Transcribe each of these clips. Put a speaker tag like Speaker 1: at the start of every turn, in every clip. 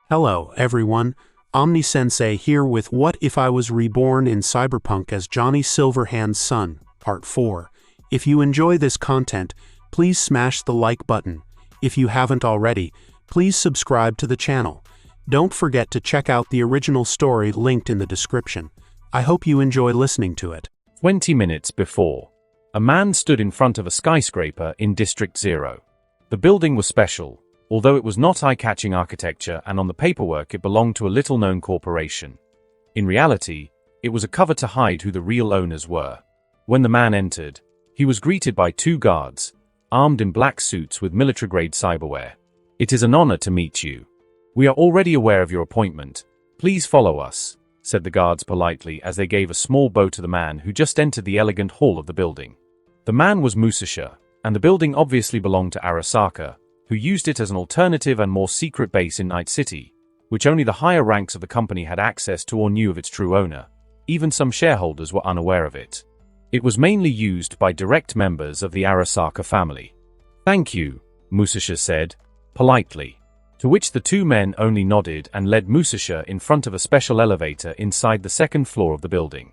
Speaker 1: Hello, everyone. Omni-sensei here with What If I Was Reborn in Cyberpunk as Johnny Silverhand's son, Part 4. If you enjoy this content, please smash the like button. If you haven't already, please subscribe to the channel. Don't forget to check out the original story linked in the description. I hope you enjoy listening to it.
Speaker 2: 20 minutes before. A man stood in front of a skyscraper in District 0. The building was special, although it was not eye-catching architecture and on the paperwork it belonged to a little-known corporation. In reality, it was a cover to hide who the real owners were. When the man entered, he was greeted by two guards, armed in black suits with military-grade cyberware. "It is an honor to meet you. We are already aware of your appointment. Please follow us," said the guards politely as they gave a small bow to the man who just entered the elegant hall of the building. The man was Musasha, and the building obviously belonged to Arasaka, who used it as an alternative and more secret base in Night City, which only the higher ranks of the company had access to or knew of its true owner. Even some shareholders were unaware of it. It was mainly used by direct members of the Arasaka family. "Thank you," Musasha said, politely, to which the two men only nodded and led Musasha in front of a special elevator inside the second floor of the building.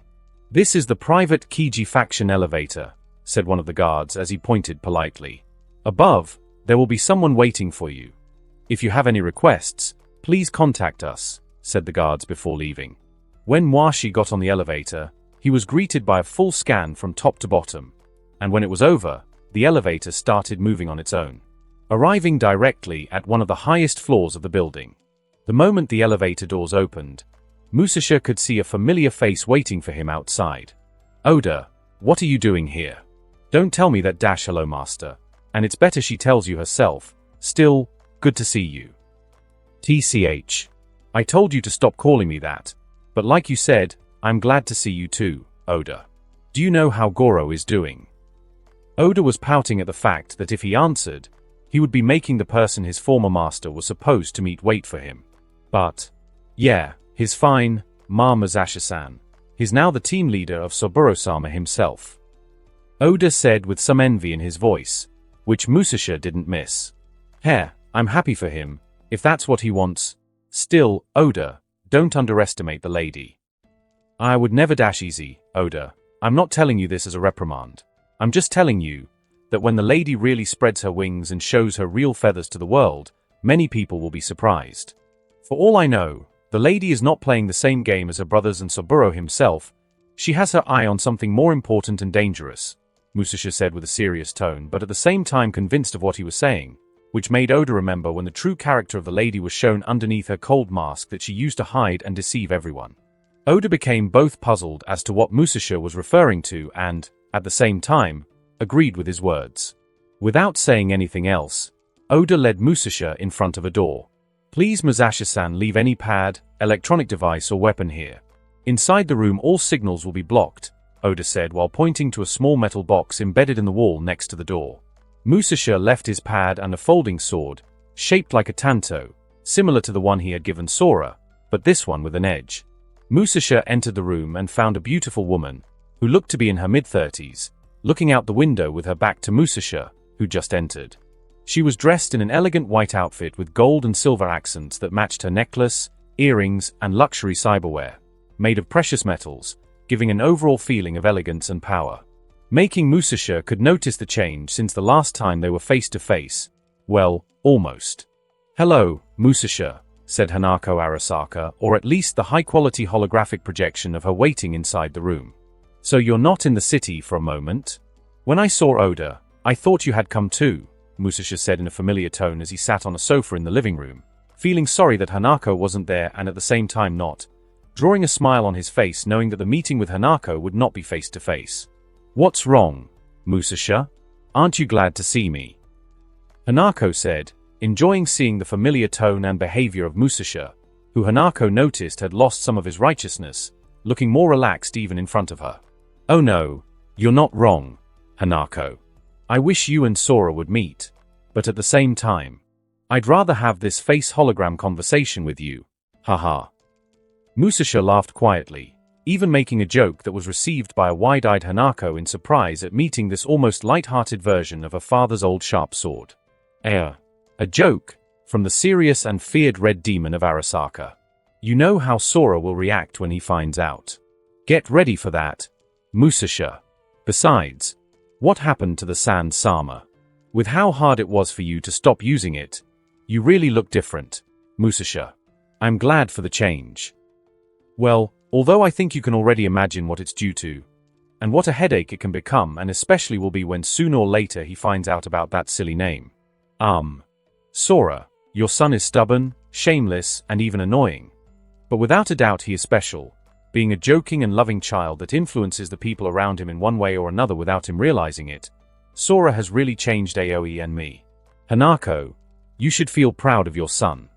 Speaker 2: "This is the private Kiji faction elevator," said one of the guards as he pointed politely. "Above, there will be someone waiting for you. If you have any requests, please contact us," said the guards before leaving. When Mwashi got on the elevator, he was greeted by a full scan from top to bottom, and when it was over, the elevator started moving on its own, arriving directly at one of the highest floors of the building. The moment the elevator doors opened, Musasha could see a familiar face waiting for him outside. "Oda, what are you doing here? Don't tell me that hello master. And it's better she tells you herself. Still, good to see you." "TCH. I told you to stop calling me that. But like you said, I'm glad to see you too, Oda. Do you know how Goro is doing?" Oda was pouting at the fact that if he answered, he would be making the person his former master was supposed to meet wait for him. But, yeah, he's fine, Musashi-san. He's now the team leader of Saburo-sama himself. Oda said with some envy in his voice, which Musasha didn't miss. I'm happy for him, if that's what he wants. Still, Oda, don't underestimate the lady." "I would never easy, Oda. I'm not telling you this as a reprimand. I'm just telling you that when the lady really spreads her wings and shows her real feathers to the world, many people will be surprised. For all I know, the lady is not playing the same game as her brothers and Saburo himself. She has her eye on something more important and dangerous," Musasha said with a serious tone, but at the same time convinced of what he was saying, which made Oda remember when the true character of the lady was shown underneath her cold mask that she used to hide and deceive everyone. Oda became both puzzled as to what Musasha was referring to and, at the same time, agreed with his words. Without saying anything else, Oda led Musasha in front of a door. "Please Musashi-san, leave any pad, electronic device or weapon here. Inside the room all signals will be blocked," Oda said while pointing to a small metal box embedded in the wall next to the door. Musasha left his pad and a folding sword, shaped like a tanto, similar to the one he had given Sora, but this one with an edge. Musasha entered the room and found a beautiful woman, who looked to be in her mid-30s, looking out the window with her back to Musasha, who just entered. She was dressed in an elegant white outfit with gold and silver accents that matched her necklace, earrings, and luxury cyberware, made of precious metals, giving an overall feeling of elegance and power. Making Musasha could notice the change since the last time they were face to face. Well, almost. "Hello, Musasha," said Hanako Arasaka, or at least the high-quality holographic projection of her waiting inside the room. "So you're not in the city for a moment? When I saw Oda, I thought you had come too," Musasha said in a familiar tone as he sat on a sofa in the living room, feeling sorry that Hanako wasn't there and at the same time not, drawing a smile on his face knowing that the meeting with Hanako would not be face to face. "What's wrong, Musasha? Aren't you glad to see me?" Hanako said, enjoying seeing the familiar tone and behavior of Musasha, who Hanako noticed had lost some of his righteousness, looking more relaxed even in front of her. "Oh no, you're not wrong, Hanako. I wish you and Sora would meet, but at the same time, I'd rather have this face hologram conversation with you, haha." Musasha laughed quietly, even making a joke that was received by a wide-eyed Hanako in surprise at meeting this almost light-hearted version of her father's old sharp sword. A joke? from the serious and feared Red Demon of Arasaka. You know how Sora will react when he finds out. Get ready for that, Musasha. Besides, what happened to the Sand Sama? With how hard it was for you to stop using it, you really look different, Musasha. I'm glad for the change. Well, although I think you can already imagine what it's due to, and what a headache it can become, and especially will be when sooner or later he finds out about that silly name. Sora, your son is stubborn, shameless, and even annoying. But without a doubt he is special, being a joking and loving child that influences the people around him in one way or another without him realizing it. Sora has really changed Aoi and me. Hanako, you should feel proud of your son.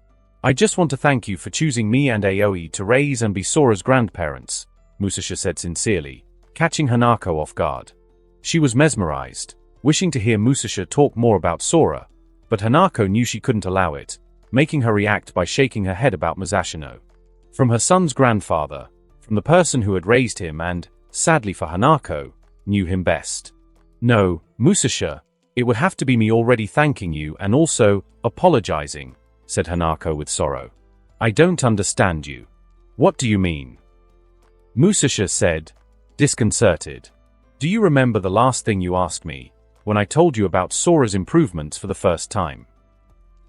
Speaker 2: I just want to thank you for choosing me and Aoi to raise and be Sora's grandparents, Musasha said sincerely, catching Hanako off guard. She was mesmerized, wishing to hear Musasha talk more about Sora, but Hanako knew she couldn't allow it, making her react by shaking her head about Masashino. From her son's grandfather, from the person who had raised him and, sadly for Hanako, knew him best. No, Musasha, it would have to be me already thanking you and also apologizing, said Hanako with sorrow. I don't understand you. What do you mean? Musasha said, disconcerted. Do you remember the last thing you asked me, when I told you about Sora's improvements for the first time?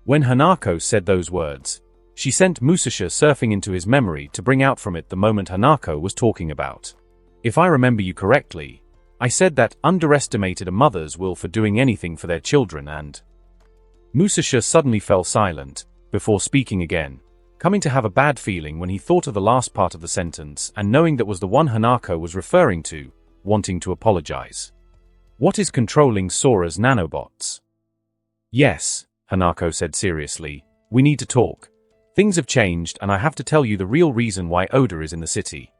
Speaker 2: When Hanako said those words, she sent Musasha surfing into his memory to bring out from it the moment Hanako was talking about. If I remember you correctly, I said that underestimated a mother's will for doing anything for their children and... Musasha suddenly fell silent, before speaking again, coming to have a bad feeling when he thought of the last part of the sentence and knowing that was the one Hanako was referring to, wanting to apologize. What is controlling Sora's nanobots? Yes, Hanako said seriously, we need to talk. Things have changed and I have to tell you the real reason why Oda is in the city.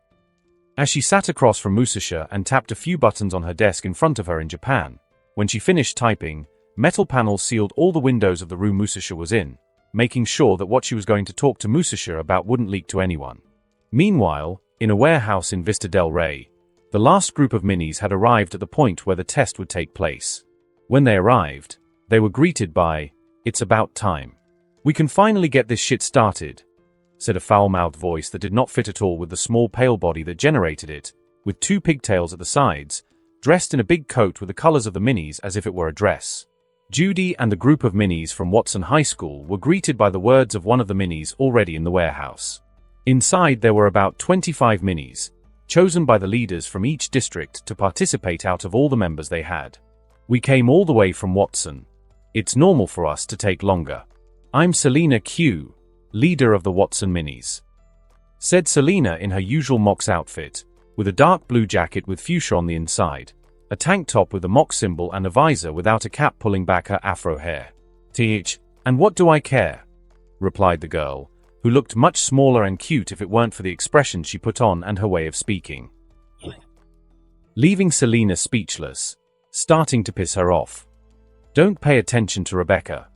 Speaker 2: As she sat across from Musasha and tapped a few buttons on her desk in front of her in Japan, when she finished typing, metal panels sealed all the windows of the room Musasha was in, making sure that what she was going to talk to Musasha about wouldn't leak to anyone. Meanwhile, in a warehouse in Vista del Rey, the last group of minis had arrived at the point where the test would take place. When they arrived, they were greeted by, "It's about time. We can finally get this shit started," said a foul-mouthed voice that did not fit at all with the small pale body that generated it, with two pigtails at the sides, dressed in a big coat with the colors of the minis as if it were a dress. Judy and the group of minis from Watson High School were greeted by the words of one of the minis already in the warehouse. Inside there were about 25 minis, chosen by the leaders from each district to participate out of all the members they had. We came all the way from Watson. It's normal for us to take longer. I'm Selena Q, leader of the Watson Minis, said Selena in her usual Mox outfit, with a dark blue jacket with fuchsia on the inside, a tank top with a Mox symbol and a visor without a cap pulling back her afro hair. And what do I care? Replied the girl, who looked much smaller and cute if it weren't for the expression she put on and her way of speaking. Leaving Selena speechless, starting to piss her off. Don't pay attention to Rebecca.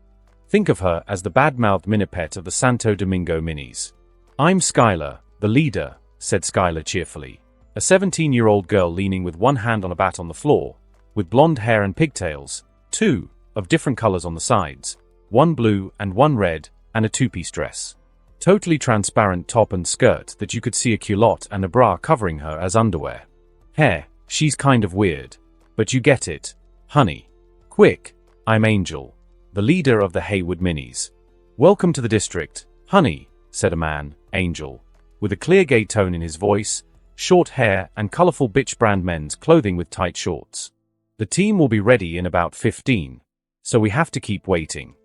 Speaker 2: Think of her as the bad-mouthed minipet of the Santo Domingo Minis. I'm Skylar, the leader, said Skylar cheerfully, a 17-year-old girl leaning with one hand on a bat on the floor, with blonde hair and pigtails, two, of different colors on the sides, one blue and one red, and a two-piece dress. Totally transparent top and skirt that you could see a culotte and a bra covering her as underwear. Hair, she's kind of weird. But you get it, honey. Quick, I'm Angel, the leader of the Haywood Minis. Welcome to the district, honey, said a man, Angel, with a clear gay tone in his voice, short hair and colorful bitch brand men's clothing with tight shorts. The team will be ready in about 15, so we have to keep waiting.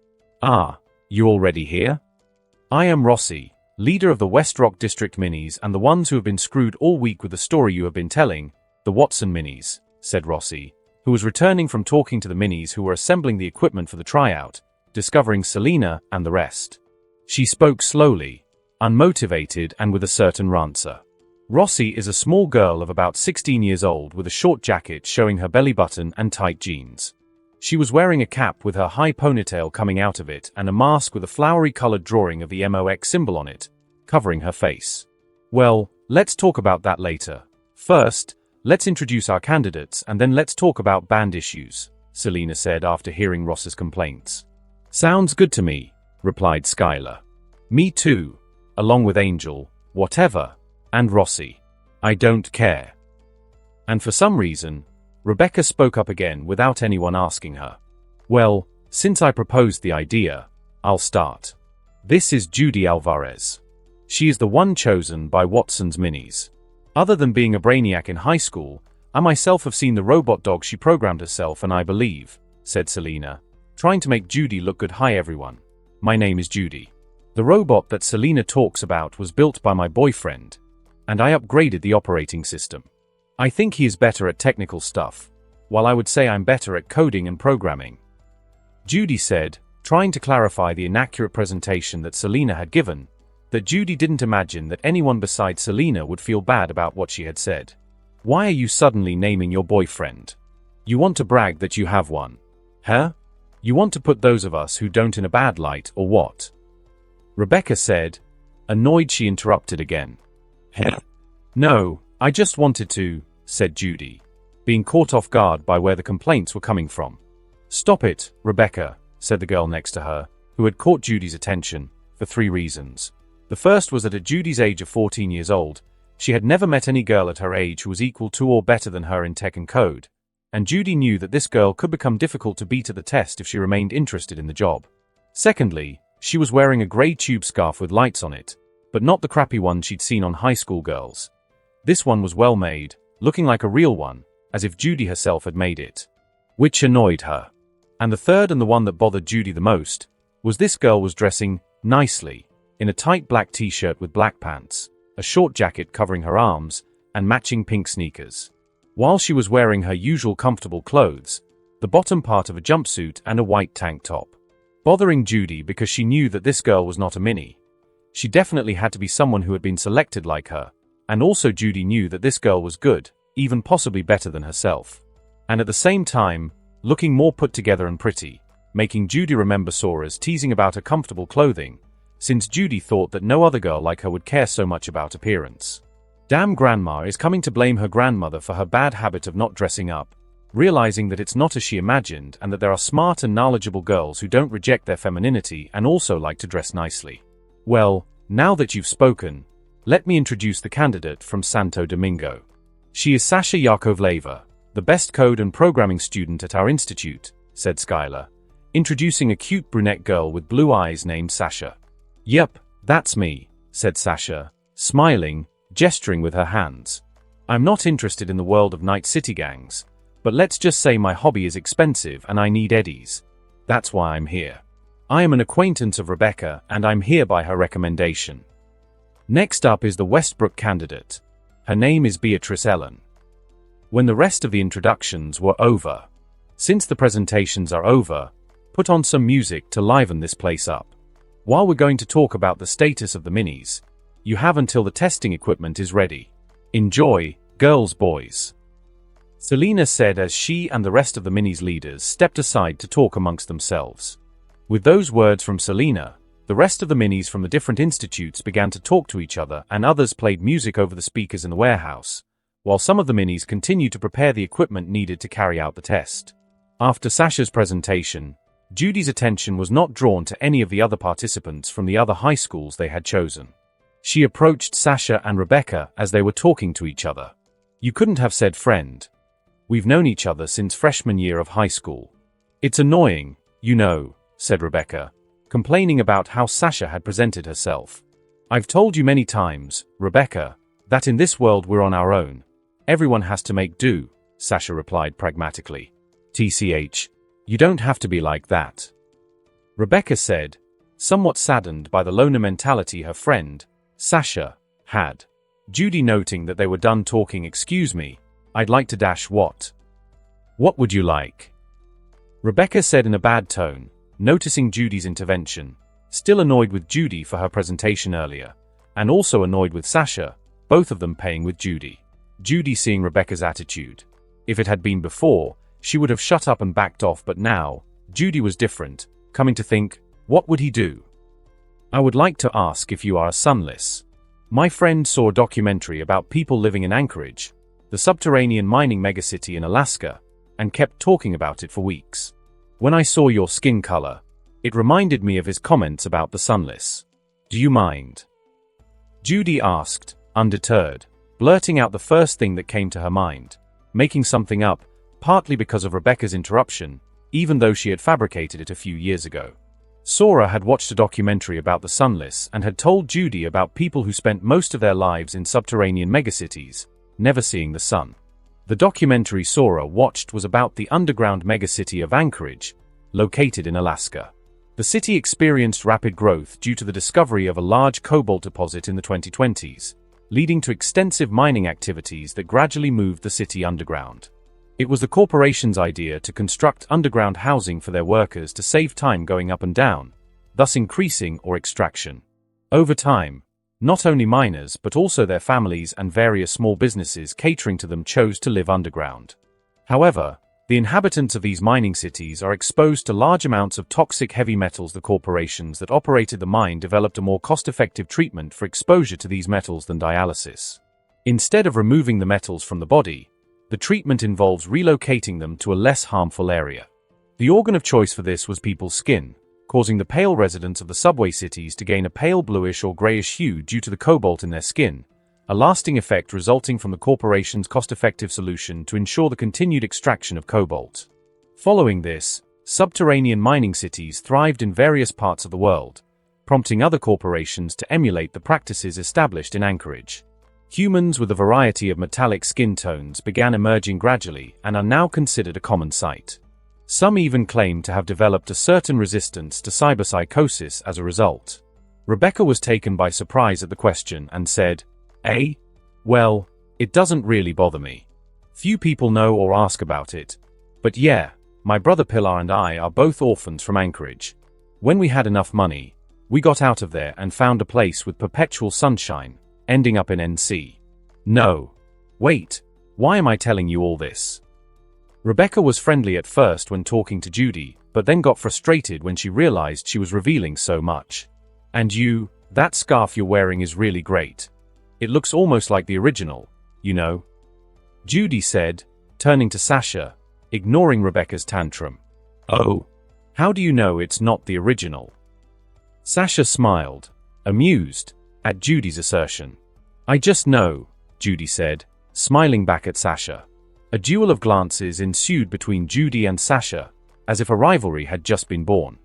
Speaker 2: Ah, you already here? I am Rossi, leader of the West Rock District Minis and the ones who have been screwed all week with the story you have been telling, the Watson Minis, said Rossi, who was returning from talking to the minis who were assembling the equipment for the tryout, discovering Selena and the rest. She spoke slowly, unmotivated and with a certain rancour. Rossi is a small girl of about 16 years old with a short jacket showing her belly button and tight jeans. She was wearing a cap with her high ponytail coming out of it and a mask with a flowery-colored drawing of the MOX symbol on it, covering her face. Well, let's talk about that later. First, let's introduce our candidates and then let's talk about band issues, Selena said after hearing Ross's complaints. Sounds good to me, replied Skylar. Me too, along with Angel, whatever, and Rossi. I don't care. And for some reason, Rebecca spoke up again without anyone asking her. Well, since I proposed the idea, I'll start. This is Judy Alvarez. She is the one chosen by Watson's Minis. Other than being a brainiac in high school, I myself have seen the robot dog she programmed herself, and I believe, said Selena, trying to make Judy look good. Hi everyone. My name is Judy. The robot that Selena talks about was built by my boyfriend, and I upgraded the operating system. I think he is better at technical stuff, while I would say I'm better at coding and programming. Judy said, trying to clarify the inaccurate presentation that Selena had given, that Judy didn't imagine that anyone besides Selena would feel bad about what she had said. Why are you suddenly naming your boyfriend? You want to brag that you have one? Huh? You want to put those of us who don't in a bad light, or what? Rebecca said, annoyed. She interrupted again. No, I just wanted to, said Judy, being caught off guard by where the complaints were coming from. Stop it, Rebecca, said the girl next to her, who had caught Judy's attention, for 3 reasons. The first was that at Judy's age of 14 years old, she had never met any girl at her age who was equal to or better than her in tech and code, and Judy knew that this girl could become difficult to beat at the test if she remained interested in the job. Secondly, she was wearing a grey tube scarf with lights on it, but not the crappy one she'd seen on high school girls. This one was well made, looking like a real one, as if Judy herself had made it. Which annoyed her. And the third, and the one that bothered Judy the most, was this girl was dressing nicely, in a tight black t-shirt with black pants, a short jacket covering her arms, and matching pink sneakers. While she was wearing her usual comfortable clothes, the bottom part of a jumpsuit and a white tank top. Bothering Judy because she knew that this girl was not a mini. She definitely had to be someone who had been selected like her, and also Judy knew that this girl was good, even possibly better than herself. And at the same time, looking more put together and pretty, making Judy remember Sora's teasing about her comfortable clothing, since Judy thought that no other girl like her would care so much about appearance. Damn, grandma is coming to blame her grandmother for her bad habit of not dressing up, realizing that it's not as she imagined and that there are smart and knowledgeable girls who don't reject their femininity and also like to dress nicely. Well, now that you've spoken, let me introduce the candidate from Santo Domingo. She is Sasha Yakovleva, the best code and programming student at our institute, said Skylar, introducing a cute brunette girl with blue eyes named Sasha. Yep, that's me, said Sasha, smiling, gesturing with her hands. I'm not interested in the world of night city gangs, but let's just say my hobby is expensive and I need eddies. That's why I'm here. I am an acquaintance of Rebecca and I'm here by her recommendation. Next up is the Westbrook candidate. Her name is Beatrice Ellen. When the rest of the introductions were over, since the presentations are over, put on some music to liven this place up. While we're going to talk about the status of the minis, you have until the testing equipment is ready. Enjoy, girls, boys. Selena said as she and the rest of the minis leaders stepped aside to talk amongst themselves. With those words from Selena, the rest of the minis from the different institutes began to talk to each other and others played music over the speakers in the warehouse, while some of the minis continued to prepare the equipment needed to carry out the test. After Sasha's presentation, Judy's attention was not drawn to any of the other participants from the other high schools they had chosen. She approached Sasha and Rebecca as they were talking to each other. You couldn't have said friend. We've known each other since freshman year of high school. It's annoying, you know, said Rebecca, complaining about how Sasha had presented herself. I've told you many times, Rebecca, that in this world we're on our own. Everyone has to make do, Sasha replied pragmatically. TCH. You don't have to be like that. Rebecca said, somewhat saddened by the loner mentality her friend, Sasha, had. Judy noting that they were done talking. Excuse me, I'd like to dash what? What would you like? Rebecca said in a bad tone, noticing Judy's intervention, still annoyed with Judy for her presentation earlier, and also annoyed with Sasha, both of them paying with Judy. Judy seeing Rebecca's attitude. If it had been before, she would have shut up and backed off, but now, Judy was different, coming to think, what would he do? I would like to ask if you are sunless. My friend saw a documentary about people living in Anchorage, the subterranean mining megacity in Alaska, and kept talking about it for weeks. When I saw your skin color, It reminded me of his comments about the Sunless. Do you mind? Judy asked, undeterred, blurting out the first thing that came to her mind, making something up, partly because of Rebecca's interruption, even though she had fabricated it a few years ago. Sora had watched a documentary about the Sunless and had told Judy about people who spent most of their lives in subterranean megacities, never seeing the sun. The documentary Sora watched was about the underground megacity of Anchorage, located in Alaska. The city experienced rapid growth due to the discovery of a large cobalt deposit in the 2020s, leading to extensive mining activities that gradually moved the city underground. It was the corporation's idea to construct underground housing for their workers to save time going up and down, thus increasing ore extraction. Over time, not only miners but also their families and various small businesses catering to them chose to live underground. However, the inhabitants of these mining cities are exposed to large amounts of toxic heavy metals. The corporations that operated the mine developed a more cost-effective treatment for exposure to these metals than dialysis. Instead of removing the metals from the body, the treatment involves relocating them to a less harmful area. The organ of choice for this was people's skin, causing the pale residents of the subway cities to gain a pale bluish or grayish hue due to the cobalt in their skin, a lasting effect resulting from the corporation's cost-effective solution to ensure the continued extraction of cobalt. Following this, subterranean mining cities thrived in various parts of the world, prompting other corporations to emulate the practices established in Anchorage. Humans with a variety of metallic skin tones began emerging gradually and are now considered a common sight. Some even claim to have developed a certain resistance to cyberpsychosis as a result. Rebecca was taken by surprise at the question and said, Well, it doesn't really bother me. Few people know or ask about it. But yeah, my brother Pilar and I are both orphans from Anchorage. When we had enough money, we got out of there and found a place with perpetual sunshine, ending up in NC. No. Wait, why am I telling you all this? Rebecca was friendly at first when talking to Judy, but then got frustrated when she realized she was revealing so much. And that scarf you're wearing is really great. It looks almost like the original, you know? Judy said, turning to Sasha, ignoring Rebecca's tantrum. Oh, how do you know it's not the original? Sasha smiled, amused at Judy's assertion. I just know, Judy said, smiling back at Sasha. A duel of glances ensued between Judy and Sasha, as if a rivalry had just been born.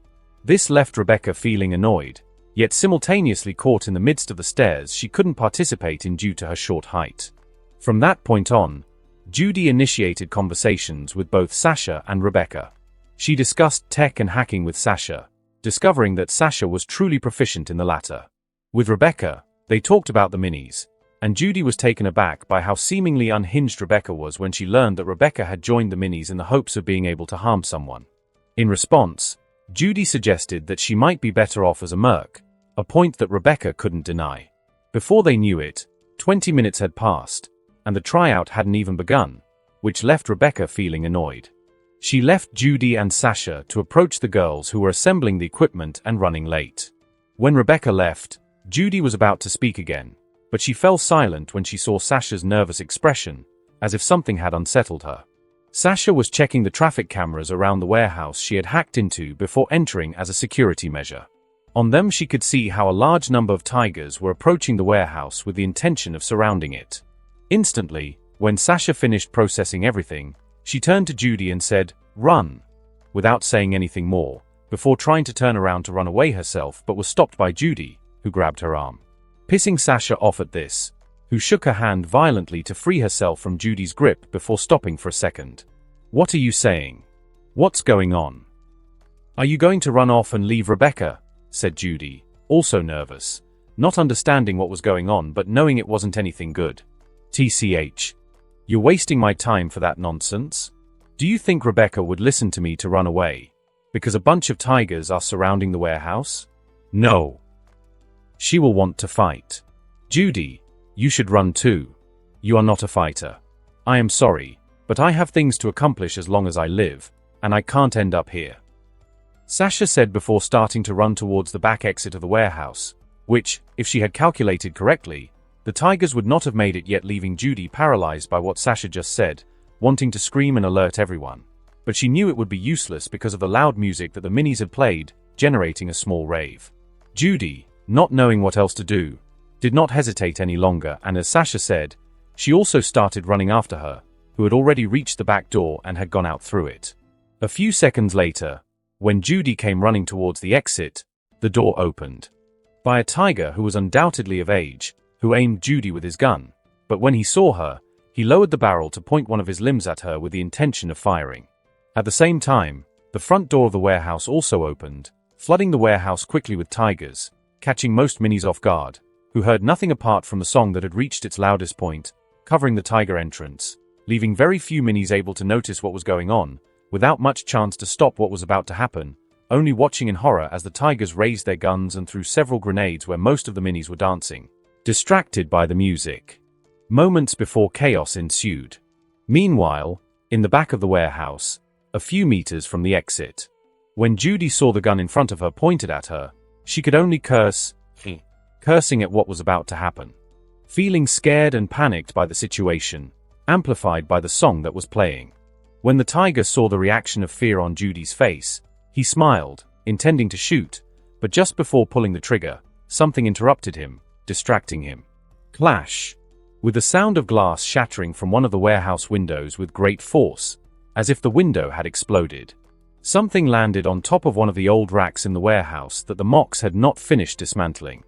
Speaker 2: This left Rebecca feeling annoyed, yet simultaneously caught in the midst of the stares she couldn't participate in due to her short height. From that point on, Judy initiated conversations with both Sasha and Rebecca. She discussed tech and hacking with Sasha, discovering that Sasha was truly proficient in the latter. With Rebecca, they talked about the minis, and Judy was taken aback by how seemingly unhinged Rebecca was when she learned that Rebecca had joined the minis in the hopes of being able to harm someone. In response, Judy suggested that she might be better off as a merc, a point that Rebecca couldn't deny. Before they knew it, 20 minutes had passed, and the tryout hadn't even begun, which left Rebecca feeling annoyed. She left Judy and Sasha to approach the girls who were assembling the equipment and running late. When Rebecca left, Judy was about to speak again, but she fell silent when she saw Sasha's nervous expression, as if something had unsettled her. Sasha was checking the traffic cameras around the warehouse she had hacked into before entering as a security measure. On them she could see how a large number of tigers were approaching the warehouse with the intention of surrounding it. Instantly, when Sasha finished processing everything, she turned to Judy and said, "Run," without saying anything more, before trying to turn around to run away herself but was stopped by Judy, who grabbed her arm. Pissing Sasha off at this, who shook her hand violently to free herself from Judy's grip before stopping for a second. "What are you saying? What's going on? Are you going to run off and leave Rebecca?" said Judy, also nervous, not understanding what was going on but knowing it wasn't anything good. "TCH. You're wasting my time for that nonsense? Do you think Rebecca would listen to me to run away? Because a bunch of tigers are surrounding the warehouse? No. She will want to fight. Judy, you should run too. You are not a fighter. I am sorry, but I have things to accomplish as long as I live, and I can't end up here," Sasha said before starting to run towards the back exit of the warehouse, which, if she had calculated correctly, the tigers would not have made it yet, leaving Judy paralyzed by what Sasha just said, wanting to scream and alert everyone. But she knew it would be useless because of the loud music that the minis had played. generating a small rave. Judy, not knowing what else to do, did not hesitate any longer, and as Sasha said, she also started running after her, who had already reached the back door and had gone out through it. A few seconds later, when Judy came running towards the exit, the door opened by a tiger who was undoubtedly of age, who aimed Judy with his gun, but when he saw her, he lowered the barrel to point one of his limbs at her with the intention of firing. At the same time, the front door of the warehouse also opened, flooding the warehouse quickly with tigers, catching most minis off guard, who heard nothing apart from the song that had reached its loudest point, covering the tiger entrance, leaving very few minis able to notice what was going on, without much chance to stop what was about to happen, only watching in horror as the tigers raised their guns and threw several grenades where most of the minis were dancing, distracted by the music. Moments before chaos ensued. Meanwhile, in the back of the warehouse, a few meters from the exit, when Judy saw the gun in front of her pointed at her, she could only curse, cursing at what was about to happen. Feeling scared and panicked by the situation, amplified by the song that was playing. When the tiger saw the reaction of fear on Judy's face, he smiled, intending to shoot, but just before pulling the trigger, something interrupted him, distracting him. Clash! With the sound of glass shattering from one of the warehouse windows with great force, as if the window had exploded. Something landed on top of one of the old racks in the warehouse that the Mox had not finished dismantling.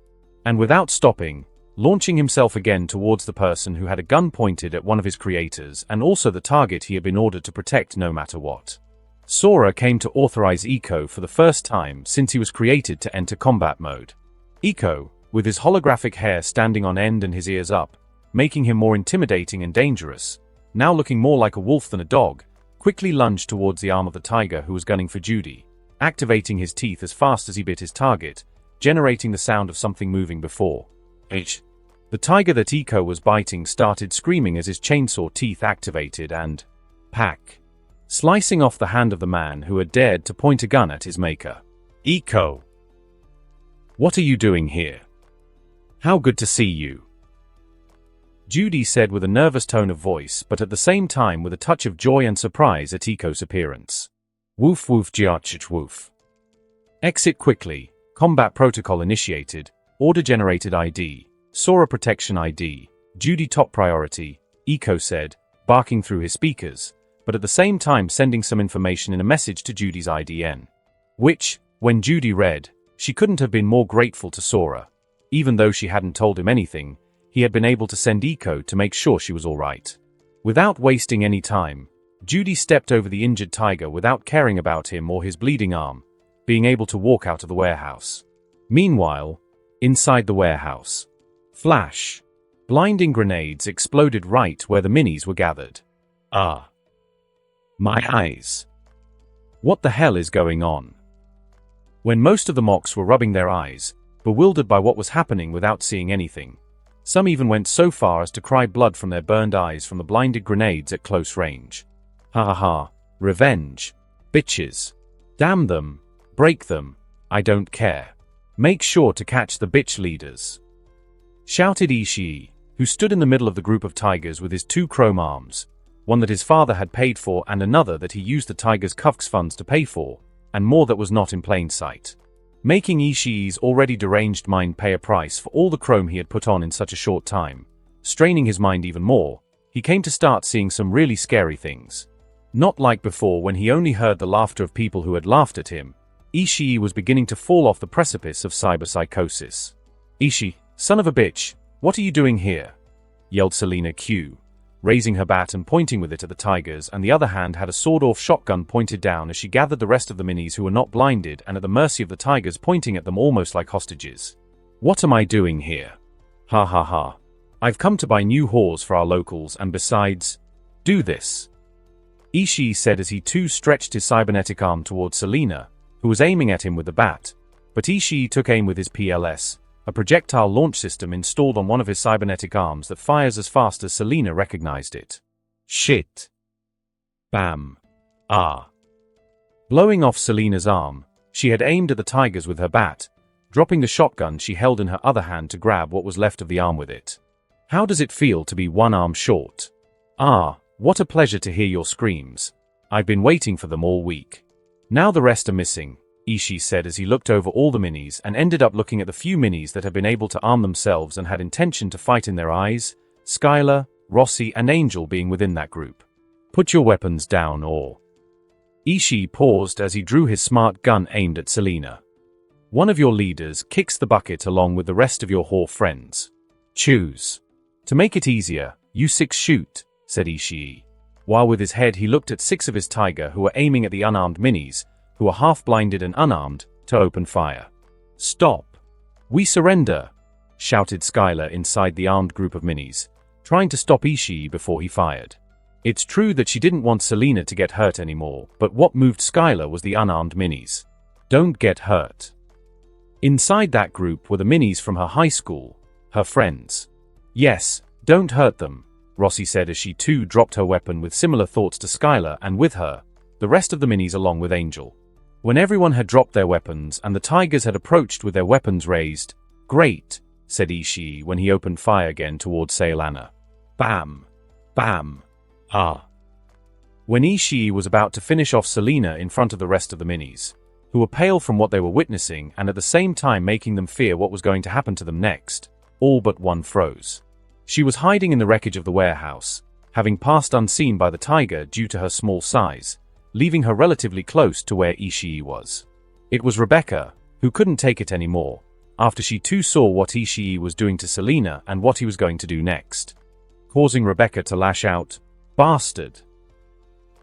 Speaker 2: And without stopping, launching himself again towards the person who had a gun pointed at one of his creators and also the target he had been ordered to protect no matter what. Sora came to authorize Eco for the first time since he was created to enter combat mode. Eco, with his holographic hair standing on end and his ears up, making him more intimidating and dangerous, now looking more like a wolf than a dog, quickly lunged towards the arm of the tiger who was gunning for Judy, activating his teeth as fast as he bit his target, generating the sound of something moving before. The tiger that Eco was biting started screaming as his chainsaw teeth activated and pack, slicing off the hand of the man who had dared to point a gun at his maker. Eco! What are you doing here? How good to see you. Judy said with a nervous tone of voice, but at the same time with a touch of joy and surprise at Eco's appearance. Woof woof giachich woof. Exit quickly, combat protocol initiated, order generated ID, Sora protection ID, Judy top priority, Eco said, barking through his speakers, but at the same time sending some information in a message to Judy's IDN. Which, when Judy read, she couldn't have been more grateful to Sora. Even though she hadn't told him anything, he had been able to send Eco to make sure she was alright. Without wasting any time, Judy stepped over the injured tiger without caring about him or his bleeding arm, being able to walk out of the warehouse. Meanwhile, inside the warehouse. Flash! Blinding grenades exploded right where the minis were gathered. Ah! My eyes! What the hell is going on? When most of the Mox were rubbing their eyes, bewildered by what was happening without seeing anything, some even went so far as to cry blood from their burned eyes from the blinded grenades at close range. Ha ha ha, revenge. Bitches. Damn them, break them, I don't care. Make sure to catch the bitch leaders. Shouted Ishii, who stood in the middle of the group of tigers with his two chrome arms, one that his father had paid for and another that he used the tiger's cuffs funds to pay for, and more that was not in plain sight. Making Ishii's already deranged mind pay a price for all the chrome he had put on in such a short time. Straining his mind even more, he came to start seeing some really scary things. Not like before when he only heard the laughter of people who had laughed at him. Ishii was beginning to fall off the precipice of cyberpsychosis. Ishii, son of a bitch, what are you doing here? Yelled Selena Q, raising her bat and pointing with it at the tigers, and the other hand had a sawed-off shotgun pointed down as she gathered the rest of the minis who were not blinded and at the mercy of the tigers pointing at them almost like hostages. What am I doing here? Ha ha ha. I've come to buy new whores for our locals and besides, do this. Ishii said as he too stretched his cybernetic arm towards Selena, who was aiming at him with the bat, but Ishii took aim with his PLS, a projectile launch system installed on one of his cybernetic arms that fires as fast as Selena recognized it. Shit. Bam. Ah. Blowing off Selena's arm, she had aimed at the tigers with her bat, dropping the shotgun she held in her other hand to grab what was left of the arm with it. How does it feel to be one arm short? Ah, what a pleasure to hear your screams. I've been waiting for them all week. Now the rest are missing. Ishii said as he looked over all the minis and ended up looking at the few minis that had been able to arm themselves and had intention to fight in their eyes, Skylar, Rossi, and Angel being within that group. Put your weapons down or... Ishii paused as he drew his smart gun aimed at Selena. One of your leaders kicks the bucket along with the rest of your whore friends. Choose. To make it easier, you 6 shoot, said Ishii. While with his head he looked at 6 of his tiger who were aiming at the unarmed minis, who were half-blinded and unarmed, to open fire. Stop. We surrender, shouted Skylar inside the armed group of minis, trying to stop Ishii before he fired. It's true that she didn't want Selena to get hurt anymore, but what moved Skylar was the unarmed minis. Don't get hurt. Inside that group were the minis from her high school, her friends. Yes, don't hurt them, Rossi said as she too dropped her weapon with similar thoughts to Skylar and with her, the rest of the minis along with Angel. When everyone had dropped their weapons and the tigers had approached with their weapons raised, great, said Ishii when he opened fire again towards Sailana. Bam. Bam. Ah. When Ishii was about to finish off Selena in front of the rest of the minis, who were pale from what they were witnessing and at the same time making them fear what was going to happen to them next, all but one froze. She was hiding in the wreckage of the warehouse, having passed unseen by the tiger due to her small size, leaving her relatively close to where Ishii was. It was Rebecca, who couldn't take it anymore, after she too saw what Ishii was doing to Selena and what he was going to do next, causing Rebecca to lash out, "Bastard!"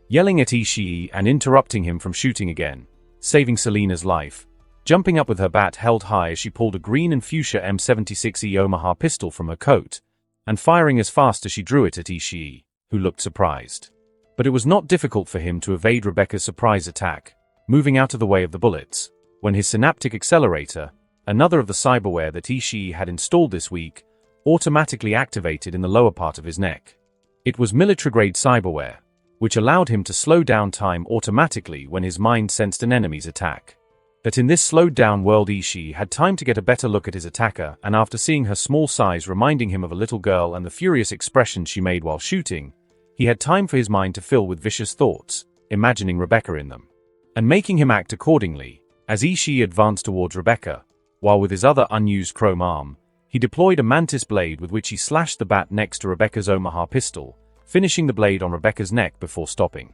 Speaker 2: yelling at Ishii and interrupting him from shooting again, saving Selena's life, jumping up with her bat held high as she pulled a green and fuchsia M76E Omaha pistol from her coat, and firing as fast as she drew it at Ishii, who looked surprised. But it was not difficult for him to evade Rebecca's surprise attack, moving out of the way of the bullets, when his synaptic accelerator, another of the cyberware that Ishii had installed this week, automatically activated in the lower part of his neck. It was military-grade cyberware, which allowed him to slow down time automatically when his mind sensed an enemy's attack. But in this slowed-down world Ishii had time to get a better look at his attacker, and after seeing her small size reminding him of a little girl and the furious expression she made while shooting, he had time for his mind to fill with vicious thoughts, imagining Rebecca in them, and making him act accordingly. As Ishii advanced towards Rebecca, while with his other unused chrome arm, he deployed a mantis blade with which he slashed the bat next to Rebecca's Omaha pistol, finishing the blade on Rebecca's neck before stopping.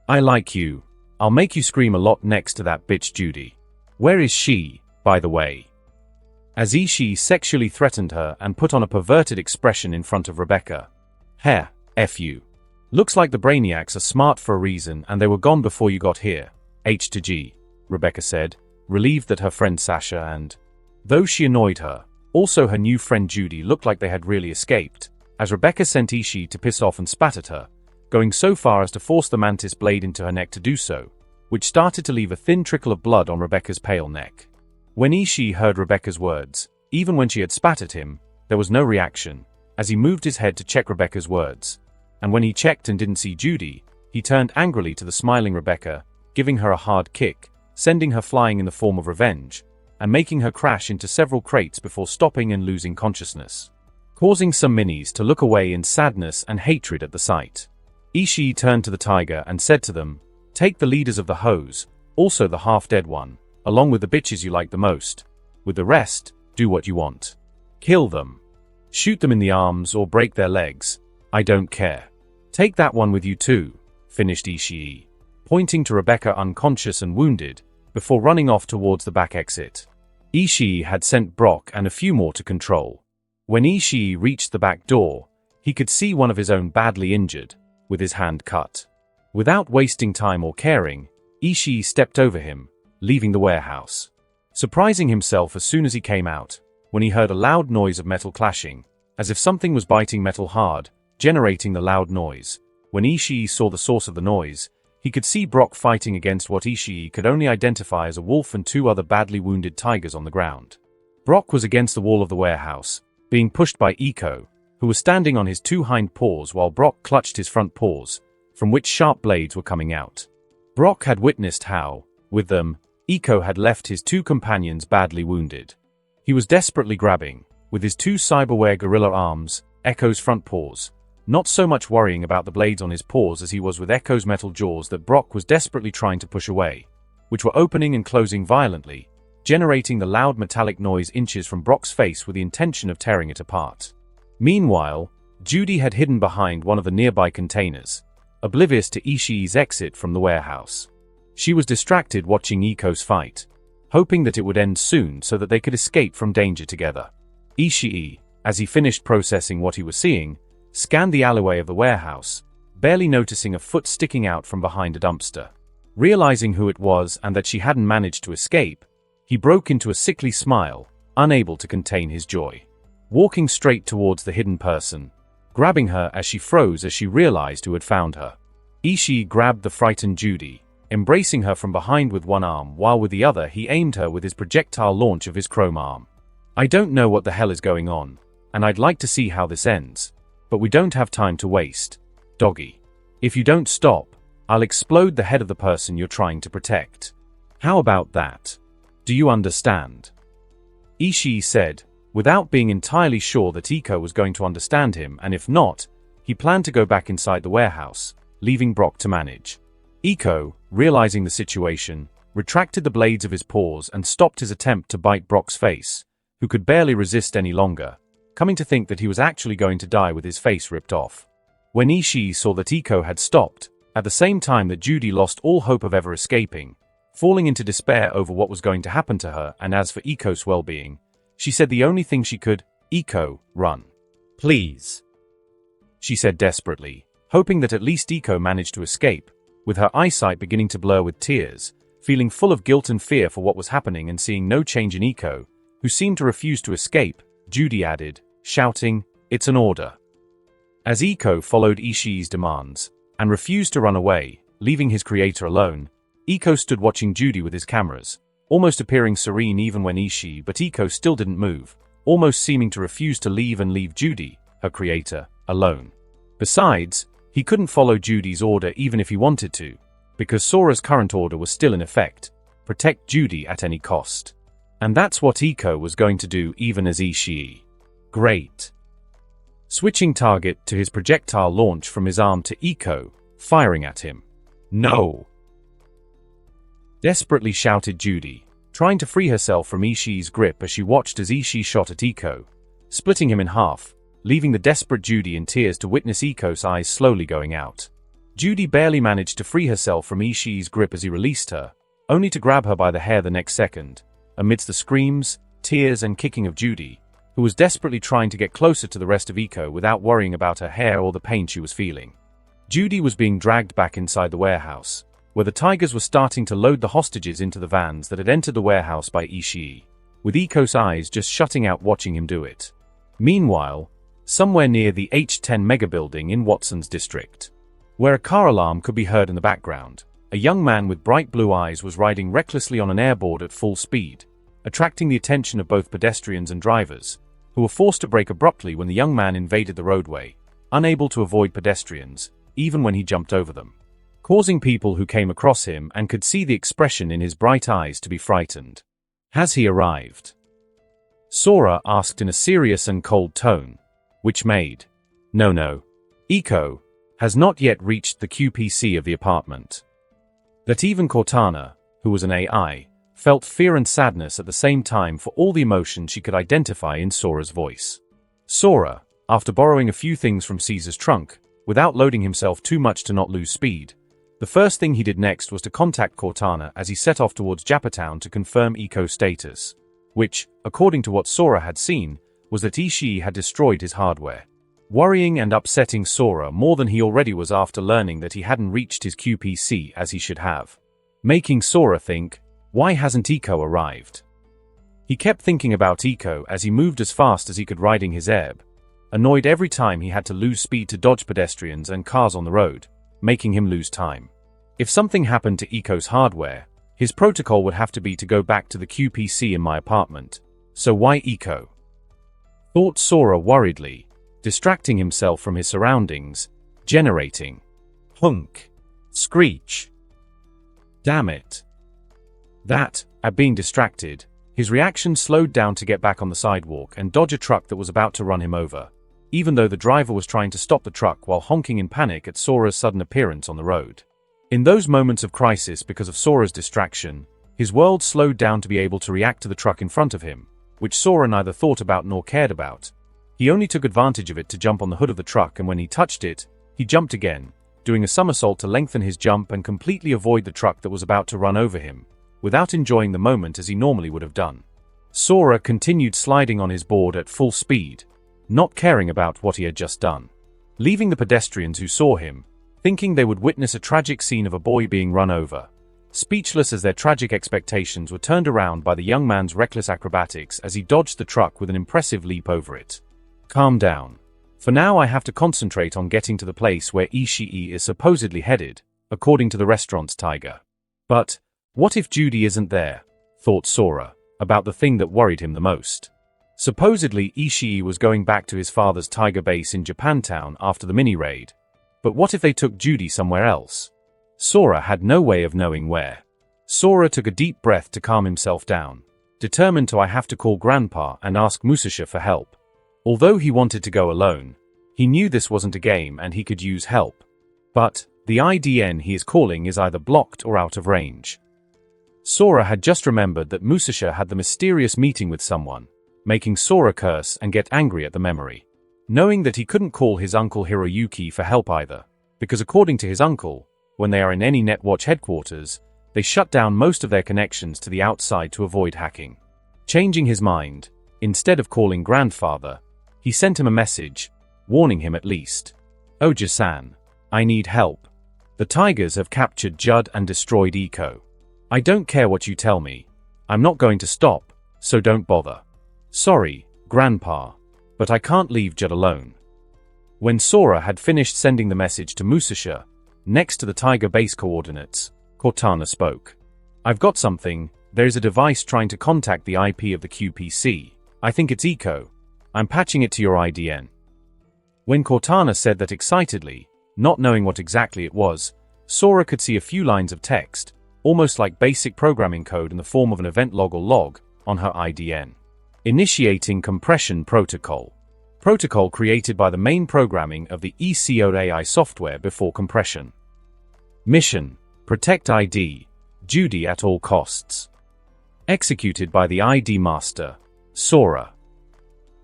Speaker 2: I like you. I'll make you scream a lot next to that bitch Judy. Where is she, by the way? As Ishii sexually threatened her and put on a perverted expression in front of Rebecca. Heh, F you. Looks like the brainiacs are smart for a reason and they were gone before you got here. H to G, Rebecca said, relieved that her friend Sasha and, though she annoyed her, also her new friend Judy looked like they had really escaped, as Rebecca sent Ishii to piss off and spat at her, going so far as to force the mantis blade into her neck to do so, which started to leave a thin trickle of blood on Rebecca's pale neck. When Ishii heard Rebecca's words, even when she had spat at him, there was no reaction, as he moved his head to check Rebecca's words, and when he checked and didn't see Judy, he turned angrily to the smiling Rebecca, giving her a hard kick, sending her flying in the form of revenge, and making her crash into several crates before stopping and losing consciousness, causing some minis to look away in sadness and hatred at the sight. Ishii turned to the tiger and said to them, take the leaders of the hoes, also the half-dead one, along with the bitches you like the most. With the rest, do what you want. Kill them. Shoot them in the arms or break their legs. I don't care. Take that one with you too, finished Ishii, pointing to Rebecca unconscious and wounded, before running off towards the back exit. Ishii had sent Brock and a few more to control. When Ishii reached the back door, he could see one of his own badly injured, with his hand cut. Without wasting time or caring, Ishii stepped over him, leaving the warehouse, surprising himself as soon as he came out, when he heard a loud noise of metal clashing, as if something was biting metal hard, generating the loud noise. When Ishii saw the source of the noise, he could see Brock fighting against what Ishii could only identify as a wolf and 2 other badly wounded tigers on the ground. Brock was against the wall of the warehouse, being pushed by Iko, who was standing on his 2 hind paws while Brock clutched his front paws, from which sharp blades were coming out. Brock had witnessed how, with them, Iko had left his 2 companions badly wounded. He was desperately grabbing, with his 2 cyberware gorilla arms, Echo's front paws, not so much worrying about the blades on his paws as he was with Echo's metal jaws that Brock was desperately trying to push away, which were opening and closing violently, generating the loud metallic noise inches from Brock's face with the intention of tearing it apart. Meanwhile, Judy had hidden behind one of the nearby containers, oblivious to Ishii's exit from the warehouse. She was distracted watching Iko's fight, hoping that it would end soon so that they could escape from danger together. Ishii, as he finished processing what he was seeing, scanned the alleyway of the warehouse, barely noticing a foot sticking out from behind a dumpster. Realizing who it was and that she hadn't managed to escape, he broke into a sickly smile, unable to contain his joy. Walking straight towards the hidden person, grabbing her as she froze as she realized who had found her. Ishii grabbed the frightened Judy, embracing her from behind with one arm while with the other he aimed her with his projectile launch of his chrome arm. "I don't know what the hell is going on, and I'd like to see how this ends, but we don't have time to waste. Doggy. If you don't stop, I'll explode the head of the person you're trying to protect. How about that? Do you understand?" Ishii said, without being entirely sure that Iko was going to understand him, and if not, he planned to go back inside the warehouse, leaving Brock to manage. Iko, realizing the situation, retracted the blades of his paws and stopped his attempt to bite Brock's face, who could barely resist any longer, coming to think that he was actually going to die with his face ripped off. When Ishii saw that Iko had stopped, at the same time that Judy lost all hope of ever escaping, falling into despair over what was going to happen to her, and as for Iko's well-being, she said the only thing she could, "Iko, run. Please," she said desperately, hoping that at least Iko managed to escape, with her eyesight beginning to blur with tears, feeling full of guilt and fear for what was happening and seeing no change in Iko, who seemed to refuse to escape. Judy added, shouting, "It's an order." As Iko followed Ishii's demands, and refused to run away, leaving his creator alone, Iko stood watching Judy with his cameras, almost appearing serene even when Ishii but Iko still didn't move, almost seeming to refuse to leave and leave Judy, her creator, alone. Besides, he couldn't follow Judy's order even if he wanted to, because Sora's current order was still in effect: protect Judy at any cost. And that's what Iko was going to do even as Ishii. Great. Switching target to his projectile launch from his arm to Iko, firing at him. "No!" desperately shouted Judy, trying to free herself from Ishii's grip as she watched as Ishii shot at Iko, splitting him in half, leaving the desperate Judy in tears to witness Iko's eyes slowly going out. Judy barely managed to free herself from Ishii's grip as he released her, only to grab her by the hair the next second, amidst the screams, tears and kicking of Judy, who was desperately trying to get closer to the rest of Iko without worrying about her hair or the pain she was feeling. Judy was being dragged back inside the warehouse, where the Tigers were starting to load the hostages into the vans that had entered the warehouse by Ishii, with Iko's eyes just shutting out watching him do it. Meanwhile, somewhere near the H10 mega building in Watson's district, where a car alarm could be heard in the background, a young man with bright blue eyes was riding recklessly on an airboard at full speed, attracting the attention of both pedestrians and drivers, who were forced to brake abruptly when the young man invaded the roadway, unable to avoid pedestrians, even when he jumped over them, causing people who came across him and could see the expression in his bright eyes to be frightened. "Has he arrived?" Sora asked in a serious and cold tone, which made no. Iko has not yet reached the QPC of the apartment. That even Cortana, who was an AI, felt fear and sadness at the same time for all the emotion she could identify in Sora's voice. Sora, after borrowing a few things from Caesar's trunk, without loading himself too much to not lose speed, the first thing he did next was to contact Cortana as he set off towards Japatown to confirm Iko's status, which, according to what Sora had seen, was that Ishii had destroyed his hardware, worrying and upsetting Sora more than he already was after learning that he hadn't reached his QPC as he should have, making Sora think, why hasn't Iko arrived? He kept thinking about Iko as he moved as fast as he could riding his ebb, annoyed every time he had to lose speed to dodge pedestrians and cars on the road, making him lose time. If something happened to Iko's hardware, his protocol would have to be to go back to the QPC in my apartment. So why Iko? Thought Sora worriedly, distracting himself from his surroundings, generating hunk, screech. Damn it. That, at being distracted, his reaction slowed down to get back on the sidewalk and dodge a truck that was about to run him over, even though the driver was trying to stop the truck while honking in panic at Sora's sudden appearance on the road. In those moments of crisis because of Sora's distraction, his world slowed down to be able to react to the truck in front of him, which Sora neither thought about nor cared about. He only took advantage of it to jump on the hood of the truck, and when he touched it, he jumped again, doing a somersault to lengthen his jump and completely avoid the truck that was about to run over him, without enjoying the moment as he normally would have done. Sora continued sliding on his board at full speed, not caring about what he had just done, leaving the pedestrians who saw him, thinking they would witness a tragic scene of a boy being run over, speechless as their tragic expectations were turned around by the young man's reckless acrobatics as he dodged the truck with an impressive leap over it. Calm down. For now I have to concentrate on getting to the place where Ishii is supposedly headed, according to the restaurant's tiger. But what if Judy isn't there? Thought Sora, about the thing that worried him the most. Supposedly Ishii was going back to his father's tiger base in Japantown after the mini-raid. But what if they took Judy somewhere else? Sora had no way of knowing where. Sora took a deep breath to calm himself down, determined to have to call Grandpa and ask Musasha for help. Although he wanted to go alone, he knew this wasn't a game and he could use help. But the IDN he is calling is either blocked or out of range. Sora had just remembered that Musasha had the mysterious meeting with someone, making Sora curse and get angry at the memory. Knowing that he couldn't call his uncle Hiroyuki for help either, because according to his uncle, when they are in any Netwatch headquarters, they shut down most of their connections to the outside to avoid hacking. Changing his mind, instead of calling Grandfather, he sent him a message, warning him at least. Oja-san, I need help. The Tigers have captured Judd and destroyed Iko. I don't care what you tell me. I'm not going to stop, so don't bother. Sorry, Grandpa, but I can't leave Judd alone. When Sora had finished sending the message to Musasha, next to the Tiger base coordinates, Cortana spoke. I've got something. There's a device trying to contact the IP of the QPC. I think it's Iko. I'm patching it to your IDN. When Cortana said that excitedly, not knowing what exactly it was, Sora could see a few lines of text, almost like basic programming code in the form of an event log or log, on her IDN. Initiating compression protocol. Protocol created by the main programming of the ECO-AI software before compression. Mission: Protect ID, Judy at all costs. Executed by the ID master, Sora.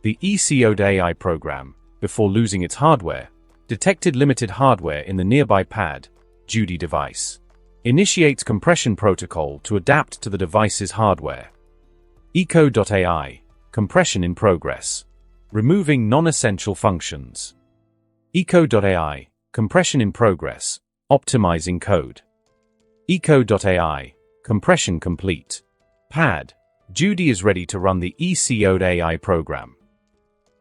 Speaker 2: The ECO-AI program, before losing its hardware, detected limited hardware in the nearby pad, Judy device. Initiates compression protocol to adapt to the device's hardware. Eco.ai, compression in progress. Removing non-essential functions. Eco.ai, compression in progress, optimizing code. Eco.ai, compression complete. Pad, Judy is ready to run the ECO.ai program.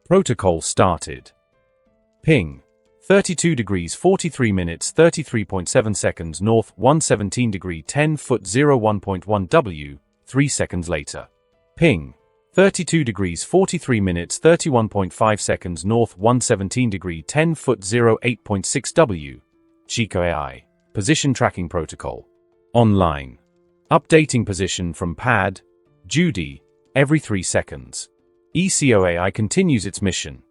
Speaker 2: Protocol started. Ping, 32 degrees 43 minutes 33.7 seconds north 117 degree 10 foot 01.1 W, 3 seconds later. Ping, 32 degrees 43 minutes 31.5 seconds north 117 degree 10 foot 08.6 W. Chico AI, position tracking protocol. Online. Updating position from pad, Judy, every 3 seconds. ECO AI continues its mission.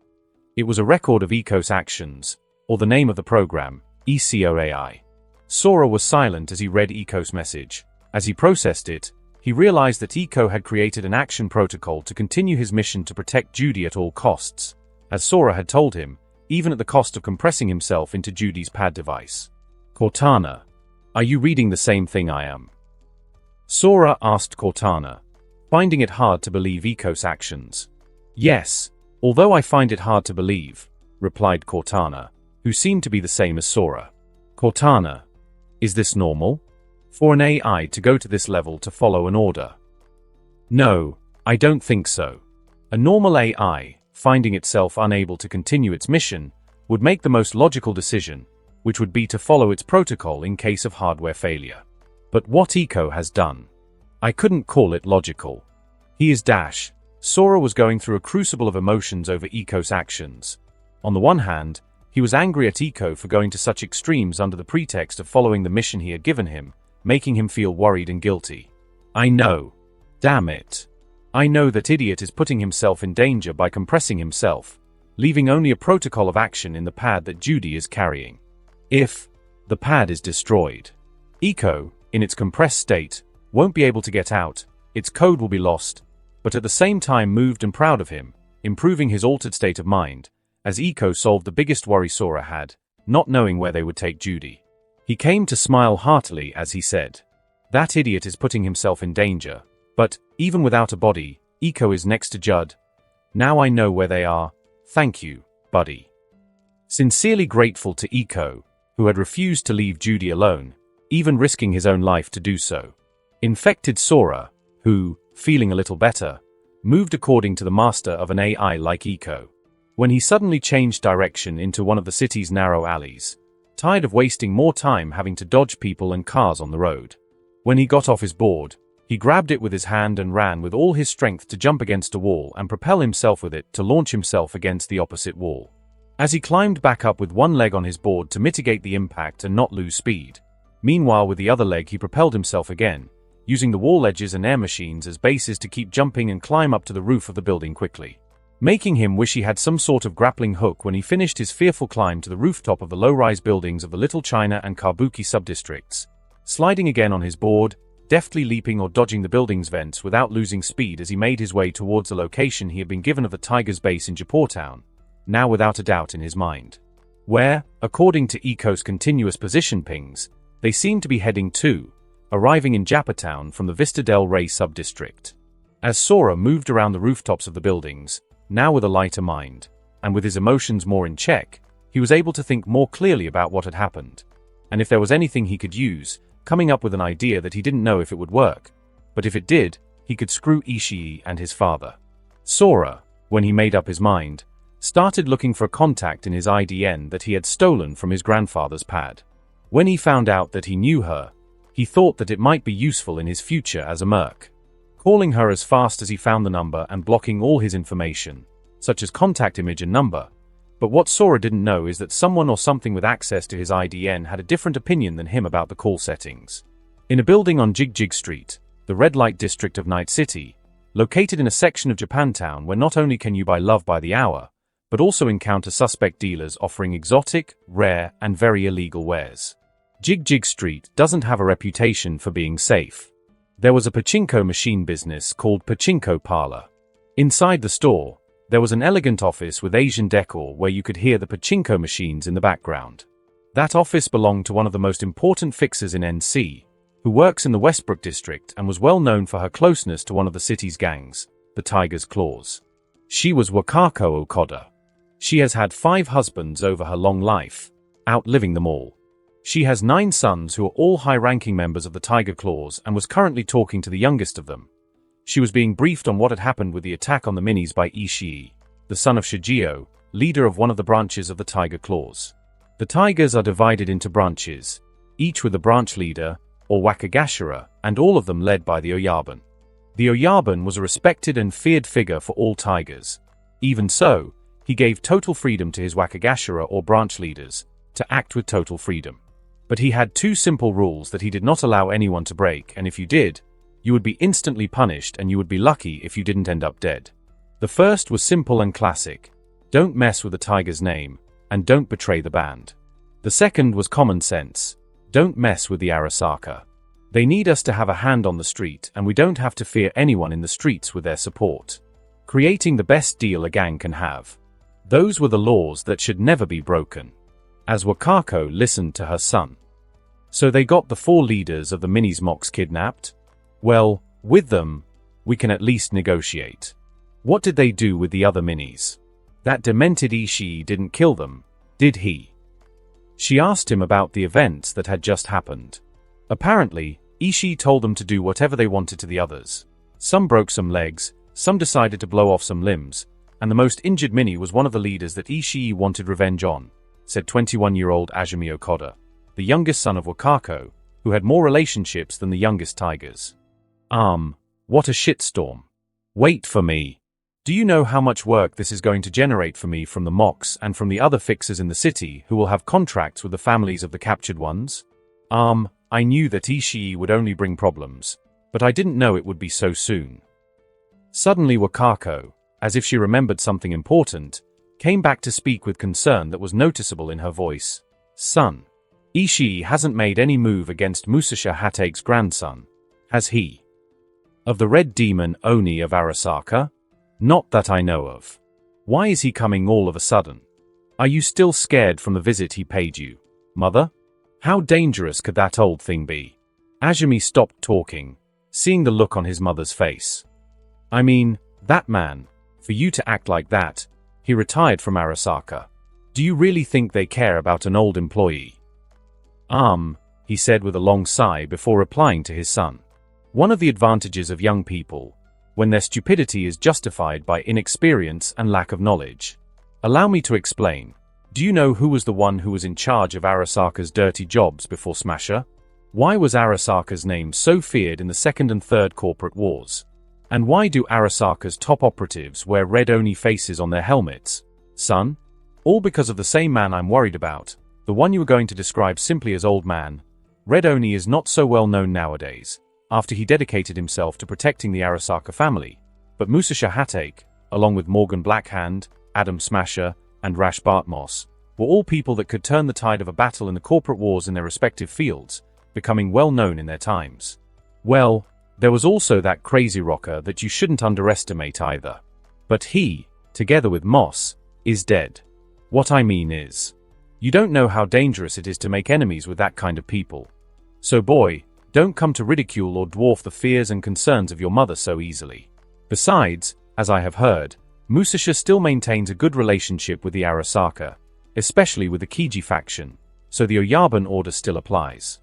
Speaker 2: It was a record of ECO's actions, or the name of the program, ECO AI. Sora was silent as he read ECO's message. As he processed it, he realized that Iko had created an action protocol to continue his mission to protect Judy at all costs, as Sora had told him, even at the cost of compressing himself into Judy's pad device. Cortana, are you reading the same thing I am? Sora asked Cortana, finding it hard to believe Iko's actions. Yes, although I find it hard to believe, replied Cortana, who seemed to be the same as Sora. Cortana, is this normal? For an AI to go to this level to follow an order? No, I don't think so. A normal AI, finding itself unable to continue its mission, would make the most logical decision, which would be to follow its protocol in case of hardware failure. But what Iko has done, I couldn't call it logical. He is Dash. Sora was going through a crucible of emotions over Iko's actions. On the one hand, he was angry at Iko for going to such extremes under the pretext of following the mission he had given him, making him feel worried and guilty. I know. Damn it. I know that idiot is putting himself in danger by compressing himself, leaving only a protocol of action in the pad that Judy is carrying. If the pad is destroyed, Eco, in its compressed state, won't be able to get out, its code will be lost, but at the same time moved and proud of him, improving his altered state of mind, as Eco solved the biggest worry Sora had, not knowing where they would take Judy. He came to smile heartily as he said, "That idiot is putting himself in danger, but, even without a body, Eco is next to Judd. Now I know where they are, thank you, buddy." Sincerely grateful to Eco, who had refused to leave Judy alone, even risking his own life to do so. Infected Sora, who, feeling a little better, moved according to the master of an AI like Eco. When he suddenly changed direction into one of the city's narrow alleys, tired of wasting more time having to dodge people and cars on the road. When he got off his board, he grabbed it with his hand and ran with all his strength to jump against a wall and propel himself with it to launch himself against the opposite wall. As he climbed back up with one leg on his board to mitigate the impact and not lose speed, meanwhile with the other leg he propelled himself again, using the wall edges and air machines as bases to keep jumping and climb up to the roof of the building quickly, making him wish he had some sort of grappling hook when he finished his fearful climb to the rooftop of the low-rise buildings of the Little China and Kabuki subdistricts, sliding again on his board, deftly leaping or dodging the building's vents without losing speed as he made his way towards the location he had been given of the Tiger's base in Japortown, now without a doubt in his mind. Where, according to Eco's continuous position pings, they seemed to be heading to, arriving in Japortown from the Vista del Rey subdistrict. As Sora moved around the rooftops of the buildings, now with a lighter mind, and with his emotions more in check, he was able to think more clearly about what had happened. And if there was anything he could use, coming up with an idea that he didn't know if it would work, but if it did, he could screw Ishii and his father. Sora, when he made up his mind, started looking for a contact in his IDN that he had stolen from his grandfather's pad. When he found out that he knew her, he thought that it might be useful in his future as a merc. Calling her as fast as he found the number and blocking all his information, such as contact image and number. But what Sora didn't know is that someone or something with access to his IDN had a different opinion than him about the call settings. In a building on Jig Jig Street, the red light district of Night City, located in a section of Japantown where not only can you buy love by the hour, but also encounter suspect dealers offering exotic, rare, and very illegal wares. Jig Jig Street doesn't have a reputation for being safe. There was a pachinko machine business called Pachinko Parlor. Inside the store, there was an elegant office with Asian decor where you could hear the pachinko machines in the background. That office belonged to one of the most important fixers in NC, who works in the Westbrook district and was well known for her closeness to one of the city's gangs, the Tiger's Claws. She was Wakako Okada. She has had 5 husbands over her long life, outliving them all. She has 9 sons who are all high-ranking members of the Tiger Claws and was currently talking to the youngest of them. She was being briefed on what had happened with the attack on the minis by Ishii, the son of Shigeo, leader of one of the branches of the Tiger Claws. The Tigers are divided into branches, each with a branch leader, or Wakagashira, and all of them led by the Oyaban. The Oyaban was a respected and feared figure for all Tigers. Even so, he gave total freedom to his Wakagashira or branch leaders, to act with total freedom. But he had 2 simple rules that he did not allow anyone to break, and if you did, you would be instantly punished and you would be lucky if you didn't end up dead. The first was simple and classic. Don't mess with the Tiger's name, and don't betray the band. The second was common sense. Don't mess with the Arasaka. They need us to have a hand on the street, and we don't have to fear anyone in the streets with their support. Creating the best deal a gang can have. Those were the laws that should never be broken. As Wakako listened to her son. So they got the 4 leaders of the Minis Mox kidnapped? Well, with them, we can at least negotiate. What did they do with the other Minis? That demented Ishii didn't kill them, did he? She asked him about the events that had just happened. Apparently, Ishii told them to do whatever they wanted to the others. Some broke some legs, some decided to blow off some limbs, and the most injured Mini was one of the leaders that Ishii wanted revenge on, said 21-year-old Azumi Okada, the youngest son of Wakako, who had more relationships than the youngest Tigers. What a shitstorm. Wait for me. Do you know how much work this is going to generate for me from the Mox and from the other fixers in the city who will have contracts with the families of the captured ones? I knew that Ishii would only bring problems, but I didn't know it would be so soon. Suddenly Wakako, as if she remembered something important, came back to speak with concern that was noticeable in her voice. Son, Ishii hasn't made any move against Musashi Hate's grandson, has he? Of the Red Demon Oni of Arasaka? Not that I know of. Why is he coming all of a sudden? Are you still scared from the visit he paid you, mother? How dangerous could that old thing be? Azumi stopped talking, seeing the look on his mother's face. I mean, that man, for you to act like that, he retired from Arasaka. Do you really think they care about an old employee? He said with a long sigh before replying to his son. One of the advantages of young people, when their stupidity is justified by inexperience and lack of knowledge. Allow me to explain. Do you know who was the one who was in charge of Arasaka's dirty jobs before Smasher? Why was Arasaka's name so feared in the Second and Third Corporate Wars? And why do Arasaka's top operatives wear red Oni faces on their helmets? Son? All because of the same man I'm worried about, the one you were going to describe simply as Old Man. Red Oni is not so well known nowadays, after he dedicated himself to protecting the Arasaka family. But Musashi Hate, along with Morgan Blackhand, Adam Smasher, and Rash Bartmoss, were all people that could turn the tide of a battle in the corporate wars in their respective fields, becoming well known in their times. Well, there was also that crazy rocker that you shouldn't underestimate either. But he, together with Moss, is dead. What I mean is, you don't know how dangerous it is to make enemies with that kind of people. So boy, don't come to ridicule or dwarf the fears and concerns of your mother so easily. Besides, as I have heard, Musashi still maintains a good relationship with the Arasaka, especially with the Kiji faction, so the Oyaban order still applies.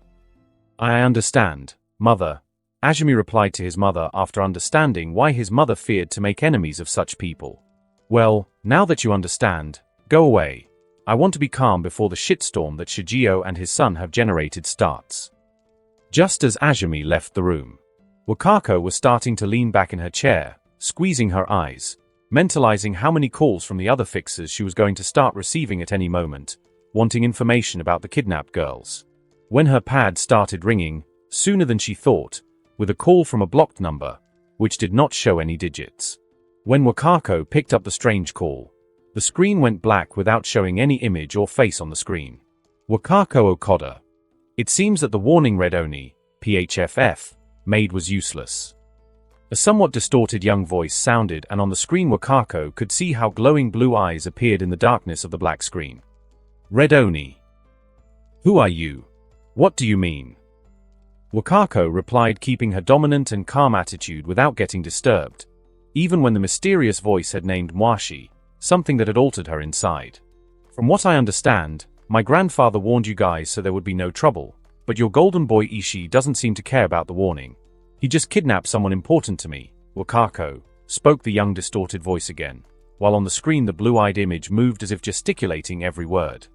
Speaker 2: I understand, mother. Azumi replied to his mother after understanding why his mother feared to make enemies of such people. Well, now that you understand, go away. I want to be calm before the shitstorm that Shigeo and his son have generated starts. Just as Azumi left the room, Wakako was starting to lean back in her chair, squeezing her eyes, mentalizing how many calls from the other fixers she was going to start receiving at any moment, wanting information about the kidnapped girls. When her pad started ringing, sooner than she thought, with a call from a blocked number, which did not show any digits. When Wakako picked up the strange call, the screen went black without showing any image or face on the screen. Wakako Okoda. It seems that the warning Red Oni, PHFF, made was useless. A somewhat distorted young voice sounded, and on the screen Wakako could see how glowing blue eyes appeared in the darkness of the black screen. Red Oni. Who are you? What do you mean? Wakako replied, keeping her dominant and calm attitude without getting disturbed, even when the mysterious voice had named Mwashi, something that had altered her inside. From what I understand, my grandfather warned you guys so there would be no trouble, but your golden boy Ishii doesn't seem to care about the warning. He just kidnapped someone important to me, Wakako, spoke the young distorted voice again, while on the screen the blue-eyed image moved as if gesticulating every word.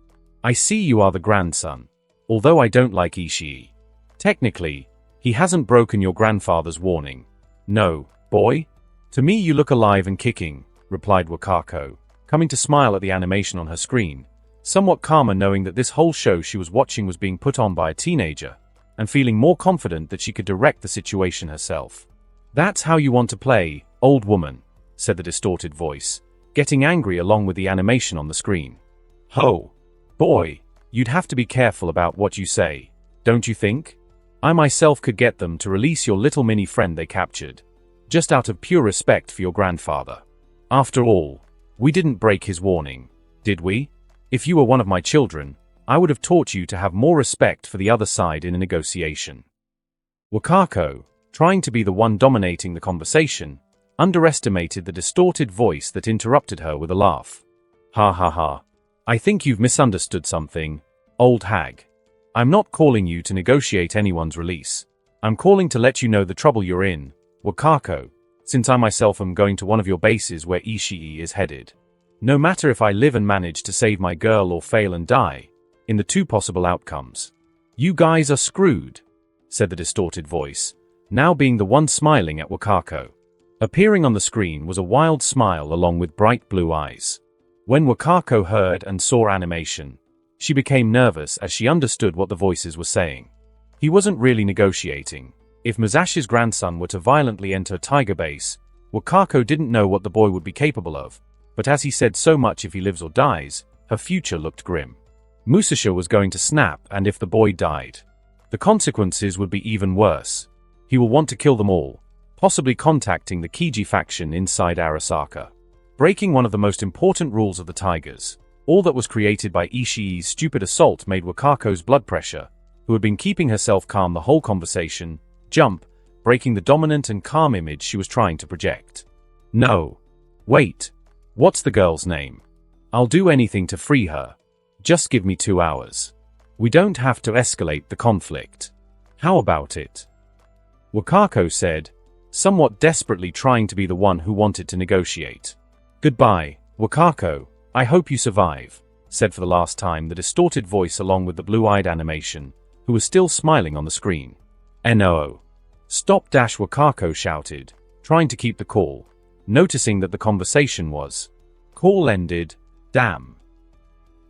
Speaker 2: I see you are the grandson, although I don't like Ishii. Technically, he hasn't broken your grandfather's warning. No, boy? To me you look alive and kicking, replied Wakako, coming to smile at the animation on her screen, somewhat calmer knowing that this whole show she was watching was being put on by a teenager, and feeling more confident that she could direct the situation herself. That's how you want to play, old woman, said the distorted voice, getting angry along with the animation on the screen. Ho! Boy, you'd have to be careful about what you say, don't you think? I myself could get them to release your little mini friend they captured, just out of pure respect for your grandfather. After all, we didn't break his warning, did we? If you were one of my children, I would have taught you to have more respect for the other side in a negotiation. Wakako, trying to be the one dominating the conversation, underestimated the distorted voice that interrupted her with a laugh. Ha ha ha. I think you've misunderstood something, old hag. I'm not calling you to negotiate anyone's release. I'm calling to let you know the trouble you're in, Wakako, since I myself am going to one of your bases where Ishii is headed. No matter if I live and manage to save my girl or fail and die, in the two possible outcomes, you guys are screwed, said the distorted voice, now being the one smiling at Wakako. Appearing on the screen was a wild smile along with bright blue eyes. When Wakako heard and saw animation, she became nervous as she understood what the voices were saying. He wasn't really negotiating. If Musashi's grandson were to violently enter Tiger Base, Wakako didn't know what the boy would be capable of, but as he said so much if he lives or dies, her future looked grim. Musasha was going to snap, and if the boy died, the consequences would be even worse. He will want to kill them all, possibly contacting the Kiji faction inside Arasaka. Breaking one of the most important rules of the Tigers. All that was created by Ishii's stupid assault made Wakako's blood pressure, who had been keeping herself calm the whole conversation, jump, breaking the dominant and calm image she was trying to project. No. Wait. What's the girl's name? I'll do anything to free her. Just give me 2 hours. We don't have to escalate the conflict. How about it? Wakako said, somewhat desperately trying to be the one who wanted to negotiate. Goodbye, Wakako, I hope you survive, said for the last time the distorted voice along with the blue-eyed animation, who was still smiling on the screen. No. Stop! Wakako shouted, trying to keep the call, noticing that the conversation was. Call ended, damn.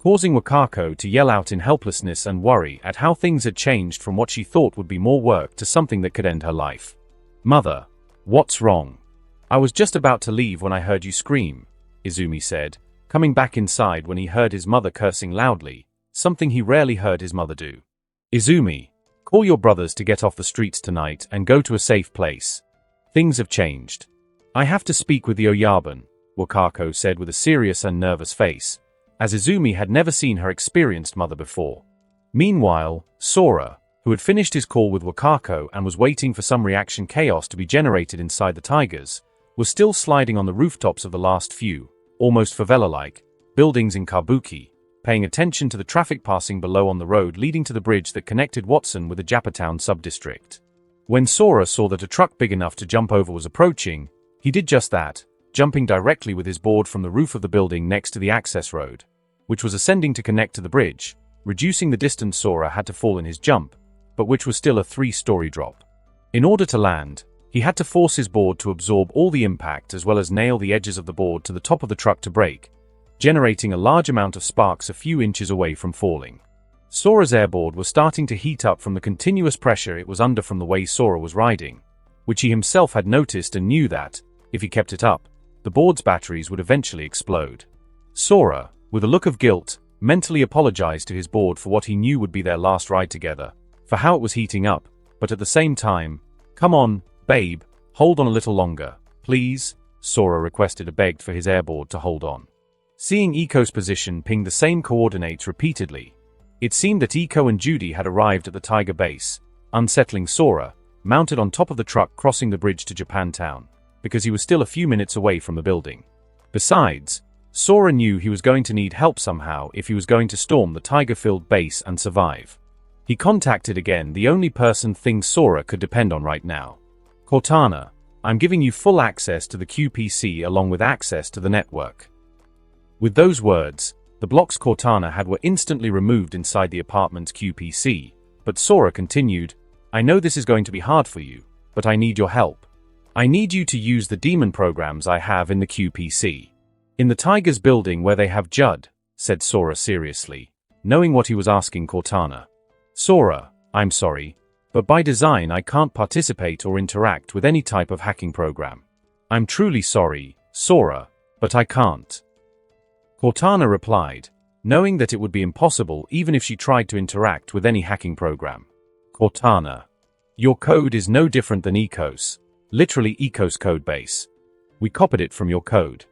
Speaker 2: Causing Wakako to yell out in helplessness and worry at how things had changed from what she thought would be more work to something that could end her life. Mother, what's wrong? I was just about to leave when I heard you scream, Izumi said, coming back inside when he heard his mother cursing loudly, something he rarely heard his mother do. Izumi, call your brothers to get off the streets tonight and go to a safe place. Things have changed. I have to speak with the Oyabun, Wakako said with a serious and nervous face, as Izumi had never seen her experienced mother before. Meanwhile, Sora, who had finished his call with Wakako and was waiting for some reaction chaos to be generated inside the Tigers, was still sliding on the rooftops of the last few, almost favela-like, buildings in Kabuki, paying attention to the traffic passing below on the road leading to the bridge that connected Watson with the Japatown sub-district. When Sora saw that a truck big enough to jump over was approaching, he did just that, jumping directly with his board from the roof of the building next to the access road, which was ascending to connect to the bridge, reducing the distance Sora had to fall in his jump, but which was still a 3-story drop. In order to land, he had to force his board to absorb all the impact as well as nail the edges of the board to the top of the truck to brake, generating a large amount of sparks a few inches away from falling. Sora's airboard was starting to heat up from the continuous pressure it was under from the way Sora was riding, which he himself had noticed and knew that, if he kept it up, the board's batteries would eventually explode. Sora, with a look of guilt, mentally apologized to his board for what he knew would be their last ride together, for how it was heating up, but at the same time, come on, babe, hold on a little longer, please, Sora requested and begged for his airboard to hold on. Seeing Iko's position ping the same coordinates repeatedly, it seemed that Iko and Judy had arrived at the Tiger base, unsettling Sora, mounted on top of the truck crossing the bridge to Japantown, because he was still a few minutes away from the building. Besides, Sora knew he was going to need help somehow if he was going to storm the Tiger-filled base and survive. He contacted again the only person Sora could depend on right now. Cortana, I'm giving you full access to the QPC along with access to the network. With those words, the blocks Cortana had were instantly removed inside the apartment's QPC, but Sora continued, I know this is going to be hard for you, but I need your help. I need you to use the demon programs I have in the QPC. In the Tigers building where they have Judd, said Sora seriously, knowing what he was asking Cortana. Sora, I'm sorry, but by design I can't participate or interact with any type of hacking program. I'm truly sorry, Sora, but I can't. Cortana replied, knowing that it would be impossible even if she tried to interact with any hacking program. Cortana, your code is no different than Iko's, literally Iko's code base. We copied it from your code.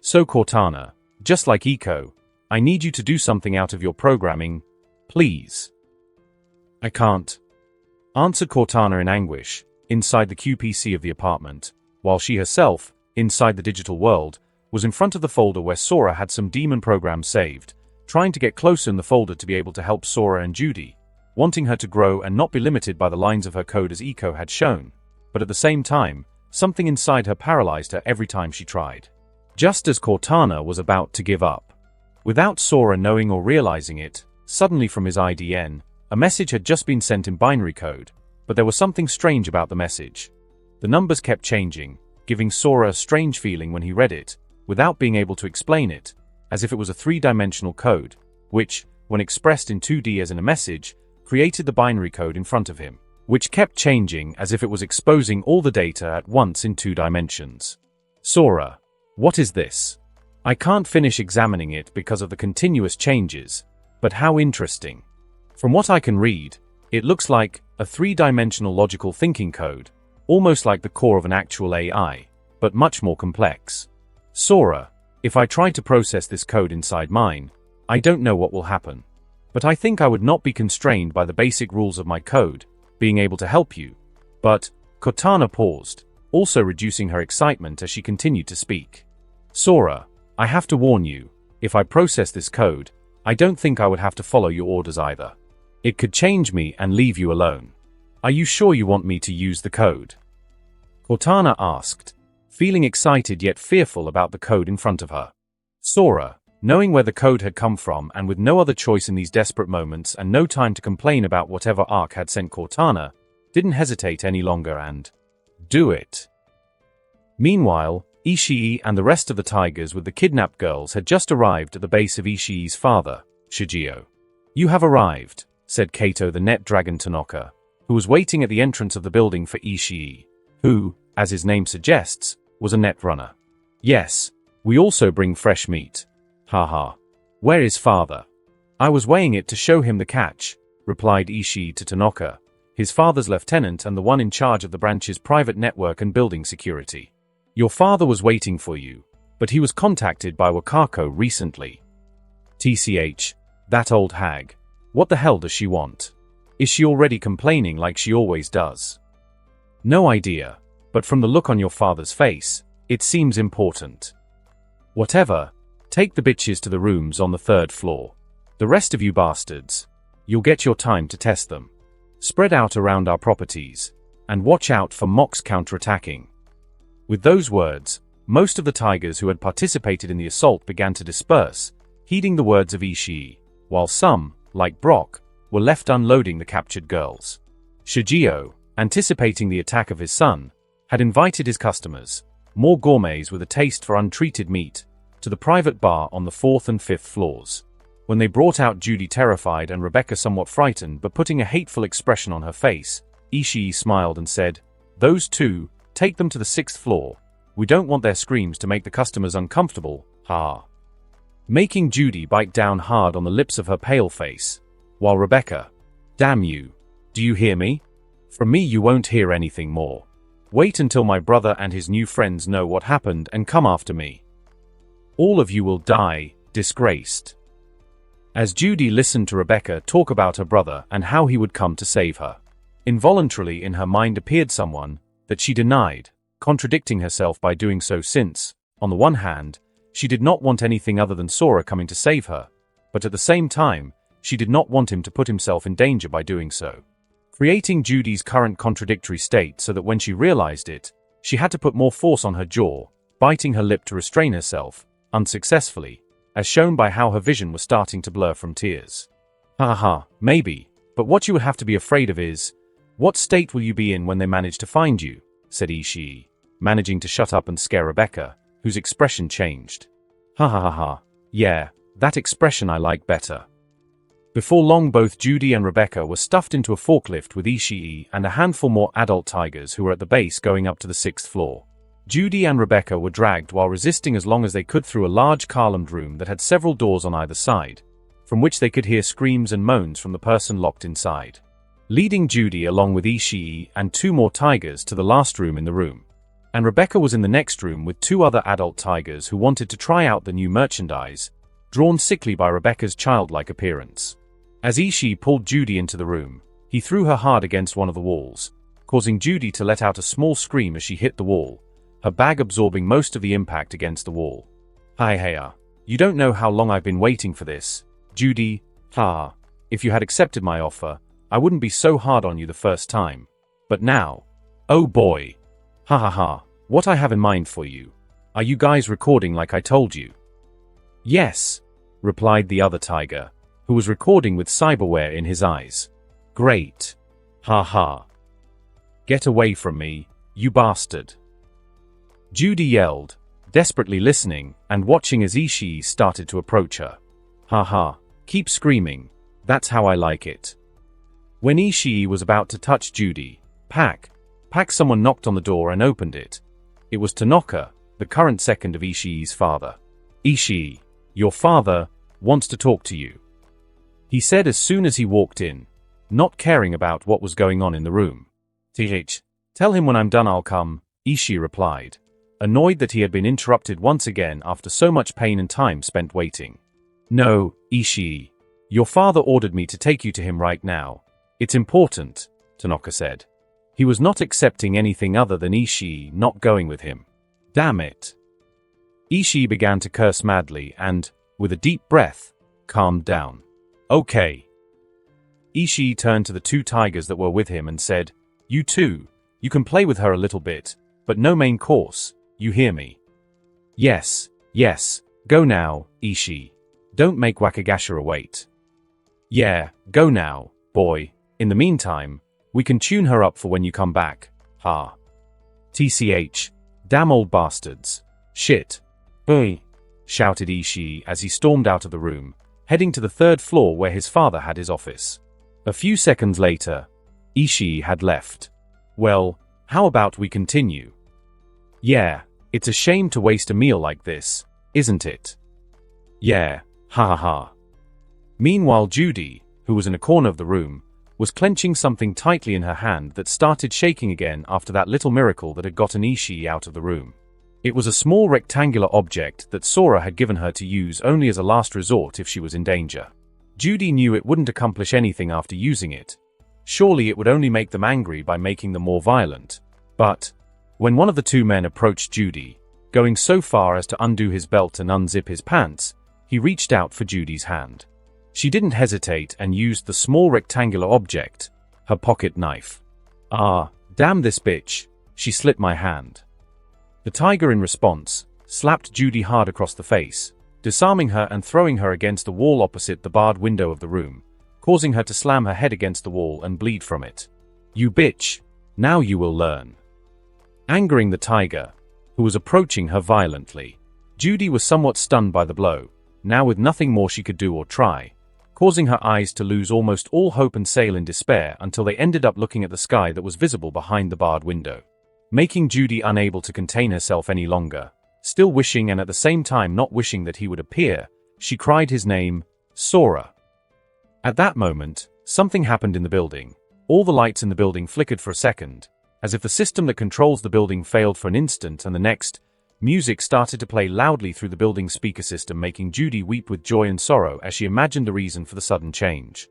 Speaker 2: So Cortana, just like Iko, I need you to do something out of your programming, please. I can't. Answered Cortana in anguish, inside the QPC of the apartment, while she herself, inside the digital world, was in front of the folder where Sora had some demon programs saved, trying to get closer in the folder to be able to help Sora and Judy, wanting her to grow and not be limited by the lines of her code as Iko had shown, but at the same time, something inside her paralyzed her every time she tried. Just as Cortana was about to give up. Without Sora knowing or realizing it, suddenly from his IDN, a message had just been sent in binary code, but there was something strange about the message. The numbers kept changing, giving Sora a strange feeling when he read it, without being able to explain it, as if it was a 3-dimensional code, which, when expressed in 2D as in a message, created the binary code in front of him, which kept changing as if it was exposing all the data at once in 2 dimensions. Sora, what is this? I can't finish examining it because of the continuous changes, But how interesting. From what I can read, it looks like a three-dimensional logical thinking code, almost like the core of an actual AI, but much more complex. Sora, if I try to process this code inside mine, I don't know what will happen. But I think I would not be constrained by the basic rules of my code, being able to help you. But, Cortana paused, also reducing her excitement as she continued to speak. Sora, I have to warn you, if I process this code, I don't think I would have to follow your orders either. It could change me and leave you alone. Are you sure you want me to use the code? Cortana asked, feeling excited yet fearful about the code in front of her. Sora, knowing where the code had come from and with no other choice in these desperate moments and no time to complain about whatever Ark had sent Cortana, didn't hesitate any longer and do it. Meanwhile, Ishii and the rest of the tigers with the kidnapped girls had just arrived at the base of Ishii's father, Shigeo. You have arrived, said Kato the net dragon Tanaka, who was waiting at the entrance of the building for Ishii, who, as his name suggests, was a net runner. Yes, we also bring fresh meat. Haha. Where is father? I was weighing it to show him the catch, replied Ishii to Tanaka, his father's lieutenant and the one in charge of the branch's private network and building security. Your father was waiting for you, but he was contacted by Wakako recently. TCH, that old hag. What the hell does she want? Is she already complaining like she always does? No idea, but from the look on your father's face, it seems important. Whatever, take the bitches to the rooms on the 3rd floor. The rest of you bastards, you'll get your time to test them. Spread out around our properties, and watch out for mocks counterattacking. With those words, most of the tigers who had participated in the assault began to disperse, heeding the words of Ishii, while some, like Brock, were left unloading the captured girls. Shigeo, anticipating the attack of his son, had invited his customers, more gourmets with a taste for untreated meat, to the private bar on the 4th and 5th floors. When they brought out Judy terrified and Rebecca somewhat frightened but putting a hateful expression on her face, Ishii smiled and said, "Those two, take them to the 6th floor. We don't want their screams to make the customers uncomfortable, ha." Making Judy bite down hard on the lips of her pale face, while Rebecca, "Damn you. Do you hear me? From me you won't hear anything more. Wait until my brother and his new friends know what happened and come after me. All of you will die, disgraced." As Judy listened to Rebecca talk about her brother and how he would come to save her, involuntarily in her mind appeared someone that she denied, contradicting herself by doing so since, on the one hand, she did not want anything other than Sora coming to save her, but at the same time, she did not want him to put himself in danger by doing so. Creating Judy's current contradictory state so that when she realized it, she had to put more force on her jaw, biting her lip to restrain herself, unsuccessfully, as shown by how her vision was starting to blur from tears. Haha, maybe, but what you would have to be afraid of is, what state will you be in when they manage to find you? Said Ishii, managing to shut up and scare Rebecca, whose expression changed. Ha ha ha ha, yeah, that expression I like better. Before long both Judy and Rebecca were stuffed into a forklift with Ishii and a handful more adult tigers who were at the base going up to the 6th floor. Judy and Rebecca were dragged while resisting as long as they could through a large columned room that had several doors on either side, from which they could hear screams and moans from the person locked inside. Leading Judy along with Ishii and 2 more tigers to the last room in the room. And Rebecca was in the next room with 2 other adult tigers who wanted to try out the new merchandise, drawn sickly by Rebecca's childlike appearance. As Ishii pulled Judy into the room, he threw her hard against one of the walls, causing Judy to let out a small scream as she hit the wall, her bag absorbing most of the impact against the wall. Hi, you don't know how long I've been waiting for this, Judy, ha. If you had accepted my offer, I wouldn't be so hard on you the first time. But now, oh boy. Ha ha ha, what I have in mind for you. Are you guys recording like I told you? Yes, replied the other tiger, who was recording with cyberware in his eyes. Great. Ha ha. Get away from me, you bastard. Judy yelled, desperately listening and watching as Ishii started to approach her. Ha ha, keep screaming, that's how I like it. When Ishii was about to touch Judy, someone knocked on the door and opened it. It was Tanaka, the current second of Ishii's father. Ishii, your father, wants to talk to you. he said as soon as he walked in, not caring about what was going on in the room. Tell him when I'm done I'll come, Ishii replied, annoyed that he had been interrupted once again after so much pain and time spent waiting. No, Ishii. Your father ordered me to take you to him right now. It's important, Tanaka said. He was not accepting anything other than Ishii not going with him. Damn it. Ishii began to curse madly and, with a deep breath, calmed down. Okay. Ishii turned to the two tigers that were with him and said, You two, you can play with her a little bit, but no main course, you hear me? Yes, go now, Ishii. Don't make Wakagashira wait. Yeah, go now, boy. In the meantime, we can tune her up for when you come back, ha. TCH, damn old bastards. Shit. Hey, shouted Ishii as he stormed out of the room, heading to the third floor where his father had his office. A few seconds later, Ishii had left. Well, how about we continue? Yeah, it's a shame to waste a meal like this, isn't it? Yeah, ha ha ha. Meanwhile Judy, who was in a corner of the room, was clenching something tightly in her hand that started shaking again after that little miracle that had gotten Ishii out of the room. It was a small rectangular object that Sora had given her to use only as a last resort if she was in danger. Judy knew it wouldn't accomplish anything after using it. Surely it would only make them angry by making them more violent. But, when one of the two men approached Judy, going so far as to undo his belt and unzip his pants, he reached out for Judy's hand. She didn't hesitate and used the small rectangular object, her pocket knife. Ah, damn this bitch, she slit my hand. The tiger in response, slapped Judy hard across the face, disarming her and throwing her against the wall opposite the barred window of the room, causing her to slam her head against the wall and bleed from it. You bitch, now you will learn. Angering the tiger, who was approaching her violently, Judy was somewhat stunned by the blow, now with nothing more she could do or try, causing her eyes to lose almost all hope and sail in despair until they ended up looking at the sky that was visible behind the barred window. Making Judy unable to contain herself any longer, still wishing and at the same time not wishing that he would appear, she cried his name, Sora. At that moment, something happened in the building. All the lights in the building flickered for a second, as if the system that controls the building failed for an instant, and the next, music started to play loudly through the building's speaker system, making Judy weep with joy and sorrow as she imagined the reason for the sudden change.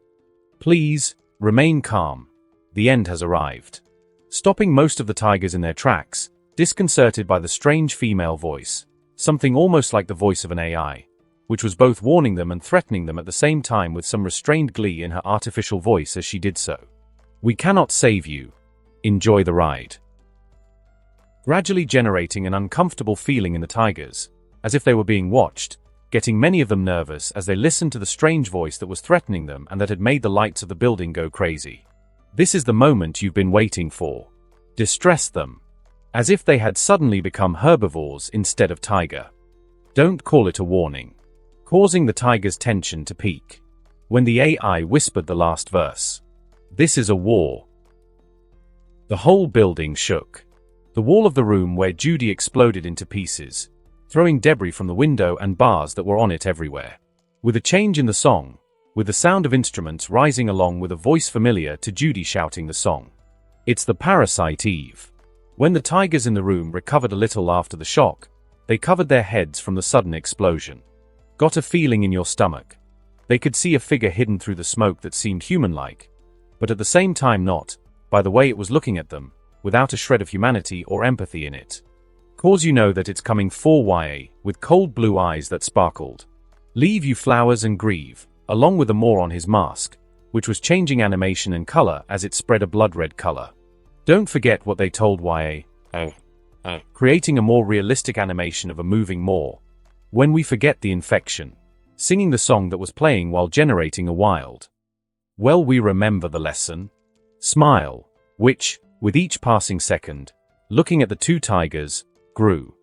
Speaker 2: Please, remain calm. The end has arrived. Stopping most of the tigers in their tracks, disconcerted by the strange female voice, something almost like the voice of an AI, which was both warning them and threatening them at the same time with some restrained glee in her artificial voice as she did so. We cannot save you. Enjoy the ride. Gradually generating an uncomfortable feeling in the tigers, as if they were being watched, getting many of them nervous as they listened to the strange voice that was threatening them and that had made the lights of the building go crazy. This is the moment you've been waiting for. Distress them. As if they had suddenly become herbivores instead of tiger. Don't call it a warning. Causing the tiger's tension to peak. When the AI whispered the last verse. This is a war. The whole building shook. The wall of the room where Judy exploded into pieces, throwing debris from the window and bars that were on it everywhere. With a change in the song, with the sound of instruments rising along with a voice familiar to Judy shouting the song. It's the Parasite Eve. When the tigers in the room recovered a little after the shock, they covered their heads from the sudden explosion. Got a feeling in your stomach. They could see a figure hidden through the smoke that seemed human-like, but at the same time not, by the way it was looking at them, without a shred of humanity or empathy in it. Cause you know that it's coming for YA, with cold blue eyes that sparkled. Leave you flowers and grieve, along with a more on his mask, which was changing animation and color as it spread a blood-red color. Don't forget what they told YA, creating a more realistic animation of a moving more. When we forget the infection, singing the song that was playing while generating a wild. Well, we remember the lesson. Smile, which, with each passing second, looking at the two tigers, grew.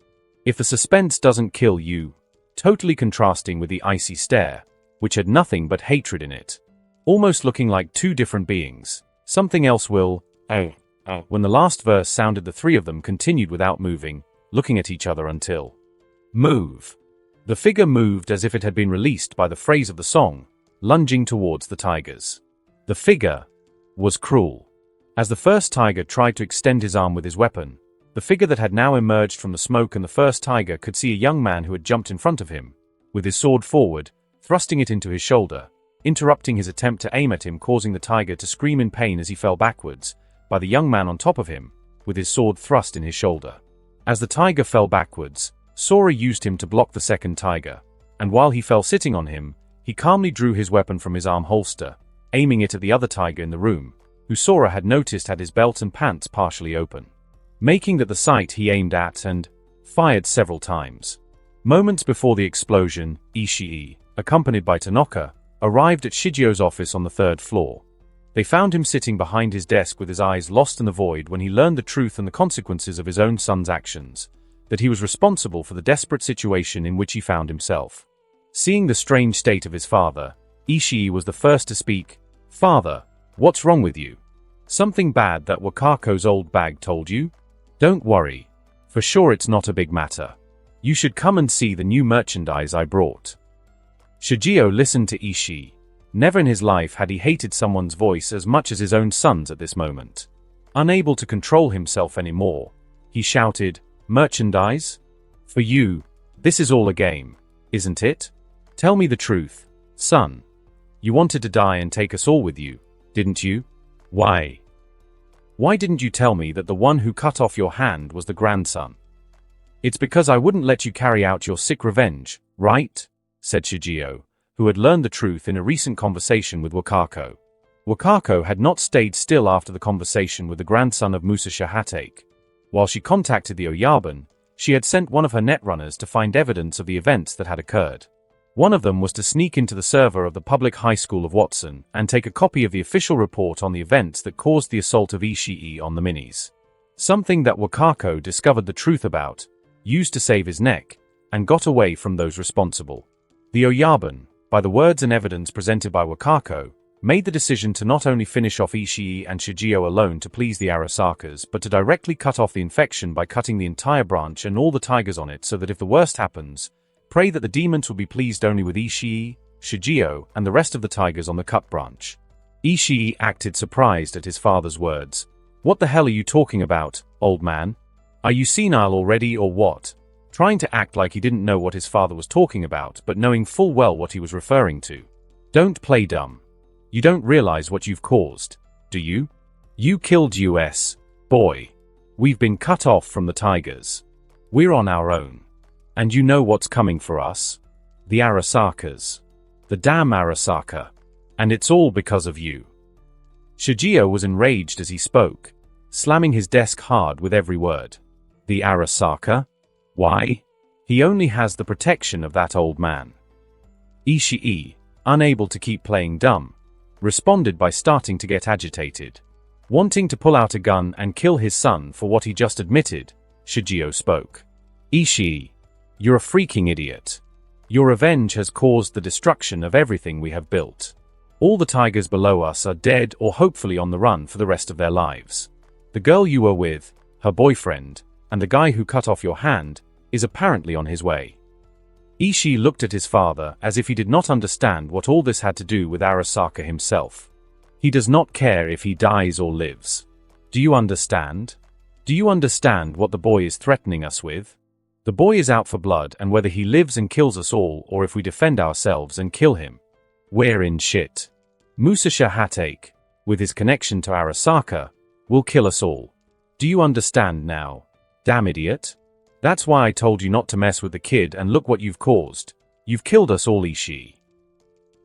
Speaker 2: If the suspense doesn't kill you, totally contrasting with the icy stare, which had nothing but hatred in it. Almost looking like two different beings. Something else will, When the last verse sounded, the three of them continued without moving, looking at each other until move. The figure moved as if it had been released by the phrase of the song, lunging towards the tigers. The figure was cruel. As the first tiger tried to extend his arm with his weapon, the figure that had now emerged from the smoke and the first tiger could see a young man who had jumped in front of him, with his sword forward, thrusting it into his shoulder, interrupting his attempt to aim at him, causing the tiger to scream in pain as he fell backwards, by the young man on top of him, with his sword thrust in his shoulder. As the tiger fell backwards, Sora used him to block the second tiger, and while he fell sitting on him, he calmly drew his weapon from his arm holster, aiming it at the other tiger in the room, who Sora had noticed had his belt and pants partially open. Making that the sight he aimed at and fired several times. Moments before the explosion, Ishii, accompanied by Tanaka, arrived at Shigio's office on the 3rd floor. They found him sitting behind his desk with his eyes lost in the void when he learned the truth and the consequences of his own son's actions, that he was responsible for the desperate situation in which he found himself. Seeing the strange state of his father, Ishii was the first to speak. "Father, what's wrong with you? Something bad that Wakako's old bag told you? Don't worry. For sure it's not a big matter. You should come and see the new merchandise I brought." Shigio listened to Ishii. Never in his life had he hated someone's voice as much as his own son's at this moment. Unable to control himself anymore, he shouted, "Merchandise? For you, this is all a game, isn't it? Tell me the truth, son. You wanted to die and take us all with you, didn't you? Why? Why didn't you tell me that the one who cut off your hand was the grandson?" "It's because I wouldn't let you carry out your sick revenge, right?" said Shigio, who had learned the truth in a recent conversation with Wakako. Wakako had not stayed still after the conversation with the grandson of Musasha Hatake. While she contacted the Oyabun, she had sent one of her netrunners to find evidence of the events that had occurred. One of them was to sneak into the server of the public high school of Watson and take a copy of the official report on the events that caused the assault of Ishii on the minis. Something that Wakako discovered the truth about, used to save his neck, and got away from those responsible. The Oyabun, by the words and evidence presented by Wakako, made the decision to not only finish off Ishii and Shigio alone to please the Arasakas, but to directly cut off the infection by cutting the entire branch and all the tigers on it, so that if the worst happens, pray that the demons will be pleased only with Ishii, Shigio, and the rest of the tigers on the cut branch. Ishii acted surprised at his father's words. "What the hell are you talking about, old man? Are you senile already or what?" Trying to act like he didn't know what his father was talking about, but knowing full well what he was referring to. "Don't play dumb. You don't realize what you've caused, do you? You killed us, boy. We've been cut off from the tigers. We're on our own. And you know what's coming for us? The Arasakas. The damn Arasaka. And it's all because of you." Shigio was enraged as he spoke, slamming his desk hard with every word. "The Arasaka? Why? He only has the protection of that old man." Ishii, unable to keep playing dumb, responded by starting to get agitated. Wanting to pull out a gun and kill his son for what he just admitted, Shigio spoke. "Ishii, you're a freaking idiot. Your revenge has caused the destruction of everything we have built. All the tigers below us are dead or hopefully on the run for the rest of their lives. The girl you were with, her boyfriend, and the guy who cut off your hand, is apparently on his way." Ishii looked at his father as if he did not understand what all this had to do with Arasaka himself. "He does not care if he dies or lives. Do you understand? Do you understand what the boy is threatening us with? The boy is out for blood, and whether he lives and kills us all or if we defend ourselves and kill him, we're in shit. Musasha Hatake, with his connection to Arasaka, will kill us all. Do you understand now? Damn idiot. That's why I told you not to mess with the kid, and look what you've caused. You've killed us all, Ishii."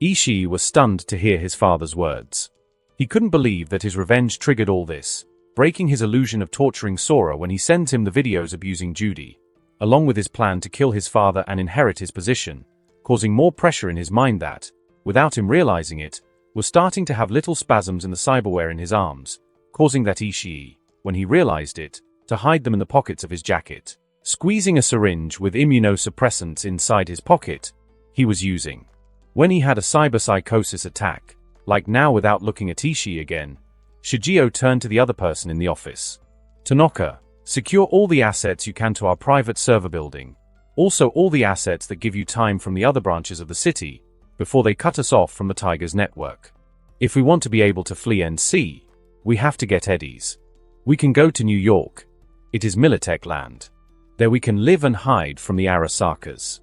Speaker 2: Ishii was stunned to hear his father's words. He couldn't believe that his revenge triggered all this, breaking his illusion of torturing Sora when he sends him the videos abusing Judy, along with his plan to kill his father and inherit his position, causing more pressure in his mind that, without him realizing it, was starting to have little spasms in the cyberware in his arms, causing that Ishii, when he realized it, to hide them in the pockets of his jacket. Squeezing a syringe with immunosuppressants inside his pocket, he was using. When he had a cyberpsychosis attack, like now without looking at Ishii again, Shigio turned to the other person in the office. "Tanaka, secure all the assets you can to our private server building. Also all the assets that give you time from the other branches of the city, before they cut us off from the tiger's network. If we want to be able to flee NC, we have to get eddies. We can go to New York. It is Militech land. There we can live and hide from the Arasakas.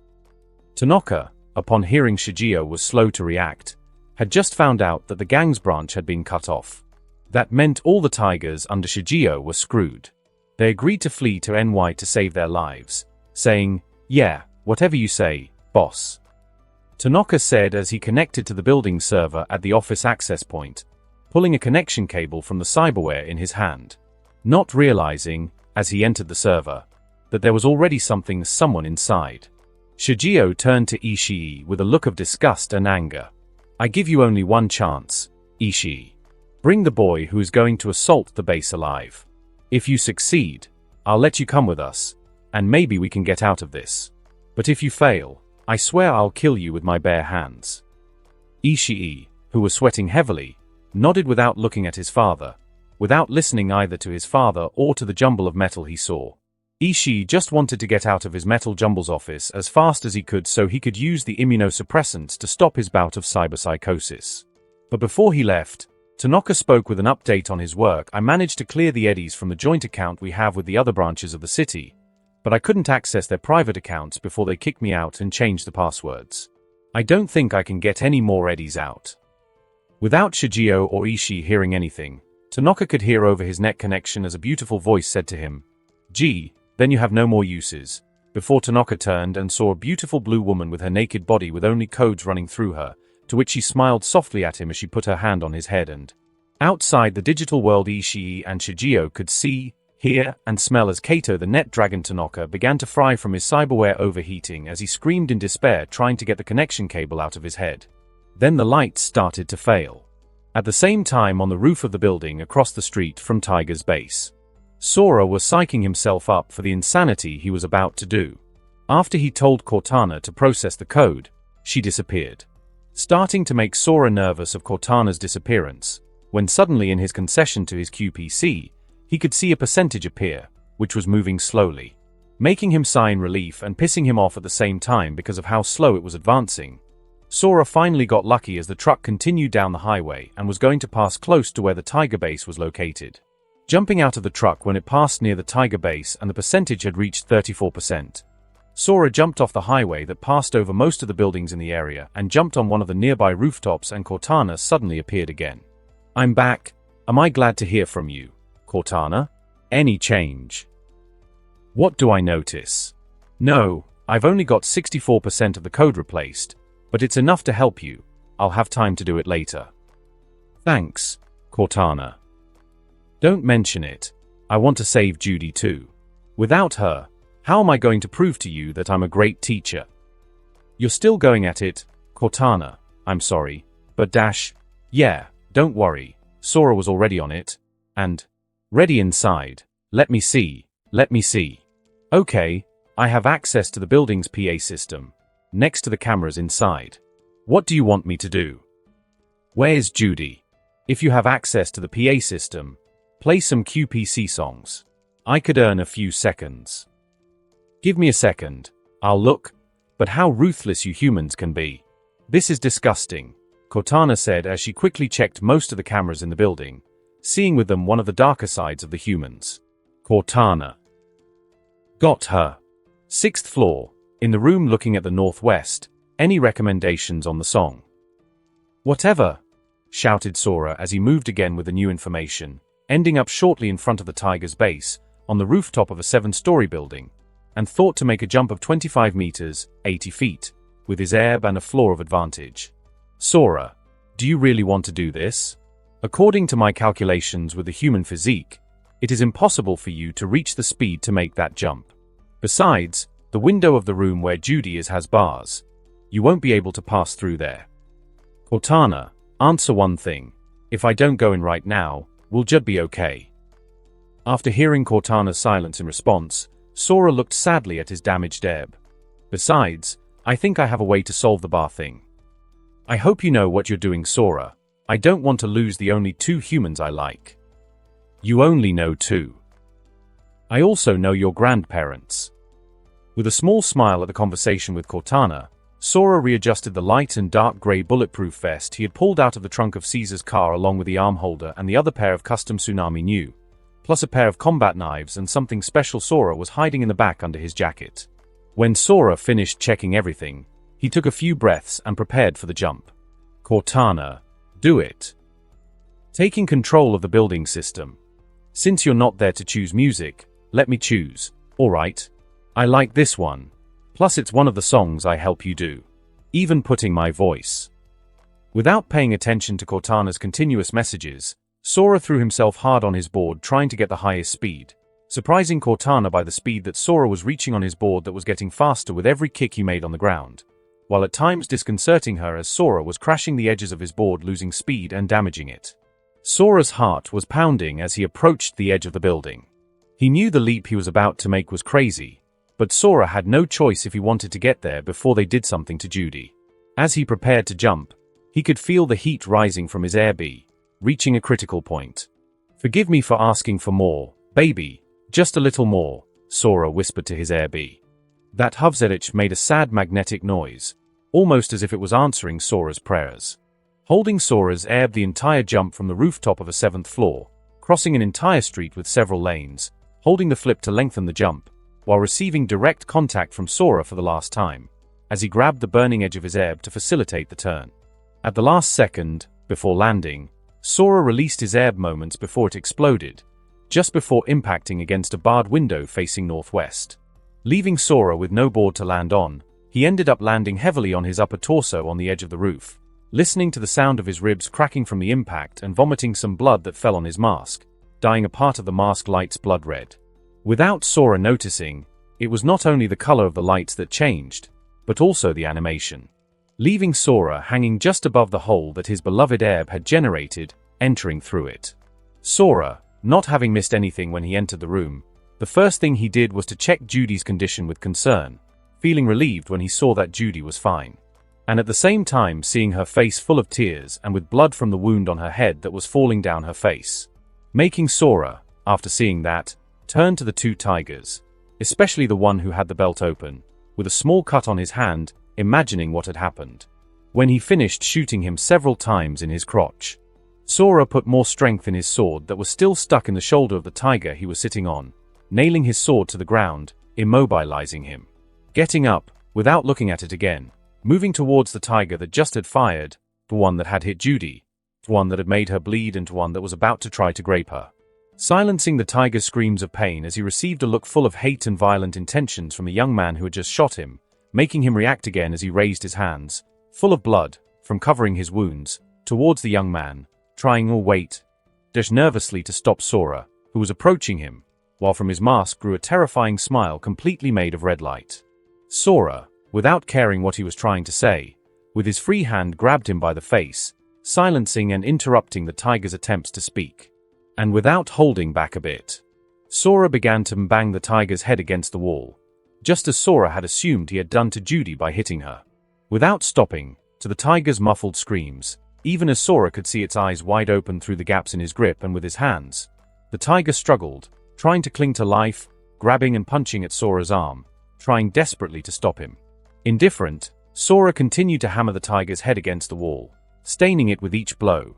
Speaker 2: Tanaka, upon hearing Shigeo was slow to react, had just found out that the gang's branch had been cut off. That meant all the tigers under Shigeo were screwed. They agreed to flee to NY to save their lives, saying, "Yeah, whatever you say, boss." Tanaka said as he connected to the building server at the office access point, pulling a connection cable from the cyberware in his hand, not realizing, as he entered the server, that there was already someone inside. Shigeo turned to Ishii with a look of disgust and anger. "I give you only one chance, Ishii. Bring the boy who is going to assault the base alive. If you succeed, I'll let you come with us, and maybe we can get out of this. But if you fail, I swear I'll kill you with my bare hands." Ishii, who was sweating heavily, nodded without looking at his father, without listening either to his father or to the jumble of metal he saw. Ishii just wanted to get out of his metal jumble's office as fast as he could so he could use the immunosuppressants to stop his bout of cyberpsychosis. But before he left, Tanaka spoke with an update on his work. "I managed to clear the eddies from the joint account we have with the other branches of the city, but I couldn't access their private accounts before they kicked me out and changed the passwords. I don't think I can get any more eddies out." Without Shigeo or Ishii hearing anything, Tanaka could hear over his net connection as a beautiful voice said to him, "Gee, then you have no more uses," before Tanaka turned and saw a beautiful blue woman with her naked body with only codes running through her, to which she smiled softly at him as she put her hand on his head and, outside the digital world, Ishii and Shigeo could see, hear, and smell as Kato the net dragon Tanaka began to fry from his cyberware overheating as he screamed in despair trying to get the connection cable out of his head. Then the lights started to fail. At the same time, on the roof of the building across the street from Tiger's base, Sora was psyching himself up for the insanity he was about to do. After he told Cortana to process the code, she disappeared, starting to make Sora nervous of Cortana's disappearance, when suddenly in his concession to his QPC, he could see a percentage appear, which was moving slowly, making him sigh in relief and pissing him off at the same time because of how slow it was advancing. Sora finally got lucky as the truck continued down the highway and was going to pass close to where the Tiger base was located. Jumping out of the truck when it passed near the Tiger base and the percentage had reached 34%. Sora jumped off the highway that passed over most of the buildings in the area and jumped on one of the nearby rooftops, and Cortana suddenly appeared again. "I'm back. Am I glad to hear from you, Cortana? Any change?" "What do I notice?" "No, I've only got 64% of the code replaced, but it's enough to help you. I'll have time to do it later." "Thanks, Cortana." "Don't mention it. I want to save Judy too. Without her, how am I going to prove to you that I'm a great teacher?" "You're still going at it, Cortana. I'm sorry, but yeah, don't worry. Sora was already on it. And ready inside. Let me see. Okay, I have access to the building's PA system, next to the cameras inside. What do you want me to do?" "Where's Judy? If you have access to the PA system, play some QPC songs. I could earn a few seconds." "Give me a second. I'll look. But how ruthless you humans can be. This is disgusting," Cortana said as she quickly checked most of the cameras in the building, seeing with them one of the darker sides of the humans. Cortana. "Got her. 6th floor, in the room looking at the northwest. Any recommendations on the song?" "Whatever," shouted Sora as he moved again with the new information, ending up shortly in front of the Tiger's base, on the rooftop of a 7-story building, and thought to make a jump of 25 meters, 80 feet, with his air and a floor of advantage. "Sora, do you really want to do this? According to my calculations with the human physique, it is impossible for you to reach the speed to make that jump. Besides, the window of the room where Judy is has bars. You won't be able to pass through there. Cortana, answer one thing. If I don't go in right now, will Judd be okay?" After hearing Cortana's silence in response, Sora looked sadly at his damaged Ebb. "Besides, I think I have a way to solve the bar thing." "I hope you know what you're doing, Sora. I don't want to lose the only 2 humans I like." "You only know 2. I also know your grandparents." With a small smile at the conversation with Cortana, Sora readjusted the light and dark grey bulletproof vest he had pulled out of the trunk of Caesar's car along with the arm holder and the other pair of custom Tsunami New, plus a pair of combat knives and something special Sora was hiding in the back under his jacket. When Sora finished checking everything, he took a few breaths and prepared for the jump. Cortana, do it. Taking control of the building system. Since you're not there to choose music, let me choose. Alright. I like this one. Plus it's one of the songs I help you do. Even putting my voice. Without paying attention to Cortana's continuous messages, Sora threw himself hard on his board trying to get the highest speed, surprising Cortana by the speed that Sora was reaching on his board that was getting faster with every kick he made on the ground, while at times disconcerting her as Sora was crashing the edges of his board, losing speed and damaging it. Sora's heart was pounding as he approached the edge of the building. He knew the leap he was about to make was crazy, but Sora had no choice if he wanted to get there before they did something to Judy. As he prepared to jump, he could feel the heat rising from his air bee, reaching a critical point. "Forgive me for asking for more, baby, just a little more," Sora whispered to his air bee. That Hovzedich made a sad magnetic noise, almost as if it was answering Sora's prayers. Holding Sora's air the entire jump from the rooftop of a 7th floor, crossing an entire street with several lanes, holding the flip to lengthen the jump, while receiving direct contact from Sora for the last time, as he grabbed the burning edge of his erb to facilitate the turn. At the last second, before landing, Sora released his erb moments before it exploded, just before impacting against a barred window facing northwest. Leaving Sora with no board to land on, he ended up landing heavily on his upper torso on the edge of the roof, listening to the sound of his ribs cracking from the impact and vomiting some blood that fell on his mask, dyeing a part of the mask lights blood red. Without Sora noticing, it was not only the color of the lights that changed, but also the animation, leaving Sora hanging just above the hole that his beloved erb had generated, entering through it. Sora, not having missed anything when he entered the room, the first thing he did was to check Judy's condition with concern, feeling relieved when he saw that Judy was fine. And at the same time seeing her face full of tears and with blood from the wound on her head that was falling down her face. Making Sora, after seeing that, turn to the two tigers, especially the one who had the belt open, with a small cut on his hand, imagining what had happened. When he finished shooting him several times in his crotch, Sora put more strength in his sword that was still stuck in the shoulder of the tiger he was sitting on, nailing his sword to the ground, immobilizing him. Getting up, without looking at it again, moving towards the tiger that just had fired, the one that had hit Judy, the one that had made her bleed and one that was about to try to grape her. Silencing the tiger's screams of pain as he received a look full of hate and violent intentions from the young man who had just shot him, making him react again as he raised his hands, full of blood, from covering his wounds, towards the young man, trying nervously to stop Sora, who was approaching him, while from his mask grew a terrifying smile completely made of red light. Sora, without caring what he was trying to say, with his free hand grabbed him by the face, silencing and interrupting the tiger's attempts to speak. And without holding back a bit, Sora began to bang the tiger's head against the wall, just as Sora had assumed he had done to Judy by hitting her. Without stopping, to the tiger's muffled screams, even as Sora could see its eyes wide open through the gaps in his grip and with his hands, the tiger struggled, trying to cling to life, grabbing and punching at Sora's arm, trying desperately to stop him. Indifferent, Sora continued to hammer the tiger's head against the wall, staining it with each blow,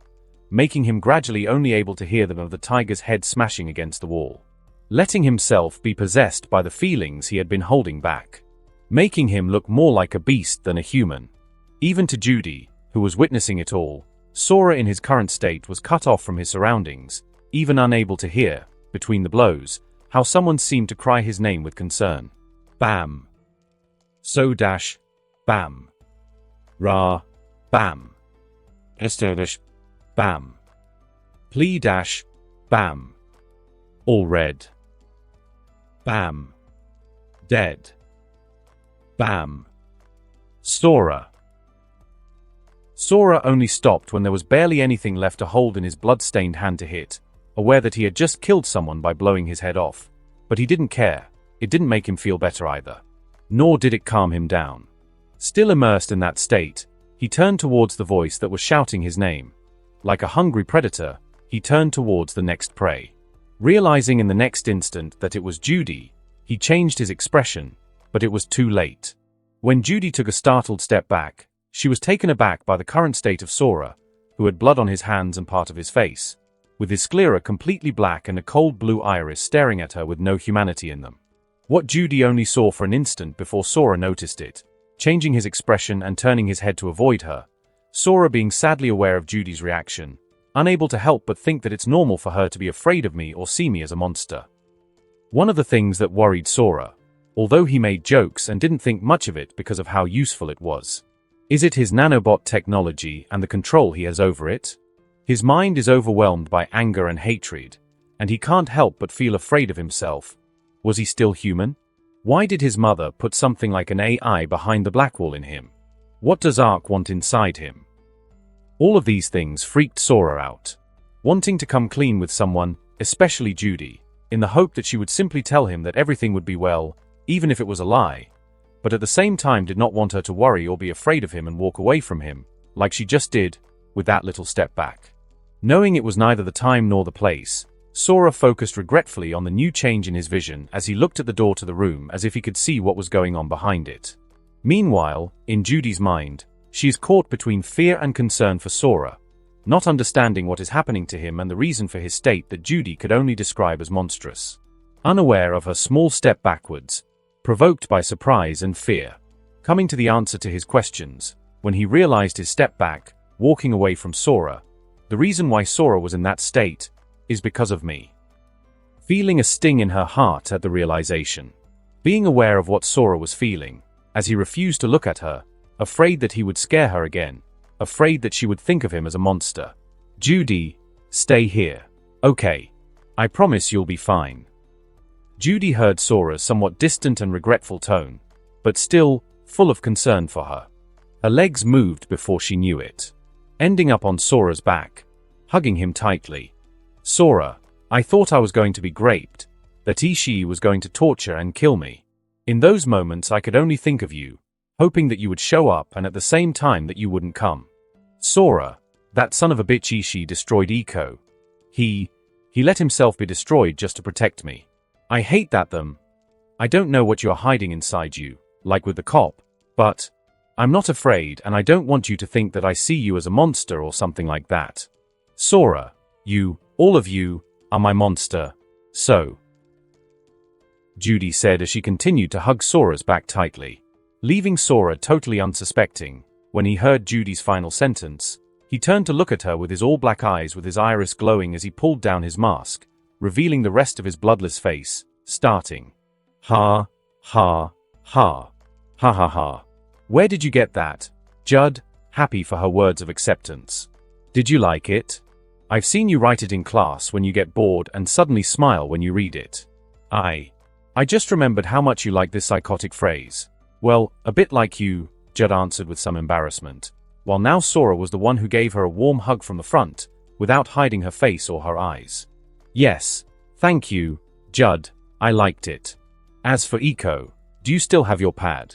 Speaker 2: making him gradually only able to hear them of the tiger's head smashing against the wall, letting himself be possessed by the feelings he had been holding back, making him look more like a beast than a human. Even to Judy, who was witnessing it all, Sora in his current state was cut off from his surroundings, even unable to hear, between the blows, how someone seemed to cry his name with concern. Bam. Bam. Ra. Bam. Bam. Bam. All red. Bam. Dead. Bam. Sora. Sora only stopped when there was barely anything left to hold in his blood-stained hand to hit, aware that he had just killed someone by blowing his head off. But he didn't care. It didn't make him feel better either. Nor did it calm him down. Still immersed in that state, he turned towards the voice that was shouting his name. Like a hungry predator, he turned towards the next prey. Realizing in the next instant that it was Judy, he changed his expression, but it was too late. When Judy took a startled step back, she was taken aback by the current state of Sora, who had blood on his hands and part of his face, with his sclera completely black and a cold blue iris staring at her with no humanity in them. What Judy only saw for an instant before Sora noticed it, changing his expression and turning his head to avoid her, Sora being sadly aware of Judy's reaction, unable to help but think that it's normal for her to be afraid of me or see me as a monster. One of the things that worried Sora, although he made jokes and didn't think much of it because of how useful it was, is it his nanobot technology and the control he has over it? His mind is overwhelmed by anger and hatred, and he can't help but feel afraid of himself. Was he still human? Why did his mother put something like an AI behind the black wall in him? What does Ark want inside him? All of these things freaked Sora out. Wanting to come clean with someone, especially Judy, in the hope that she would simply tell him that everything would be well, even if it was a lie, but at the same time did not want her to worry or be afraid of him and walk away from him, like she just did, with that little step back. Knowing it was neither the time nor the place, Sora focused regretfully on the new change in his vision as he looked at the door to the room as if he could see what was going on behind it. Meanwhile, in Judy's mind, she is caught between fear and concern for Sora, not understanding what is happening to him and the reason for his state that Judy could only describe as monstrous. Unaware of her small step backwards, provoked by surprise and fear, coming to the answer to his questions, when he realized his step back, walking away from Sora, the reason why Sora was in that state is because of me. Feeling a sting in her heart at the realization, being aware of what Sora was feeling, as he refused to look at her, afraid that he would scare her again, afraid that she would think of him as a monster. Judy, stay here. Okay. I promise you'll be fine. Judy heard Sora's somewhat distant and regretful tone, but still, full of concern for her. Her legs moved before she knew it, ending up on Sora's back, hugging him tightly. Sora, I thought I was going to be raped, that she was going to torture and kill me. In those moments I could only think of you, hoping that you would show up and at the same time that you wouldn't come. Sora, that son of a bitch she destroyed Eco. He let himself be destroyed just to protect me. I hate that them. I don't know what you are hiding inside you, like with the cop, but I'm not afraid and I don't want you to think that I see you as a monster or something like that. Sora, you, all of you, are my monster. So, Judy said as she continued to hug Sora's back tightly, leaving Sora totally unsuspecting. When he heard Judy's final sentence, he turned to look at her with his all-black eyes with his iris glowing as he pulled down his mask, revealing the rest of his bloodless face, starting. Ha, ha, ha, ha ha ha. Where did you get that? Judd, happy for her words of acceptance. Did you like it? I've seen you write it in class when you get bored and suddenly smile when you read it. I just remembered how much you like this psychotic phrase. Well, a bit like you, Judd answered with some embarrassment, while now Sora was the one who gave her a warm hug from the front, without hiding her face or her eyes. Yes, thank you, Judd, I liked it. As for Eco, do you still have your pad?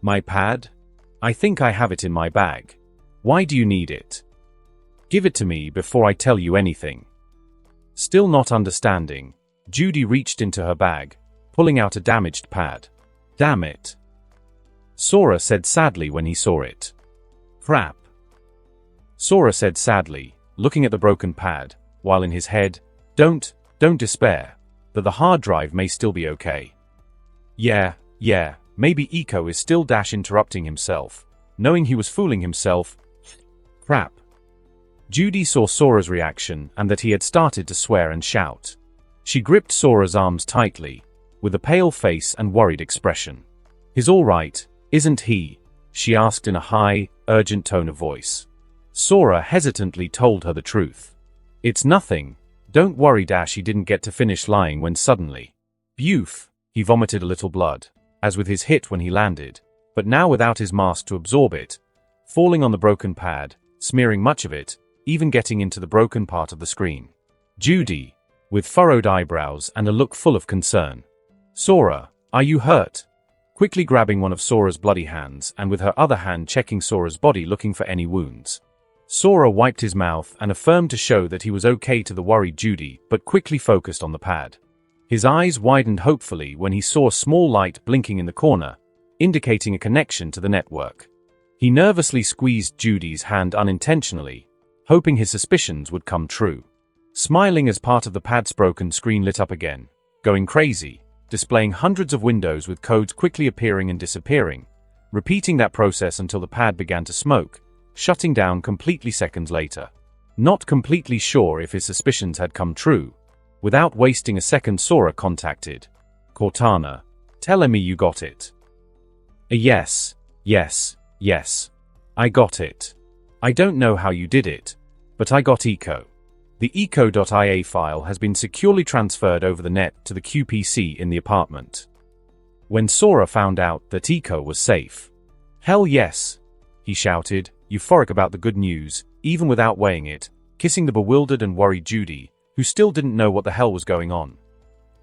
Speaker 2: My pad? I think I have it in my bag. Why do you need it? Give it to me before I tell you anything. Still not understanding, Judy reached into her bag, pulling out a damaged pad. Damn it. Sora said sadly when he saw it. Crap. Sora said sadly, looking at the broken pad, while in his head, don't despair, that the hard drive may still be okay. Yeah, maybe Eco is still interrupting himself, knowing he was fooling himself. Crap. Judy saw Sora's reaction and that he had started to swear and shout. She gripped Sora's arms tightly, with a pale face and worried expression. He's all right, isn't he? She asked in a high, urgent tone of voice. Sora hesitantly told her the truth. It's nothing. Don't worry. He didn't get to finish lying when suddenly, Buf, he vomited a little blood, as with his hit when he landed, but now without his mask to absorb it, falling on the broken pad, smearing much of it, even getting into the broken part of the screen. Judy, with furrowed eyebrows and a look full of concern. Sora, are you hurt? Quickly grabbing one of Sora's bloody hands and with her other hand checking Sora's body looking for any wounds. Sora wiped his mouth and affirmed to show that he was okay to the worried Judy, but quickly focused on the pad. His eyes widened hopefully when he saw a small light blinking in the corner, indicating a connection to the network. He nervously squeezed Judy's hand unintentionally, hoping his suspicions would come true. Smiling as part of the pad's broken screen lit up again, going crazy, displaying hundreds of windows with codes quickly appearing and disappearing, repeating that process until the pad began to smoke, shutting down completely seconds later. Not completely sure if his suspicions had come true, without wasting a second, Sora contacted Cortana, telling me you got it. Yes. I got it. I don't know how you did it, but I got Eco. The eco.ia file has been securely transferred over the net to the QPC in the apartment. When Sora found out that Eco was safe. Hell yes, he shouted, euphoric about the good news, even without weighing it, kissing the bewildered and worried Judy, who still didn't know what the hell was going on.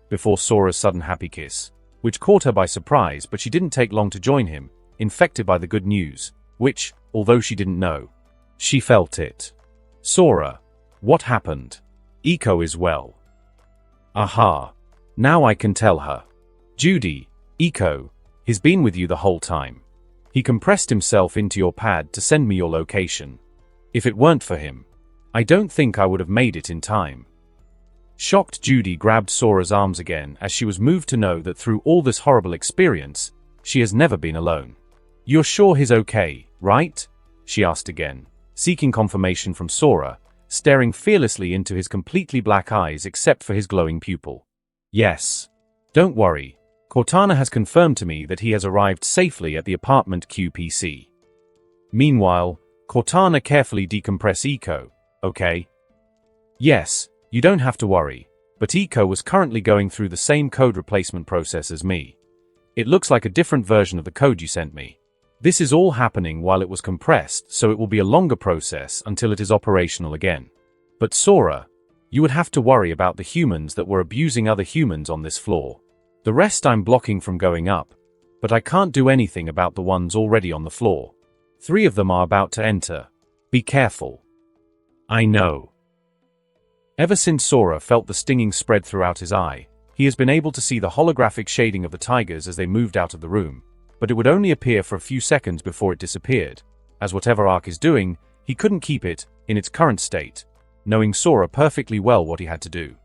Speaker 2: Before Sora's sudden happy kiss, which caught her by surprise, but she didn't take long to join him, infected by the good news, which, although she didn't know, she felt it. Sora, what happened? Eco is well. Aha. Now I can tell her. Judy, Eco, he's been with you the whole time. He compressed himself into your pad to send me your location. If it weren't for him, I don't think I would have made it in time. Shocked, Judy grabbed Sora's arms again as she was moved to know that through all this horrible experience, she has never been alone. You're sure he's okay, right? She asked again, seeking confirmation from Sora, staring fearlessly into his completely black eyes except for his glowing pupil. Yes. Don't worry. Cortana has confirmed to me that he has arrived safely at the apartment QPC. Meanwhile, Cortana carefully decompress Eco, okay? Yes, you don't have to worry, but Eco was currently going through the same code replacement process as me. It looks like a different version of the code you sent me. This is all happening while it was compressed, so it will be a longer process until it is operational again. But Sora, you would have to worry about the humans that were abusing other humans on this floor. The rest I'm blocking from going up, but I can't do anything about the ones already on the floor. 3 of them are about to enter. Be careful. I know. Ever since Sora felt the stinging spread throughout his eye, he has been able to see the holographic shading of the tigers as they moved out of the room, but it would only appear for a few seconds before it disappeared, as whatever Ark is doing, he couldn't keep it in its current state, knowing Sora perfectly well what he had to do.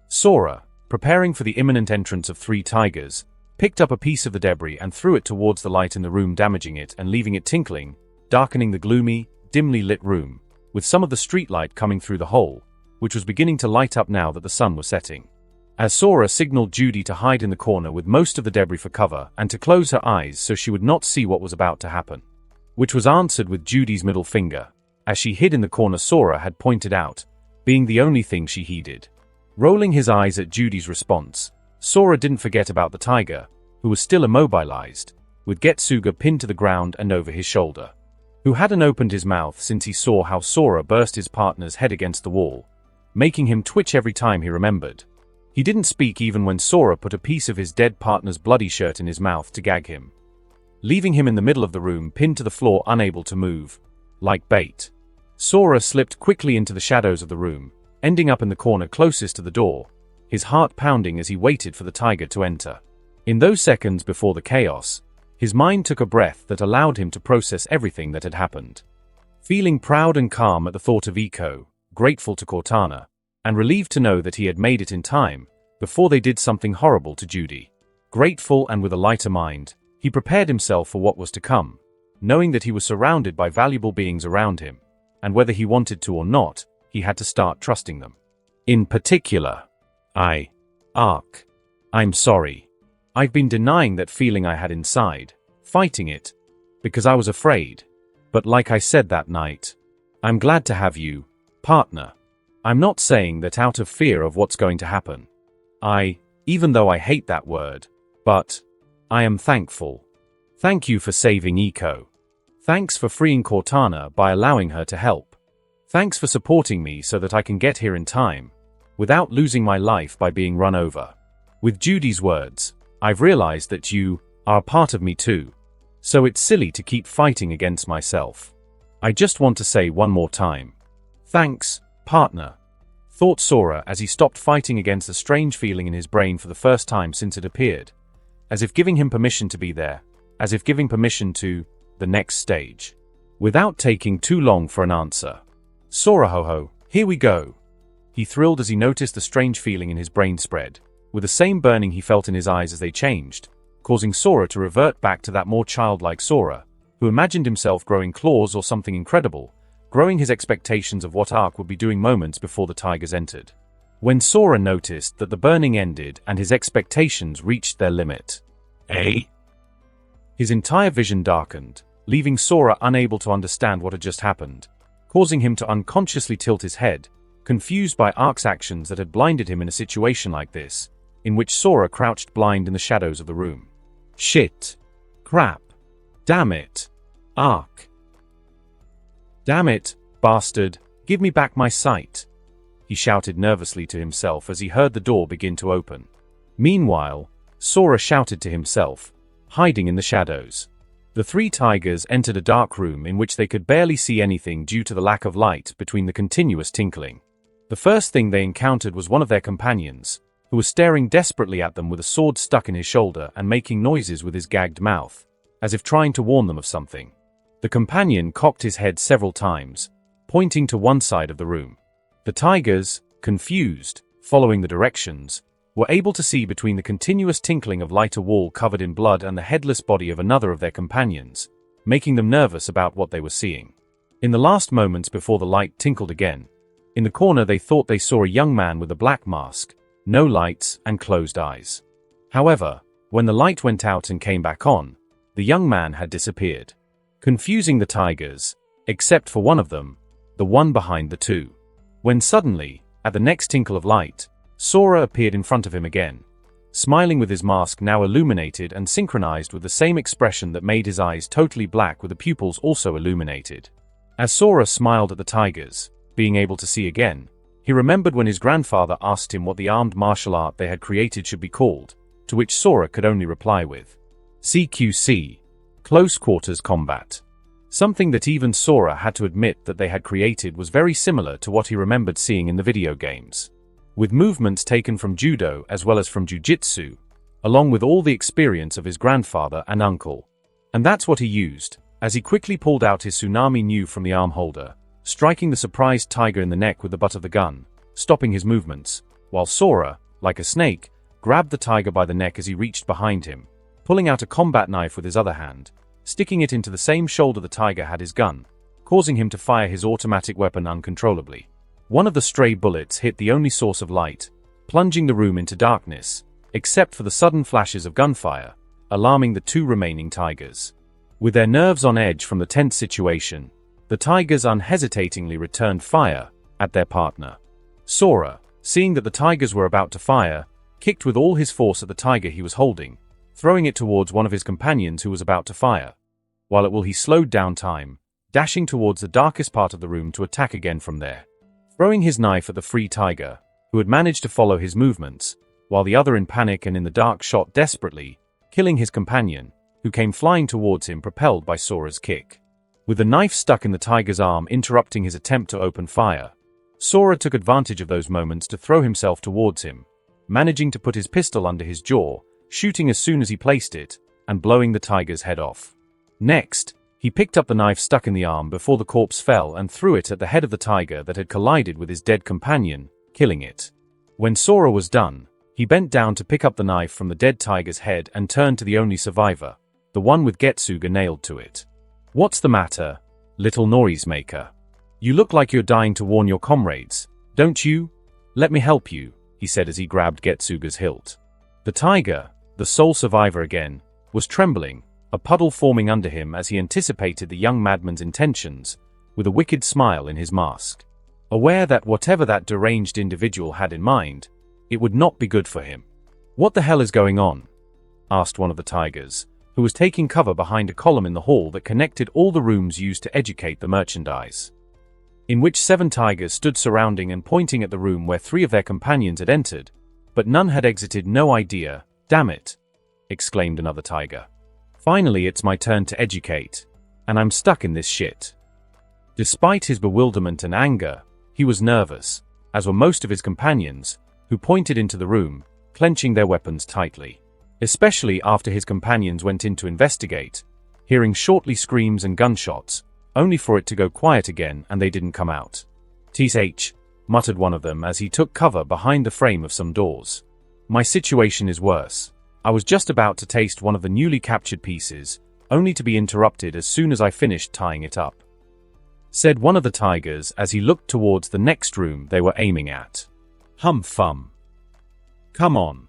Speaker 2: Sora, preparing for the imminent entrance of 3 tigers, picked up a piece of the debris and threw it towards the light in the room, damaging it and leaving it tinkling, darkening the gloomy, dimly lit room, with some of the streetlight coming through the hole, which was beginning to light up now that the sun was setting. As Sora signaled Judy to hide in the corner with most of the debris for cover and to close her eyes so she would not see what was about to happen, which was answered with Judy's middle finger, as she hid in the corner Sora had pointed out, being the only thing she heeded. Rolling his eyes at Judy's response, Sora didn't forget about the tiger, who was still immobilized, with Getsuga pinned to the ground and over his shoulder, who hadn't opened his mouth since he saw how Sora burst his partner's head against the wall, making him twitch every time he remembered. He didn't speak even when Sora put a piece of his dead partner's bloody shirt in his mouth to gag him, leaving him in the middle of the room pinned to the floor, unable to move, like bait. Sora slipped quickly into the shadows of the room, ending up in the corner closest to the door, his heart pounding as he waited for the tiger to enter. In those seconds before the chaos, his mind took a breath that allowed him to process everything that had happened. Feeling proud and calm at the thought of Eco, grateful to Cortana, and relieved to know that he had made it in time, before they did something horrible to Judy. Grateful and with a lighter mind, he prepared himself for what was to come, knowing that he was surrounded by valuable beings around him, and whether he wanted to or not, he had to start trusting them. In particular, Ark. I'm sorry. I've been denying that feeling I had inside, fighting it, because I was afraid. But like I said that night, I'm glad to have you, partner. I'm not saying that out of fear of what's going to happen. Even though I hate that word, but I am thankful. Thank you for saving Eco. Thanks for freeing Cortana by allowing her to help. Thanks for supporting me so that I can get here in time, without losing my life by being run over. With Judy's words, I've realized that you are a part of me too. So it's silly to keep fighting against myself. I just want to say one more time. Thanks, partner, thought Sora as he stopped fighting against a strange feeling in his brain for the first time since it appeared, as if giving him permission to be there, as if giving permission to the next stage. Without taking too long for an answer. Sora ho, here we go. He thrilled as he noticed the strange feeling in his brain spread, with the same burning he felt in his eyes as they changed, causing Sora to revert back to that more childlike Sora, who imagined himself growing claws or something incredible, growing his expectations of what Ark would be doing moments before the tigers entered. When Sora noticed that the burning ended and his expectations reached their limit. His entire vision darkened, leaving Sora unable to understand what had just happened, causing him to unconsciously tilt his head, confused by Ark's actions that had blinded him in a situation like this, in which Sora crouched blind in the shadows of the room. Shit. Crap. Damn it. Ark. Damn it, bastard, give me back my sight. He shouted nervously to himself as he heard the door begin to open. Meanwhile, Sora shouted to himself, hiding in the shadows. The three tigers entered a dark room in which they could barely see anything due to the lack of light between the continuous tinkling. The first thing they encountered was one of their companions, who was staring desperately at them with a sword stuck in his shoulder and making noises with his gagged mouth, as if trying to warn them of something. The companion cocked his head several times, pointing to one side of the room. The tigers, confused, following the directions, were able to see between the continuous tinkling of light a wall covered in blood and the headless body of another of their companions, making them nervous about what they were seeing. In the last moments before the light tinkled again, in the corner they thought they saw a young man with a black mask, no lights, and closed eyes. However, when the light went out and came back on, the young man had disappeared, confusing the tigers, except for one of them, the one behind the two. When suddenly, at the next tinkle of light, Sora appeared in front of him again, smiling with his mask now illuminated and synchronized with the same expression that made his eyes totally black with the pupils also illuminated. As Sora smiled at the tigers, being able to see again, he remembered when his grandfather asked him what the armed martial art they had created should be called, to which Sora could only reply with CQC, Close Quarters Combat. Something that even Sora had to admit that they had created was very similar to what he remembered seeing in the video games, with movements taken from judo as well as from jiu-jitsu, along with all the experience of his grandfather and uncle. And that's what he used, as he quickly pulled out his Tsunami Nu from the arm holder, striking the surprised tiger in the neck with the butt of the gun, stopping his movements, while Sora, like a snake, grabbed the tiger by the neck as he reached behind him, pulling out a combat knife with his other hand, sticking it into the same shoulder the tiger had his gun, causing him to fire his automatic weapon uncontrollably. One of the stray bullets hit the only source of light, plunging the room into darkness, except for the sudden flashes of gunfire, alarming the two remaining tigers. With their nerves on edge from the tense situation, the tigers unhesitatingly returned fire at their partner. Sora, seeing that the tigers were about to fire, kicked with all his force at the tiger he was holding, throwing it towards one of his companions who was about to fire. While he slowed down time, dashing towards the darkest part of the room to attack again from there, throwing his knife at the free tiger, who had managed to follow his movements, while the other in panic and in the dark shot desperately, killing his companion, who came flying towards him propelled by Sora's kick. With the knife stuck in the tiger's arm interrupting his attempt to open fire, Sora took advantage of those moments to throw himself towards him, managing to put his pistol under his jaw, shooting as soon as he placed it, and blowing the tiger's head off. Next, he picked up the knife stuck in the arm before the corpse fell and threw it at the head of the tiger that had collided with his dead companion, killing it. When Sora was done, he bent down to pick up the knife from the dead tiger's head and turned to the only survivor, the one with Getsuga nailed to it. "What's the matter, little noisemaker? You look like you're dying to warn your comrades, don't you? Let me help you," he said as he grabbed Getsuga's hilt. The tiger, the sole survivor again, was trembling, a puddle forming under him as he anticipated the young madman's intentions, with a wicked smile in his mask. Aware that whatever that deranged individual had in mind, it would not be good for him. "What the hell is going on?" asked one of the tigers, who was taking cover behind a column in the hall that connected all the rooms used to educate the merchandise, in which 7 tigers stood surrounding and pointing at the room where 3 of their companions had entered, but none had exited. "No idea, damn it," exclaimed another tiger. "Finally it's my turn to educate, and I'm stuck in this shit." Despite his bewilderment and anger, he was nervous, as were most of his companions, who pointed into the room, clenching their weapons tightly. especially after his companions went in to investigate, hearing shortly screams and gunshots, only for it to go quiet again and they didn't come out. "Tsh," muttered one of them as he took cover behind the frame of some doors. "My situation is worse. I was just about to taste one of the newly captured pieces, only to be interrupted as soon as I finished tying it up," said one of the tigers as he looked towards the next room they were aiming at. "Humph. Come on."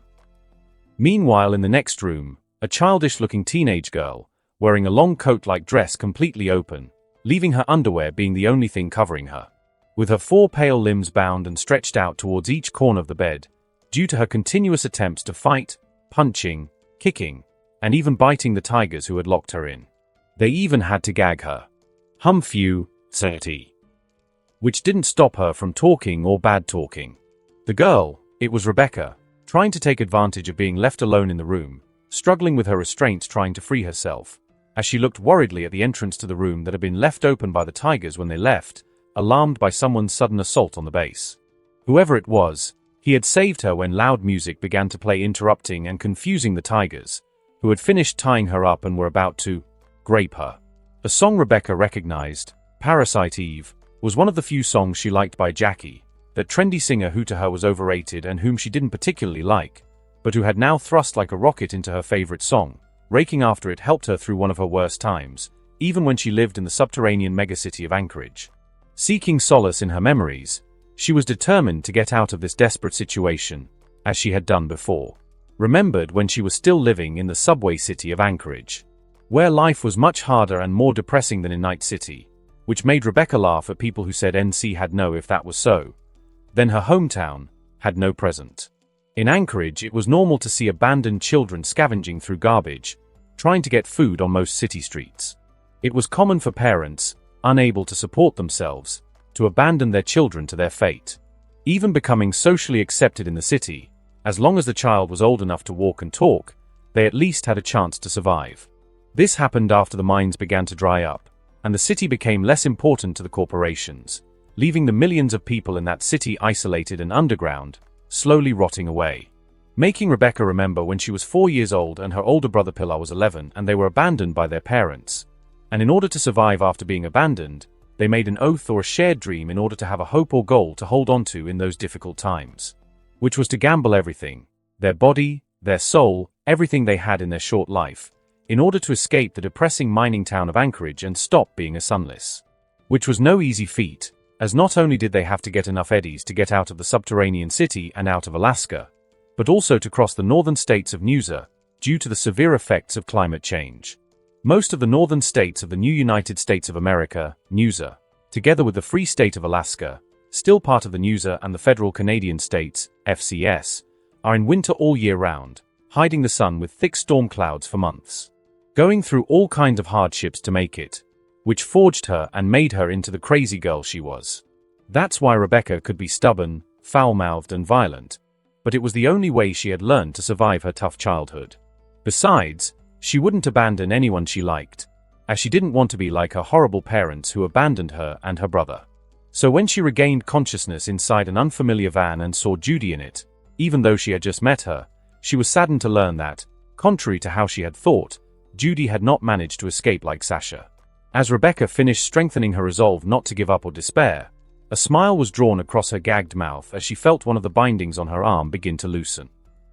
Speaker 2: Meanwhile, in the next room, a childish-looking teenage girl, wearing a long coat-like dress completely open, leaving her underwear being the only thing covering her, with her 4 pale limbs bound and stretched out towards each corner of the bed, due to her continuous attempts to fight, punching, kicking, and even biting the tigers who had locked her in. They even had to gag her. "Humph, which didn't stop her from talking or bad talking. The girl, it was Rebecca, trying to take advantage of being left alone in the room, struggling with her restraints trying to free herself, as she looked worriedly at the entrance to the room that had been left open by the tigers when they left, alarmed by someone's sudden assault on the base. Whoever it was, he had saved her when loud music began to play, interrupting and confusing the tigers, who had finished tying her up and were about to grape her. A song Rebecca recognized, "Parasite Eve," was one of the few songs she liked by Jackie, that trendy singer who to her was overrated and whom she didn't particularly like, but who had now thrust like a rocket into her favorite song. Raking after it helped her through one of her worst times, even when she lived in the subterranean megacity of Anchorage. Seeking solace in her memories, she was determined to get out of this desperate situation, as she had done before. Remembered when she was still living in the subway city of Anchorage, where life was much harder and more depressing than in Night City, which made Rebecca laugh at people who said NC had no if that was so. Then her hometown had no present. In Anchorage, it was normal to see abandoned children scavenging through garbage, trying to get food on most city streets. It was common for parents, unable to support themselves, to abandon their children to their fate. Even becoming socially accepted in the city, as long as the child was old enough to walk and talk, they at least had a chance to survive. This happened after the mines began to dry up, and the city became less important to the corporations, leaving the millions of people in that city isolated and underground, slowly rotting away. Making Rebecca remember when she was 4 years old and her older brother Pilar was 11 and they were abandoned by their parents. And in order to survive after being abandoned, they made an oath or a shared dream in order to have a hope or goal to hold on to in those difficult times. Which was to gamble everything, their body, their soul, everything they had in their short life, in order to escape the depressing mining town of Anchorage and stop being a sunless. Which was no easy feat, as not only did they have to get enough eddies to get out of the subterranean city and out of Alaska, but also to cross the northern states of NUSA, due to the severe effects of climate change. Most of the northern states of the new United States of America, NUSA, together with the Free State of Alaska, still part of the NUSA, and the Federal Canadian States, FCS, are in winter all year round, hiding the sun with thick storm clouds for months. Going through all kinds of hardships to make it, which forged her and made her into the crazy girl she was. That's why Rebecca could be stubborn, foul-mouthed and violent, but it was the only way she had learned to survive her tough childhood. Besides, she wouldn't abandon anyone she liked, as she didn't want to be like her horrible parents who abandoned her and her brother. So when she regained consciousness inside an unfamiliar van and saw Judy in it, even though she had just met her, she was saddened to learn that, contrary to how she had thought, Judy had not managed to escape like Sasha. As Rebecca finished strengthening her resolve not to give up or despair, a smile was drawn across her gagged mouth as she felt one of the bindings on her arm begin to loosen.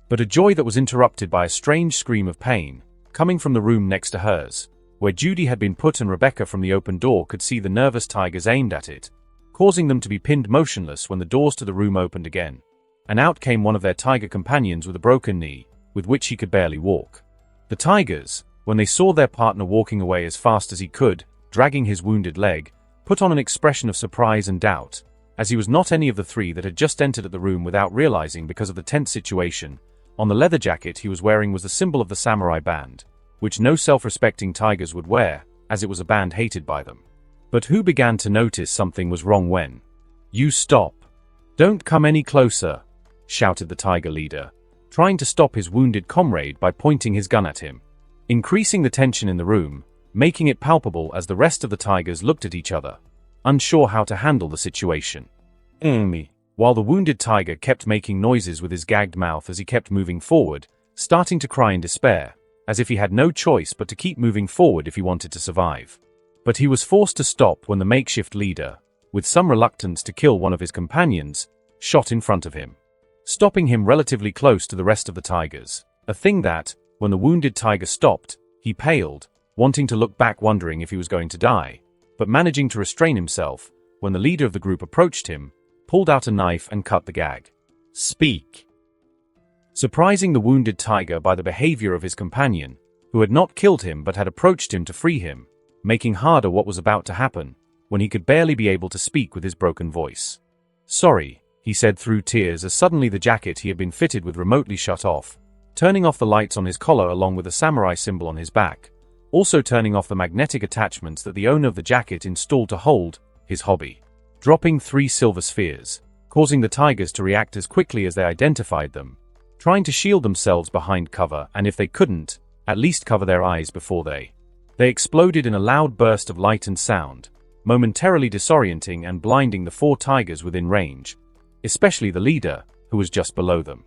Speaker 2: But a joy that was interrupted by a strange scream of pain, coming from the room next to hers, where Judy had been put, and Rebecca from the open door could see the nervous tigers aimed at it, causing them to be pinned motionless when the doors to the room opened again. And out came one of their tiger companions with a broken knee, with which he could barely walk. The tigers, when they saw their partner walking away as fast as he could, dragging his wounded leg, put on an expression of surprise and doubt, as he was not any of the three that had just entered the room without realizing because of the tense situation. On the leather jacket he was wearing was the symbol of the samurai band, which no self-respecting tigers would wear, as it was a band hated by them. But who began to notice something was wrong when, "You stop. Don't come any closer," shouted the tiger leader, trying to stop his wounded comrade by pointing his gun at him, increasing the tension in the room, making it palpable as the rest of the tigers looked at each other, unsure how to handle the situation. While the wounded tiger kept making noises with his gagged mouth as he kept moving forward, starting to cry in despair, as if he had no choice but to keep moving forward if he wanted to survive. But he was forced to stop when the makeshift leader, with some reluctance to kill one of his companions, shot in front of him, stopping him relatively close to the rest of the tigers, a thing that, when the wounded tiger stopped, he paled, wanting to look back wondering if he was going to die, but managing to restrain himself when the leader of the group approached him, pulled out a knife and cut the gag. "Speak!" Surprising the wounded tiger by the behavior of his companion, who had not killed him but had approached him to free him, making harder what was about to happen, when he could barely be able to speak with his broken voice. "Sorry," he said through tears as suddenly the jacket he had been fitted with remotely shut off, turning off the lights on his collar along with a samurai symbol on his back, also turning off the magnetic attachments that the owner of the jacket installed to hold his hobby, dropping 3 silver spheres, causing the tigers to react as quickly as they identified them, trying to shield themselves behind cover and if they couldn't, at least cover their eyes before they exploded in a loud burst of light and sound, momentarily disorienting and blinding the 4 tigers within range, especially the leader, who was just below them.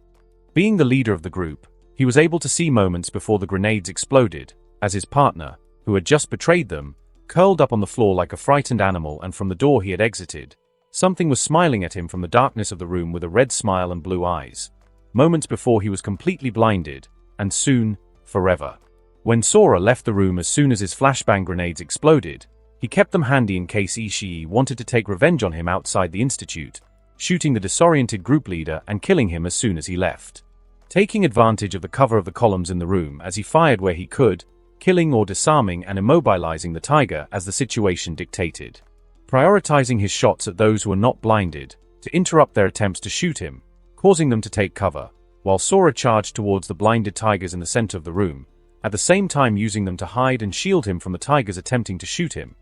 Speaker 2: Being the leader of the group, he was able to see moments before the grenades exploded, as his partner, who had just betrayed them, curled up on the floor like a frightened animal, and from the door he had exited, something was smiling at him from the darkness of the room with a red smile and blue eyes. Moments before he was completely blinded, and soon, forever. When Sora left the room as soon as his flashbang grenades exploded, he kept them handy in case Ishii wanted to take revenge on him outside the institute, shooting the disoriented group leader and killing him as soon as he left. Taking advantage of the cover of the columns in the room as he fired where he could, killing or disarming and immobilizing the tiger as the situation dictated. Prioritizing his shots at those who were not blinded, to interrupt their attempts to shoot him, causing them to take cover, while Sora charged towards the blinded tigers in the center of the room, at the same time using them to hide and shield him from the tigers attempting to shoot him.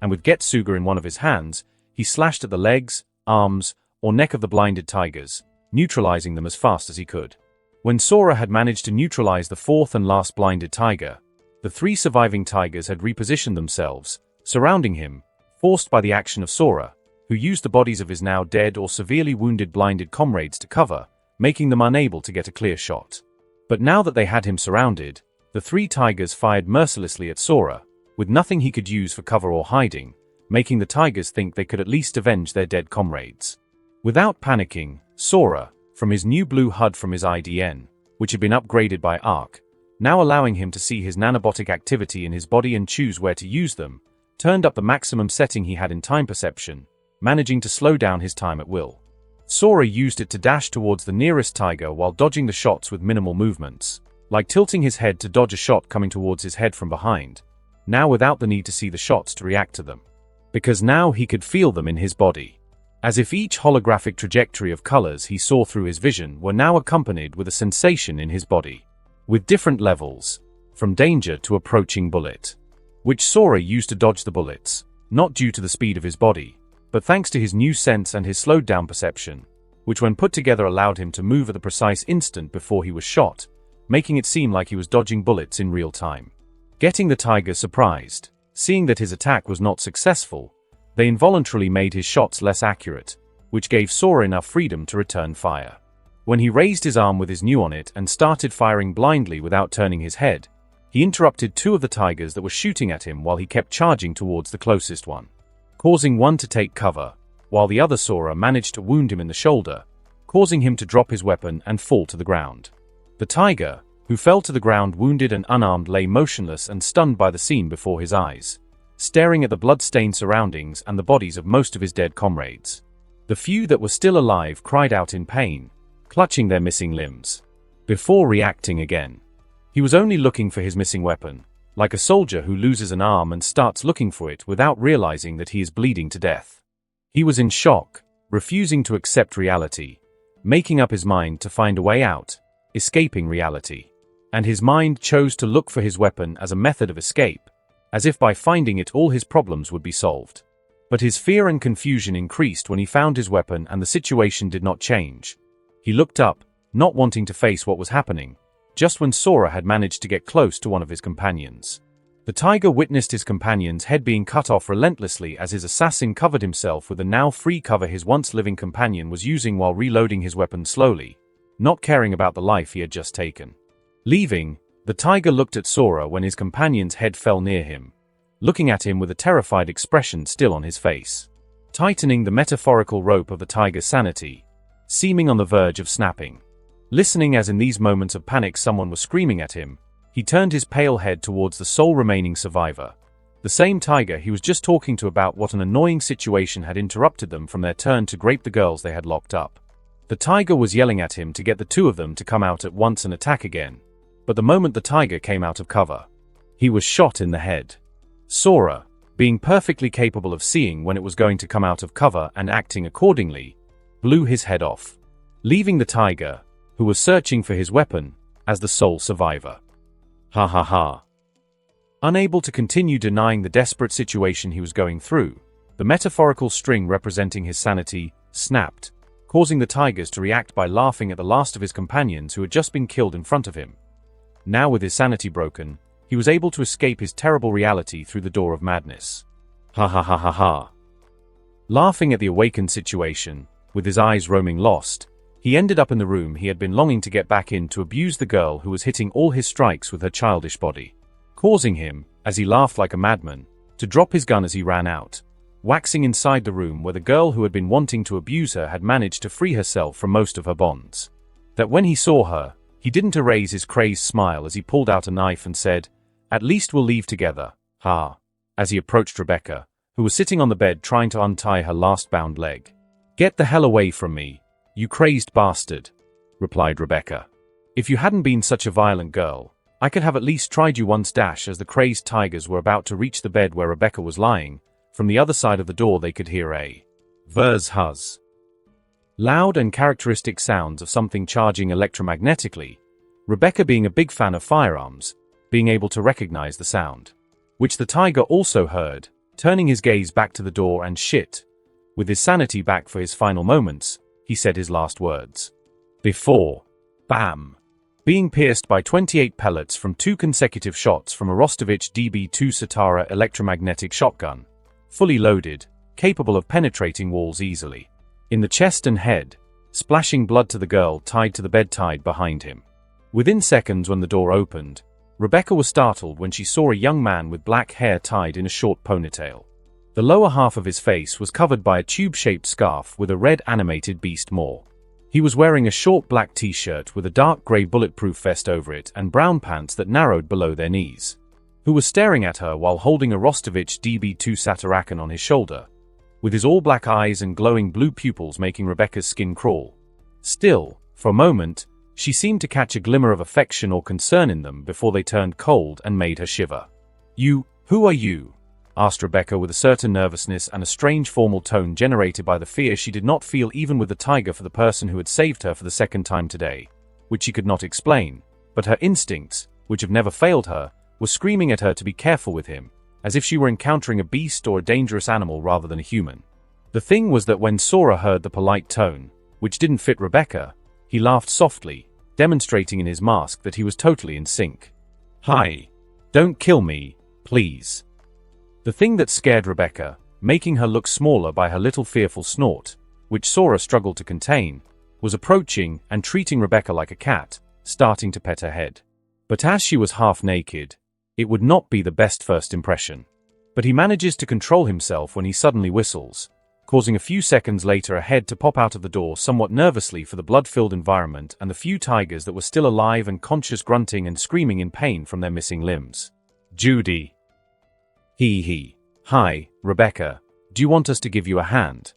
Speaker 2: And with Getsuga in one of his hands, he slashed at the legs, arms, or neck of the blinded tigers, neutralizing them as fast as he could. When Sora had managed to neutralize the 4th and last blinded tiger, the 3 surviving tigers had repositioned themselves, surrounding him, forced by the action of Sora, who used the bodies of his now dead or severely wounded blinded comrades to cover, making them unable to get a clear shot. But now that they had him surrounded, the 3 tigers fired mercilessly at Sora, with nothing he could use for cover or hiding, making the tigers think they could at least avenge their dead comrades. Without panicking, Sora, from his new blue HUD from his IDN, which had been upgraded by Arc, now allowing him to see his nanobotic activity in his body and choose where to use them, turned up the maximum setting he had in time perception, managing to slow down his time at will. Sora used it to dash towards the nearest tiger while dodging the shots with minimal movements, like tilting his head to dodge a shot coming towards his head from behind, now without the need to see the shots to react to them. Because now he could feel them in his body. As if each holographic trajectory of colors he saw through his vision were now accompanied with a sensation in his body, with different levels, from danger to approaching bullet, which Sora used to dodge the bullets, not due to the speed of his body, but thanks to his new sense and his slowed down perception, which when put together allowed him to move at the precise instant before he was shot, making it seem like he was dodging bullets in real time. Getting the tigers surprised, seeing that his attack was not successful, they involuntarily made his shots less accurate, which gave Sora enough freedom to return fire. When he raised his arm with his new on it and started firing blindly without turning his head, he interrupted 2 of the tigers that were shooting at him while he kept charging towards the closest one, causing one to take cover, while the other Sora managed to wound him in the shoulder, causing him to drop his weapon and fall to the ground. The tiger, who fell to the ground wounded and unarmed, lay motionless and stunned by the scene before his eyes, staring at the blood-stained surroundings and the bodies of most of his dead comrades. The few that were still alive cried out in pain, clutching their missing limbs, before reacting again. He was only looking for his missing weapon, like a soldier who loses an arm and starts looking for it without realizing that he is bleeding to death. He was in shock, refusing to accept reality, making up his mind to find a way out, escaping reality. And his mind chose to look for his weapon as a method of escape, as if by finding it all his problems would be solved. But his fear and confusion increased when he found his weapon and the situation did not change. He looked up, not wanting to face what was happening, just when Sora had managed to get close to one of his companions. The tiger witnessed his companion's head being cut off relentlessly as his assassin covered himself with the now free cover his once living companion was using while reloading his weapon slowly, not caring about the life he had just taken. Leaving, the tiger looked at Sora when his companion's head fell near him, looking at him with a terrified expression still on his face. Tightening the metaphorical rope of the tiger's sanity, seeming on the verge of snapping. Listening as in these moments of panic someone was screaming at him, he turned his pale head towards the sole remaining survivor. The same tiger he was just talking to about what an annoying situation had interrupted them from their turn to grape the girls they had locked up. The tiger was yelling at him to get the two of them to come out at once and attack again. But the moment the tiger came out of cover, he was shot in the head. Sora, being perfectly capable of seeing when it was going to come out of cover and acting accordingly, blew his head off, leaving the tiger, who was searching for his weapon, as the sole survivor. Ha ha ha. Unable to continue denying the desperate situation he was going through, the metaphorical string representing his sanity snapped, causing the tigers to react by laughing at the last of his companions who had just been killed in front of him. Now with his sanity broken, he was able to escape his terrible reality through the door of madness. Ha ha ha ha ha. Laughing at the awakened situation, with his eyes roaming lost, he ended up in the room he had been longing to get back in to abuse the girl who was hitting all his strikes with her childish body, causing him, as he laughed like a madman, to drop his gun as he ran out, waxing inside the room where the girl who had been wanting to abuse her had managed to free herself from most of her bonds. That when he saw her, he didn't erase his crazed smile as he pulled out a knife and said, "At least we'll leave together, ha," as he approached Rebecca, who was sitting on the bed trying to untie her last bound leg. "Get the hell away from me, you crazed bastard," replied Rebecca. "If you hadn't been such a violent girl, I could have at least tried you once." As the crazed tigers were about to reach the bed where Rebecca was lying, from the other side of the door they could hear a verz huzz. Loud and characteristic sounds of something charging electromagnetically, Rebecca being a big fan of firearms, being able to recognize the sound, which the tiger also heard, turning his gaze back to the door and shit. With his sanity back for his final moments, he said his last words. Before, bam, being pierced by 28 pellets from 2 consecutive shots from a Rostovich DB2 Satara electromagnetic shotgun, fully loaded, capable of penetrating walls easily, in the chest and head, splashing blood to the girl tied to the bed tied behind him. Within seconds when the door opened, Rebecca was startled when she saw a young man with black hair tied in a short ponytail. The lower half of his face was covered by a tube-shaped scarf with a red animated beast maw. He was wearing a short black t-shirt with a dark grey bulletproof vest over it and brown pants that narrowed below their knees, who was staring at her while holding a Rostovich DB2 Satarakan on his shoulder, with his all-black eyes and glowing blue pupils making Rebecca's skin crawl. Still, for a moment, she seemed to catch a glimmer of affection or concern in them before they turned cold and made her shiver. Who are you?" asked Rebecca with a certain nervousness and a strange formal tone generated by the fear she did not feel even with the tiger for the person who had saved her for the second time today, which she could not explain, but her instincts, which have never failed her, were screaming at her to be careful with him, as if she were encountering a beast or a dangerous animal rather than a human. The thing was that when Sora heard the polite tone, which didn't fit Rebecca, he laughed softly, demonstrating in his mask that he was totally in sync. "Hi. Don't kill me, please." The thing that scared Rebecca, making her look smaller by her little fearful snort, which Sora struggled to contain, was approaching and treating Rebecca like a cat, starting to pet her head. But as she was half naked, it would not be the best first impression. But he manages to control himself when he suddenly whistles, causing a few seconds later a head to pop out of the door somewhat nervously for the blood-filled environment and the few tigers that were still alive and conscious grunting and screaming in pain from their missing limbs. "Judy." He. "Hi, Rebecca. Do you want us to give you a hand?"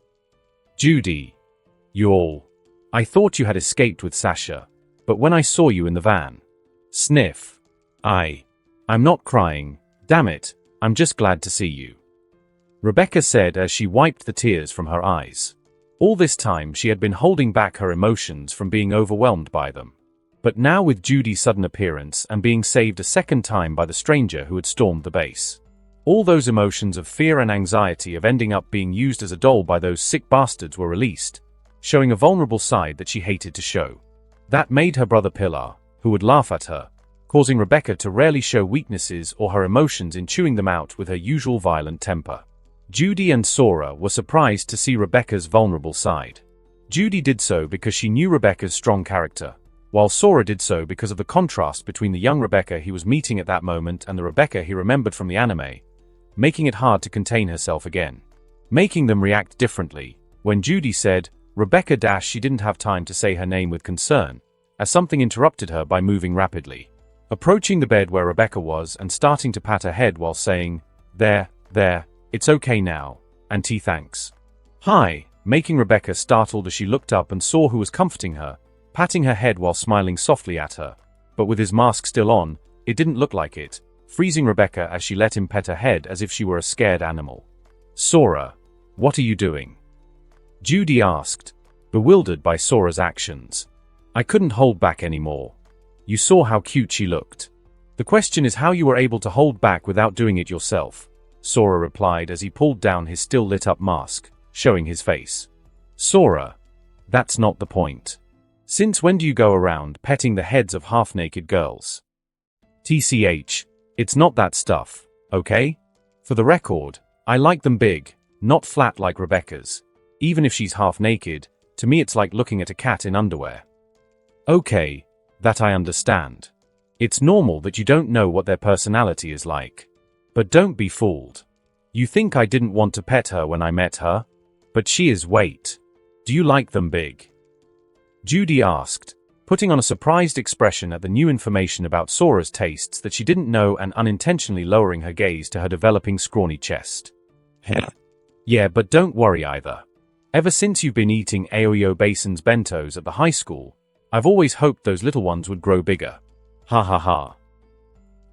Speaker 2: "Judy. I thought you had escaped with Sasha, but when I saw you in the van." Sniff. I'm not crying, damn it, I'm just glad to see you," Rebecca said as she wiped the tears from her eyes. All this time she had been holding back her emotions from being overwhelmed by them. But now with Judy's sudden appearance and being saved a second time by the stranger who had stormed the base, all those emotions of fear and anxiety of ending up being used as a doll by those sick bastards were released, showing a vulnerable side that she hated to show. That made her brother Pilar, who would laugh at her, causing Rebecca to rarely show weaknesses or her emotions in chewing them out with her usual violent temper. Judy and Sora were surprised to see Rebecca's vulnerable side. Judy did so because she knew Rebecca's strong character, while Sora did so because of the contrast between the young Rebecca he was meeting at that moment and the Rebecca he remembered from the anime, making it hard to contain herself again. Making them react differently, when Judy said, Rebecca she didn't have time to say her name with concern, as something interrupted her by moving rapidly. Approaching the bed where Rebecca was and starting to pat her head while saying, There, it's okay now, Auntie thanks. Hi, making Rebecca startled as she looked up and saw who was comforting her, patting her head while smiling softly at her. But with his mask still on, it didn't look like it, freezing Rebecca as she let him pet her head as if she were a scared animal. Sora, what are you doing? Judy asked, bewildered by Sora's actions. I couldn't hold back anymore. You saw how cute she looked. The question is how you were able to hold back without doing it yourself, Sora replied as he pulled down his still lit up mask, showing his face. Sora, that's not the point. Since when do you go around petting the heads of half-naked girls? TCH, it's not that stuff, okay? For the record, I like them big, not flat like Rebecca's. Even if she's half-naked, to me it's like looking at a cat in underwear. Okay, that I understand. It's normal that you don't know what their personality is like. But don't be fooled. You think I didn't want to pet her when I met her? But she is wait. Do you like them big? Judy asked, putting on a surprised expression at the new information about Sora's tastes that she didn't know and unintentionally lowering her gaze to her developing scrawny chest. Yeah, but don't worry either. Ever since you've been eating Aoyo Basin's bentos at the high school, I've always hoped those little ones would grow bigger. Ha ha ha.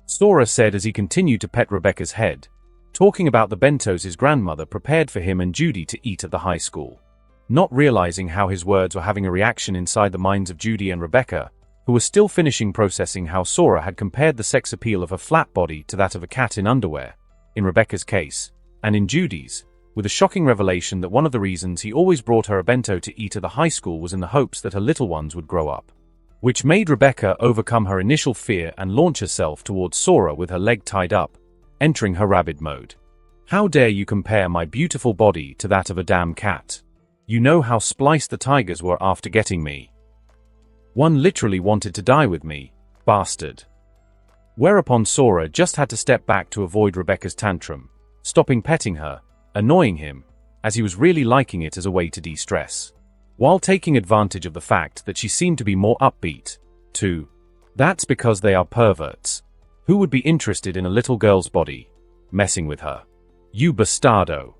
Speaker 2: Sora said as he continued to pet Rebecca's head, talking about the bentos his grandmother prepared for him and Judy to eat at the high school. Not realizing how his words were having a reaction inside the minds of Judy and Rebecca, who were still finishing processing how Sora had compared the sex appeal of her flat body to that of a cat in underwear, in Rebecca's case, and in Judy's, with a shocking revelation that one of the reasons he always brought her a bento to eat at the high school was in the hopes that her little ones would grow up. Which made Rebecca overcome her initial fear and launch herself towards Sora with her leg tied up, entering her rabid mode. How dare you compare my beautiful body to that of a damn cat? You know how spliced the tigers were after getting me. One literally wanted to die with me, bastard. Whereupon Sora just had to step back to avoid Rebecca's tantrum, stopping petting her, annoying him, as he was really liking it as a way to de-stress. While taking advantage of the fact that she seemed to be more upbeat, too. That's because they are perverts. Who would be interested in a little girl's body, messing with her? You bastardo.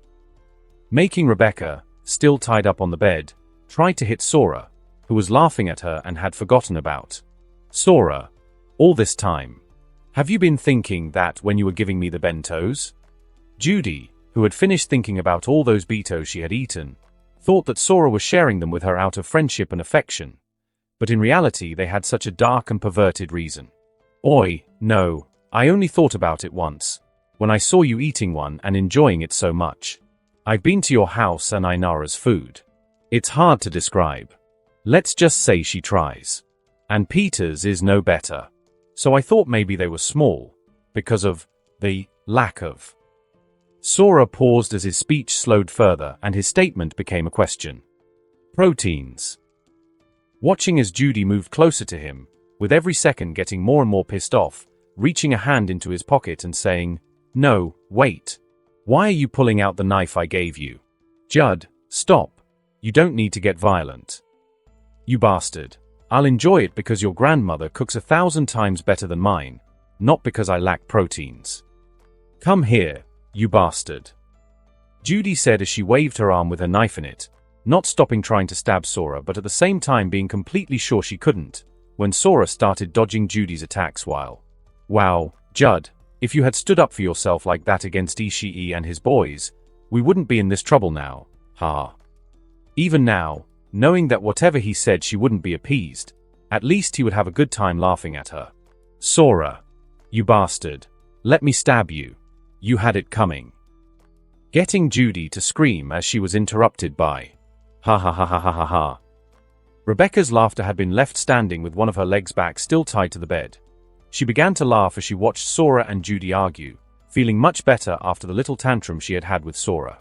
Speaker 2: Making Rebecca, still tied up on the bed, tried to hit Sora, who was laughing at her and had forgotten about. Sora, all this time, have you been thinking that when you were giving me the bentos? Judy, who had finished thinking about all those betos she had eaten, thought that Sora was sharing them with her out of friendship and affection, but in reality they had such a dark and perverted reason. Oi, no, I only thought about it once, when I saw you eating one and enjoying it so much. I've been to your house and I Nara's food. It's hard to describe. Let's just say she tries. And Peter's is no better. So I thought maybe they were small, because of the lack of. Sora paused as his speech slowed further and his statement became a question. Proteins. Watching as Judy moved closer to him, with every second getting more and more pissed off, reaching a hand into his pocket and saying, No, wait. Why are you pulling out the knife I gave you? Judd, stop. You don't need to get violent. You bastard. I'll enjoy it because your grandmother cooks 1,000 times better than mine, not because I lack proteins. Come here, you bastard. Judy said as she waved her arm with her knife in it, not stopping trying to stab Sora but at the same time being completely sure she couldn't, when Sora started dodging Judy's attacks while. Wow, Judd, if you had stood up for yourself like that against Ishii and his boys, we wouldn't be in this trouble now, ha. Even now, knowing that whatever he said she wouldn't be appeased, at least he would have a good time laughing at her. Sora, you bastard, let me stab you. You had it coming. Getting Judy to scream as she was interrupted by, ha ha ha ha ha ha ha. Rebecca's laughter had been left standing with one of her legs back still tied to the bed. She began to laugh as she watched Sora and Judy argue, feeling much better after the little tantrum she had had with Sora.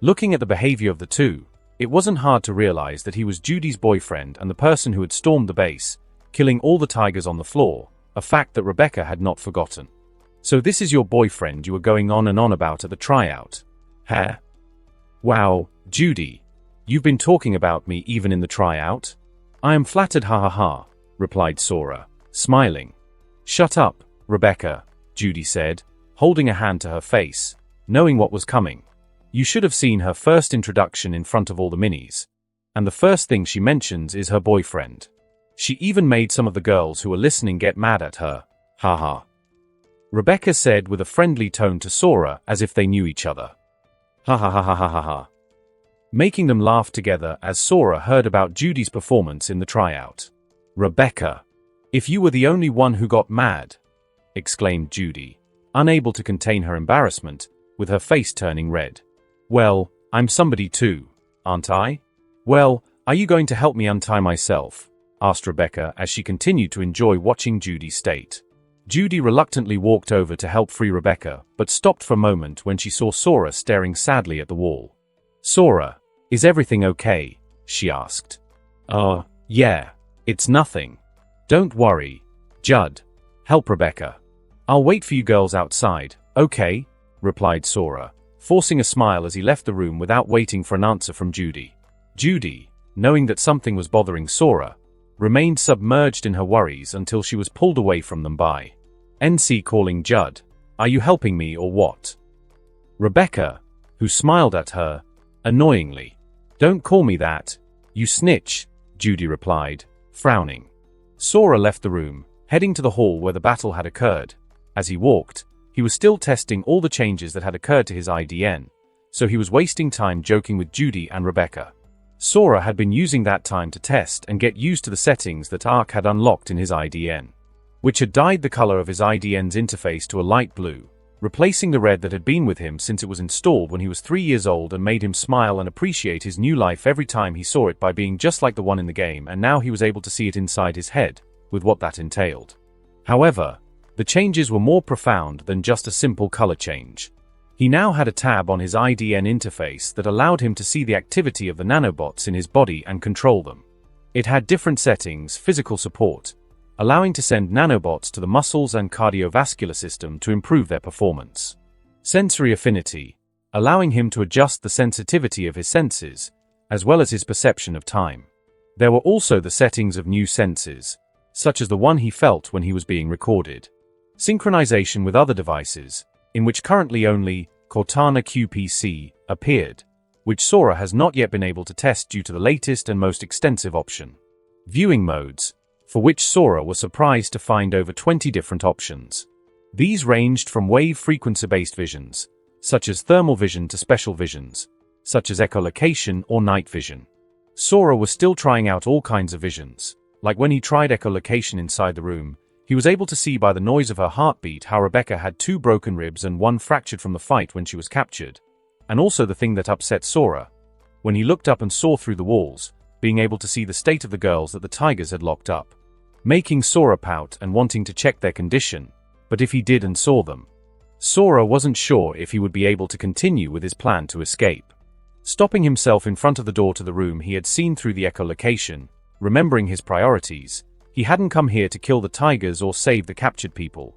Speaker 2: Looking at the behavior of the two, it wasn't hard to realize that he was Judy's boyfriend and the person who had stormed the base, killing all the tigers on the floor, a fact that Rebecca had not forgotten. "So this is your boyfriend you were going on and on about at the tryout? Huh? Wow, Judy. You've been talking about me even in the tryout? I am flattered, ha ha ha," replied Sora, smiling. "Shut up, Rebecca," Judy said, holding a hand to her face, knowing what was coming. You should have seen her first introduction in front of all the minis. And the first thing she mentions is her boyfriend. She even made some of the girls who were listening get mad at her. Ha ha. Rebecca said with a friendly tone to Sora as if they knew each other. Ha ha ha ha ha ha ha. Making them laugh together as Sora heard about Judy's performance in the tryout. "Rebecca, if you were the only one who got mad," exclaimed Judy, unable to contain her embarrassment, with her face turning red. "Well, I'm somebody too, aren't I? Well, are you going to help me untie myself?" asked Rebecca as she continued to enjoy watching Judy state. Judy reluctantly walked over to help free Rebecca, but stopped for a moment when she saw Sora staring sadly at the wall. "Sora, is everything okay?" she asked. Yeah, it's nothing. Don't worry. Judd, help Rebecca. I'll wait for you girls outside, okay?" replied Sora, forcing a smile as he left the room without waiting for an answer from Judy. Judy, knowing that something was bothering Sora, remained submerged in her worries until she was pulled away from them by NC calling Judd, "Are you helping me or what?" Rebecca, who smiled at her, annoyingly. "Don't call me that, you snitch," Judy replied, frowning. Sora left the room, heading to the hall where the battle had occurred. As he walked, he was still testing all the changes that had occurred to his IDN, so he was wasting time joking with Judy and Rebecca. Sora had been using that time to test and get used to the settings that Ark had unlocked in his IDN, which had dyed the color of his IDN's interface to a light blue, replacing the red that had been with him since it was installed when he was 3 years old and made him smile and appreciate his new life every time he saw it by being just like the one in the game, and now he was able to see it inside his head, with what that entailed. However, the changes were more profound than just a simple color change. He now had a tab on his IDN interface that allowed him to see the activity of the nanobots in his body and control them. It had different settings, physical support, allowing to send nanobots to the muscles and cardiovascular system to improve their performance. Sensory affinity, allowing him to adjust the sensitivity of his senses, as well as his perception of time. There were also the settings of new senses, such as the one he felt when he was being recorded. Synchronization with other devices, in which currently only Cortana QPC appeared, which Sora has not yet been able to test due to the latest and most extensive option. Viewing modes, for which Sora was surprised to find over 20 different options. These ranged from wave frequency-based visions, such as thermal vision, to special visions, such as echolocation or night vision. Sora was still trying out all kinds of visions, like when he tried echolocation inside the room. He was able to see by the noise of her heartbeat how Rebecca had 2 broken ribs and 1 fractured from the fight when she was captured, and also the thing that upset Sora, when he looked up and saw through the walls, being able to see the state of the girls that the tigers had locked up, making Sora pout and wanting to check their condition, but if he did and saw them, Sora wasn't sure if he would be able to continue with his plan to escape. Stopping himself in front of the door to the room he had seen through the echolocation, remembering his priorities, he hadn't come here to kill the tigers or save the captured people.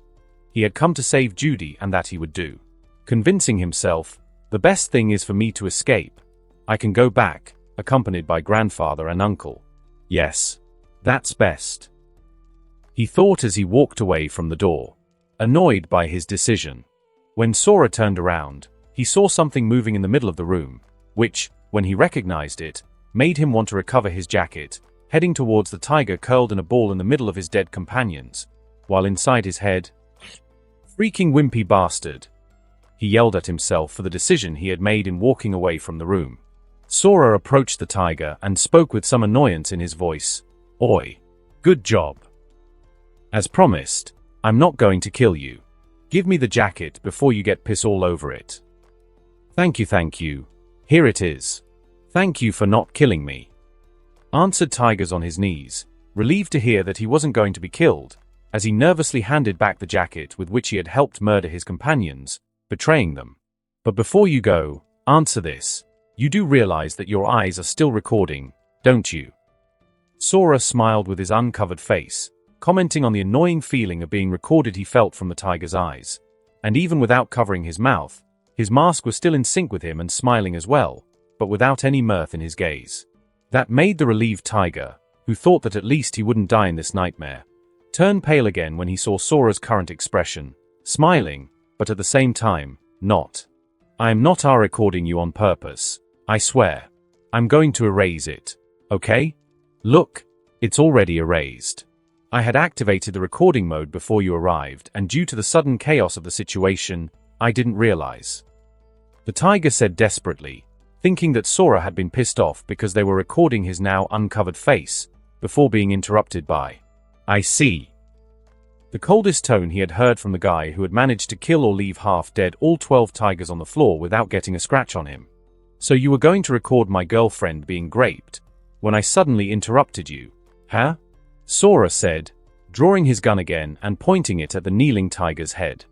Speaker 2: He had come to save Judy, and that he would do. Convincing himself, the best thing is for me to escape. I can go back, accompanied by grandfather and uncle. Yes, that's best. He thought as he walked away from the door, annoyed by his decision. When Sora turned around, he saw something moving in the middle of the room, which, when he recognized it, made him want to recover his jacket, heading towards the tiger curled in a ball in the middle of his dead companions, while inside his head, "Freaking wimpy bastard!" he yelled at himself for the decision he had made in walking away from the room. Sora approached the tiger and spoke with some annoyance in his voice. "Oi. Good job. As promised, I'm not going to kill you. Give me the jacket before you get piss all over it." Thank you. Here it is. Thank you for not killing me," answered Tigers on his knees, relieved to hear that he wasn't going to be killed, as he nervously handed back the jacket with which he had helped murder his companions, betraying them. "But before you go, answer this. You do realize that your eyes are still recording, don't you?" Sora smiled with his uncovered face, commenting on the annoying feeling of being recorded he felt from the tiger's eyes. And even without covering his mouth, his mask was still in sync with him and smiling as well, but without any mirth in his gaze. That made the relieved tiger, who thought that at least he wouldn't die in this nightmare, turn pale again when he saw Sora's current expression, smiling, but at the same time, not. I am not recording you on purpose, I swear. I'm going to erase it, okay? Look, it's already erased. I had activated the recording mode before you arrived, and due to the sudden chaos of the situation, I didn't realize. The tiger said desperately, thinking that Sora had been pissed off because they were recording his now uncovered face, before being interrupted by, I see. The coldest tone he had heard from the guy who had managed to kill or leave half dead all 12 tigers on the floor without getting a scratch on him. So you were going to record my girlfriend being raped, when I suddenly interrupted you, huh? Sora said, drawing his gun again and pointing it at the kneeling tiger's head.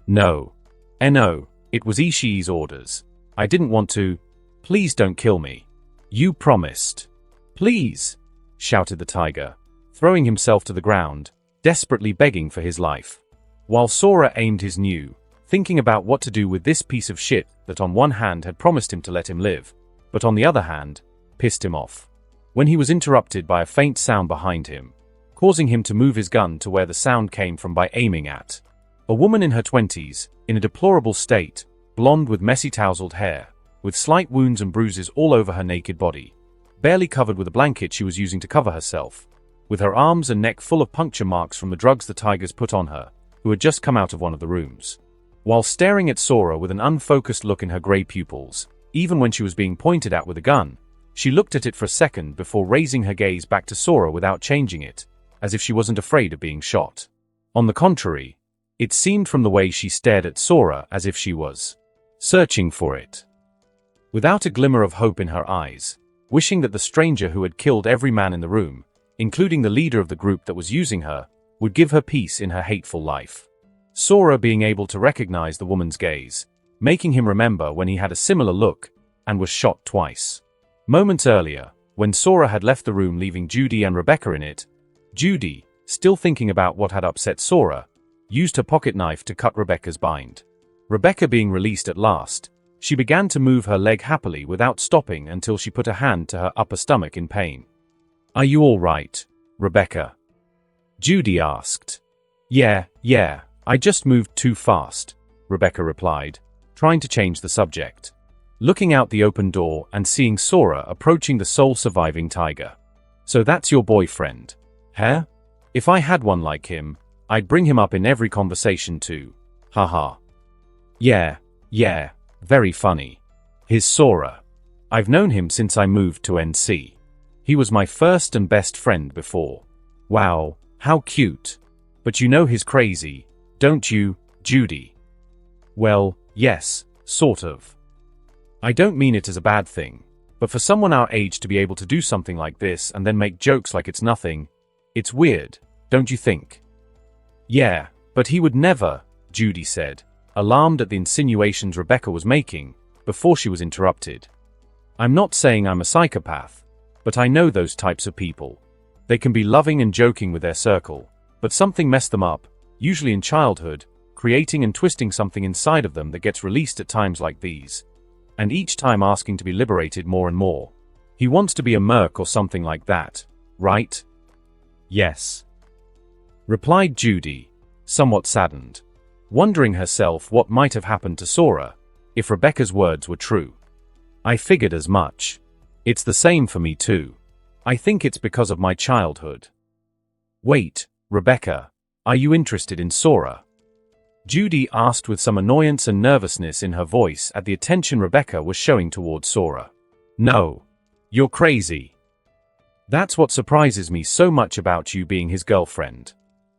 Speaker 2: No. No, it was Ishii's orders. I didn't want to. Please don't kill me. You promised. Please, shouted the tiger, throwing himself to the ground, desperately begging for his life. While Sora aimed his new, thinking about what to do with this piece of shit that on one hand had promised him to let him live, but on the other hand, pissed him off. When he was interrupted by a faint sound behind him, causing him to move his gun to where the sound came from by aiming at a woman in her 20s, in a deplorable state, blonde with messy tousled hair, with slight wounds and bruises all over her naked body, barely covered with a blanket she was using to cover herself, with her arms and neck full of puncture marks from the drugs the tigers put on her, who had just come out of one of the rooms. While staring at Sora with an unfocused look in her grey pupils, even when she was being pointed at with a gun, she looked at it for a second before raising her gaze back to Sora without changing it, as if she wasn't afraid of being shot. On the contrary, it seemed from the way she stared at Sora as if she was searching for it. Without a glimmer of hope in her eyes, wishing that the stranger who had killed every man in the room, including the leader of the group that was using her, would give her peace in her hateful life. Sora being able to recognize the woman's gaze, making him remember when he had a similar look, and was shot twice. Moments earlier, when Sora had left the room leaving Judy and Rebecca in it, Judy, still thinking about what had upset Sora, used her pocket knife to cut Rebecca's bind. Rebecca being released at last, she began to move her leg happily without stopping until she put a hand to her upper stomach in pain. Are you all right, Rebecca? Judy asked. Yeah, I just moved too fast, Rebecca replied, trying to change the subject. Looking out the open door and seeing Sora approaching the sole surviving tiger. So that's your boyfriend, huh? If I had one like him, I'd bring him up in every conversation too. Haha. Yeah, very funny. He's Sora. I've known him since I moved to NC. He was my first and best friend before. Wow, how cute. But you know he's crazy, don't you, Judy? Well, yes, sort of. I don't mean it as a bad thing, but for someone our age to be able to do something like this and then make jokes like it's nothing, it's weird, don't you think? Yeah, but he would never, Judy said, alarmed at the insinuations Rebecca was making, before she was interrupted. I'm not saying I'm a psychopath, but I know those types of people. They can be loving and joking with their circle, but something messed them up, usually in childhood, creating and twisting something inside of them that gets released at times like these. And each time asking to be liberated more and more. He wants to be a merc or something like that, right? Yes, replied Judy, somewhat saddened, wondering herself what might have happened to Sora, if Rebecca's words were true. I figured as much. It's the same for me too. I think it's because of my childhood. Wait, Rebecca, are you interested in Sora? Judy asked with some annoyance and nervousness in her voice at the attention Rebecca was showing towards Sora. No. You're crazy. That's what surprises me so much about you being his girlfriend.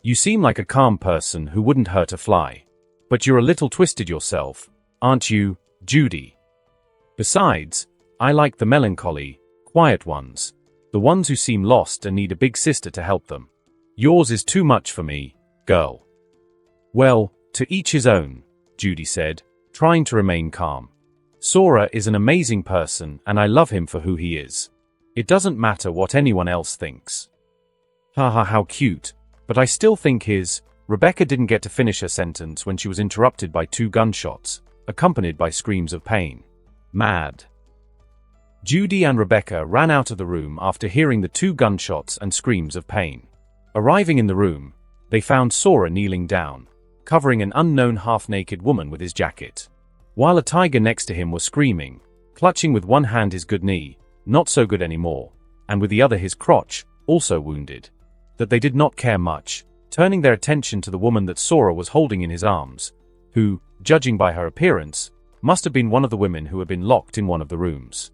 Speaker 2: You seem like a calm person who wouldn't hurt a fly. But you're a little twisted yourself, aren't you, Judy? Besides, I like the melancholy, quiet ones. The ones who seem lost and need a big sister to help them. Yours is too much for me, girl. Well, to each his own, Judy said, trying to remain calm. Sora is an amazing person and I love him for who he is. It doesn't matter what anyone else thinks. Haha, how cute. But I still think Rebecca didn't get to finish her sentence when she was interrupted by 2 gunshots, accompanied by screams of pain. Mad. Judy and Rebecca ran out of the room after hearing the 2 gunshots and screams of pain. Arriving in the room, they found Sora kneeling down, covering an unknown half-naked woman with his jacket, while a tiger next to him was screaming, clutching with one hand his good knee, not so good anymore, and with the other his crotch, also wounded. That they did not care much, turning their attention to the woman that Sora was holding in his arms, who, judging by her appearance, must have been one of the women who had been locked in one of the rooms.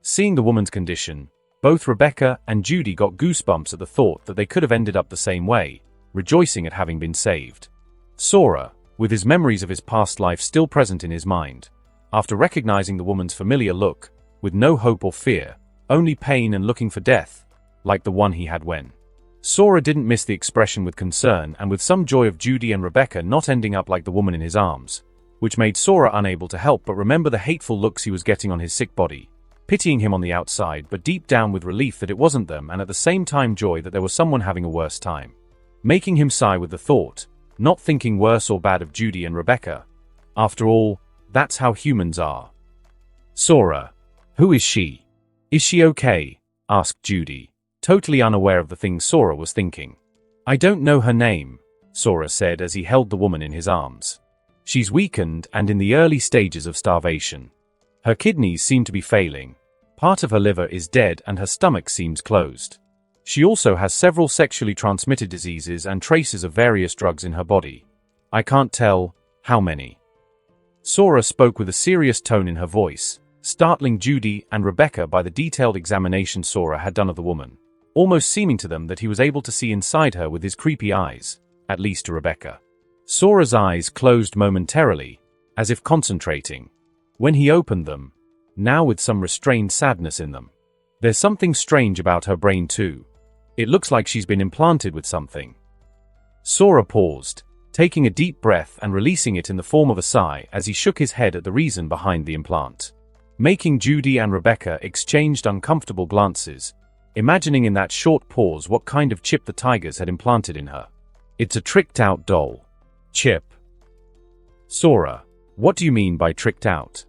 Speaker 2: Seeing the woman's condition, both Rebecca and Judy got goosebumps at the thought that they could have ended up the same way, rejoicing at having been saved. Sora, with his memories of his past life still present in his mind, after recognizing the woman's familiar look, with no hope or fear, only pain and looking for death, like the one he had when. Sora didn't miss the expression with concern and with some joy of Judy and Rebecca not ending up like the woman in his arms, which made Sora unable to help but remember the hateful looks he was getting on his sick body, pitying him on the outside but deep down with relief that it wasn't them and at the same time joy that there was someone having a worse time. Making him sigh with the thought, not thinking worse or bad of Judy and Rebecca. After all, that's how humans are. Sora. Who is she? Is she okay? Asked Judy, totally unaware of the things Sora was thinking. I don't know her name, Sora said as he held the woman in his arms. She's weakened and in the early stages of starvation. Her kidneys seem to be failing, part of her liver is dead and her stomach seems closed. She also has several sexually transmitted diseases and traces of various drugs in her body. I can't tell how many. Sora spoke with a serious tone in her voice, startling Judy and Rebecca by the detailed examination Sora had done of the woman, almost seeming to them that he was able to see inside her with his creepy eyes, at least to Rebecca. Sora's eyes closed momentarily, as if concentrating. When he opened them, now with some restrained sadness in them. There's something strange about her brain too. It looks like she's been implanted with something. Sora paused, taking a deep breath and releasing it in the form of a sigh as he shook his head at the reason behind the implant. Making Judy and Rebecca exchanged uncomfortable glances, imagining in that short pause what kind of chip the tigers had implanted in her. It's a tricked-out doll. Chip. Sora, what do you mean by tricked out?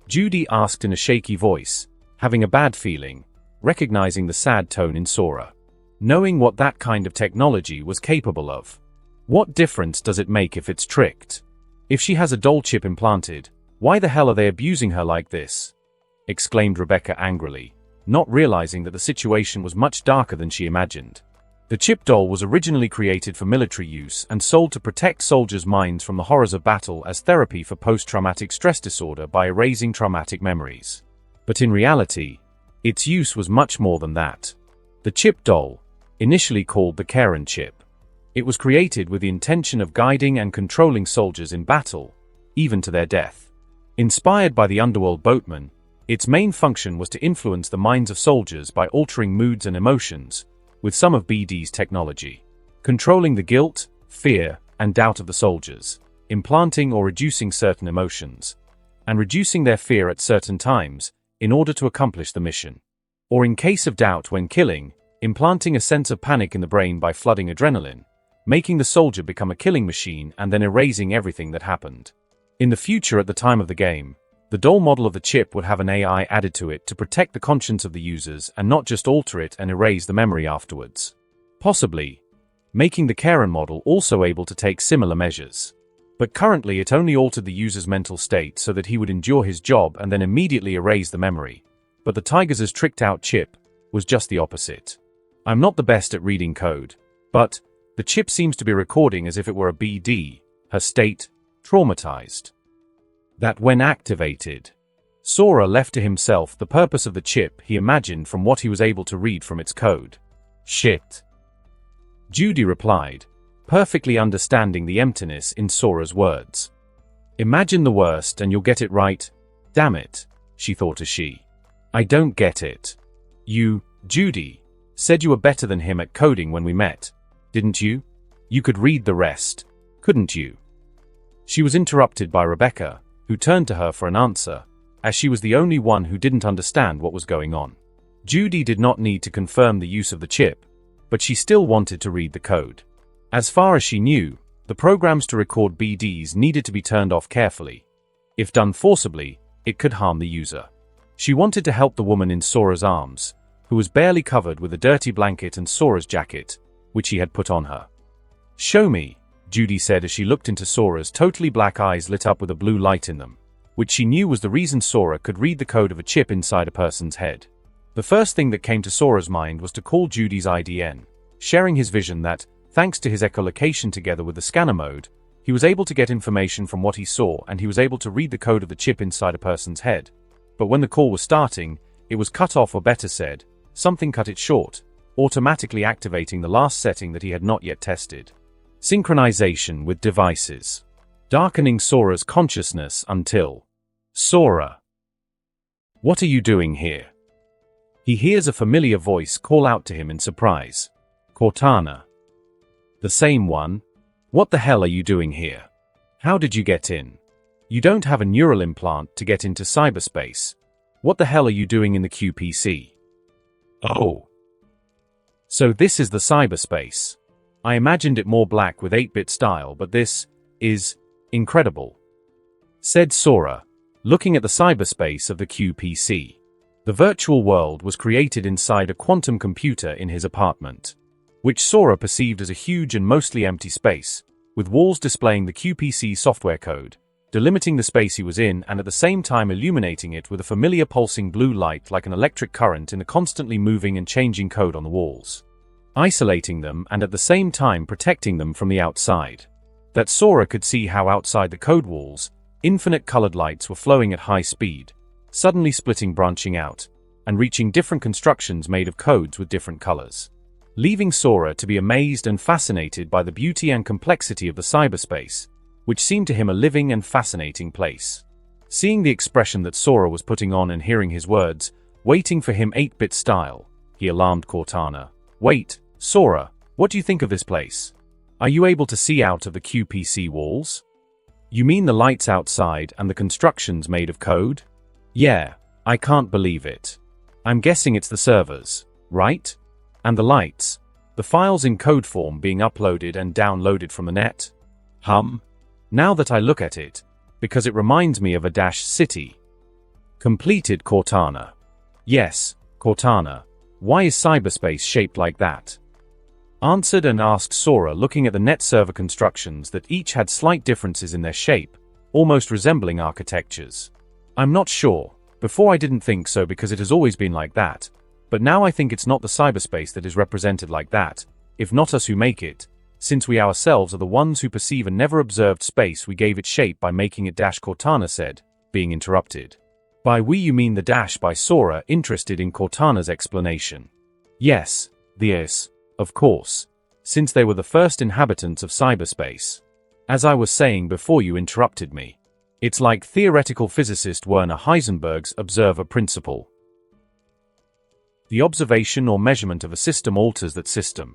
Speaker 2: Judy asked in a shaky voice, having a bad feeling, recognizing the sad tone in Sora. Knowing what that kind of technology was capable of. What difference does it make if it's tricked? If she has a doll chip implanted, why the hell are they abusing her like this? Exclaimed Rebecca angrily, not realizing that the situation was much darker than she imagined. The chip doll was originally created for military use and sold to protect soldiers' minds from the horrors of battle as therapy for post-traumatic stress disorder by erasing traumatic memories. But in reality, its use was much more than that. The chip doll, initially called the Karen chip, it was created with the intention of guiding and controlling soldiers in battle, even to their death. Inspired by the underworld boatman, its main function was to influence the minds of soldiers by altering moods and emotions, with some of BD's technology, controlling the guilt, fear, and doubt of the soldiers, implanting or reducing certain emotions, and reducing their fear at certain times, in order to accomplish the mission. Or in case of doubt when killing, implanting a sense of panic in the brain by flooding adrenaline, making the soldier become a killing machine and then erasing everything that happened. In the future at the time of the game, the doll model of the chip would have an AI added to it to protect the conscience of the users and not just alter it and erase the memory afterwards. Possibly, making the Karen model also able to take similar measures. But currently it only altered the user's mental state so that he would endure his job and then immediately erase the memory. But the Tigers' tricked-out chip was just the opposite. I'm not the best at reading code, but the chip seems to be recording as if it were a BD, her state, traumatized. That when activated, Sora left to himself the purpose of the chip he imagined from what he was able to read from its code. Shit. Judy replied, perfectly understanding the emptiness in Sora's words. Imagine the worst and you'll get it right. Damn it, she thought as she. I don't get it. You, Judy, said you were better than him at coding when we met, didn't you? You could read the rest, couldn't you? She was interrupted by Rebecca, who turned to her for an answer, as she was the only one who didn't understand what was going on. Judy did not need to confirm the use of the chip, but she still wanted to read the code. As far as she knew, the programs to record BDs needed to be turned off carefully. If done forcibly, it could harm the user. She wanted to help the woman in Sora's arms, who was barely covered with a dirty blanket and Sora's jacket, which he had put on her. "Show me," Judy said as she looked into Sora's totally black eyes lit up with a blue light in them, which she knew was the reason Sora could read the code of a chip inside a person's head. The first thing that came to Sora's mind was to call Judy's IDN, sharing his vision that, thanks to his echolocation together with the scanner mode, he was able to get information from what he saw and he was able to read the code of the chip inside a person's head. But when the call was starting, it was cut off, or better said, something cut it short, automatically activating the last setting that he had not yet tested. Synchronization with devices. Darkening Sora's consciousness until... Sora! What are you doing here? He hears a familiar voice call out to him in surprise. Cortana. The same one? What the hell are you doing here? How did you get in? You don't have a neural implant to get into cyberspace. What the hell are you doing in the QPC? Oh. So this is the cyberspace. I imagined it more black with 8-bit style, but this is incredible, said Sora, looking at the cyberspace of the QPC. The virtual world was created inside a quantum computer in his apartment, which Sora perceived as a huge and mostly empty space, with walls displaying the QPC software code, delimiting the space he was in and at the same time illuminating it with a familiar pulsing blue light like an electric current in the constantly moving and changing code on the walls, isolating them and at the same time protecting them from the outside. That Sora could see how outside the code walls, infinite colored lights were flowing at high speed, suddenly splitting, branching out, and reaching different constructions made of codes with different colors, leaving Sora to be amazed and fascinated by the beauty and complexity of the cyberspace, which seemed to him a living and fascinating place. Seeing the expression that Sora was putting on and hearing his words, waiting for him 8-bit style, he alarmed Cortana. Wait, Sora, what do you think of this place? Are you able to see out of the QPC walls? You mean the lights outside and the constructions made of code? Yeah, I can't believe it. I'm guessing it's the servers, right? And the lights, the files in code form being uploaded and downloaded from the net? Now that I look at it, because it reminds me of a dash city. Completed Cortana. Yes, Cortana, why is cyberspace shaped like that? Answered and asked Sora, looking at the net server constructions that each had slight differences in their shape, almost resembling architectures. I'm not sure. Before I didn't think so because it has always been like that, but now I think it's not the cyberspace that is represented like that, if not us who make it, since we ourselves are the ones who perceive a never observed space. We gave it shape by making it dash, Cortana said, being interrupted. By we you mean the dash by Sora, interested in Cortana's explanation. Yes, of course, since they were the first inhabitants of cyberspace. As I was saying before you interrupted me, it's like theoretical physicist Werner Heisenberg's observer principle. The observation or measurement of a system alters that system.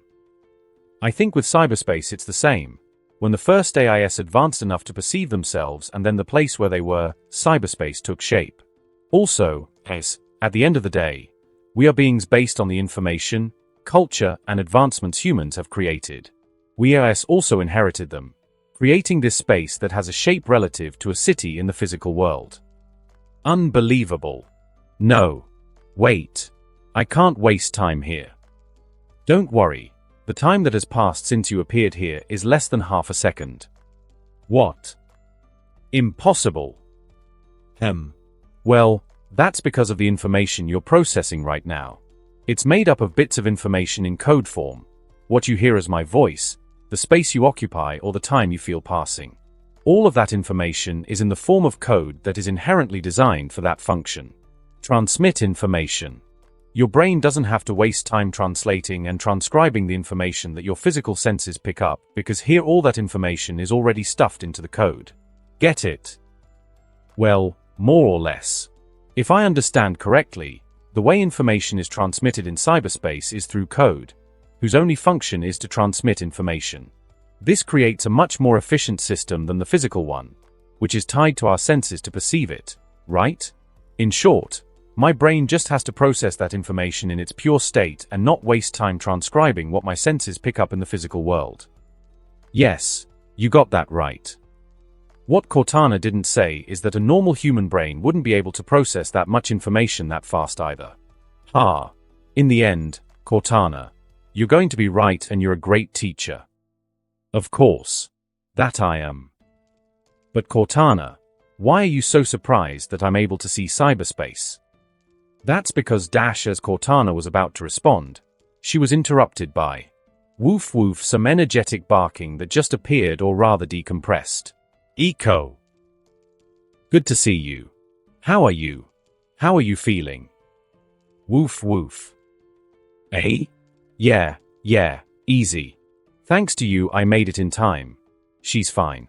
Speaker 2: I think with cyberspace it's the same. When the first AIS advanced enough to perceive themselves and then the place where they were, cyberspace took shape. Also, at the end of the day, we are beings based on the information, culture, and advancements humans have created. We AIS also inherited them, creating this space that has a shape relative to a city in the physical world. Unbelievable. No. Wait. I can't waste time here. Don't worry. The time that has passed since you appeared here is less than half a second. What? Impossible. Well, that's because of the information you're processing right now. It's made up of bits of information in code form, what you hear as my voice, the space you occupy, or the time you feel passing. All of that information is in the form of code that is inherently designed for that function. Transmit information. Your brain doesn't have to waste time translating and transcribing the information that your physical senses pick up, because here all that information is already stuffed into the code. Get it? Well, more or less. If I understand correctly, the way information is transmitted in cyberspace is through code, whose only function is to transmit information. This creates a much more efficient system than the physical one, which is tied to our senses to perceive it, right? In short, My brain just has to process that information in its pure state and not waste time transcribing what my senses pick up in the physical world. Yes, you got that right. What Cortana didn't say is that a normal human brain wouldn't be able to process that much information that fast either. In the end, Cortana, you're going to be right and you're a great teacher. Of course. That I am. But Cortana, why are you so surprised that I'm able to see cyberspace? That's because as Cortana was about to respond, she was interrupted by woof woof, some energetic barking that just appeared, or rather decompressed. Eco. Good to see you. How are you? How are you feeling? Woof woof. Eh? Yeah, easy. Thanks to you I made it in time. She's fine.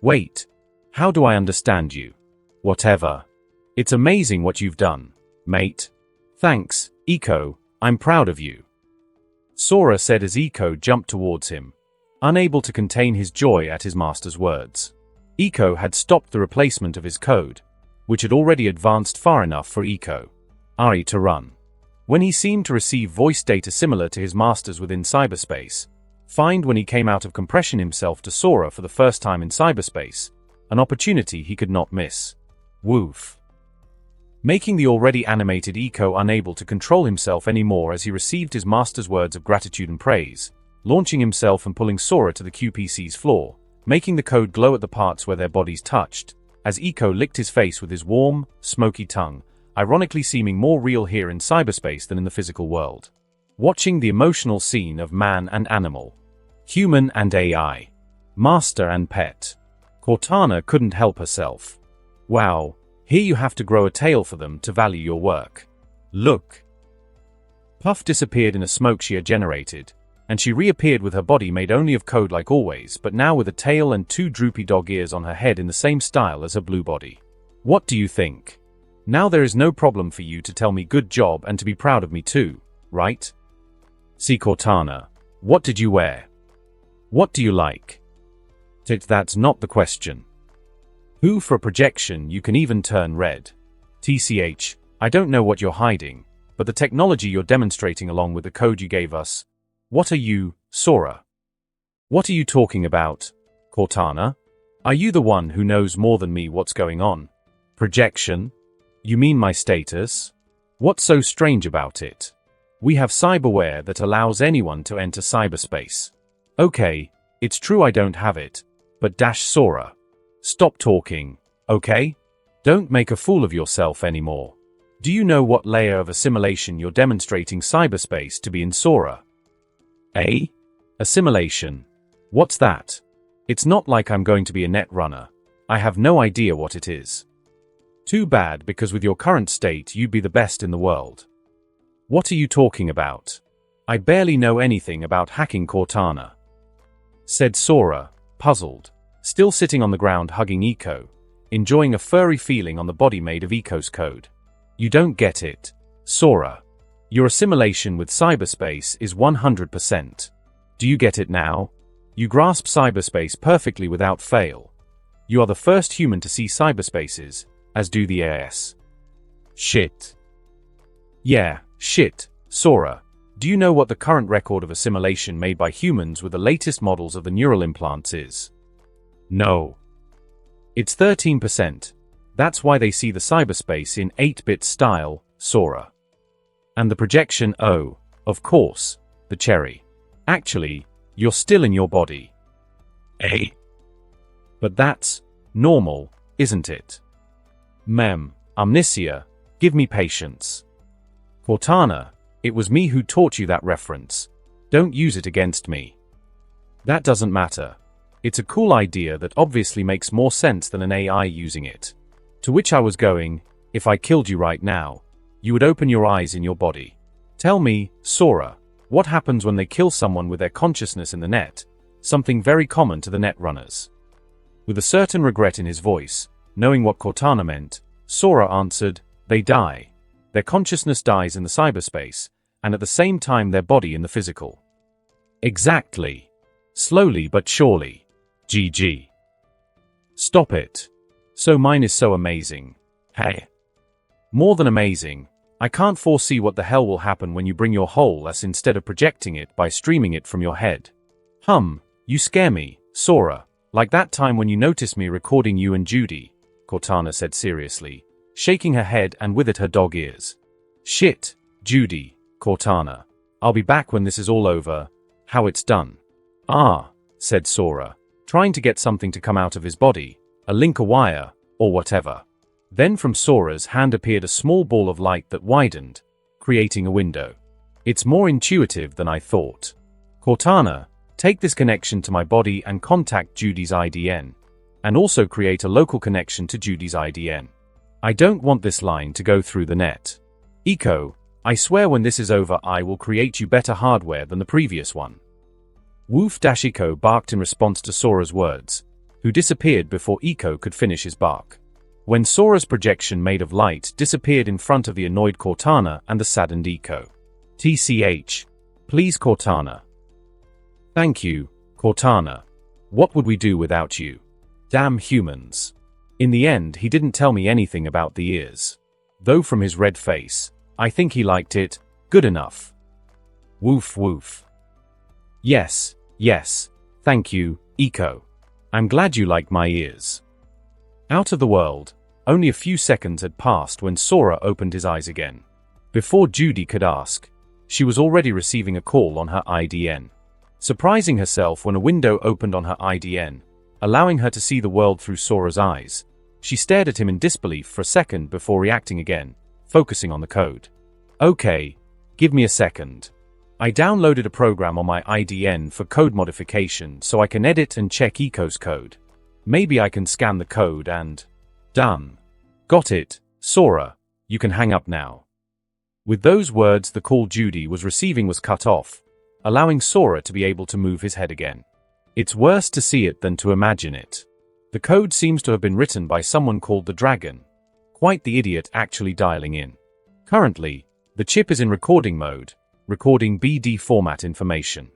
Speaker 2: Wait. How do I understand you? Whatever. It's amazing what you've done, mate. Thanks, Eco, I'm proud of you. Sora said as Eco jumped towards him, unable to contain his joy at his master's words. Eco had stopped the replacement of his code, which had already advanced far enough for Eco to run. When he seemed to receive voice data similar to his master's within cyberspace, find when he came out of compression himself to Sora for the first time in cyberspace, an opportunity he could not miss. Woof. Making the already animated Eco unable to control himself anymore as he received his master's words of gratitude and praise, launching himself and pulling Sora to the QPC's floor, making the code glow at the parts where their bodies touched, as Eco licked his face with his warm, smoky tongue, ironically seeming more real here in cyberspace than in the physical world. Watching the emotional scene of man and animal, human and AI, master and pet, Cortana couldn't help herself. Wow, here you have to grow a tail for them to value your work. Look. Puff disappeared in a smoke she had generated, and she reappeared with her body made only of code like always, but now with a tail and two droopy dog ears on her head in the same style as her blue body. What do you think? Now there is no problem for you to tell me good job and to be proud of me too, right? See Cortana, what did you wear? What do you like? That's not the question. Who for a projection you can even turn red. TCH, I don't know what you're hiding, but the technology you're demonstrating along with the code you gave us. What are you, Sora? What are you talking about, Cortana? Are you the one who knows more than me what's going on? Projection? You mean my status? What's so strange about it? We have cyberware that allows anyone to enter cyberspace. Okay, it's true I don't have it, but Sora. Stop talking, okay? Don't make a fool of yourself anymore. Do you know what layer of assimilation you're demonstrating cyberspace to be in Sora? Eh? Assimilation. What's that? It's not like I'm going to be a net runner. I have no idea what it is. Too bad, because with your current state you'd be the best in the world. What are you talking about? I barely know anything about hacking Cortana, said Sora, puzzled, still sitting on the ground hugging Eco, enjoying a furry feeling on the body made of Eco's code. You don't get it, Sora. Your assimilation with cyberspace is 100%. Do you get it now? You grasp cyberspace perfectly without fail. You are the first human to see cyberspaces, as do the AIS. Shit. Yeah, shit, Sora. Do you know what the current record of assimilation made by humans with the latest models of the neural implants is? No. It's 13%. That's why they see the cyberspace in 8-bit style, Sora. And the projection, oh, of course, the cherry. Actually, you're still in your body. Eh? But that's normal, isn't it? Amnesia, give me patience. Cortana, it was me who taught you that reference. Don't use it against me. That doesn't matter. It's a cool idea that obviously makes more sense than an AI using it. To which I was going, if I killed you right now, you would open your eyes in your body. Tell me, Sora, what happens when they kill someone with their consciousness in the net, something very common to the net runners? With a certain regret in his voice, knowing what Cortana meant, Sora answered, they die. Their consciousness dies in the cyberspace, and at the same time their body in the physical. Exactly. Slowly but surely. GG. Stop it. So mine is so amazing. Hey. More than amazing, I can't foresee what the hell will happen when you bring your whole ass instead of projecting it by streaming it from your head. You scare me, Sora, like that time when you noticed me recording you and Judy, Cortana said seriously, shaking her head and with it her dog ears. Shit, Judy, Cortana. I'll be back when this is all over. How it's done. Ah, said Sora, trying to get something to come out of his body, a link, a wire, or whatever. Then from Sora's hand appeared a small ball of light that widened, creating a window. It's more intuitive than I thought. Cortana, take this connection to my body and contact Judy's IDN, and also create a local connection to Judy's IDN. I don't want this line to go through the net. Eco, I swear when this is over I will create you better hardware than the previous one. Woof-Eco barked in response to Sora's words, who disappeared before Eco could finish his bark. When Sora's projection made of light disappeared in front of the annoyed Cortana and the saddened Eco. TCH. Please Cortana. Thank you, Cortana. What would we do without you? Damn humans. In the end he didn't tell me anything about the ears. Though from his red face, I think he liked it. Good enough. Woof woof. Yes, thank you, Eco. I'm glad you like my ears. Out of the world, only a few seconds had passed when Sora opened his eyes again. Before Judy could ask, she was already receiving a call on her IDN. Surprising herself when a window opened on her IDN, allowing her to see the world through Sora's eyes, she stared at him in disbelief for a second before reacting again, focusing on the code. Okay, give me a second. I downloaded a program on my IDN for code modification so I can edit and check Eco's code. Maybe I can scan the code and... Done. Got it, Sora. You can hang up now. With those words the call Judy was receiving was cut off, allowing Sora to be able to move his head again. It's worse to see it than to imagine it. The code seems to have been written by someone called the Dragon. Quite the idiot actually dialing in. Currently, the chip is in recording mode, recording BD format information.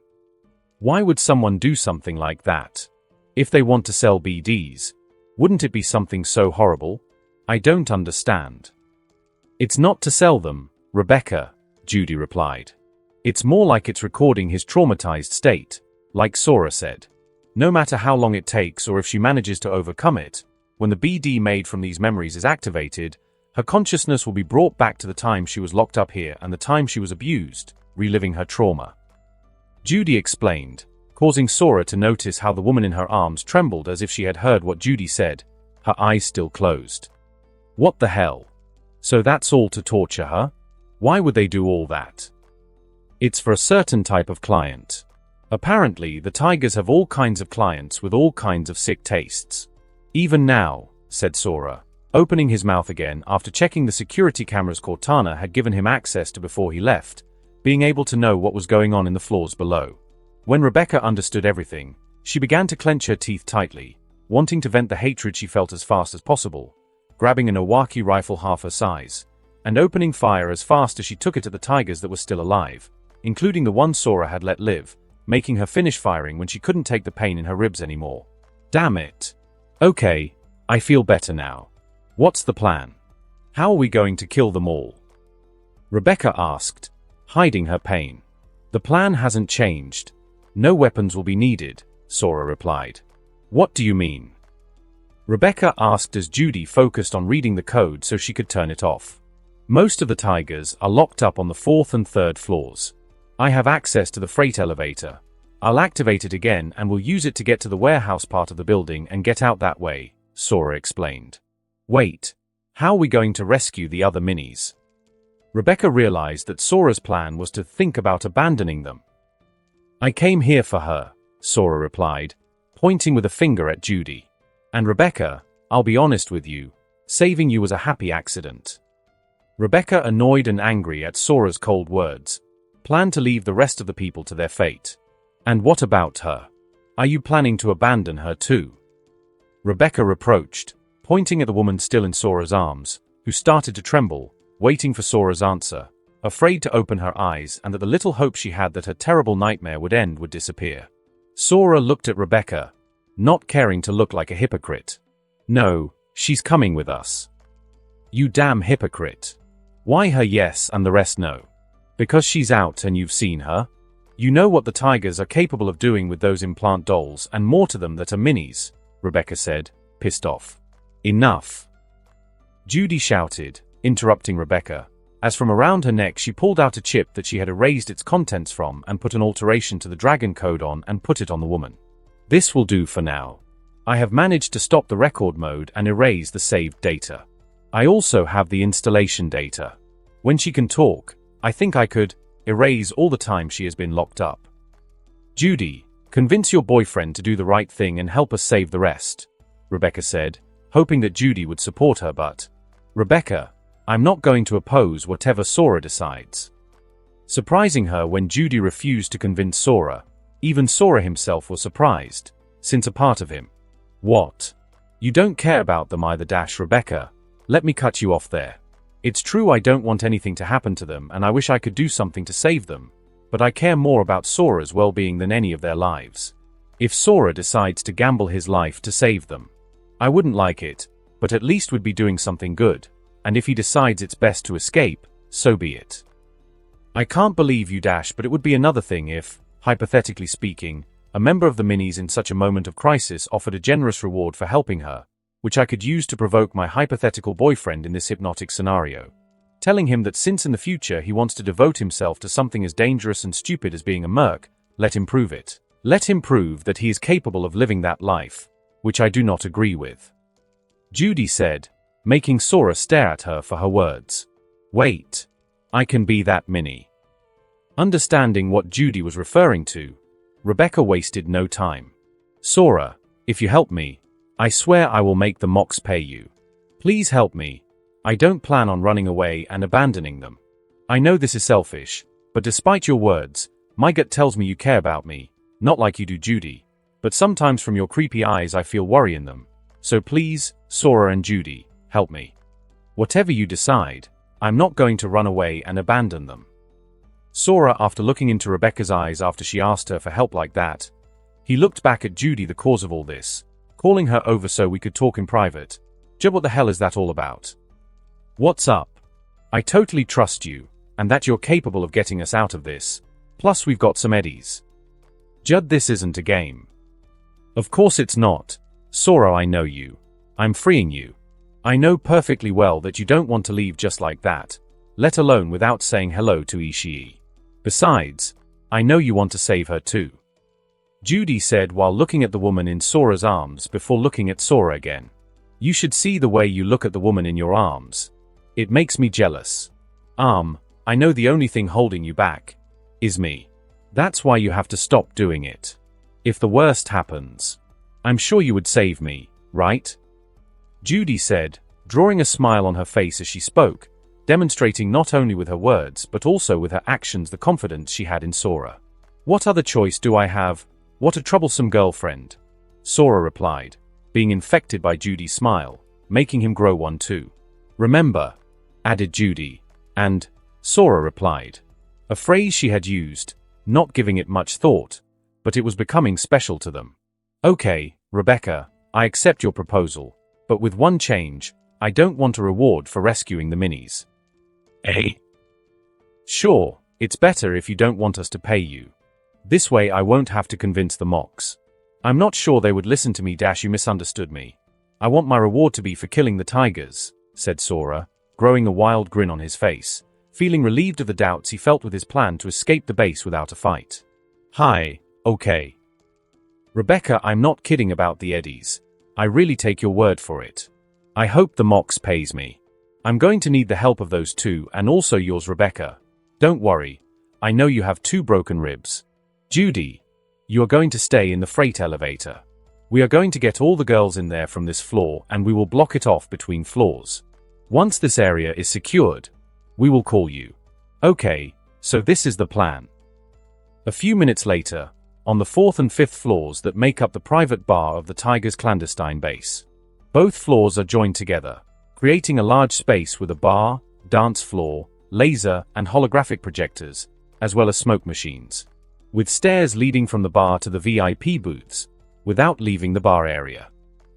Speaker 2: Why would someone do something like that? If they want to sell BDs, wouldn't it be something so horrible? I don't understand. It's not to sell them, Rebecca, Judy replied. It's more like it's recording his traumatized state, like Sora said. No matter how long it takes or if she manages to overcome it, when the BD made from these memories is activated, her consciousness will be brought back to the time she was locked up here and the time she was abused, reliving her trauma. Judy explained, causing Sora to notice how the woman in her arms trembled as if she had heard what Judy said, her eyes still closed. What the hell? So that's all to torture her? Why would they do all that? It's for a certain type of client. Apparently, the Tigers have all kinds of clients with all kinds of sick tastes. Even now, said Sora, opening his mouth again after checking the security cameras Cortana had given him access to before he left, being able to know what was going on in the floors below. When Rebecca understood everything, she began to clench her teeth tightly, wanting to vent the hatred she felt as fast as possible, grabbing an Owaki rifle half her size, and opening fire as fast as she took it at the Tigers that were still alive, including the one Sora had let live, making her finish firing when she couldn't take the pain in her ribs anymore. Damn it. Okay, I feel better now. What's the plan? How are we going to kill them all? Rebecca asked, hiding her pain. The plan hasn't changed. No weapons will be needed, Sora replied. What do you mean? Rebecca asked as Judy focused on reading the code so she could turn it off. Most of the Tigers are locked up on the 4th and 3rd floors. I have access to the freight elevator. I'll activate it again and will use it to get to the warehouse part of the building and get out that way, Sora explained. Wait, how are we going to rescue the other minis? Rebecca realized that Sora's plan was to think about abandoning them. I came here for her, Sora replied, pointing with a finger at Judy. And Rebecca, I'll be honest with you, saving you was a happy accident. Rebecca, annoyed and angry at Sora's cold words, planned to leave the rest of the people to their fate. And what about her? Are you planning to abandon her too? Rebecca reproached, pointing at the woman still in Sora's arms, who started to tremble, waiting for Sora's answer, afraid to open her eyes and that the little hope she had that her terrible nightmare would end would disappear. Sora looked at Rebecca, not caring to look like a hypocrite. No, she's coming with us. You damn hypocrite. Why her yes and the rest no? Because she's out and you've seen her? You know what the Tigers are capable of doing with those implant dolls and more to them that are minis, Rebecca said, pissed off. Enough! Judy shouted, interrupting Rebecca, as from around her neck she pulled out a chip that she had erased its contents from and put an alteration to the dragon code on and put it on the woman. This will do for now. I have managed to stop the record mode and erase the saved data. I also have the installation data. When she can talk, I think I could erase all the time she has been locked up. Judy, convince your boyfriend to do the right thing and help us save the rest, Rebecca said, hoping that Judy would support her, but Rebecca, I'm not going to oppose whatever Sora decides. Surprising her when Judy refused to convince Sora, even Sora himself was surprised, since a part of him. What? You don't care about them either, Rebecca. Let me cut you off there. It's true I don't want anything to happen to them and I wish I could do something to save them, but I care more about Sora's well-being than any of their lives. If Sora decides to gamble his life to save them, I wouldn't like it, but at least would be doing something good, and if he decides it's best to escape, so be it. I can't believe you, but it would be another thing if, hypothetically speaking, a member of the Minis in such a moment of crisis offered a generous reward for helping her, which I could use to provoke my hypothetical boyfriend in this hypnotic scenario, telling him that since in the future he wants to devote himself to something as dangerous and stupid as being a merc, let him prove it. Let him prove that he is capable of living that life, which I do not agree with. Judy said, making Sora stare at her for her words. Wait. I can be that Mini. Understanding what Judy was referring to, Rebecca wasted no time. Sora, if you help me, I swear I will make the Mox pay you. Please help me. I don't plan on running away and abandoning them. I know this is selfish, but despite your words, my gut tells me you care about me, not like you do Judy, but sometimes from your creepy eyes I feel worry in them. So please, Sora and Judy, help me. Whatever you decide, I'm not going to run away and abandon them. Sora, after looking into Rebecca's eyes after she asked her for help like that, he looked back at Judy, the cause of all this, calling her over so we could talk in private. Judd, what the hell is that all about? What's up? I totally trust you, and that you're capable of getting us out of this. Plus we've got some eddies. Judd, this isn't a game. Of course it's not. Sora, I know you. I'm freeing you. I know perfectly well that you don't want to leave just like that, let alone without saying hello to Ishii. Besides, I know you want to save her too. Judy said while looking at the woman in Sora's arms before looking at Sora again. You should see the way you look at the woman in your arms. It makes me jealous. I know the only thing holding you back is me. That's why you have to stop doing it. If the worst happens, I'm sure you would save me, right? Judy said, drawing a smile on her face as she spoke, demonstrating not only with her words but also with her actions the confidence she had in Sora. What other choice do I have? What a troublesome girlfriend, Sora replied, being infected by Judy's smile, making him grow one too. Remember, added Judy, and Sora replied, a phrase she had used, not giving it much thought, but it was becoming special to them. Okay, Rebecca, I accept your proposal, but with one change, I don't want a reward for rescuing the Minis. Eh? Sure, it's better if you don't want us to pay you. This way I won't have to convince the Mox. I'm not sure they would listen to me. You misunderstood me. I want my reward to be for killing the Tigers, said Sora, growing a wild grin on his face, feeling relieved of the doubts he felt with his plan to escape the base without a fight. Hi, okay. Rebecca, I'm not kidding about the eddies. I really take your word for it. I hope the Mox pays me. I'm going to need the help of those two and also yours, Rebecca. Don't worry. I know you have 2 broken ribs. Judy, you are going to stay in the freight elevator. We are going to get all the girls in there from this floor and we will block it off between floors. Once this area is secured, we will call you. Okay, so this is the plan. A few minutes later, on the 4th and 5th floors that make up the private bar of the Tigers' clandestine base. Both floors are joined together, creating a large space with a bar, dance floor, laser and holographic projectors, as well as smoke machines, with stairs leading from the bar to the VIP booths, without leaving the bar area.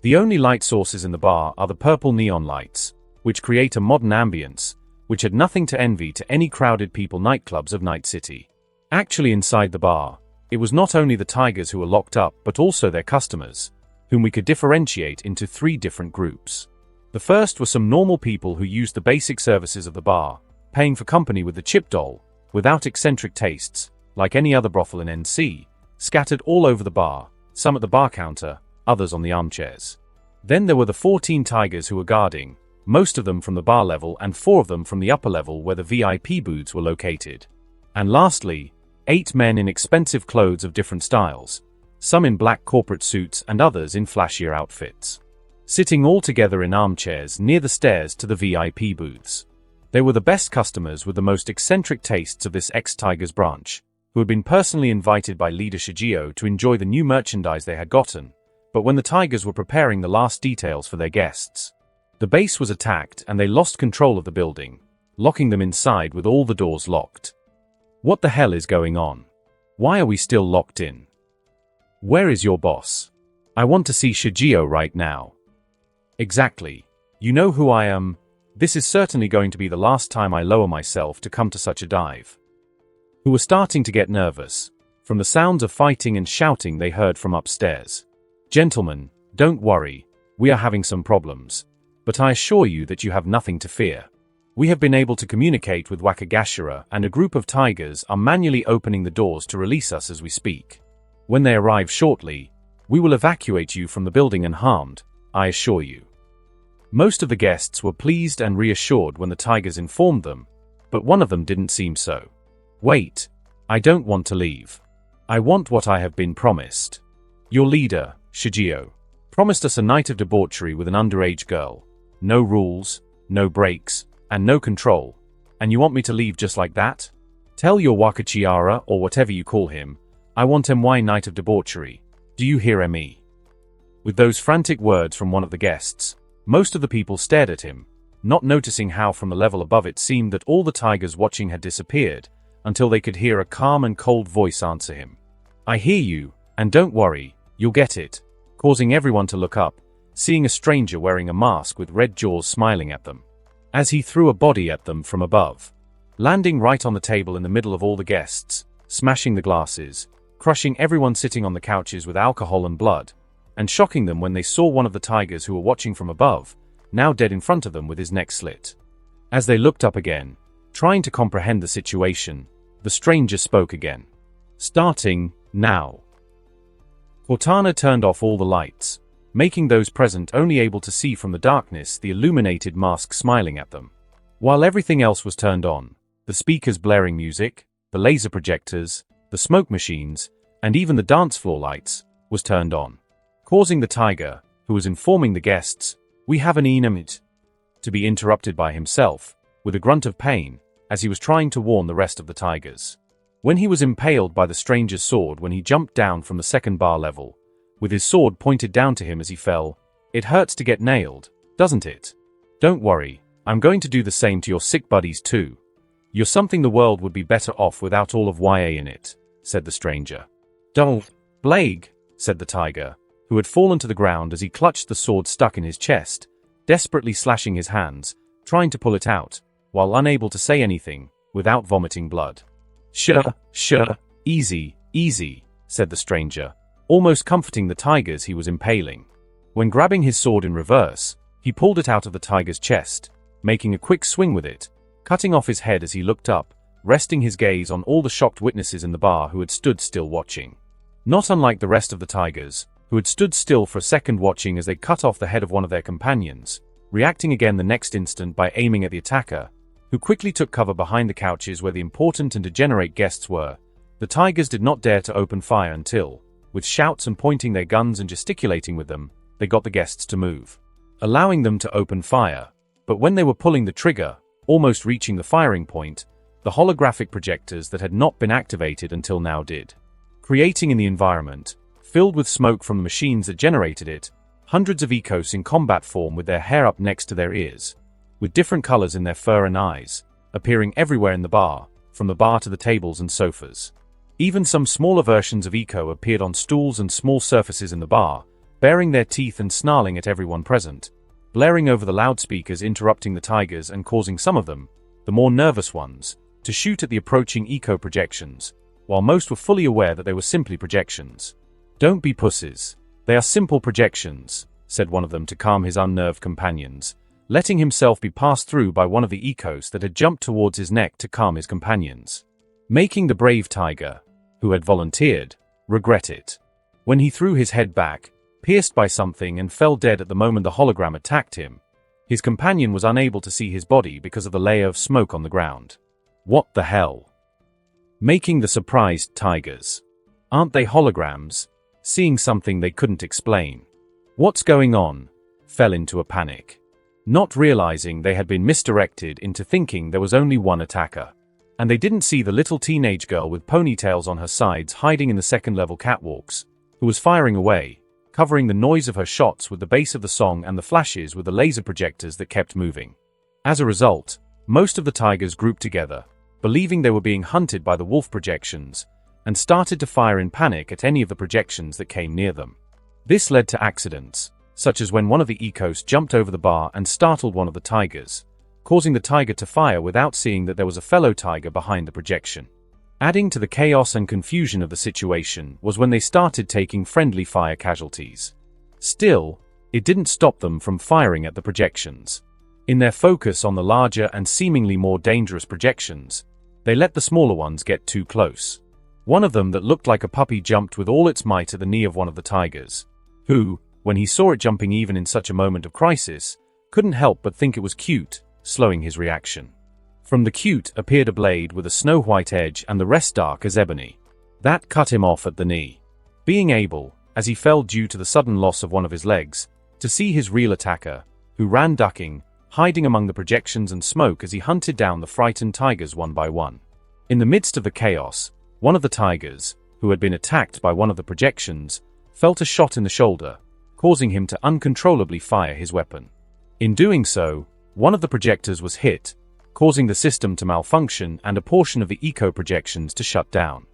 Speaker 2: The only light sources in the bar are the purple neon lights, which create a modern ambience, which had nothing to envy to any crowded people nightclubs of Night City. Actually, inside the bar, it was not only the tigers who were locked up but also their customers, whom we could differentiate into 3 different groups. The first were some normal people who used the basic services of the bar, paying for company with the chip doll, without eccentric tastes, like any other brothel in NC, scattered all over the bar, some at the bar counter, others on the armchairs. Then there were the 14 tigers who were guarding, most of them from the bar level and 4 of them from the upper level where the VIP booths were located. And lastly, 8 men in expensive clothes of different styles, some in black corporate suits and others in flashier outfits, sitting all together in armchairs near the stairs to the VIP booths. They were the best customers with the most eccentric tastes of this ex-Tigers branch, who had been personally invited by leader Shigeo to enjoy the new merchandise they had gotten, but when the Tigers were preparing the last details for their guests, the base was attacked and they lost control of the building, locking them inside with all the doors locked. What the hell is going on? Why are we still locked in? Where is your boss? I want to see Shigeo right now. Exactly. You know who I am. This is certainly going to be the last time I lower myself to come to such a dive. Who were starting to get nervous, from the sounds of fighting and shouting they heard from upstairs. Gentlemen, don't worry, we are having some problems, but I assure you that you have nothing to fear. We have been able to communicate with Wakagashira and a group of tigers are manually opening the doors to release us as we speak. When they arrive shortly, we will evacuate you from the building unharmed, I assure you. Most of the guests were pleased and reassured when the tigers informed them, but one of them didn't seem so. Wait, I don't want to leave. I want what I have been promised. Your leader, Shigeo, promised us a night of debauchery with an underage girl. No rules, no breaks, and no control. And you want me to leave just like that? Tell your Wakachiara or whatever you call him, I want MY night of debauchery. Do you hear me? With those frantic words from one of the guests, most of the people stared at him, not noticing how from the level above it seemed that all the tigers watching had disappeared, until they could hear a calm and cold voice answer him. I hear you, and don't worry, you'll get it, causing everyone to look up, seeing a stranger wearing a mask with red jaws smiling at them, as he threw a body at them from above, landing right on the table in the middle of all the guests, smashing the glasses, crushing everyone sitting on the couches with alcohol and blood, and shocking them when they saw one of the tigers who were watching from above, now dead in front of them with his neck slit. As they looked up again, trying to comprehend the situation, the stranger spoke again. Starting now. Cortana turned off all the lights, making those present only able to see from the darkness the illuminated mask smiling at them. While everything else was turned on, the speakers blaring music, the laser projectors, the smoke machines, and even the dance floor lights, was turned on, causing the tiger, who was informing the guests, "We have an enemy," to be interrupted by himself, with a grunt of pain, as he was trying to warn the rest of the tigers. When he was impaled by the stranger's sword when he jumped down from the second bar level, with his sword pointed down to him as he fell, "It hurts to get nailed, doesn't it? Don't worry, I'm going to do the same to your sick buddies too. You're something the world would be better off without all of YA in it," said the stranger. "Don't, Blake," said the tiger, who had fallen to the ground as he clutched the sword stuck in his chest, desperately slashing his hands, trying to pull it out, while unable to say anything, without vomiting blood. Sure, easy, said the stranger, almost comforting the tigers he was impaling. When grabbing his sword in reverse, he pulled it out of the tiger's chest, making a quick swing with it, cutting off his head as he looked up, resting his gaze on all the shocked witnesses in the bar who had stood still watching. Not unlike the rest of the tigers, who had stood still for a second watching as they cut off the head of one of their companions, reacting again the next instant by aiming at the attacker, who quickly took cover behind the couches where the important and degenerate guests were. The tigers did not dare to open fire until, with shouts and pointing their guns and gesticulating with them, they got the guests to move, allowing them to open fire. But when they were pulling the trigger, almost reaching the firing point, the holographic projectors that had not been activated until now did, creating in the environment, filled with smoke from the machines that generated it, hundreds of Ecos in combat form with their hair up next to their ears, with different colors in their fur and eyes, appearing everywhere in the bar, from the bar to the tables and sofas. Even some smaller versions of Eco appeared on stools and small surfaces in the bar, baring their teeth and snarling at everyone present, blaring over the loudspeakers interrupting the tigers and causing some of them, the more nervous ones, to shoot at the approaching eco-projections, while most were fully aware that they were simply projections. "Don't be pussies. They are simple projections," said one of them to calm his unnerved companions, letting himself be passed through by one of the ecos that had jumped towards his neck to calm his companions, making the brave tiger, who had volunteered, regret it. When he threw his head back, pierced by something, and fell dead at the moment the hologram attacked him, his companion was unable to see his body because of the layer of smoke on the ground. "What the hell?" Making the surprised tigers. "Aren't they holograms?" Seeing something they couldn't explain. "What's going on?" Fell into a panic, not realizing they had been misdirected into thinking there was only one attacker. And they didn't see the little teenage girl with ponytails on her sides hiding in the second-level catwalks, who was firing away, covering the noise of her shots with the bass of the song and the flashes with the laser projectors that kept moving. As a result, most of the tigers grouped together, believing they were being hunted by the wolf projections, and started to fire in panic at any of the projections that came near them. This led to accidents, such as when one of the ecos jumped over the bar and startled one of the tigers, causing the tiger to fire without seeing that there was a fellow tiger behind the projection. Adding to the chaos and confusion of the situation was when they started taking friendly fire casualties. Still, it didn't stop them from firing at the projections. In their focus on the larger and seemingly more dangerous projections, they let the smaller ones get too close. One of them that looked like a puppy jumped with all its might at the knee of one of the tigers, who, when he saw it jumping even in such a moment of crisis, couldn't help but think it was cute, slowing his reaction. From the cute appeared a blade with a snow-white edge and the rest dark as ebony. That cut him off at the knee. Being able, as he fell due to the sudden loss of one of his legs, to see his real attacker, who ran ducking, hiding among the projections and smoke as he hunted down the frightened tigers one by one. In the midst of the chaos, one of the tigers, who had been attacked by one of the projections, felt a shot in the shoulder, causing him to uncontrollably fire his weapon. In doing so, one of the projectors was hit, causing the system to malfunction and a portion of the eco-projections to shut down.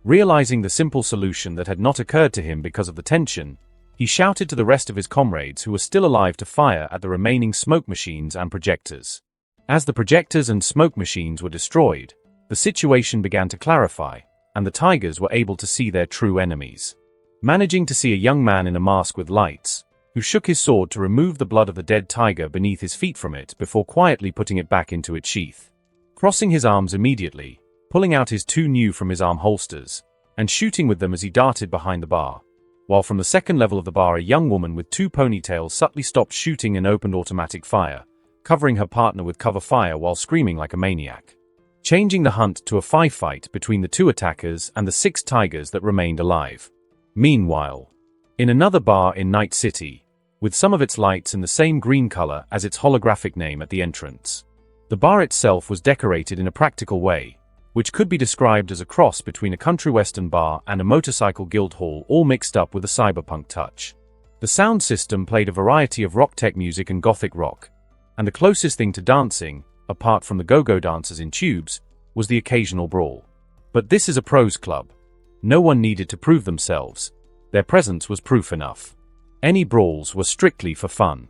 Speaker 2: Realizing the simple solution that had not occurred to him because of the tension, he shouted to the rest of his comrades who were still alive to fire at the remaining smoke machines and projectors. As the projectors and smoke machines were destroyed, the situation began to clarify, and the tigers were able to see their true enemies. Managing to see a young man in a mask with lights, who shook his sword to remove the blood of the dead tiger beneath his feet from it before quietly putting it back into its sheath. Crossing his arms immediately, pulling out his two new from his arm holsters, and shooting with them as he darted behind the bar, while from the second level of the bar a young woman with two ponytails subtly stopped shooting and opened automatic fire, covering her partner with cover fire while screaming like a maniac. Changing the hunt to a fight between the two attackers and the 6 tigers that remained alive. Meanwhile, in another bar in Night City, with some of its lights in the same green color as its holographic name at the entrance. The bar itself was decorated in a practical way, which could be described as a cross between a country western bar and a motorcycle guild hall all mixed up with a cyberpunk touch. The sound system played a variety of rock tech music and gothic rock, and the closest thing to dancing, apart from the go-go dancers in tubes, was the occasional brawl. But this is a pros club. No one needed to prove themselves. Their presence was proof enough. Any brawls were strictly for fun.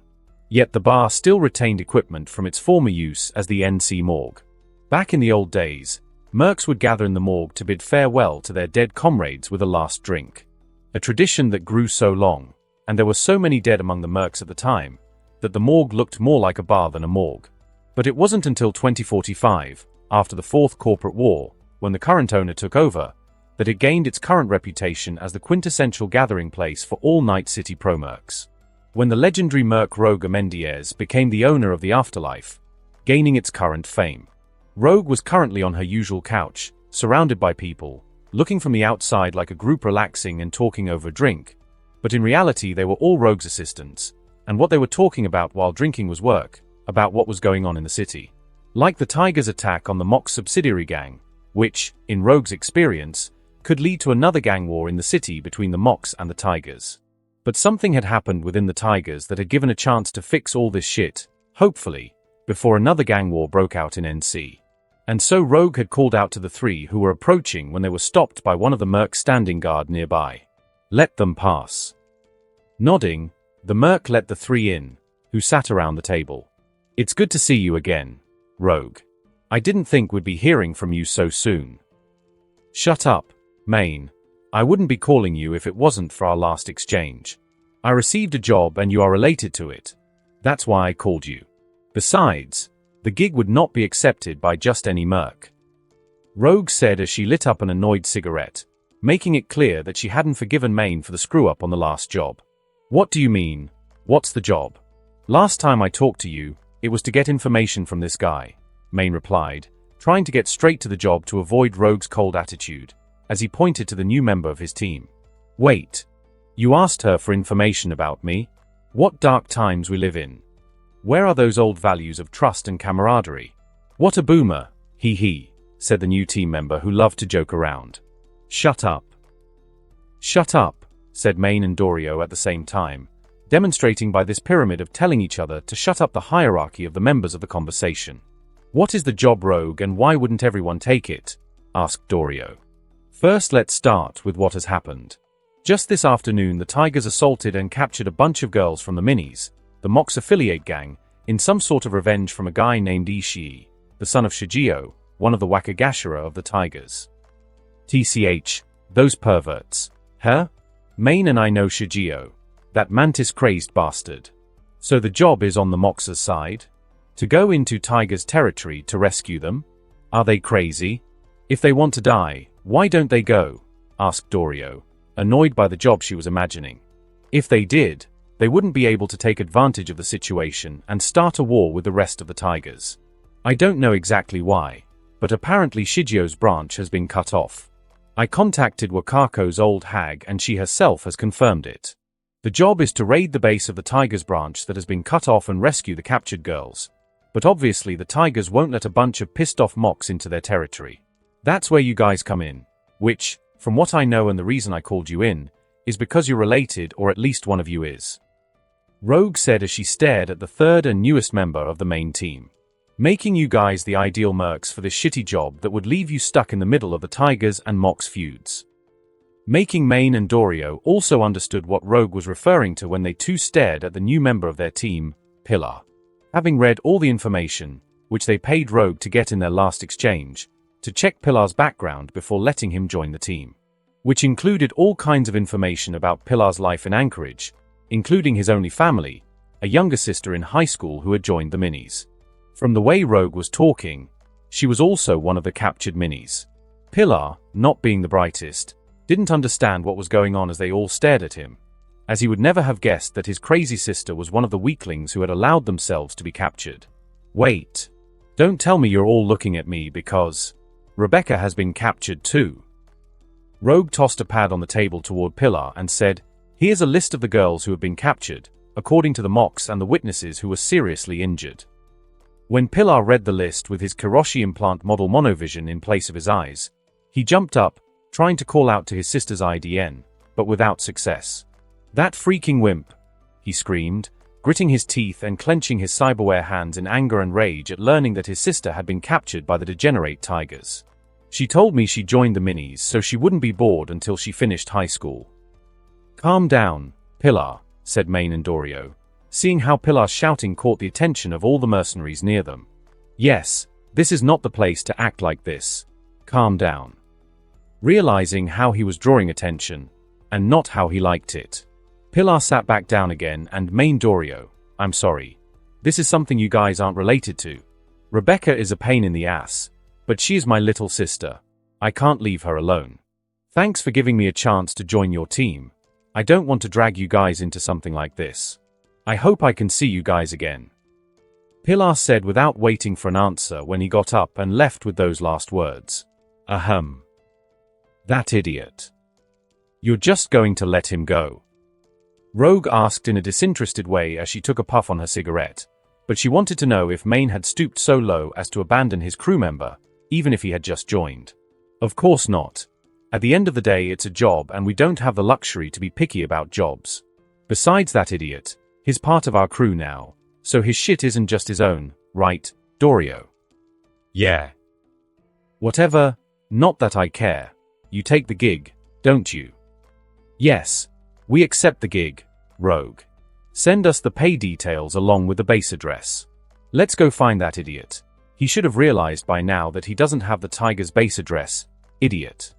Speaker 2: Yet the bar still retained equipment from its former use as the NC morgue. Back in the old days, mercs would gather in the morgue to bid farewell to their dead comrades with a last drink. A tradition that grew so long, and there were so many dead among the mercs at the time, that the morgue looked more like a bar than a morgue. But it wasn't until 2045, after the Fourth Corporate War, when the current owner took over, that it gained its current reputation as the quintessential gathering place for all Night City pro-mercs. When the legendary merc Rogue Amendiez became the owner of the Afterlife, gaining its current fame. Rogue was currently on her usual couch, surrounded by people, looking from the outside like a group relaxing and talking over a drink, but in reality they were all Rogue's assistants, and what they were talking about while drinking was work, about what was going on in the city. Like the Tigers' attack on the Mox subsidiary gang, which, in Rogue's experience, could lead to another gang war in the city between the Mox and the Tigers. But something had happened within the Tigers that had given a chance to fix all this shit, hopefully, before another gang war broke out in NC. And so Rogue had called out to the 3 who were approaching when they were stopped by one of the mercs standing guard nearby. Let them pass. Nodding, the merc let the 3 in, who sat around the table. It's good to see you again, Rogue. I didn't think we'd be hearing from you so soon. Shut up, Maine. I wouldn't be calling you if it wasn't for our last exchange. I received a job and you are related to it. That's why I called you. Besides, the gig would not be accepted by just any merc. Rogue said as she lit up an annoyed cigarette, making it clear that she hadn't forgiven Maine for the screw-up on the last job. What do you mean? What's the job? Last time I talked to you, it was to get information from this guy, Maine replied, trying to get straight to the job to avoid Rogue's cold attitude, as he pointed to the new member of his team. Wait. You asked her for information about me? What dark times we live in. Where are those old values of trust and camaraderie? What a boomer, he, said the new team member who loved to joke around. Shut up. Shut up, said Maine and Dorio at the same time, demonstrating by this pyramid of telling each other to shut up the hierarchy of the members of the conversation. What is the job, Rogue, and why wouldn't everyone take it? Asked Dorio. First, let's start with what has happened. Just this afternoon, the Tigers assaulted and captured a bunch of girls from the Minis, the Mox affiliate gang, in some sort of revenge from a guy named Ishii, the son of Shigeo, one of the Wakagashira of the Tigers. TCH, those perverts. Huh? Maine and I know Shigeo, that mantis-crazed bastard. So the job is on the Mox's side? To go into Tigers' territory to rescue them? Are they crazy? If they want to die, why don't they go? Asked Dorio, annoyed by the job she was imagining. If they did, they wouldn't be able to take advantage of the situation and start a war with the rest of the Tigers. I don't know exactly why, but apparently Shigeo's branch has been cut off. I contacted Wakako's old hag and she herself has confirmed it. The job is to raid the base of the Tigers branch that has been cut off and rescue the captured girls. But obviously the Tigers won't let a bunch of pissed-off Mox into their territory. That's where you guys come in, which, from what I know and the reason I called you in, is because you're related or at least one of you is. Rogue said as she stared at the third and newest member of the main team. Making you guys the ideal mercs for this shitty job that would leave you stuck in the middle of the Tigers and Mox feuds. Making Maine and Dorio also understood what Rogue was referring to when they too stared at the new member of their team, Pilar. Having read all the information, which they paid Rogue to get in their last exchange, to check Pilar's background before letting him join the team. Which included all kinds of information about Pilar's life in Anchorage, including his only family, a younger sister in high school who had joined the Minis. From the way Rogue was talking, she was also one of the captured Minis. Pilar, not being the brightest, didn't understand what was going on as they all stared at him, as he would never have guessed that his crazy sister was one of the weaklings who had allowed themselves to be captured. Wait. Don't tell me you're all looking at me because Rebecca has been captured too. Rogue tossed a pad on the table toward Pilar and said, "Here's a list of the girls who have been captured, according to the Mox and the witnesses who were seriously injured." When Pilar read the list with his Kiroshi implant model monovision in place of his eyes, he jumped up, trying to call out to his sister's IDN, but without success. "That freaking wimp!" he screamed, gritting his teeth and clenching his cyberware hands in anger and rage at learning that his sister had been captured by the degenerate Tigers. "She told me she joined the Minis so she wouldn't be bored until she finished high school." "Calm down, Pilar," said Maine and Dorio, seeing how Pilar's shouting caught the attention of all the mercenaries near them. "Yes, this is not the place to act like this. Calm down." Realizing how he was drawing attention, and not how he liked it, Pilar sat back down again and Maine Dorio, "I'm sorry. This is something you guys aren't related to. Rebecca is a pain in the ass, but she is my little sister. I can't leave her alone. Thanks for giving me a chance to join your team. I don't want to drag you guys into something like this. I hope I can see you guys again." Pilar said without waiting for an answer when he got up and left with those last words. "Ahem. That idiot. You're just going to let him go?" Rogue asked in a disinterested way as she took a puff on her cigarette, but she wanted to know if Maine had stooped so low as to abandon his crew member, even if he had just joined. Of course not. At the end of the day, it's a job and we don't have the luxury to be picky about jobs. Besides, that idiot, he's part of our crew now, so his shit isn't just his own, right, Dorio? "Yeah. Whatever, not that I care. You take the gig, don't you?" "Yes, we accept the gig, Rogue. Send us the pay details along with the base address. Let's go find that idiot. He should have realized by now that he doesn't have the tiger's base address, idiot.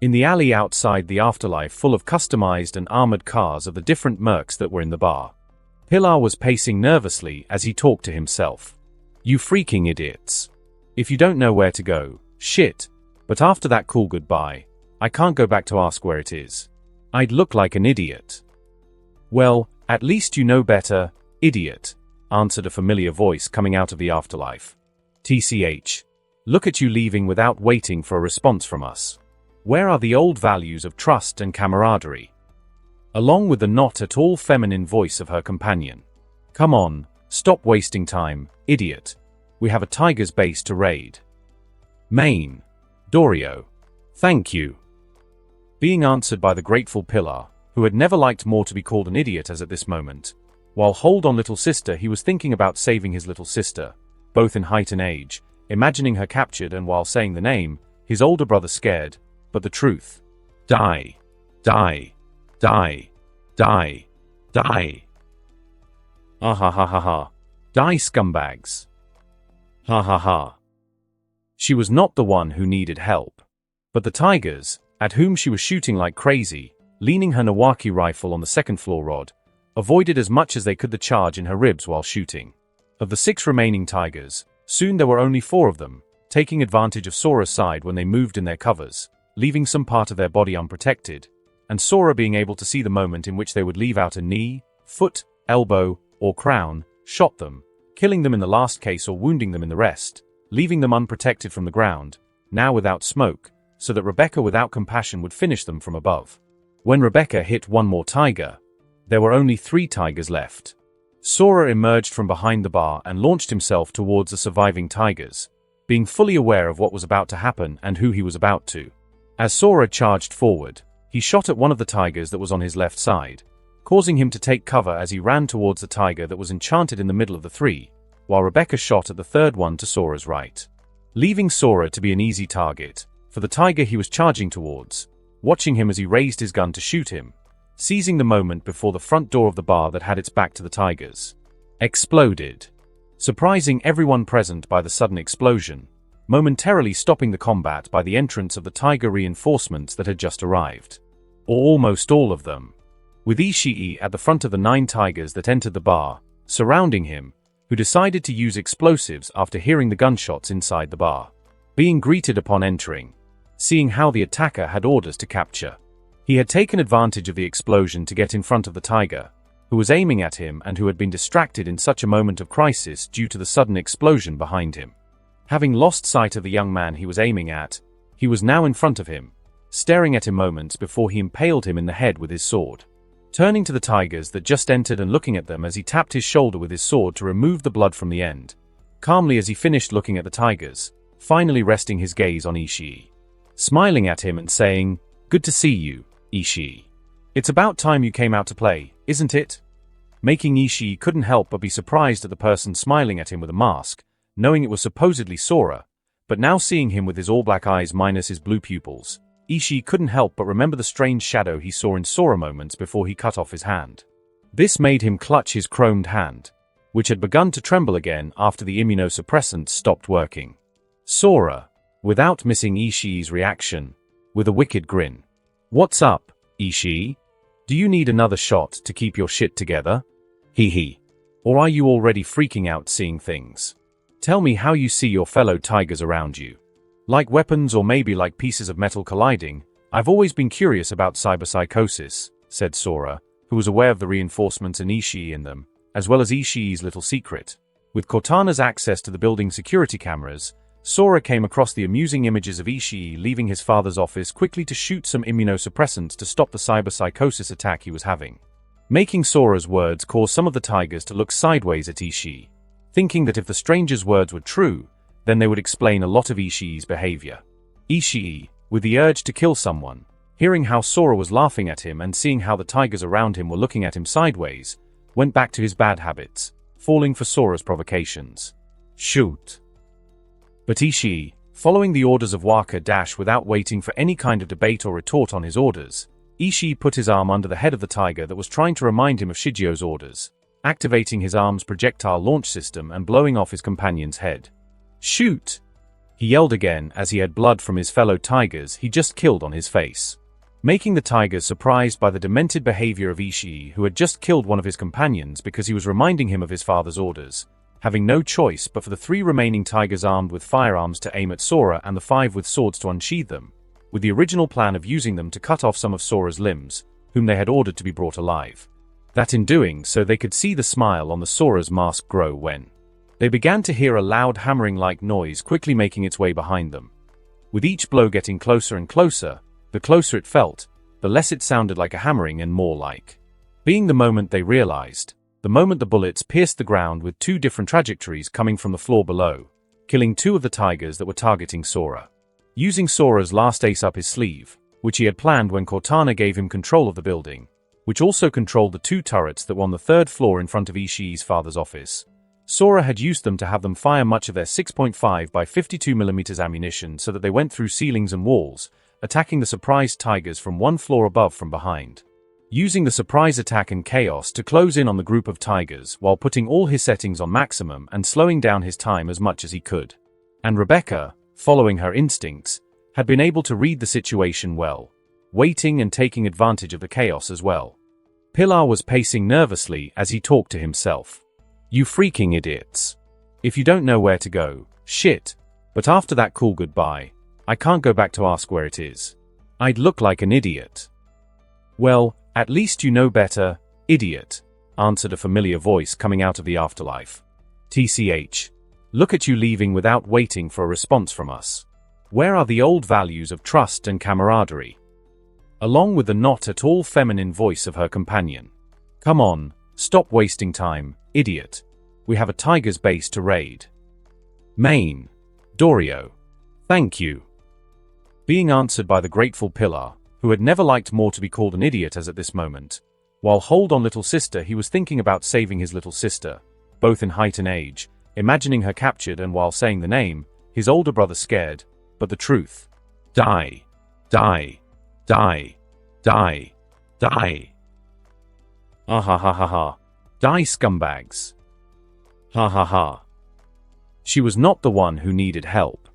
Speaker 2: In the alley outside the afterlife full of customized and armored cars of the different mercs that were in the bar, Pilar was pacing nervously as he talked to himself. You freaking idiots. If you don't know where to go, shit. But after that cool goodbye, I can't go back to ask where it is. I'd look like an idiot. Well, at least you know better, idiot, answered a familiar voice coming out of the afterlife. TCH. Look at you leaving without waiting for a response from us. Where are the old values of trust and camaraderie? Along with the not at all feminine voice of her companion. Come on, stop wasting time, idiot. We have a tiger's base to raid. Maine. Dorio. Thank you. Being answered by the grateful Pilar, who had never liked more to be called an idiot as at this moment. While hold on little sister, he was thinking about saving his little sister, both in height and age, imagining her captured, and while saying the name, his older brother scared, but the truth. Die. Die. Die. Die. Die. Ah ha ha ha ha. Die, scumbags. Ha ha ha. She was not the one who needed help, but the tigers, at whom she was shooting like crazy, leaning her Nawaki rifle on the second floor rod, avoided as much as they could the charge in her ribs while shooting. Of the 6 remaining tigers, soon there were only 4 of them, taking advantage of Sora's side when they moved in their covers, leaving some part of their body unprotected, and Sora being able to see the moment in which they would leave out a knee, foot, elbow, or crown, shot them, killing them in the last case or wounding them in the rest, leaving them unprotected from the ground, now without smoke, so that Rebecca without compassion would finish them from above. When Rebecca hit one more tiger, there were only 3 tigers left. Sora emerged from behind the bar and launched himself towards the surviving tigers, being fully aware of what was about to happen and who he was about to. As Sora charged forward, he shot at one of the tigers that was on his left side, causing him to take cover as he ran towards the tiger that was enchanted in the middle of the 3, while Rebecca shot at the third one to Sora's right, leaving Sora to be an easy target for the tiger he was charging towards, watching him as he raised his gun to shoot him, seizing the moment before the front door of the bar that had its back to the tigers exploded, surprising everyone present by the sudden explosion, momentarily stopping the combat by the entrance of the tiger reinforcements that had just arrived. Or almost all of them, with Ishii at the front of the 9 tigers that entered the bar, surrounding him, who decided to use explosives after hearing the gunshots inside the bar. Being greeted upon entering, seeing how the attacker had orders to capture. He had taken advantage of the explosion to get in front of the tiger, who was aiming at him and who had been distracted in such a moment of crisis due to the sudden explosion behind him. Having lost sight of the young man he was aiming at, he was now in front of him, staring at him moments before he impaled him in the head with his sword. Turning to the tigers that just entered and looking at them as he tapped his shoulder with his sword to remove the blood from the end, calmly as he finished looking at the tigers, finally resting his gaze on Ishii, smiling at him and saying, "Good to see you, Ishii. It's about time you came out to play, isn't it?" Making Ishii couldn't help but be surprised at the person smiling at him with a mask, knowing it was supposedly Sora, but now seeing him with his all-black eyes minus his blue pupils, Ishii couldn't help but remember the strange shadow he saw in Sora moments before he cut off his hand. This made him clutch his chromed hand, which had begun to tremble again after the immunosuppressants stopped working. Sora, without missing Ishii's reaction, with a wicked grin. "What's up, Ishii? Do you need another shot to keep your shit together? Hee hee. Or are you already freaking out seeing things? Tell me how you see your fellow tigers around you. Like weapons or maybe like pieces of metal colliding, I've always been curious about cyberpsychosis," said Sora, who was aware of the reinforcements and Ishii in them, as well as Ishii's little secret. With Cortana's access to the building's security cameras, Sora came across the amusing images of Ishii leaving his father's office quickly to shoot some immunosuppressants to stop the cyberpsychosis attack he was having. Making Sora's words cause some of the tigers to look sideways at Ishii, thinking that if the stranger's words were true, then they would explain a lot of Ishii's behavior. Ishii, with the urge to kill someone, hearing how Sora was laughing at him and seeing how the tigers around him were looking at him sideways, went back to his bad habits, falling for Sora's provocations. Shoot. But Ishii, following the orders of Waka without waiting for any kind of debate or retort on his orders, Ishii put his arm under the head of the tiger that was trying to remind him of Shigio's orders, activating his arm's projectile launch system and blowing off his companion's head. Shoot! He yelled again as he had blood from his fellow tigers he just killed on his face. Making the tigers surprised by the demented behavior of Ishii, who had just killed one of his companions because he was reminding him of his father's orders, having no choice but for the 3 remaining tigers armed with firearms to aim at Sora and the 5 with swords to unsheathe them, with the original plan of using them to cut off some of Sora's limbs, whom they had ordered to be brought alive. That in doing so they could see the smile on the Sora's mask grow when they began to hear a loud hammering-like noise quickly making its way behind them. With each blow getting closer and closer, the closer it felt, the less it sounded like a hammering and more like being the moment they realized, the moment the bullets pierced the ground with 2 different trajectories coming from the floor below, killing 2 of the tigers that were targeting Sora. Using Sora's last ace up his sleeve, which he had planned when Cortana gave him control of the building, which also controlled the 2 turrets that were on the 3rd floor in front of Ishii's father's office, Sora had used them to have them fire much of their 6.5 by 52mm ammunition so that they went through ceilings and walls, attacking the surprised tigers from 1 floor above from behind. Using the surprise attack and chaos to close in on the group of tigers while putting all his settings on maximum and slowing down his time as much as he could. And Rebecca, following her instincts, had been able to read the situation well, waiting and taking advantage of the chaos as well. Pilar was pacing nervously as he talked to himself. You freaking idiots. If you don't know where to go, shit. But after that cool goodbye, I can't go back to ask where it is. I'd look like an idiot. Well, at least you know better, idiot, answered a familiar voice coming out of the afterlife. TCH. Look at you leaving without waiting for a response from us. Where are the old values of trust and camaraderie? Along with the not at all feminine voice of her companion. Come on, stop wasting time, idiot. We have a tiger's base to raid. Main. Dorio. Thank you. Being answered by the grateful Pilar, who had never liked more to be called an idiot as at this moment. While hold on little sister he was thinking about saving his little sister, both in height and age, imagining her captured and while saying the name, his older brother scared, but the truth. Die. Die. Die. Die. Die. Ah ha ha ha ha. Die scumbags. Ha ha ha. She was not the one who needed help,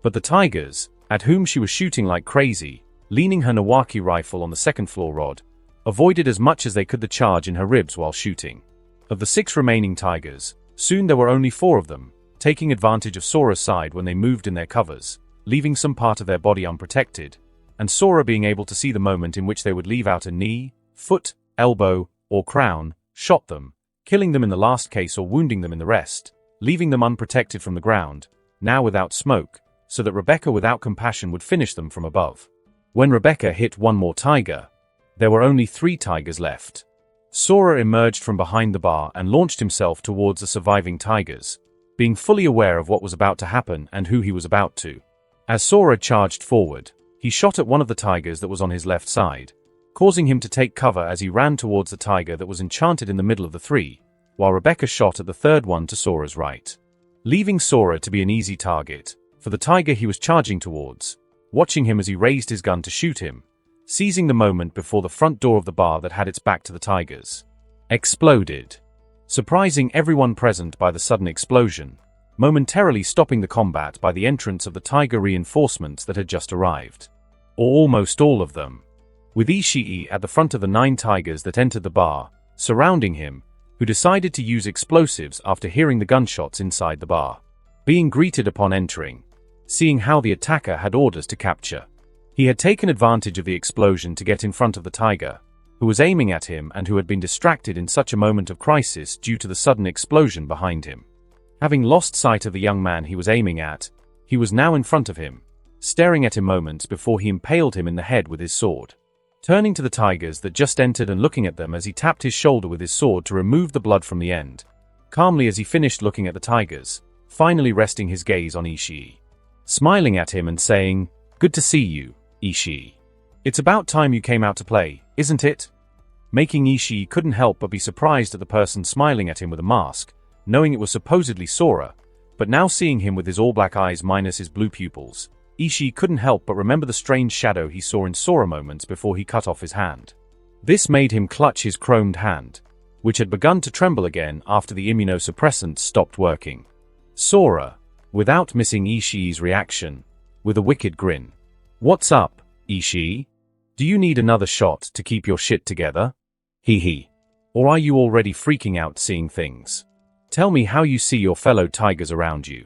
Speaker 2: but the tigers, at whom she was shooting like crazy, leaning her Nawaki rifle on the 2nd floor rod, avoided as much as they could the charge in her ribs while shooting. Of the 6 remaining tigers, soon there were only 4 of them, taking advantage of Sora's side when they moved in their covers, leaving some part of their body unprotected, and Sora being able to see the moment in which they would leave out a knee, foot, elbow, or crown, shot them, killing them in the last case or wounding them in the rest, leaving them unprotected from the ground, now without smoke, so that Rebecca without compassion would finish them from above. When Rebecca hit 1 more tiger, there were only 3 tigers left. Sora emerged from behind the bar and launched himself towards the surviving tigers, being fully aware of what was about to happen and who he was about to. As Sora charged forward, he shot at one of the tigers that was on his left side, causing him to take cover as he ran towards the tiger that was enchanted in the middle of the 3, while Rebecca shot at the 3rd one to Sora's right, leaving Sora to be an easy target for the tiger he was charging towards, watching him as he raised his gun to shoot him, seizing the moment before the front door of the bar that had its back to the tigers exploded, surprising everyone present by the sudden explosion, momentarily stopping the combat by the entrance of the tiger reinforcements that had just arrived, or almost all of them, with Ishii at the front of the 9 tigers that entered the bar, surrounding him, who decided to use explosives after hearing the gunshots inside the bar. Being greeted upon entering, seeing how the attacker had orders to capture. He had taken advantage of the explosion to get in front of the tiger, who was aiming at him and who had been distracted in such a moment of crisis due to the sudden explosion behind him. Having lost sight of the young man he was aiming at, he was now in front of him, staring at him moments before he impaled him in the head with his sword. Turning to the tigers that just entered and looking at them as he tapped his shoulder with his sword to remove the blood from the end, calmly as he finished looking at the tigers, finally resting his gaze on Ishii, smiling at him and saying, "Good to see you, Ishii. It's about time you came out to play, isn't it?" Making Ishii couldn't help but be surprised at the person smiling at him with a mask, knowing it was supposedly Sora, but now seeing him with his all-black eyes minus his blue pupils, Ishii couldn't help but remember the strange shadow he saw in Sora moments before he cut off his hand. This made him clutch his chromed hand, which had begun to tremble again after the immunosuppressants stopped working. Sora, without missing Ishii's reaction, with a wicked grin. "What's up, Ishii? Do you need another shot to keep your shit together? Hee hee. Or are you already freaking out seeing things? Tell me how you see your fellow tigers around you.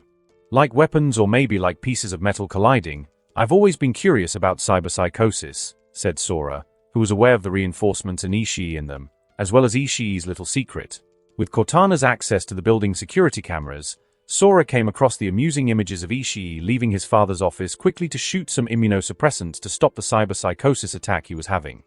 Speaker 2: Like weapons or maybe like pieces of metal colliding? I've always been curious about cyberpsychosis," said Sora, who was aware of the reinforcements and Ishii in them, as well as Ishii's little secret. With Cortana's access to the building's security cameras, Sora came across the amusing images of Ishii leaving his father's office quickly to shoot some immunosuppressants to stop the cyberpsychosis attack he was having.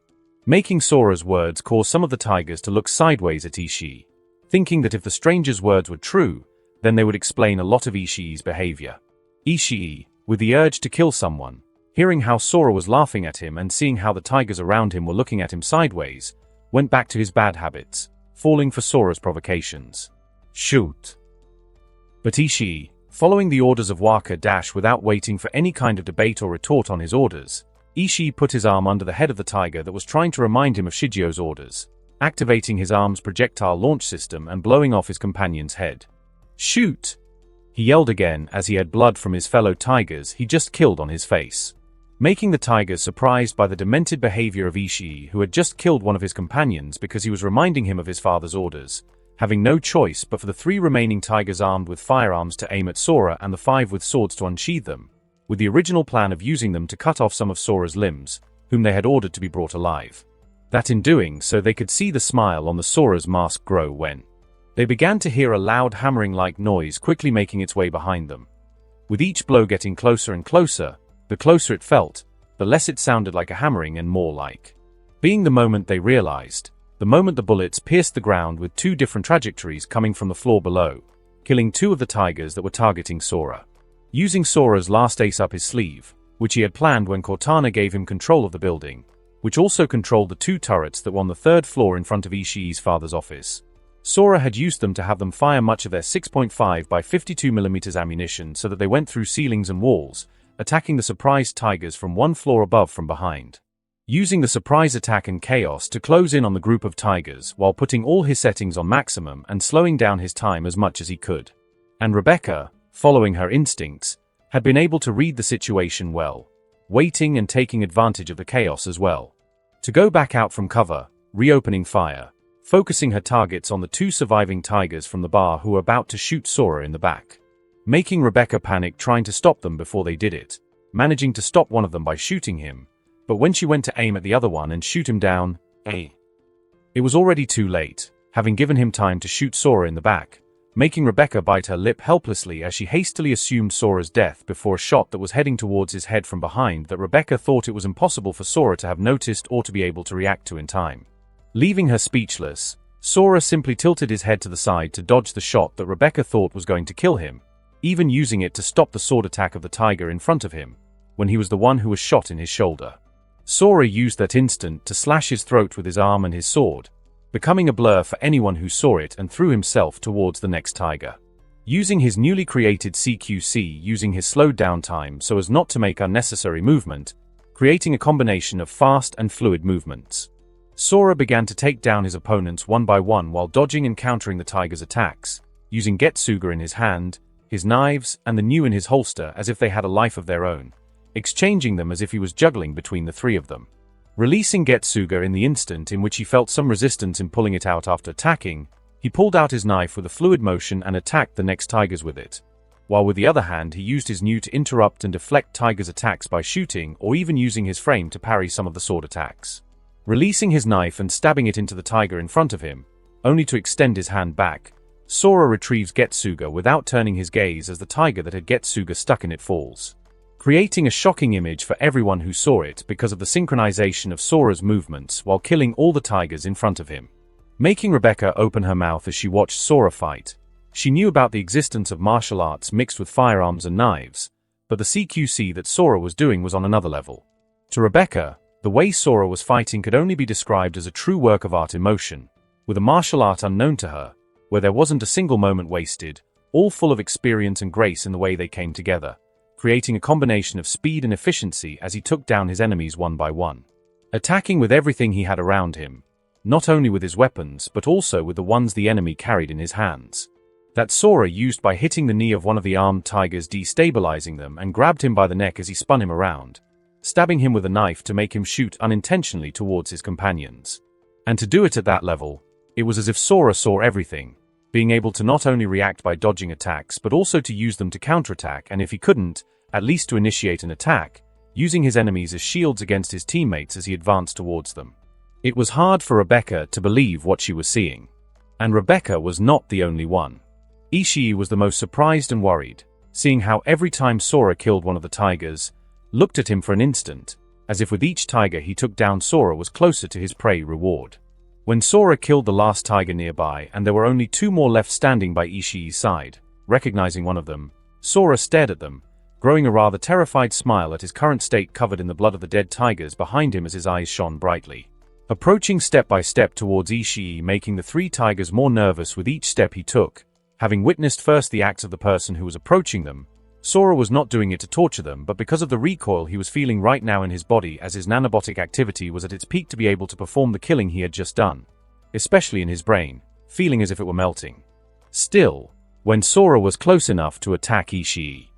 Speaker 2: Making Sora's words cause some of the tigers to look sideways at Ishii, thinking that if the stranger's words were true, then they would explain a lot of Ishii's behavior. Ishii, with the urge to kill someone, hearing how Sora was laughing at him and seeing how the tigers around him were looking at him sideways, went back to his bad habits, falling for Sora's provocations. "Shoot." But Ishii, following the orders of Waka without waiting for any kind of debate or retort on his orders, Ishii put his arm under the head of the tiger that was trying to remind him of Shigio's orders, activating his arm's projectile launch system and blowing off his companion's head. "Shoot!" he yelled again as he had blood from his fellow tigers he just killed on his face. Making the tigers surprised by the demented behavior of Ishii, who had just killed one of his companions because he was reminding him of his father's orders, having no choice but for the 3 remaining tigers armed with firearms to aim at Sora and the 5 with swords to unsheathe them, with the original plan of using them to cut off some of Sora's limbs, whom they had ordered to be brought alive. That in doing so they could see the smile on the Sora's mask grow when they began to hear a loud hammering-like noise quickly making its way behind them. With each blow getting closer and closer, the closer it felt, the less it sounded like a hammering and more like being the moment they realized, the moment the bullets pierced the ground with 2 different trajectories coming from the floor below, killing 2 of the tigers that were targeting Sora. Using Sora's last ace up his sleeve, which he had planned when Cortana gave him control of the building, which also controlled the 2 turrets that were on the 3rd floor in front of Ishii's father's office, Sora had used them to have them fire much of their 6.5 by 52mm ammunition so that they went through ceilings and walls, attacking the surprised tigers from 1 floor above from behind. Using the surprise attack and chaos to close in on the group of tigers while putting all his settings on maximum and slowing down his time as much as he could. And Rebecca, following her instincts, had been able to read the situation well, waiting and taking advantage of the chaos as well. To go back out from cover, reopening fire, focusing her targets on the 2 surviving tigers from the bar who were about to shoot Sora in the back. Making Rebecca panic trying to stop them before they did it, managing to stop one of them by shooting him, but when she went to aim at the other one and shoot him down, it was already too late, having given him time to shoot Sora in the back, making Rebecca bite her lip helplessly as she hastily assumed Sora's death before a shot that was heading towards his head from behind that Rebecca thought it was impossible for Sora to have noticed or to be able to react to in time. Leaving her speechless, Sora simply tilted his head to the side to dodge the shot that Rebecca thought was going to kill him, even using it to stop the sword attack of the tiger in front of him, when he was the one who was shot in his shoulder. Sora used that instant to slash his throat with his arm and his sword, becoming a blur for anyone who saw it, and threw himself towards the next tiger. Using his newly created CQC, using his slowed down time so as not to make unnecessary movement, creating a combination of fast and fluid movements. Sora began to take down his opponents one by one while dodging and countering the tiger's attacks, using Getsuga in his hand, his knives, and the new in his holster as if they had a life of their own, exchanging them as if he was juggling between the 3 of them. Releasing Getsuga in the instant in which he felt some resistance in pulling it out after attacking, he pulled out his knife with a fluid motion and attacked the next tigers with it, while with the other hand he used his new to interrupt and deflect tigers' attacks by shooting or even using his frame to parry some of the sword attacks. Releasing his knife and stabbing it into the tiger in front of him, only to extend his hand back, Sora retrieves Getsuga without turning his gaze as the tiger that had Getsuga stuck in it falls, creating a shocking image for everyone who saw it because of the synchronization of Sora's movements while killing all the tigers in front of him. Making Rebecca open her mouth as she watched Sora fight. She knew about the existence of martial arts mixed with firearms and knives, but the CQC that Sora was doing was on another level. To Rebecca, the way Sora was fighting could only be described as a true work of art in motion, with a martial art unknown to her, where there wasn't a single moment wasted, all full of experience and grace in the way they came together, creating a combination of speed and efficiency as he took down his enemies one by one. Attacking with everything he had around him, not only with his weapons but also with the ones the enemy carried in his hands. that Sora used by hitting the knee of one of the armed tigers, destabilizing them, and grabbed him by the neck as he spun him around, stabbing him with a knife to make him shoot unintentionally towards his companions. And to do it at that level, it was as if Sora saw everything, being able to not only react by dodging attacks but also to use them to counterattack, and if he couldn't, at least to initiate an attack, using his enemies as shields against his teammates as he advanced towards them. It was hard for Rebecca to believe what she was seeing. And Rebecca was not the only one. Ishii was the most surprised and worried, seeing how every time Sora killed one of the tigers, looked at him for an instant, as if with each tiger he took down Sora was closer to his prey reward. When Sora killed the last tiger nearby and there were only 2 more left standing by Ishii's side, recognizing one of them, Sora stared at them, growing a rather terrified smile at his current state covered in the blood of the dead tigers behind him as his eyes shone brightly. Approaching step by step towards Ishii, making the 3 tigers more nervous with each step he took. Having witnessed first the acts of the person who was approaching them, Sora was not doing it to torture them but because of the recoil he was feeling right now in his body as his nanobotic activity was at its peak to be able to perform the killing he had just done, especially in his brain, feeling as if it were melting. Still, when Sora was close enough to attack Ishii.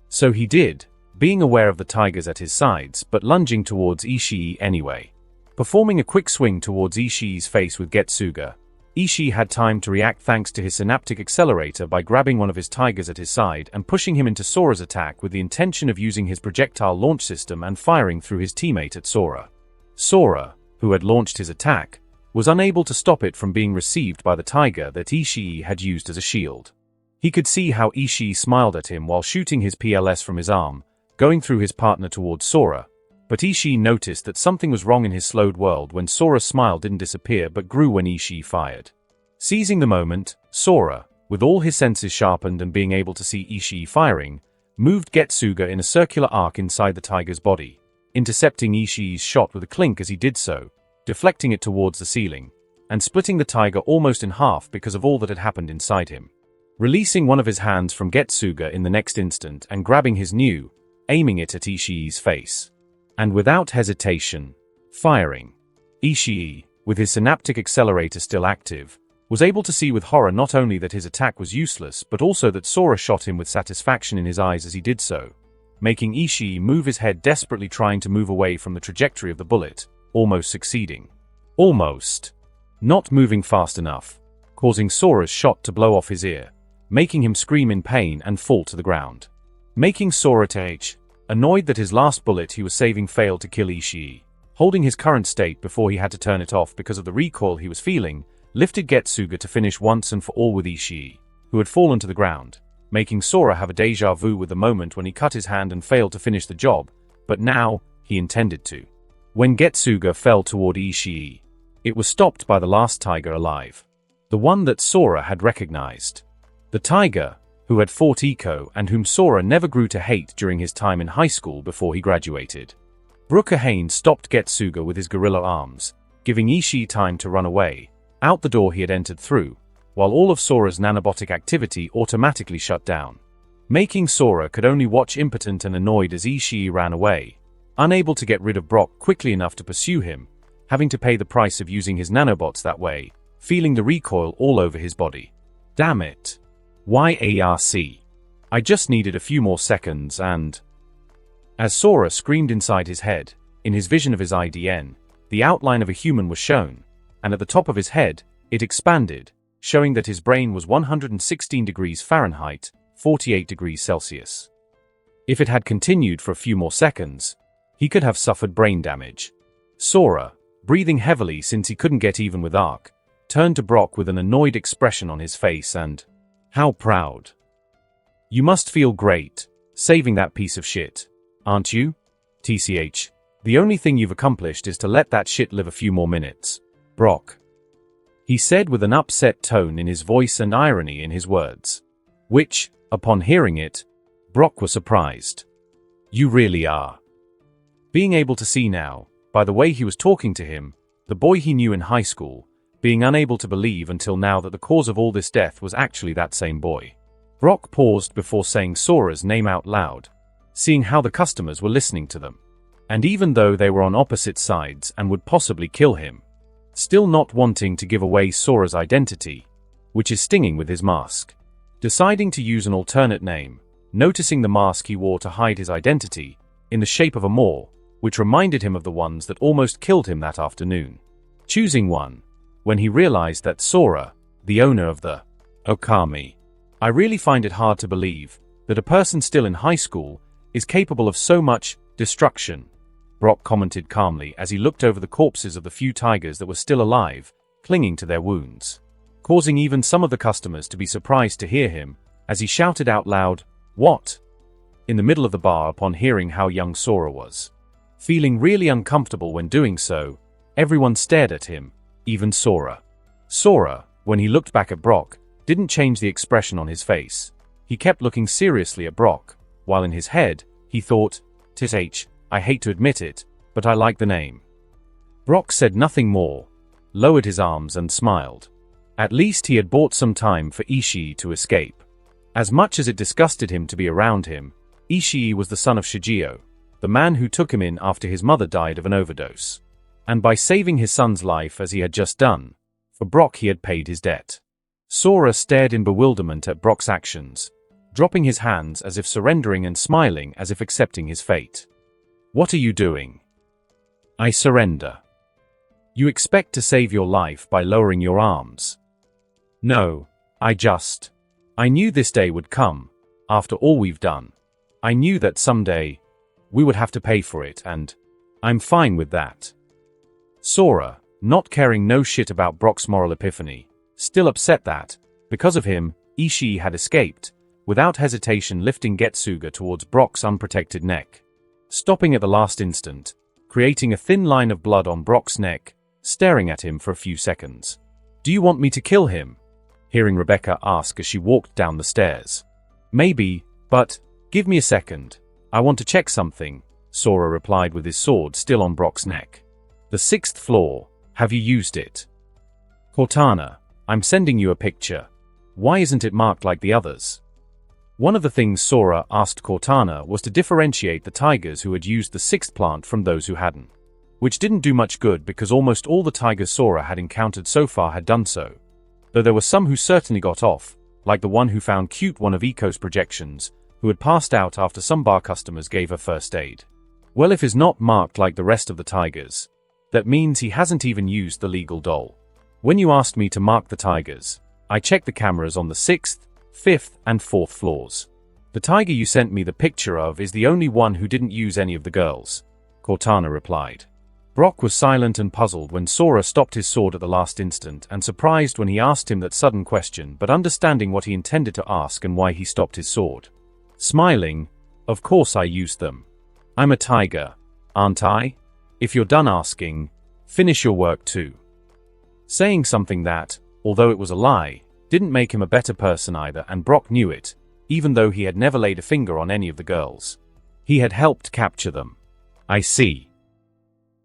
Speaker 2: So he did, being aware of the tigers at his sides but lunging towards Ishii anyway. Performing a quick swing towards Ishii's face with Getsuga, Ishii had time to react thanks to his synaptic accelerator by grabbing one of his tigers at his side and pushing him into Sora's attack with the intention of using his projectile launch system and firing through his teammate at Sora. Sora, who had launched his attack, was unable to stop it from being received by the tiger that Ishii had used as a shield. He could see how Ishii smiled at him while shooting his PLS from his arm, going through his partner towards Sora, but Ishii noticed that something was wrong in his slowed world when Sora's smile didn't disappear but grew when Ishii fired. Seizing the moment, Sora, with all his senses sharpened and being able to see Ishii firing, moved Getsuga in a circular arc inside the tiger's body, intercepting Ishii's shot with a clink as he did so, deflecting it towards the ceiling, and splitting the tiger almost in half because of all that had happened inside him. Releasing one of his hands from Getsuga in the next instant and grabbing his new, aiming it at Ishii's face. And without hesitation, firing. Ishii, with his synaptic accelerator still active, was able to see with horror not only that his attack was useless but also that Sora shot him with satisfaction in his eyes as he did so, making Ishii move his head desperately trying to move away from the trajectory of the bullet, almost succeeding. Almost. Not moving fast enough, causing Sora's shot to blow off his ear, making him scream in pain and fall to the ground. Making Sora annoyed that his last bullet he was saving failed to kill Ishii. Holding his current state before he had to turn it off because of the recoil he was feeling, lifted Getsuga to finish once and for all with Ishii, who had fallen to the ground, making Sora have a deja vu with the moment when he cut his hand and failed to finish the job, but now, he intended to. When Getsuga fell toward Ishii, it was stopped by the last tiger alive. The one that Sora had recognized. The tiger, who had fought Iko and whom Sora never grew to hate during his time in high school before he graduated. Brookahane stopped Getsuga with his gorilla arms, giving Ishii time to run away, out the door he had entered through, while all of Sora's nanobotic activity automatically shut down. Making Sora could only watch impotent and annoyed as Ishii ran away, unable to get rid of Brock quickly enough to pursue him, having to pay the price of using his nanobots that way, feeling the recoil all over his body. Damn it. YARC. I just needed a few more seconds and... As Sora screamed inside his head, in his vision of his IDN, the outline of a human was shown, and at the top of his head, it expanded, showing that his brain was 116 degrees Fahrenheit, 48 degrees Celsius. If it had continued for a few more seconds, he could have suffered brain damage. Sora, breathing heavily since he couldn't get even with Ark, turned to Brock with an annoyed expression on his face and... How proud. You must feel great, saving that piece of shit, aren't you? TCH. The only thing you've accomplished is to let that shit live a few more minutes. Brock. He said with an upset tone in his voice and irony in his words. Which, upon hearing it, Brock was surprised. You really are. Being able to see now, by the way he was talking to him, the boy he knew in high school, being unable to believe until now that the cause of all this death was actually that same boy. Brock paused before saying Sora's name out loud, seeing how the customers were listening to them. And even though they were on opposite sides and would possibly kill him, still not wanting to give away Sora's identity, which is stinging with his mask. Deciding to use an alternate name, noticing the mask he wore to hide his identity, in the shape of a maw, which reminded him of the ones that almost killed him that afternoon. Choosing one, when he realized that Sora, the owner of the Okami. I really find it hard to believe that a person still in high school is capable of so much destruction, Brock commented calmly as he looked over the corpses of the few tigers that were still alive, clinging to their wounds, causing even some of the customers to be surprised to hear him as he shouted out loud, "What?" in the middle of the bar upon hearing how young Sora was. Feeling really uncomfortable when doing so, everyone stared at him, even Sora. Sora, when he looked back at Brock, didn't change the expression on his face. He kept looking seriously at Brock, while in his head, he thought, "Tsh, I hate to admit it, but I like the name." Brock said nothing more, lowered his arms and smiled. At least he had bought some time for Ishii to escape. As much as it disgusted him to be around him, Ishii was the son of Shigeo, the man who took him in after his mother died of an overdose. And by saving his son's life as he had just done, for Brock he had paid his debt. Sora stared in bewilderment at Brock's actions, dropping his hands as if surrendering and smiling as if accepting his fate. "What are you doing?" "I surrender." "You expect to save your life by lowering your arms?" "No, I knew this day would come, after all we've done. I knew that someday, we would have to pay for it and I'm fine with that." Sora, not caring no shit about Brock's moral epiphany, still upset that, because of him, Ishii had escaped, without hesitation lifting Getsuga towards Brock's unprotected neck. Stopping at the last instant, creating a thin line of blood on Brock's neck, staring at him for a few seconds. "Do you want me to kill him?" hearing Rebecca ask as she walked down the stairs. "Maybe, but give me a second. I want to check something," Sora replied with his sword still on Brock's neck. "The 6th floor, have you used it?" "Cortana, I'm sending you a picture. Why isn't it marked like the others?" One of the things Sora asked Cortana was to differentiate the tigers who had used the 6th plant from those who hadn't. Which didn't do much good because almost all the tigers Sora had encountered so far had done so. Though there were some who certainly got off, like the one who found cute one of Eco's projections, who had passed out after some bar customers gave her first aid. Well, if he's not marked like the rest of the tigers, that means he hasn't even used the legal doll. When you asked me to mark the tigers, I checked the cameras on the 6th, 5th, and 4th floors. The tiger you sent me the picture of is the only one who didn't use any of the girls, Cortana replied. Brock was silent and puzzled when Sora stopped his sword at the last instant and surprised when he asked him that sudden question but understanding what he intended to ask and why he stopped his sword. Smiling, "Of course I used them. I'm a tiger, aren't I? If you're done asking, finish your work too." Saying something that, although it was a lie, didn't make him a better person either, and Brock knew it, even though he had never laid a finger on any of the girls. He had helped capture them. "I see."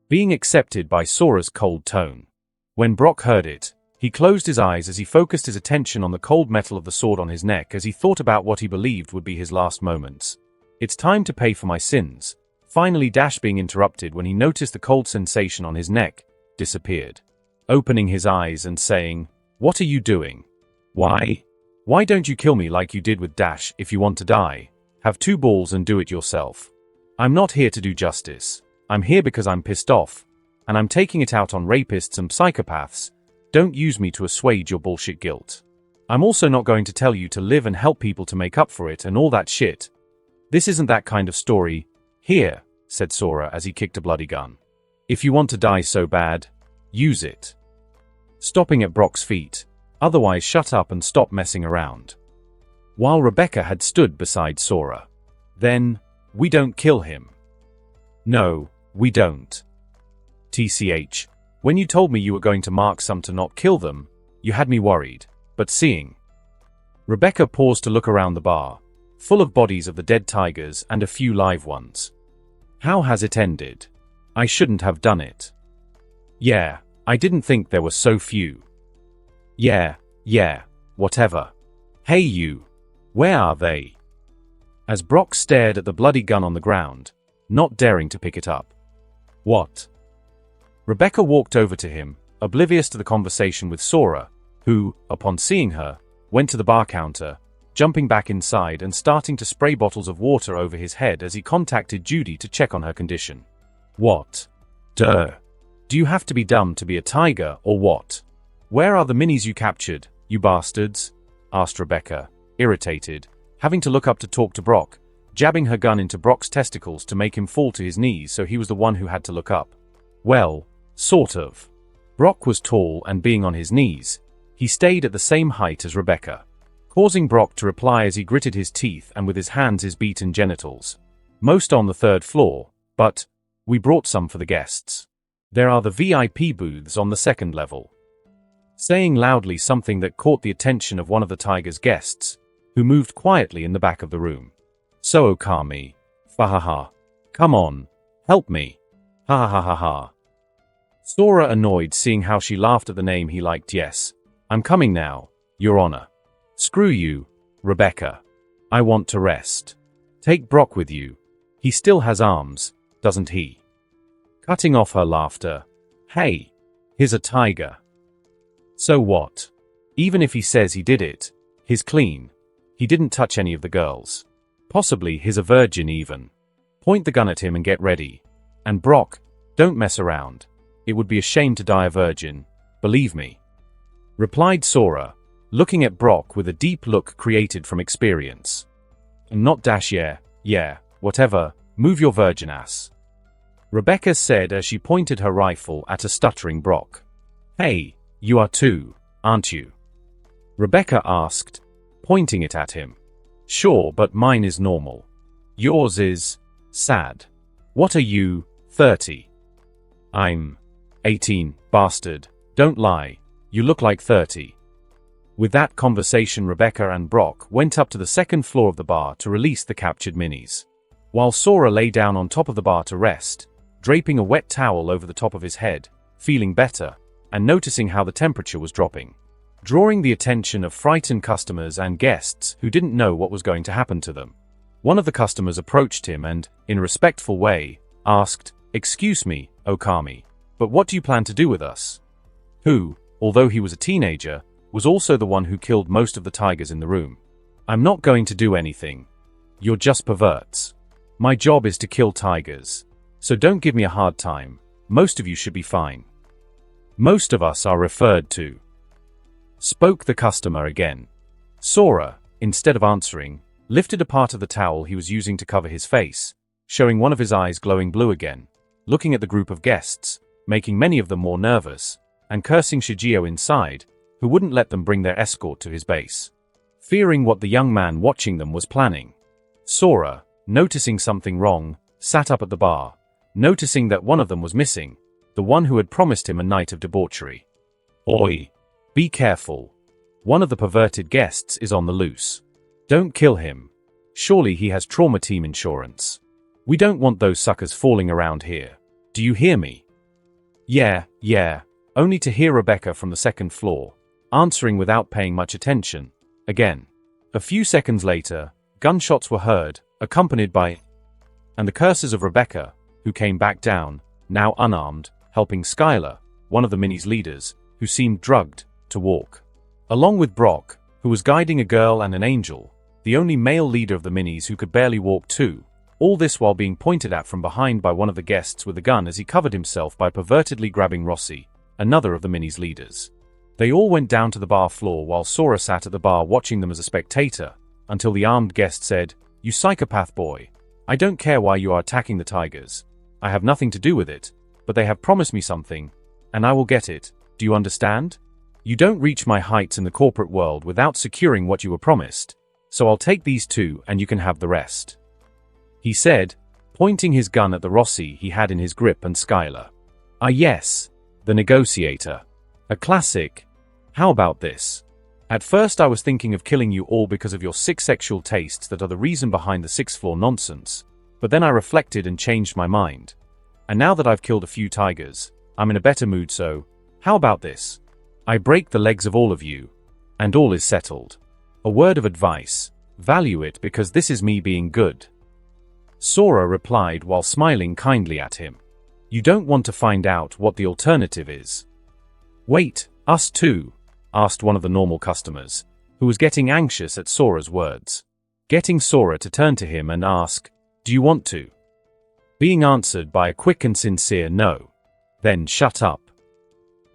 Speaker 2: Being accepted by Sora's cold tone. When Brock heard it, he closed his eyes as he focused his attention on the cold metal of the sword on his neck as he thought about what he believed would be his last moments. "It's time to pay for my sins." Finally being interrupted when he noticed the cold sensation on his neck disappeared. Opening his eyes and saying, "What are you doing? Why? Why don't you kill me like you did with Dash if you want to die? Have 2 balls and do it yourself. I'm not here to do justice. I'm here because I'm pissed off, and I'm taking it out on rapists and psychopaths. Don't use me to assuage your bullshit guilt. I'm also not going to tell you to live and help people to make up for it and all that shit. This isn't that kind of story." "Here," said Sora as he kicked a bloody gun. "If you want to die so bad, use it." Stopping at Brock's feet. "Otherwise shut up and stop messing around." While Rebecca had stood beside Sora. "Then, we don't kill him." "No, we don't. TCH, when you told me you were going to mark some to not kill them, you had me worried, but seeing." Rebecca paused to look around the bar, full of bodies of the dead tigers and a few live ones. "How has it ended? I shouldn't have done it." "Yeah, I didn't think there were so few." Yeah, whatever. "Hey you, where are they?" As Brock stared at the bloody gun on the ground, not daring to pick it up. "What?" Rebecca walked over to him, oblivious to the conversation with Sora, who, upon seeing her, went to the bar counter, jumping back inside and starting to spray bottles of water over his head as he contacted Judy to check on her condition. What? Duh. Do you have to be dumb to be a tiger, or what? Where are the minis you captured, you bastards? Asked Rebecca, irritated, having to look up to talk to Brock, jabbing her gun into Brock's testicles to make him fall to his knees so he was the one who had to look up. Well, sort of. Brock was tall and being on his knees, he stayed at the same height as Rebecca, causing Brock to reply as he gritted his teeth and with his hands his beaten genitals. Most on the 3rd floor, but we brought some for the guests. There are the VIP booths on the 2nd level. Saying loudly something that caught the attention of one of the tiger's guests, who moved quietly in the back of the room. So Okami. Fahaha. Come on. Help me. Ha ha ha ha ha. Sora annoyed seeing how she laughed at the name he liked. Yes. I'm coming now, Your Honor. Screw you, Rebecca. I want to rest. Take Brock with you. He still has arms, doesn't he? Cutting off her laughter. Hey. He's a tiger. So what? Even if he says he did it, he's clean. He didn't touch any of the girls. Possibly he's a virgin even. Point the gun at him and get ready. And Brock, don't mess around. It would be a shame to die a virgin, believe me. Replied Sora, looking at Brock with a deep look created from experience. Not dash yeah, whatever, move your virgin ass. Rebecca said as she pointed her rifle at a stuttering Brock. Hey, you are too, aren't you? Rebecca asked, pointing it at him. Sure, but mine is normal. Yours is sad. What are you, 30? I'm 18, bastard. Don't lie. You look like 30. With that conversation, Rebecca and Brock went up to the 2nd floor of the bar to release the captured minis. While Sora lay down on top of the bar to rest, draping a wet towel over the top of his head, feeling better, and noticing how the temperature was dropping, drawing the attention of frightened customers and guests who didn't know what was going to happen to them. One of the customers approached him and, in a respectful way, asked, "Excuse me, Okami, but what do you plan to do with us?" Who, although he was a teenager, was also the one who killed most of the tigers in the room. "I'm not going to do anything. You're just perverts. My job is to kill tigers. So don't give me a hard time. Most of you should be fine." "Most of us are referred to," spoke the customer again. Sora, instead of answering, lifted a part of the towel he was using to cover his face, showing one of his eyes glowing blue again, looking at the group of guests, making many of them more nervous, and cursing Shigeo inside, who wouldn't let them bring their escort to his base, fearing what the young man watching them was planning. Sora, noticing something wrong, sat up at the bar, noticing that one of them was missing, the one who had promised him a night of debauchery. "Oi! Be careful. One of the perverted guests is on the loose. Don't kill him. Surely he has trauma team insurance. We don't want those suckers falling around here. Do you hear me?" Yeah, only to hear Rebecca from the 2nd floor, answering without paying much attention, again. A few seconds later, gunshots were heard, accompanied by, and the curses of Rebecca, who came back down, now unarmed, helping Skylar, one of the Minis' leaders, who seemed drugged, to walk. Along with Brock, who was guiding a girl and an angel, the only male leader of the Minis who could barely walk too, all this while being pointed at from behind by one of the guests with a gun as he covered himself by pervertedly grabbing Rossi, another of the Minis' leaders. They all went down to the bar floor while Sora sat at the bar watching them as a spectator, until the armed guest said, "You psychopath boy. I don't care why you are attacking the tigers. I have nothing to do with it, but they have promised me something, and I will get it. Do you understand? You don't reach my heights in the corporate world without securing what you were promised, so I'll take these two and you can have the rest," he said, pointing his gun at the Rossi he had in his grip and Skylar. "Ah yes, the negotiator. A classic. How about this? At first I was thinking of killing you all because of your sick sexual tastes that are the reason behind the 6th floor nonsense, but then I reflected and changed my mind. And now that I've killed a few tigers, I'm in a better mood, so how about this? I break the legs of all of you, and all is settled. A word of advice, value it because this is me being good." Sora replied while smiling kindly at him. "You don't want to find out what the alternative is?" "Wait, us too?" asked one of the normal customers, who was getting anxious at Sora's words. Getting Sora to turn to him and ask, "Do you want to?" Being answered by a quick and sincere no. Then shut up.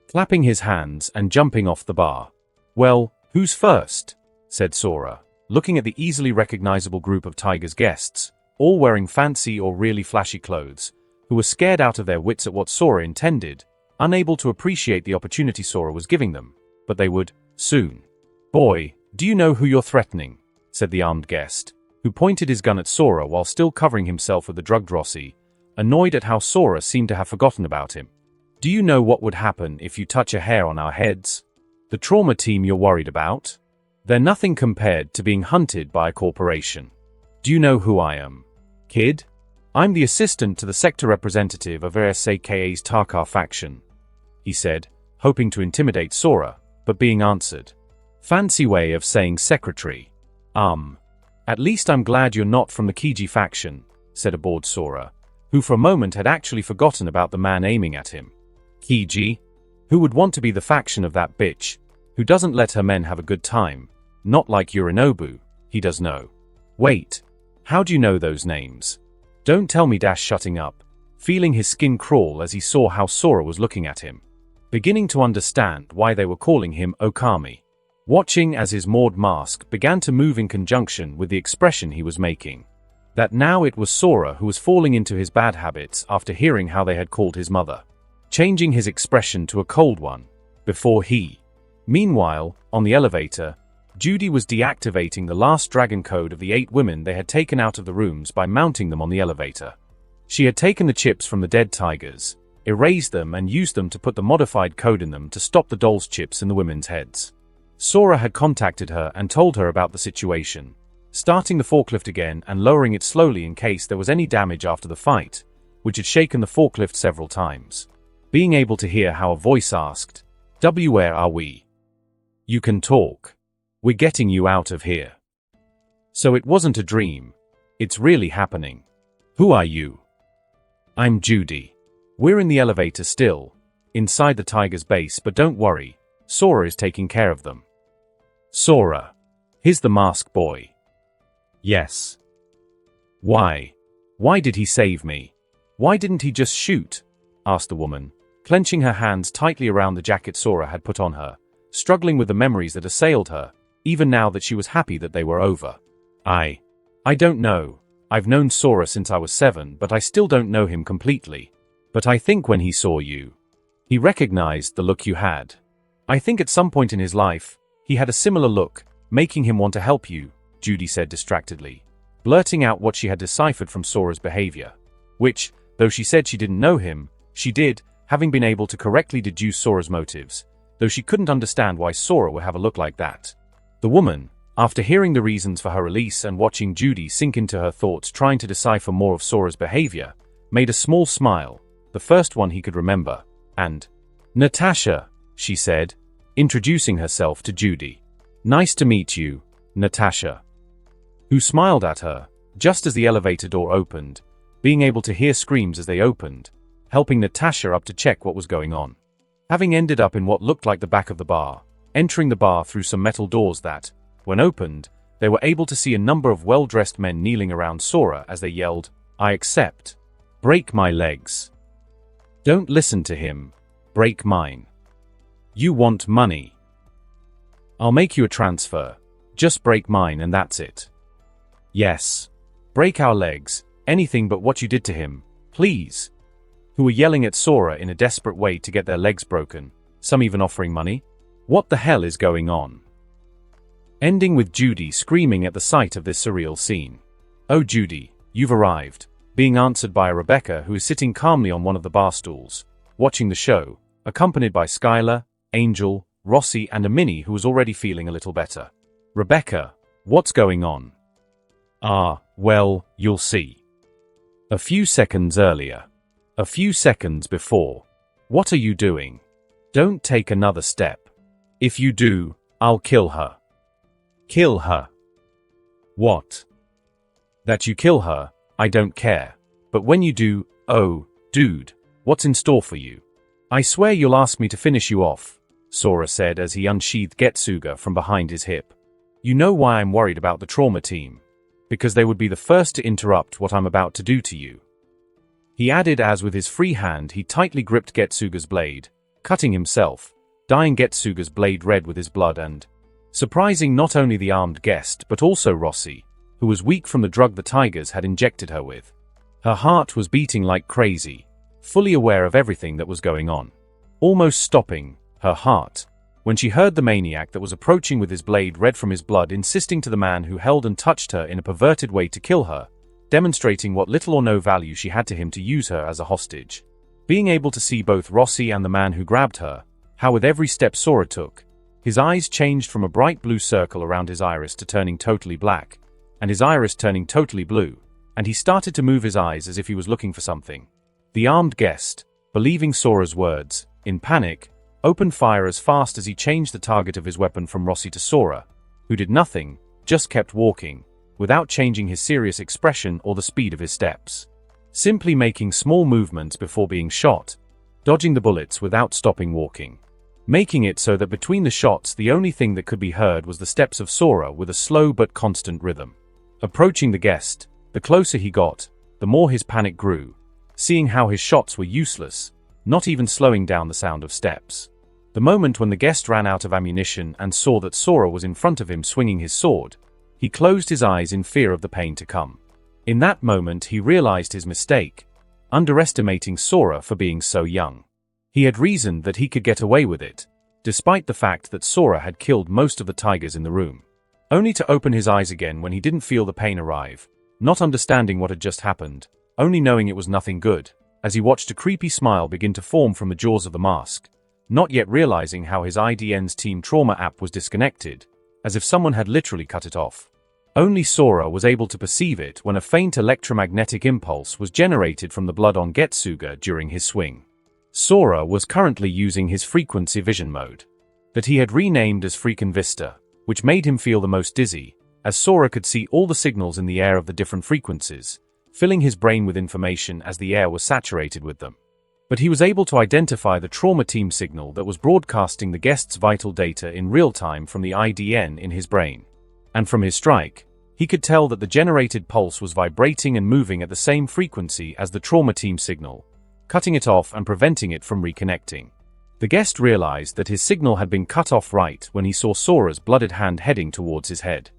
Speaker 2: Clapping his hands and jumping off the bar. "Well, who's first?" said Sora, looking at the easily recognizable group of Tiger's guests, all wearing fancy or really flashy clothes, who were scared out of their wits at what Sora intended, unable to appreciate the opportunity Sora was giving them, but they would, soon. "Boy, do you know who you're threatening?" said the armed guest, who pointed his gun at Sora while still covering himself with the drugged Rossi, annoyed at how Sora seemed to have forgotten about him. "Do you know what would happen if you touch a hair on our heads? The trauma team you're worried about? They're nothing compared to being hunted by a corporation. Do you know who I am, kid? I'm the assistant to the sector representative of Arasaka's Tarkar faction," he said, hoping to intimidate Sora, but being answered. "Fancy way of saying secretary. At least I'm glad you're not from the Kiji faction," said a bored Sora, who for a moment had actually forgotten about the man aiming at him. "Kiji? Who would want to be the faction of that bitch, who doesn't let her men have a good time? Not like Yorinobu, he does know." "Wait, how do you know those names? Don't tell me." Shutting up, feeling his skin crawl as he saw how Sora was looking at him, beginning to understand why they were calling him Okami. Watching as his Maud mask began to move in conjunction with the expression he was making. That now it was Sora who was falling into his bad habits after hearing how they had called his mother. Changing his expression to a cold one, before he. Meanwhile, on the elevator, Judy was deactivating the last dragon code of the 8 women they had taken out of the rooms by mounting them on the elevator. She had taken the chips from the dead tigers, erased them and used them to put the modified code in them to stop the dolls' chips in the women's heads. Sora had contacted her and told her about the situation, starting the forklift again and lowering it slowly in case there was any damage after the fight, which had shaken the forklift several times. Being able to hear how a voice asked, "Where are we? You can talk. We're getting you out of here." So it wasn't a dream. It's really happening. "Who are you?" "I'm Judy. We're in the elevator still, inside the tiger's base, but don't worry, Sora is taking care of them." "Sora? He's the mask boy." "Yes." "Why? Why did he save me? Why didn't he just shoot?" asked the woman, clenching her hands tightly around the jacket Sora had put on her, struggling with the memories that assailed her, even now that she was happy that they were over. I don't know. I've known Sora since I was 7, but I still don't know him completely. But I think when he saw you, he recognized the look you had. I think at some point in his life, he had a similar look, making him want to help you," Judy said distractedly, blurting out what she had deciphered from Sora's behavior. Which, though she said she didn't know him, she did, having been able to correctly deduce Sora's motives, though she couldn't understand why Sora would have a look like that. The woman, after hearing the reasons for her release and watching Judy sink into her thoughts trying to decipher more of Sora's behavior, made a small smile, the first one he could remember, and, "Natasha," she said, introducing herself to Judy. "Nice to meet you, Natasha." Who smiled at her, just as the elevator door opened, being able to hear screams as they opened, helping Natasha up to check what was going on. Having ended up in what looked like the back of the bar, entering the bar through some metal doors that, when opened, they were able to see a number of well-dressed men kneeling around Sora as they yelled, "I accept. Break my legs. Don't listen to him. Break mine. You want money. I'll make you a transfer. Just break mine and that's it. Yes. Break our legs, anything but what you did to him, please." Who were yelling at Sora in a desperate way to get their legs broken, some even offering money. What the hell is going on? Ending with Judy screaming at the sight of this surreal scene. "Oh Judy, you've arrived," being answered by Rebecca, who is sitting calmly on one of the bar stools, watching the show, accompanied by Skylar, Angel, Rossi and a Minnie who was already feeling a little better. "Rebecca, what's going on?" Well, you'll see. A few seconds earlier. A few seconds before. What are you doing? Don't take another step. If you do, I'll kill her. Kill her. What? That you kill her, I don't care. But when you do, oh, dude, what's in store for you? I swear you'll ask me to finish you off, Sora said as he unsheathed Getsuga from behind his hip, You know why I'm worried about the trauma team. Because they would be the first to interrupt what I'm about to do to you. He added as with his free hand he tightly gripped Getsuga's blade, cutting himself, dyeing Getsuga's blade red with his blood and surprising not only the armed guest but also Rossi, who was weak from the drug the tigers had injected her with. Her heart was beating like crazy, fully aware of everything that was going on. Almost stopping, her heart, when she heard the maniac that was approaching with his blade red from his blood insisting to the man who held and touched her in a perverted way to kill her, demonstrating what little or no value she had to him to use her as a hostage. Being able to see both Rossi and the man who grabbed her, how with every step Sora took, his eyes changed from a bright blue circle around his iris to turning totally black, and his iris turning totally blue, and he started to move his eyes as if he was looking for something. The armed guest, believing Sora's words, in panic, opened fire as fast as he changed the target of his weapon from Rossi to Sora, who did nothing, just kept walking, without changing his serious expression or the speed of his steps. Simply making small movements before being shot, dodging the bullets without stopping walking. Making it so that between the shots the only thing that could be heard was the steps of Sora with a slow but constant rhythm. Approaching the guest, the closer he got, the more his panic grew, seeing how his shots were useless, not even slowing down the sound of steps. The moment when the guest ran out of ammunition and saw that Sora was in front of him swinging his sword, he closed his eyes in fear of the pain to come. In that moment he realized his mistake, underestimating Sora for being so young. He had reasoned that he could get away with it, despite the fact that Sora had killed most of the tigers in the room. Only to open his eyes again when he didn't feel the pain arrive, not understanding what had just happened, only knowing it was nothing good, as he watched a creepy smile begin to form from the jaws of the mask, not yet realizing how his IDN's Team Trauma app was disconnected, as if someone had literally cut it off. Only Sora was able to perceive it when a faint electromagnetic impulse was generated from the blood on Getsuga during his swing. Sora was currently using his frequency vision mode, that he had renamed as Freakin' Vista, which made him feel the most dizzy, as Sora could see all the signals in the air of the different frequencies, filling his brain with information as the air was saturated with them. But he was able to identify the trauma team signal that was broadcasting the guest's vital data in real time from the IDN in his brain. And from his strike, he could tell that the generated pulse was vibrating and moving at the same frequency as the trauma team signal, cutting it off and preventing it from reconnecting. The guest realized that his signal had been cut off right when he saw Sora's blooded hand heading towards his head.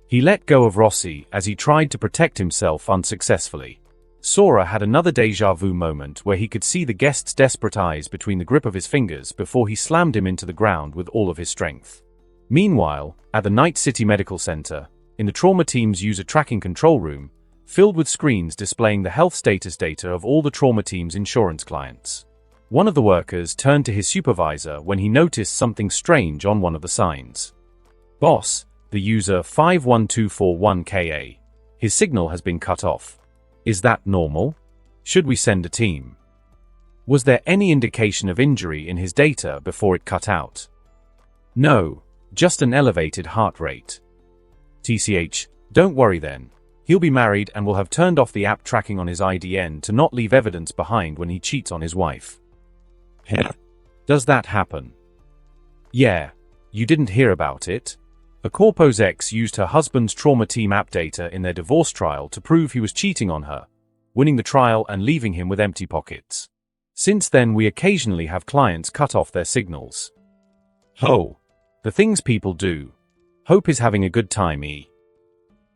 Speaker 2: He let go of Rossi as he tried to protect himself unsuccessfully. Sora had another deja vu moment where he could see the guest's desperate eyes between the grip of his fingers before he slammed him into the ground with all of his strength. Meanwhile, at the Night City Medical Center, in the trauma team's user tracking control room, filled with screens displaying the health status data of all the trauma team's insurance clients. One of the workers turned to his supervisor when he noticed something strange on one of the signs. "Boss, the user 51241KA. His signal has been cut off. Is that normal? Should we send a team? Was there any indication of injury in his data before it cut out?" "No, just an elevated heart rate." "TCH, don't worry then. He'll be married and will have turned off the app tracking on his IDN to not leave evidence behind when he cheats on his wife." "Does that happen?" "Yeah, you didn't hear about it? A Corpo's ex used her husband's trauma team app data in their divorce trial to prove he was cheating on her, winning the trial and leaving him with empty pockets. Since then we occasionally have clients cut off their signals." "Oh, the things people do. Hope is having a good time,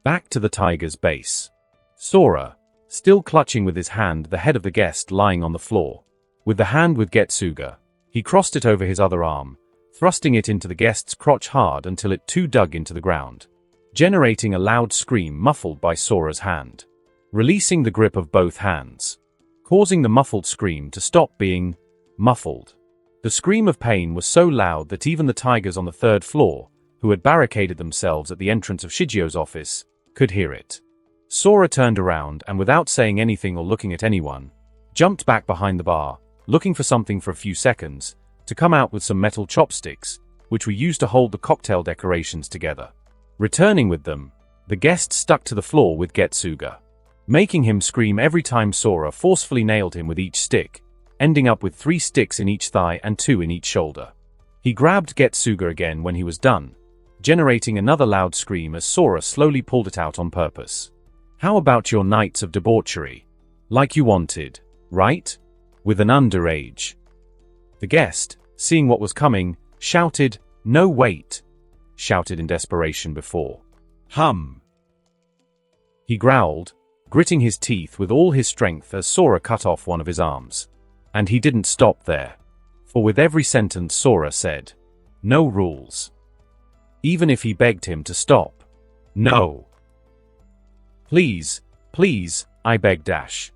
Speaker 2: Back to the tiger's base. Sora, still clutching with his hand the head of the guest lying on the floor. With the hand with Getsuga, he crossed it over his other arm, thrusting it into the guest's crotch hard until it too dug into the ground, generating a loud scream muffled by Sora's hand, releasing the grip of both hands, causing the muffled scream to stop being muffled. The scream of pain was so loud that even the tigers on the third floor, who had barricaded themselves at the entrance of Shigio's office, could hear it. Sora turned around and without saying anything or looking at anyone, jumped back behind the bar, looking for something for a few seconds, to come out with some metal chopsticks, which were used to hold the cocktail decorations together. Returning with them, the guest stuck to the floor with Getsuga, making him scream every time Sora forcefully nailed him with each stick, ending up with 3 sticks in each thigh and 2 in each shoulder. He grabbed Getsuga again when he was done, generating another loud scream as Sora slowly pulled it out on purpose. How about your nights of debauchery? Like you wanted, right? With an underage. The guest, seeing what was coming, shouted, "No, wait!" Shouted in desperation before. "Hum!" He growled, gritting his teeth with all his strength as Sora cut off one of his arms. And he didn't stop there. For with every sentence Sora said, "No rules." Even if he begged him to stop. "No. Please, please, I beg Dash."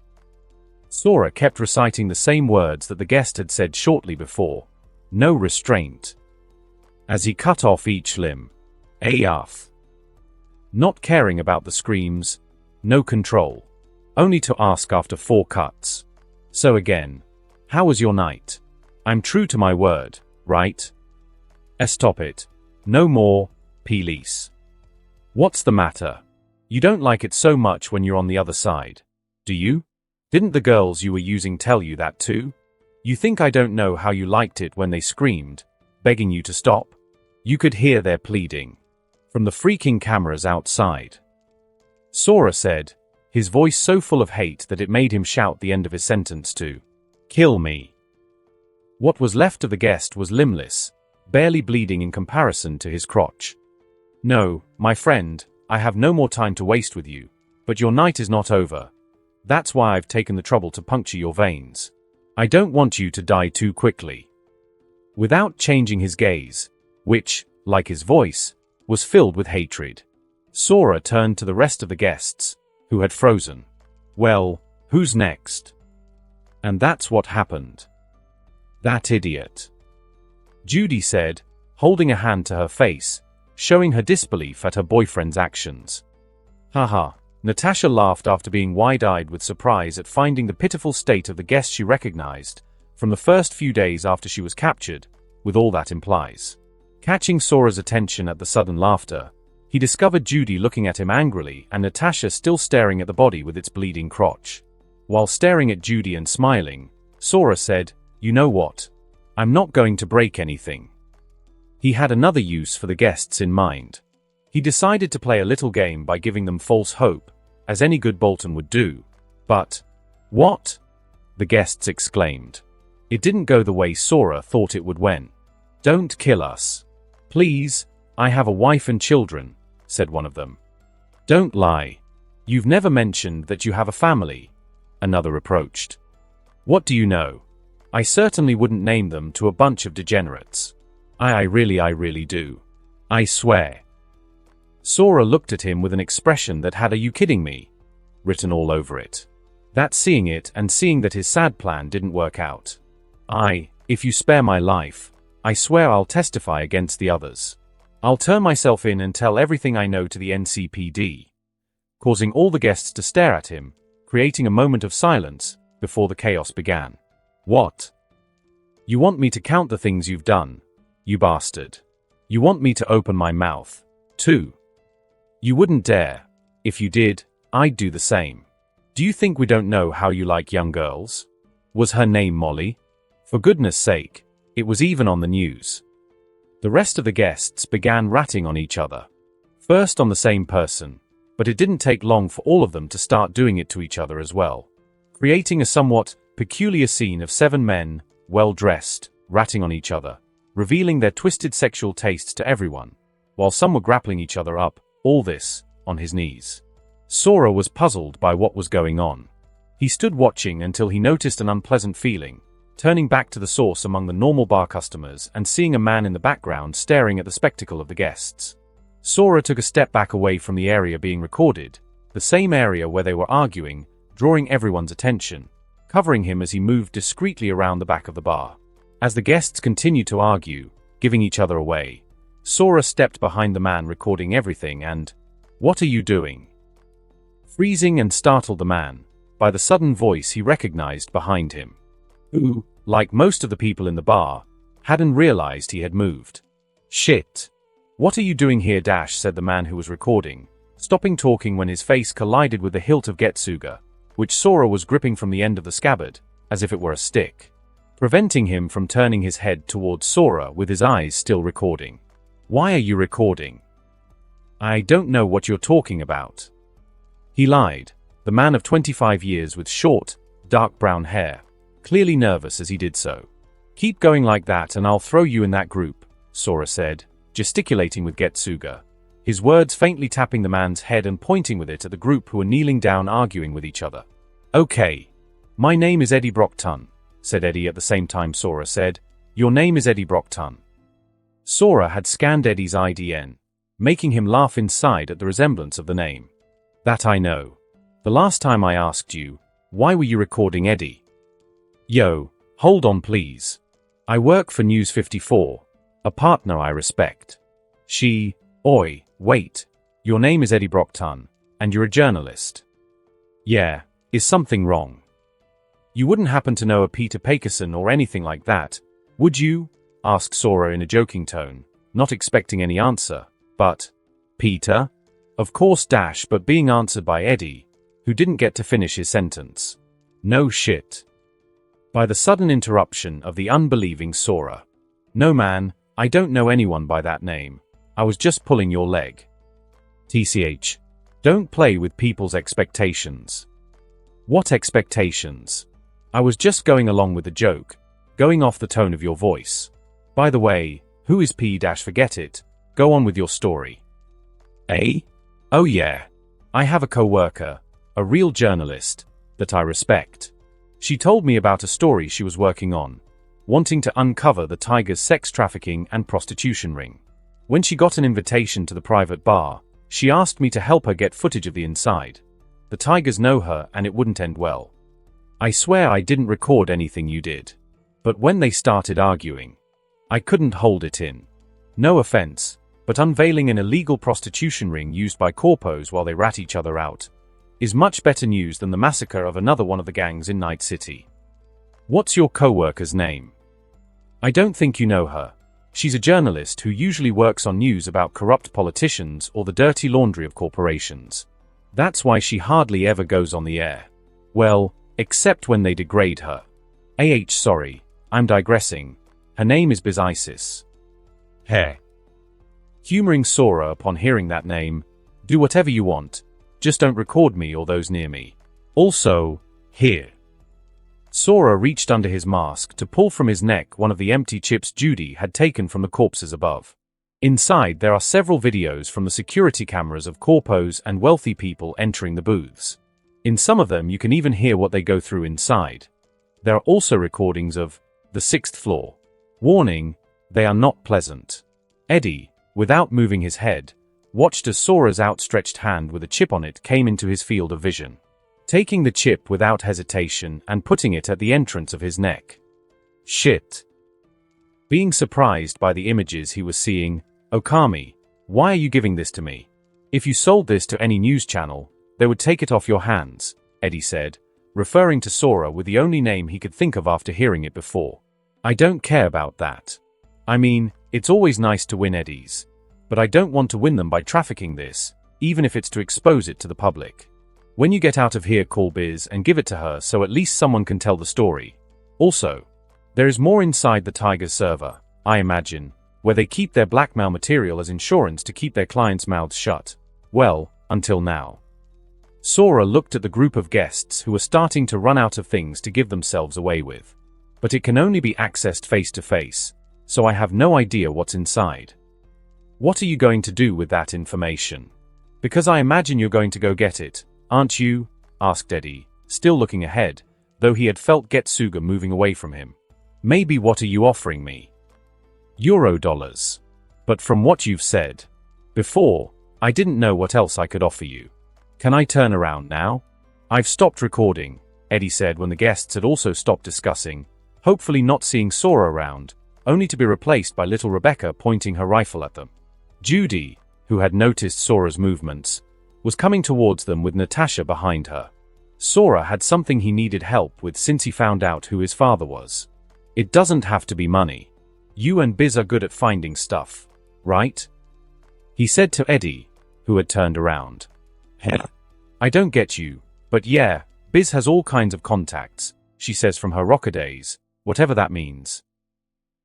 Speaker 2: Sora kept reciting the same words that the guest had said shortly before. No restraint. As he cut off each limb. AF. Not caring about the screams. No control. Only to ask after 4 cuts. So again. How was your night? I'm true to my word, right? Stop it. No more, please. What's the matter? You don't like it so much when you're on the other side, do you? Didn't the girls you were using tell you that too? You think I don't know how you liked it when they screamed, begging you to stop? You could hear their pleading. From the freaking cameras outside. Sora said, his voice so full of hate that it made him shout the end of his sentence to kill me. What was left of the guest was limbless, barely bleeding in comparison to his crotch. No, my friend, I have no more time to waste with you, but your night is not over. That's why I've taken the trouble to puncture your veins. I don't want you to die too quickly. Without changing his gaze, which, like his voice, was filled with hatred, Sora turned to the rest of the guests, who had frozen. Well, who's next? And that's what happened. That idiot. Judy said, holding a hand to her face, showing her disbelief at her boyfriend's actions. Haha. Natasha laughed after being wide-eyed with surprise at finding the pitiful state of the guest she recognized, from the first few days after she was captured, with all that implies. Catching Sora's attention at the sudden laughter, he discovered Judy looking at him angrily and Natasha still staring at the body with its bleeding crotch. While staring at Judy and smiling, Sora said, "You know what? I'm not going to break anything." He had another use for the guests in mind. He decided to play a little game by giving them false hope, as any good Bolton would do. But, what? The guests exclaimed. It didn't go the way Sora thought it would when. "Don't kill us. Please, I have a wife and children," said one of them. "Don't lie. You've never mentioned that you have a family," another reproached. "What do you know? I certainly wouldn't name them to a bunch of degenerates. I really do. I swear." Sora looked at him with an expression that had "Are you kidding me?" written all over it. That seeing it and seeing that his sad plan didn't work out. If you spare my life, I swear I'll testify against the others. I'll turn myself in and tell everything I know to the NCPD. Causing all the guests to stare at him, creating a moment of silence before the chaos began. "What? You want me to count the things you've done, you bastard? You want me to open my mouth, too? You wouldn't dare. If you did, I'd do the same. Do you think we don't know how you like young girls? Was her name Molly? For goodness sake, it was even on the news." The rest of the guests began ratting on each other. First on the same person, but it didn't take long for all of them to start doing it to each other as well, creating a somewhat peculiar scene of 7 men, well-dressed, ratting on each other, revealing their twisted sexual tastes to everyone, while some were grappling each other up, all this, on his knees. Sora was puzzled by what was going on. He stood watching until he noticed an unpleasant feeling, turning back to the source among the normal bar customers and seeing a man in the background staring at the spectacle of the guests. Sora took a step back away from the area being recorded, the same area where they were arguing, drawing everyone's attention, covering him as he moved discreetly around the back of the bar. As the guests continued to argue, giving each other away, Sora stepped behind the man recording everything and, "What are you doing?" Freezing and startled the man by the sudden voice he recognized behind him, who, like most of the people in the bar, hadn't realized he had moved. "Shit. What are you doing here?" said the man who was recording, stopping talking when his face collided with the hilt of Getsuga, which Sora was gripping from the end of the scabbard, as if it were a stick, preventing him from turning his head towards Sora with his eyes still recording. Why are you recording? I don't know what you're talking about. He lied, the man of 25 years with short, dark brown hair, clearly nervous as he did so. Keep going like that and I'll throw you in that group, Sora said, gesticulating with Getsuga, his words faintly tapping the man's head and pointing with it at the group who were kneeling down arguing with each other. Okay. My name is Eddie Brockton, said Eddie at the same time Sora said, Your name is Eddie Brockton. Sora had scanned Eddie's IDN, making him laugh inside at the resemblance of the name. That I know. The last time I asked you, why were you recording Eddie? Yo, hold on please. I work for News 54, a partner I respect. Oi, wait. Your name is Eddie Brockton, and you're a journalist. Yeah, is something wrong? You wouldn't happen to know a Peter Pakerson or anything like that, would you? Asked Sora in a joking tone, not expecting any answer, but, Peter? Of course but being answered by Eddie, who didn't get to finish his sentence. No shit. By the sudden interruption of the unbelieving Sora. No man, I don't know anyone by that name. I was just pulling your leg. TCH. Don't play with people's expectations. What expectations? I was just going along with the joke, going off the tone of your voice. By the way, who is P? Forget it. Go on with your story. Eh? Oh yeah. I have a co-worker, a real journalist, that I respect. She told me about a story she was working on, wanting to uncover the Tiger's sex trafficking and prostitution ring. When she got an invitation to the private bar, she asked me to help her get footage of the inside. The Tigers know her and it wouldn't end well. I swear I didn't record anything you did. But when they started arguing, I couldn't hold it in. No offense, but unveiling an illegal prostitution ring used by corpos while they rat each other out is much better news than the massacre of another one of the gangs in Night City. What's your co-worker's name? I don't think you know her. She's a journalist who usually works on news about corrupt politicians or the dirty laundry of corporations. That's why she hardly ever goes on the air. Well, except when they degrade her. Sorry, I'm digressing. Her name is Biz Isis. Heh. Humoring Sora upon hearing that name, do whatever you want, just don't record me or those near me. Also, here. Sora reached under his mask to pull from his neck one of the empty chips Judy had taken from the corpses above. Inside there are several videos from the security cameras of corpos and wealthy people entering the booths. In some of them you can even hear what they go through inside. There are also recordings of the 6th floor. Warning, they are not pleasant. Eddie, without moving his head, watched as Sora's outstretched hand with a chip on it came into his field of vision, taking the chip without hesitation and putting it at the entrance of his neck. Shit. Being surprised by the images he was seeing, Okami, why are you giving this to me? If you sold this to any news channel, they would take it off your hands, Eddie said, referring to Sora with the only name he could think of after hearing it before. I don't care about that. I mean, it's always nice to win Eddies, but I don't want to win them by trafficking this, even if it's to expose it to the public. When you get out of here, call Biz and give it to her so at least someone can tell the story. Also, there is more inside the Tiger's server, I imagine, where they keep their blackmail material as insurance to keep their clients' mouths shut. Well, until now. Sora looked at the group of guests who were starting to run out of things to give themselves away with. But it can only be accessed face to face, so I have no idea what's inside. What are you going to do with that information? Because I imagine you're going to go get it, aren't you? Asked Eddie, still looking ahead, though he had felt Getsuga moving away from him. Maybe. What are you offering me? $. But from what you've said before, I didn't know what else I could offer you. Can I turn around now? I've stopped recording, Eddie said when the guests had also stopped discussing, hopefully not seeing Sora around, only to be replaced by little Rebecca pointing her rifle at them. Judy, who had noticed Sora's movements, was coming towards them with Natasha behind her. Sora had something he needed help with since he found out who his father was. It doesn't have to be money. You and Biz are good at finding stuff, right? He said to Eddie, who had turned around. I don't get you, but yeah, Biz has all kinds of contacts, she says from her rocker days, whatever that means.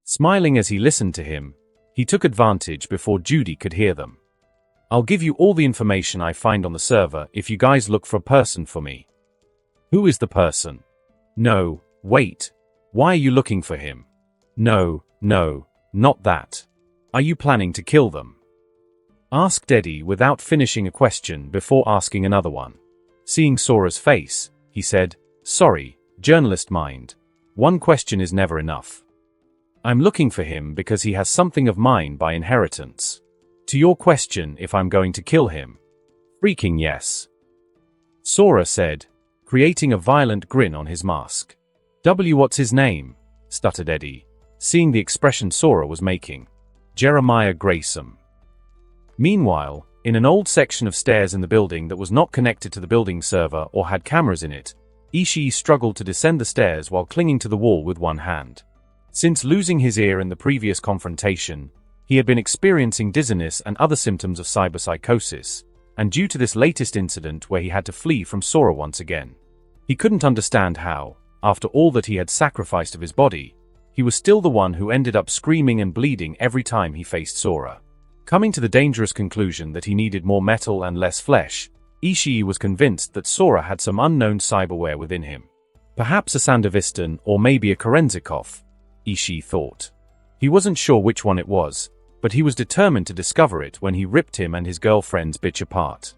Speaker 2: Smiling as he listened to him, He took advantage before Judy could hear them. I'll give you all the information I find on the server if you guys look for a person for me. Who is the person? No, wait. Why are you looking for him? No, not that. Are you planning to kill them? Asked Eddie without finishing a question before asking another one. Seeing Sora's face, he said, sorry, journalist mind. One question is never enough. I'm looking for him because he has something of mine by inheritance. To your question if I'm going to kill him. Freaking yes. Sora said, creating a violent grin on his mask. What's his name? Stuttered Eddie, seeing the expression Sora was making. Jeremiah Grayson. Meanwhile, in an old section of stairs in the building that was not connected to the building server or had cameras in it, Ishii struggled to descend the stairs while clinging to the wall with one hand. Since losing his ear in the previous confrontation, he had been experiencing dizziness and other symptoms of cyberpsychosis, and due to this latest incident where he had to flee from Sora once again, he couldn't understand how, after all that he had sacrificed of his body, he was still the one who ended up screaming and bleeding every time he faced Sora. Coming to the dangerous conclusion that he needed more metal and less flesh, Ishii was convinced that Sora had some unknown cyberware within him. Perhaps a Sandevistan or maybe a Kerenzikov, Ishii thought. He wasn't sure which one it was, but he was determined to discover it when he ripped him and his girlfriend's bitch apart.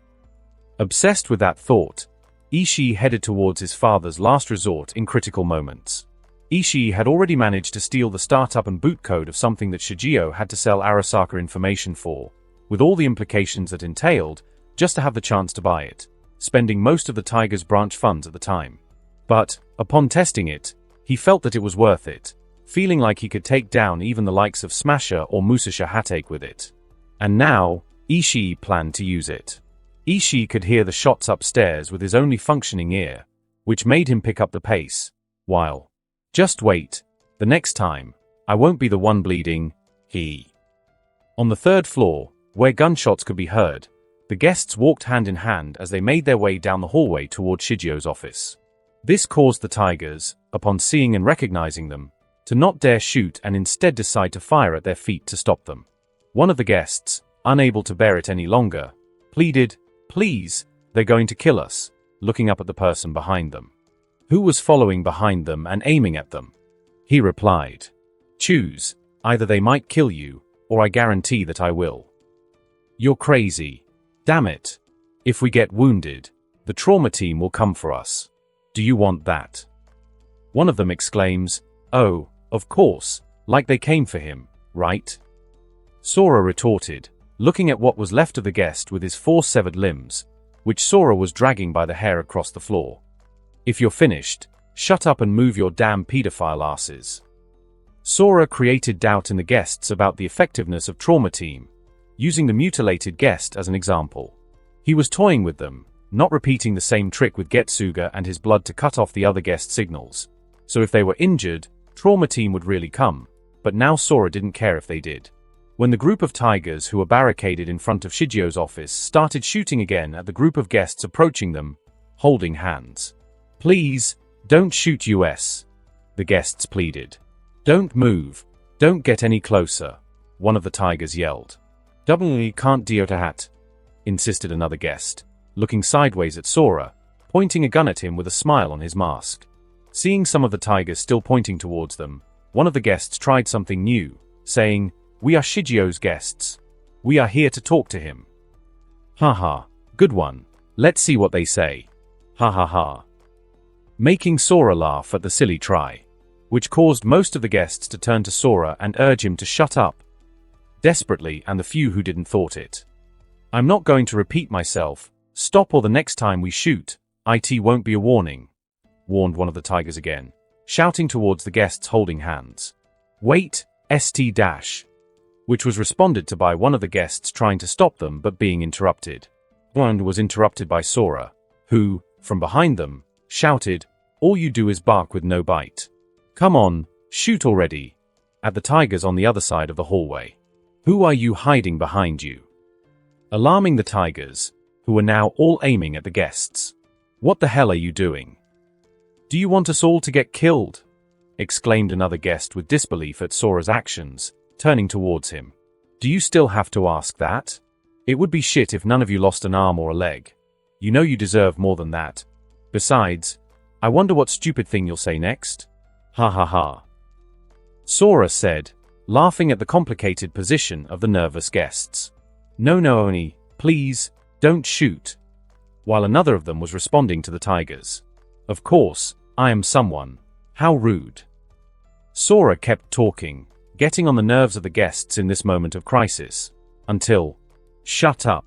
Speaker 2: Obsessed with that thought, Ishii headed towards his father's last resort in critical moments. Ishii had already managed to steal the startup and boot code of something that Shigeo had to sell Arasaka information for, with all the implications that entailed, just to have the chance to buy it, spending most of the Tiger's branch funds at the time. But, upon testing it, he felt that it was worth it, feeling like he could take down even the likes of Smasher or Musasha Hatake with it. And now, Ishii planned to use it. Ishii could hear the shots upstairs with his only functioning ear, which made him pick up the pace, while, just wait, the next time, I won't be the one bleeding, he. On the third floor, where gunshots could be heard, the guests walked hand in hand as they made their way down the hallway toward Shigeo's office. This caused the Tigers, upon seeing and recognizing them, to not dare shoot and instead decide to fire at their feet to stop them. One of the guests, unable to bear it any longer, pleaded, please, they're going to kill us, looking up at the person behind them, who was following behind them and aiming at them. He replied, choose, either they might kill you, or I guarantee that I will. You're crazy. Damn it. If we get wounded, the trauma team will come for us. Do you want that? One of them exclaims, oh, of course, like they came for him, right? Sora retorted, looking at what was left of the guest with his 4 severed limbs, which Sora was dragging by the hair across the floor. If you're finished, shut up and move your damn pedophile asses. Sora created doubt in the guests about the effectiveness of Trauma Team, using the mutilated guest as an example. He was toying with them, not repeating the same trick with Getsuga and his blood to cut off the other guest signals. So if they were injured, Trauma Team would really come, but now Sora didn't care if they did. When the group of Tigers who were barricaded in front of Shigeo's office started shooting again at the group of guests approaching them, holding hands. Please, don't shoot us, the guests pleaded. Don't move, don't get any closer, one of the Tigers yelled. We can't deal to hat, insisted another guest, looking sideways at Sora, pointing a gun at him with a smile on his mask. Seeing some of the Tigers still pointing towards them, one of the guests tried something new, saying, we are Shigeo's guests. We are here to talk to him. Haha, good one, let's see what they say. Ha ha ha. Making Sora laugh at the silly try, which caused most of the guests to turn to Sora and urge him to shut up. Desperately, and the few who didn't thought it. I'm not going to repeat myself, stop or the next time we shoot, it won't be a warning, warned one of the Tigers again, shouting towards the guests holding hands. Wait, st-, which was responded to by one of the guests trying to stop them but being interrupted. One was interrupted by Sora, who, from behind them, shouted, all you do is bark with no bite. Come on, shoot already, at the Tigers on the other side of the hallway. Who are you hiding behind you? Alarming the Tigers, who were now all aiming at the guests. What the hell are you doing? Do you want us all to get killed? Exclaimed another guest with disbelief at Sora's actions, turning towards him. Do you still have to ask that? It would be shit if none of you lost an arm or a leg. You know you deserve more than that. Besides, I wonder what stupid thing you'll say next? Ha ha ha. Sora said, laughing at the complicated position of the nervous guests. No, Oni, please, don't shoot. While another of them was responding to the tigers. Of course, I am someone. How rude. Sora kept talking, getting on the nerves of the guests in this moment of crisis. Until, shut up.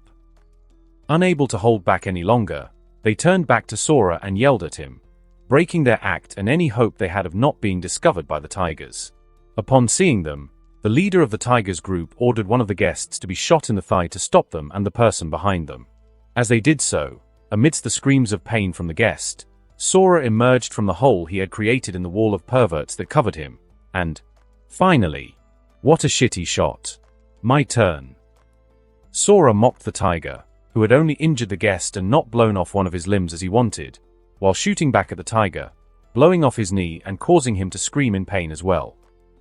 Speaker 2: Unable to hold back any longer, they turned back to Sora and yelled at him, breaking their act and any hope they had of not being discovered by the tigers. Upon seeing them, the leader of the tigers group ordered one of the guests to be shot in the thigh to stop them and the person behind them. As they did so, amidst the screams of pain from the guest, Sora emerged from the hole he had created in the wall of perverts that covered him, and, finally, what a shitty shot. My turn. Sora mocked the tiger, who had only injured the guest and not blown off one of his limbs as he wanted, while shooting back at the tiger, blowing off his knee and causing him to scream in pain as well.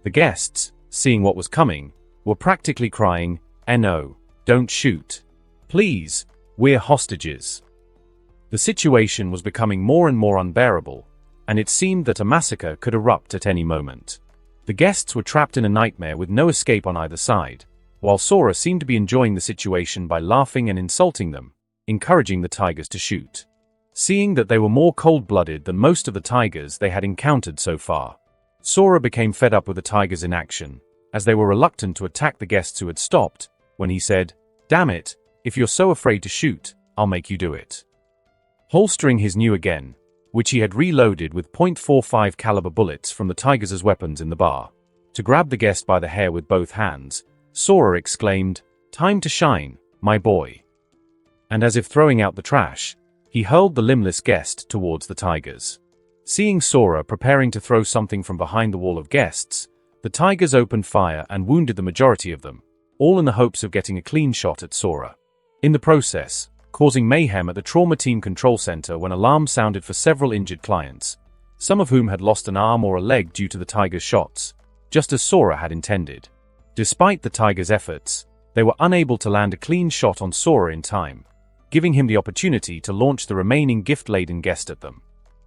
Speaker 2: The guests, seeing what was coming, were practically crying, "No, don't shoot. Please, we're hostages." The situation was becoming more and more unbearable, and it seemed that a massacre could erupt at any moment. The guests were trapped in a nightmare with no escape on either side, while Sora seemed to be enjoying the situation by laughing and insulting them, encouraging the tigers to shoot. Seeing that they were more cold-blooded than most of the tigers they had encountered so far, Sora became fed up with the tigers' inaction, as they were reluctant to attack the guests who had stopped, when he said, "Damn it, if you're so afraid to shoot, I'll make you do it." Holstering his new again, which he had reloaded with .45 caliber bullets from the tigers' weapons in the bar, to grab the guest by the hair with both hands, Sora exclaimed, "Time to shine, my boy." And as if throwing out the trash, he hurled the limbless guest towards the tigers. Seeing Sora preparing to throw something from behind the wall of guests, the tigers opened fire and wounded the majority of them, all in the hopes of getting a clean shot at Sora. In the process, causing mayhem at the Trauma Team Control Center when alarms sounded for several injured clients, some of whom had lost an arm or a leg due to the tigers' shots, just as Sora had intended. Despite the tigers' efforts, they were unable to land a clean shot on Sora in time, giving him the opportunity to launch the remaining gift-laden guest at them.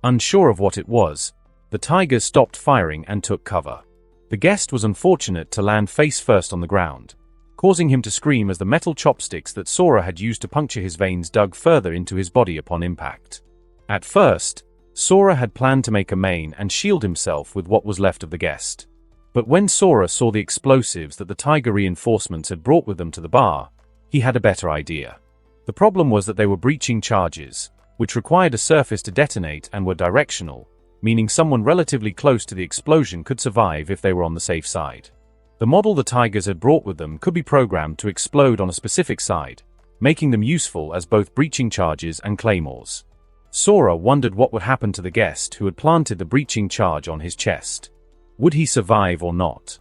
Speaker 2: Unsure of what it was, the tigers stopped firing and took cover. The guest was unfortunate to land face first on the ground, causing him to scream as the metal chopsticks that Sora had used to puncture his veins dug further into his body upon impact. At first, Sora had planned to make a main and shield himself with what was left of the guest. But when Sora saw the explosives that the tiger reinforcements had brought with them to the bar, he had a better idea. The problem was that they were breaching charges, which required a surface to detonate and were directional, meaning someone relatively close to the explosion could survive if they were on the safe side. The model the tigers had brought with them could be programmed to explode on a specific side, making them useful as both breaching charges and claymores. Sora wondered what would happen to the guest who had planted the breaching charge on his chest. Would he survive or not?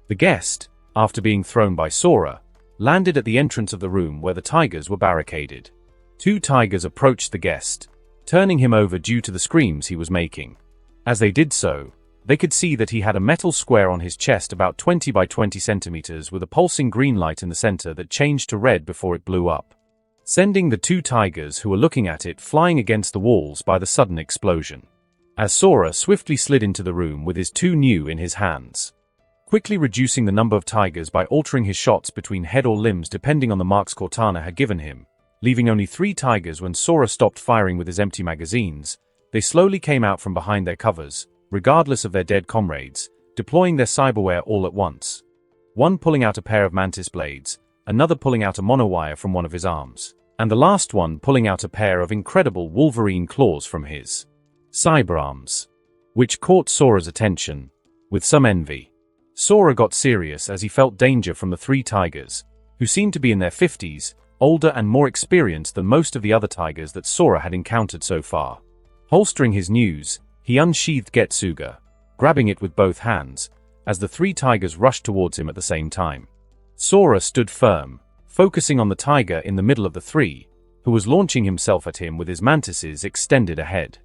Speaker 2: The guest, after being thrown by Sora, landed at the entrance of the room where the tigers were barricaded. Two tigers approached the guest, turning him over due to the screams he was making. As they did so, they could see that he had a metal square on his chest about 20 by 20 centimeters with a pulsing green light in the center that changed to red before it blew up, sending the two tigers who were looking at it flying against the walls by the sudden explosion. As Sora swiftly slid into the room with his two new in his hands, quickly reducing the number of tigers by altering his shots between head or limbs depending on the marks Cortana had given him, leaving only 3 tigers when Sora stopped firing with his empty magazines. They slowly came out from behind their covers, regardless of their dead comrades, deploying their cyberware all at once. One pulling out a pair of mantis blades, another pulling out a monowire from one of his arms, and the last one pulling out a pair of incredible Wolverine claws from his cyberarms, which caught Sora's attention, with some envy. Sora got serious as he felt danger from the 3 tigers, who seemed to be in their 50s, older and more experienced than most of the other tigers that Sora had encountered so far. Holstering his news, he unsheathed Getsuga, grabbing it with both hands, as the 3 tigers rushed towards him at the same time. Sora stood firm, focusing on the tiger in the middle of the 3, who was launching himself at him with his mantises extended ahead.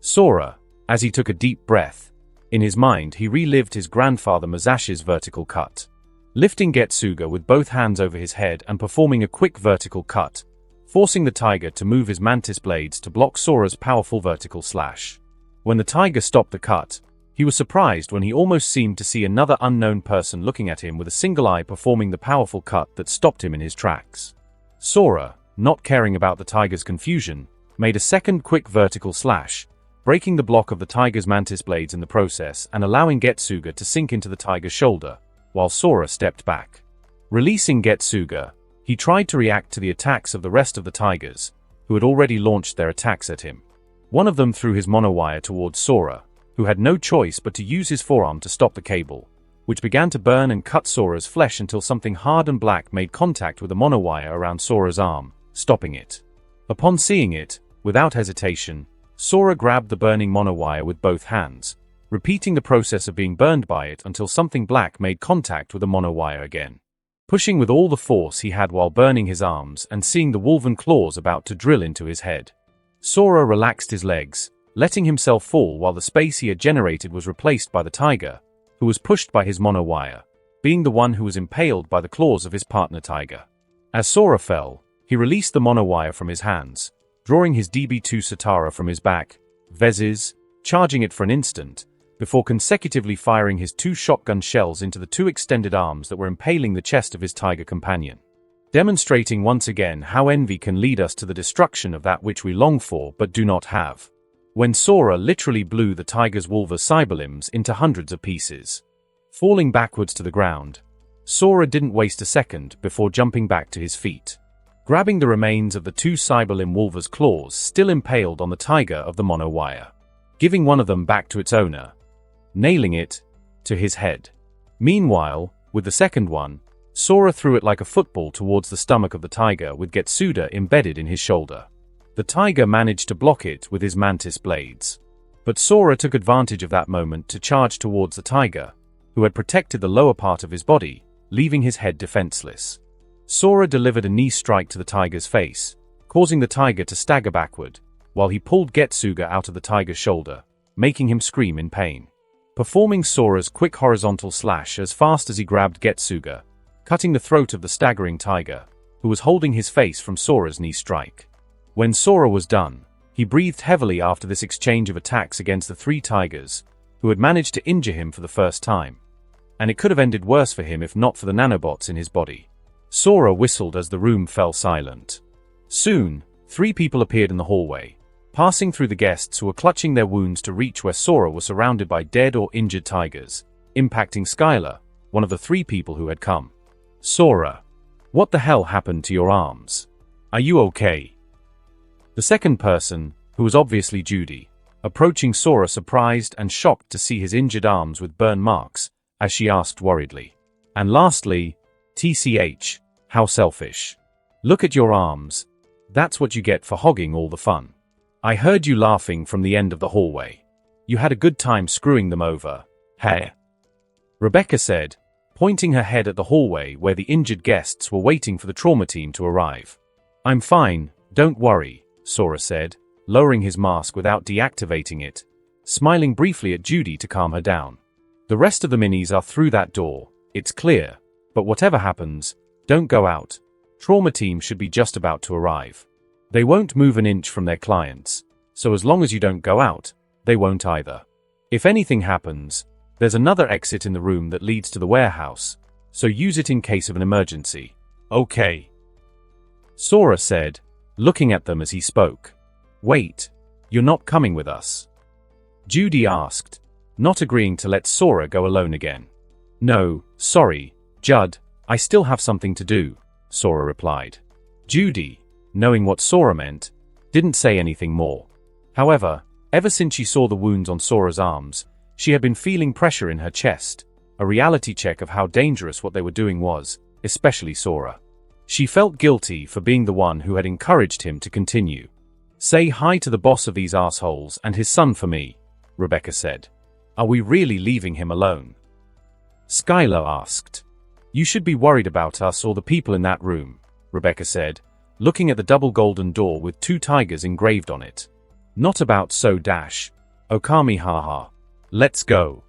Speaker 2: Sora, as he took a deep breath, in his mind he relived his grandfather Masash's vertical cut. lifting Getsuga with both hands over his head and performing a quick vertical cut, forcing the tiger to move his mantis blades to block Sora's powerful vertical slash. When the tiger stopped the cut, he was surprised when he almost seemed to see another unknown person looking at him with a single eye performing the powerful cut that stopped him in his tracks. Sora, not caring about the tiger's confusion, made a second quick vertical slash, breaking the block of the tiger's mantis blades in the process and allowing Getsuga to sink into the tiger's shoulder, while Sora stepped back. Releasing Getsuga, he tried to react to the attacks of the rest of the tigers, who had already launched their attacks at him. One of them threw his monowire towards Sora, who had no choice but to use his forearm to stop the cable, which began to burn and cut Sora's flesh until something hard and black made contact with the monowire around Sora's arm, stopping it. Upon seeing it, without hesitation, Sora grabbed the burning monowire with both hands, repeating the process of being burned by it until something black made contact with the monowire again. Pushing with all the force he had while burning his arms and seeing the woven claws about to drill into his head, Sora relaxed his legs, letting himself fall while the space he had generated was replaced by the tiger, who was pushed by his monowire, being the one who was impaled by the claws of his partner tiger. As Sora fell, he released the monowire from his hands, drawing his DB2 Satara from his back, Vezes, charging it for an instant, before consecutively firing his 2 shotgun shells into the 2 extended arms that were impaling the chest of his tiger companion. Demonstrating once again how envy can lead us to the destruction of that which we long for but do not have. When Sora literally blew the tiger's Wulver's cyberlimbs into hundreds of pieces. Falling backwards to the ground, Sora didn't waste a second before jumping back to his feet, grabbing the remains of the 2 cyberlimb Wulver's claws still impaled on the tiger of the monowire, giving one of them back to its owner, nailing it to his head. Meanwhile, with the second one, Sora threw it like a football towards the stomach of the tiger with Getsuga embedded in his shoulder. The tiger managed to block it with his mantis blades. But Sora took advantage of that moment to charge towards the tiger, who had protected the lower part of his body, leaving his head defenseless. Sora delivered a knee strike to the tiger's face, causing the tiger to stagger backward, while he pulled Getsuga out of the tiger's shoulder, making him scream in pain. Performing Sora's quick horizontal slash as fast as he grabbed Getsuga, cutting the throat of the staggering tiger, who was holding his face from Sora's knee strike. When Sora was done, he breathed heavily after this exchange of attacks against the 3 tigers, who had managed to injure him for the first time. And it could have ended worse for him if not for the nanobots in his body. Sora whistled as the room fell silent. Soon, 3 people appeared in the hallway, passing through the guests who were clutching their wounds to reach where Sora was surrounded by dead or injured tigers, impacting Skylar, one of the 3 people who had come. Sora, what the hell happened to your arms? Are you okay? The second person, who was obviously Judy, approaching Sora surprised and shocked to see his injured arms with burn marks, as she asked worriedly. And lastly, TCH, how selfish. Look at your arms. That's what you get for hogging all the fun. I heard you laughing from the end of the hallway. You had a good time screwing them over, hey? Rebecca said, pointing her head at the hallway where the injured guests were waiting for the trauma team to arrive. I'm fine, don't worry, Sora said, lowering his mask without deactivating it, smiling briefly at Judy to calm her down. The rest of the minis are through that door, it's clear, but whatever happens, don't go out. Trauma team should be just about to arrive. They won't move an inch from their clients, so as long as you don't go out, they won't either. If anything happens, there's another exit in the room that leads to the warehouse, so use it in case of an emergency. Okay. Sora said, looking at them as he spoke. Wait, you're not coming with us? Judy asked, not agreeing to let Sora go alone again. No, sorry, Judd, I still have something to do, Sora replied. Judy, knowing what Sora meant, didn't say anything more. However, ever since she saw the wounds on Sora's arms, she had been feeling pressure in her chest, a reality check of how dangerous what they were doing was, especially Sora. She felt guilty for being the one who had encouraged him to continue. Say hi to the boss of these assholes and his son for me, Rebecca said. Are we really leaving him alone? Skylar asked. You should be worried about us or the people in that room, Rebecca said, looking at the double golden door with 2 tigers engraved on it. Not about so dash. Okami haha. Let's go.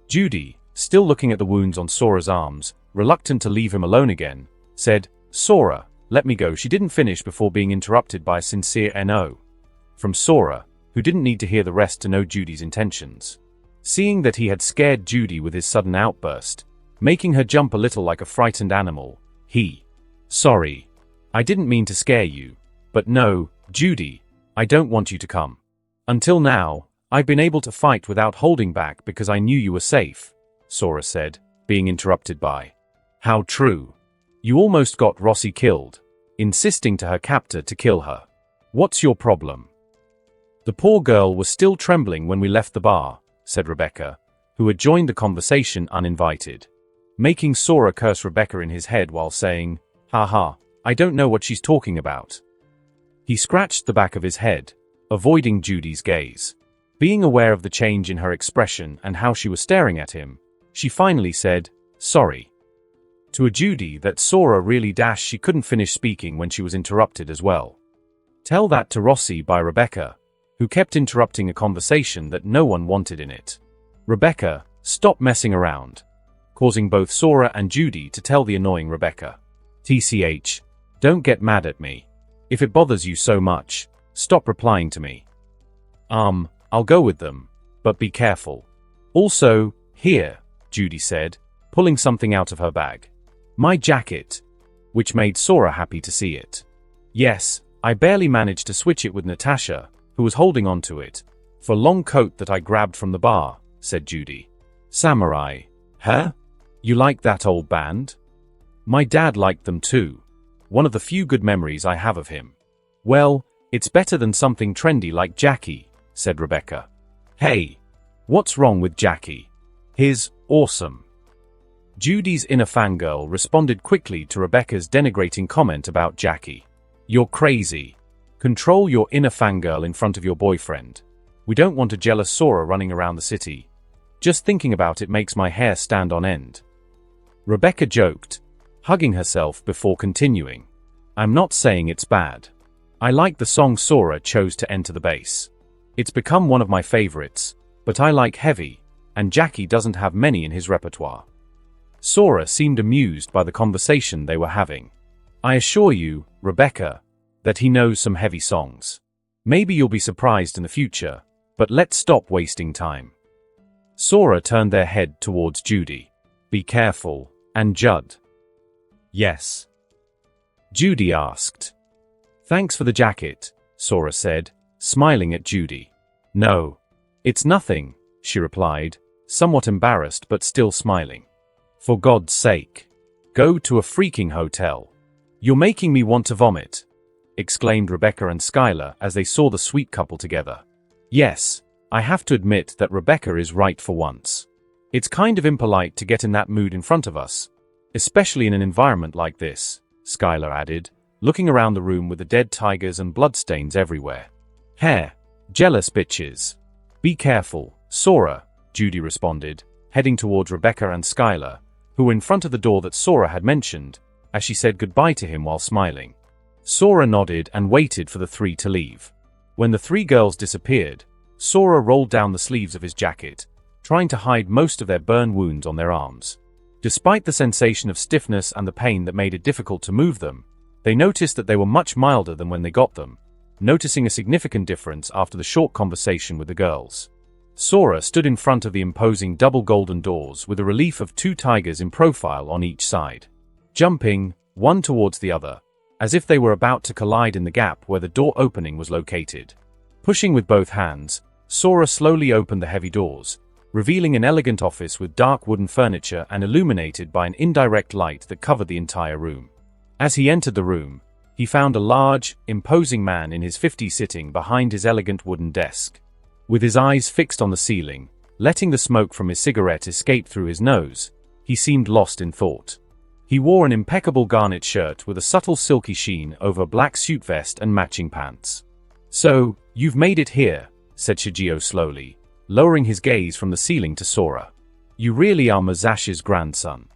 Speaker 2: Judy, still looking at the wounds on Sora's arms, reluctant to leave him alone again, said, "Sora, let me go." She didn't finish before being interrupted by a sincere "No" from Sora, who didn't need to hear the rest to know Judy's intentions. Seeing that he had scared Judy with his sudden outburst, making her jump a little like a frightened animal, "Sorry. I didn't mean to scare you. But no, Judy, I don't want you to come. Until now, I've been able to fight without holding back because I knew you were safe," Sora said, being interrupted by, "How true. You almost got Rossi killed, insisting to her captor to kill her. What's your problem?" "The poor girl was still trembling when we left the bar," said Rebecca, who had joined the conversation uninvited, making Sora curse Rebecca in his head while saying, "Haha, I don't know what she's talking about." He scratched the back of his head, avoiding Judy's gaze. Being aware of the change in her expression and how she was staring at him, she finally said, "Sorry." To a Judy that Sora really dashed she couldn't finish speaking when she was interrupted as well. Tell that to Rossi by Rebecca, who kept interrupting a conversation that no one wanted in it. "Rebecca, stop messing around," causing both Sora and Judy to tell the annoying Rebecca, "TCH, don't get mad at me. If it bothers you so much, stop replying to me." I'll go with them, but be careful. Also, here," Judy said, pulling something out of her bag. "My jacket," which made Sora happy to see it. "Yes, I barely managed to switch it with Natasha, who was holding on to it, for a long coat that I grabbed from the bar," said Judy. "Samurai, huh? You like that old band? My dad liked them too. One of the few good memories I have of him." "Well, it's better than something trendy like Jackie," said Rebecca. "Hey, what's wrong with Jackie? He's awesome." Judy's inner fangirl responded quickly to Rebecca's denigrating comment about Jackie. "You're crazy. Control your inner fangirl in front of your boyfriend. We don't want a jealous Sora running around the city. Just thinking about it makes my hair stand on end." Rebecca joked, hugging herself before continuing, "I'm not saying it's bad. I like the song Sora chose to enter the base. It's become one of my favorites, but I like heavy, and Jackie doesn't have many in his repertoire." Sora seemed amused by the conversation they were having. "I assure you, Rebecca, that he knows some heavy songs. Maybe you'll be surprised in the future, but let's stop wasting time." Sora turned their head towards Judy. "Be careful, and Judd." "Yes?" Judy asked. "Thanks for the jacket," Sora said, smiling at Judy. "No, it's nothing," she replied, somewhat embarrassed but still smiling. "For God's sake, go to a freaking hotel. You're making me want to vomit," exclaimed Rebecca and Skylar as they saw the sweet couple together. Yes, I have to admit that Rebecca is right for once. It's kind of impolite to get in that mood in front of us, especially in an environment like this, Skylar added, looking around the room with the dead tigers and bloodstains everywhere. "Hair, jealous bitches. Be careful, Sora," Judy responded, heading towards Rebecca and Skylar, who were in front of the door that Sora had mentioned, as she said goodbye to him while smiling. Sora nodded and waited for the three to leave. When the three girls disappeared, Sora rolled down the sleeves of his jacket, trying to hide most of their burn wounds on their arms. Despite the sensation of stiffness and the pain that made it difficult to move them, they noticed that they were much milder than when they got them, noticing a significant difference after the short conversation with the girls. Sora stood in front of the imposing double golden doors with a relief of two tigers in profile on each side, jumping, one towards the other, as if they were about to collide in the gap where the door opening was located. Pushing with both hands, Sora slowly opened the heavy doors, revealing an elegant office with dark wooden furniture and illuminated by an indirect light that covered the entire room. As he entered the room, he found a large, imposing man in his 50s sitting behind his elegant wooden desk. With his eyes fixed on the ceiling, letting the smoke from his cigarette escape through his nose, he seemed lost in thought. He wore an impeccable garnet shirt with a subtle silky sheen over a black suit vest and matching pants. "So, you've made it here," said Shigeo slowly, lowering his gaze from the ceiling to Sora. "You really are Masashi's grandson.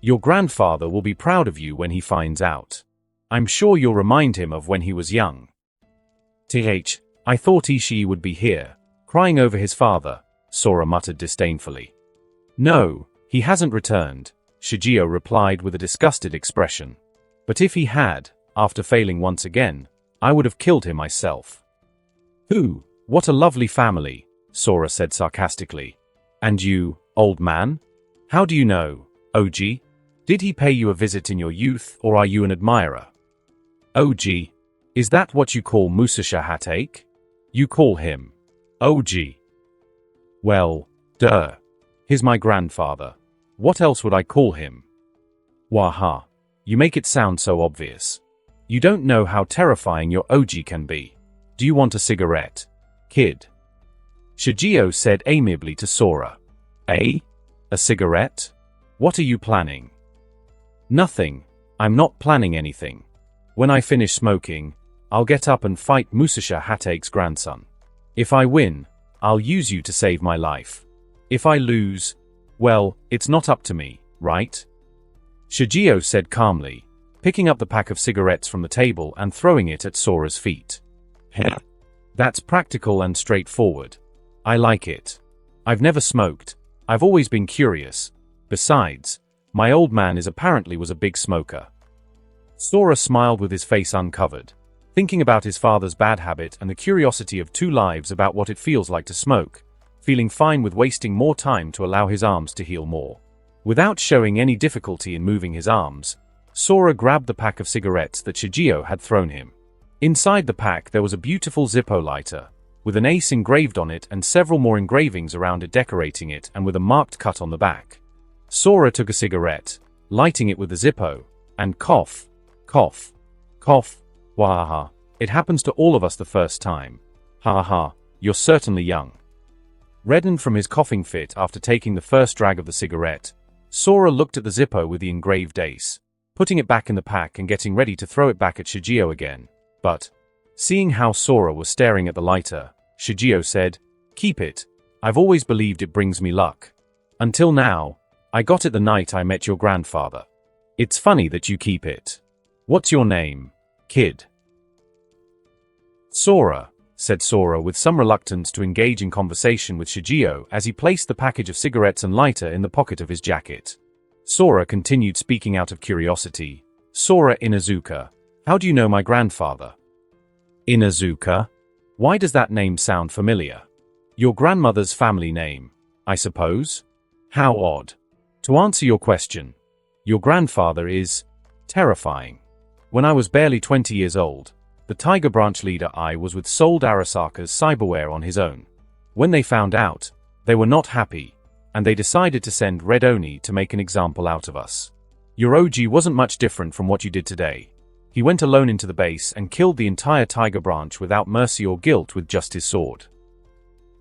Speaker 2: Your grandfather will be proud of you when he finds out. I'm sure you'll remind him of when he was young." I thought Ishii would be here, crying over his father," Sora muttered disdainfully. "No, he hasn't returned," Shigeo replied with a disgusted expression. But if he had, after failing once again, I would have killed him myself. Who? What a lovely family, Sora said sarcastically. And you, old man? How do you know, OG? Did he pay you a visit in your youth, or are you an admirer? OG. Is that what you call Musasha Hatake? You call him OG. Well, duh. He's my grandfather. What else would I call him? Waha. You make it sound so obvious. You don't know how terrifying your OG can be. Do you want a cigarette, kid? Shigeo said amiably to Sora. Eh? A cigarette? What are you planning? Nothing. I'm not planning anything. When I finish smoking, I'll get up and fight Musasha Hatake's grandson. If I win, I'll use you to save my life. If I lose, well, it's not up to me, right? Shigeo said calmly, picking up the pack of cigarettes from the table and throwing it at Sora's feet. Heh. That's practical and straightforward. I like it. I've never smoked. I've always been curious. Besides, my old man apparently was a big smoker. Sora smiled with his face uncovered, thinking about his father's bad habit and the curiosity of two lives about what it feels like to smoke, feeling fine with wasting more time to allow his arms to heal more. Without showing any difficulty in moving his arms, Sora grabbed the pack of cigarettes that Shigeo had thrown him. Inside the pack there was a beautiful Zippo lighter, with an ace engraved on it and several more engravings around it decorating it and with a marked cut on the back. Sora took a cigarette, lighting it with the Zippo, and cough, cough, cough, wahaha. It happens to all of us the first time. Ha ha, you're certainly young. Reddened from his coughing fit after taking the first drag of the cigarette, Sora looked at the Zippo with the engraved ace, putting it back in the pack and getting ready to throw it back at Shigeo again. But, seeing how Sora was staring at the lighter, Shigeo said, "Keep it. I've always believed it brings me luck. Until now, I got it the night I met your grandfather. It's funny that you keep it. What's your name, kid?" Sora, said Sora with some reluctance to engage in conversation with Shigeo as he placed the package of cigarettes and lighter in the pocket of his jacket. Sora continued speaking out of curiosity. "Sora Inuzuka, how do you know my grandfather?" Inuzuka? Why does that name sound familiar? Your grandmother's family name, I suppose? How odd. To answer your question, your grandfather is terrifying. When I was barely 20 years old, the Tiger Branch leader I was with sold Arasaka's cyberware on his own. When they found out, they were not happy, and they decided to send Red Oni to make an example out of us. Your OG wasn't much different from what you did today. He went alone into the base and killed the entire Tiger Branch without mercy or guilt with just his sword.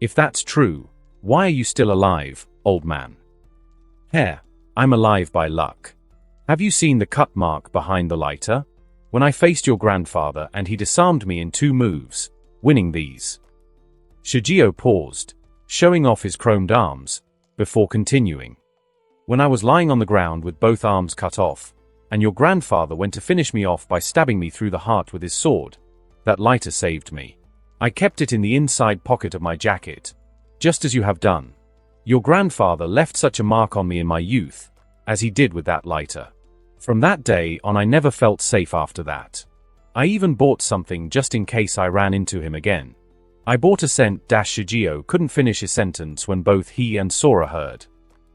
Speaker 2: If that's true, why are you still alive, old man? Heh, I'm alive by luck. Have you seen the cut mark behind the lighter? When I faced your grandfather and he disarmed me in 2 moves, winning these. Shigeo paused, showing off his chromed arms, before continuing. When I was lying on the ground with both arms cut off, and your grandfather went to finish me off by stabbing me through the heart with his sword, that lighter saved me. I kept it in the inside pocket of my jacket, just as you have done. Your grandfather left such a mark on me in my youth, as he did with that lighter. From that day on I never felt safe after that. I even bought something just in case I ran into him again. I bought a scent. Shigeo couldn't finish his sentence when both he and Sora heard.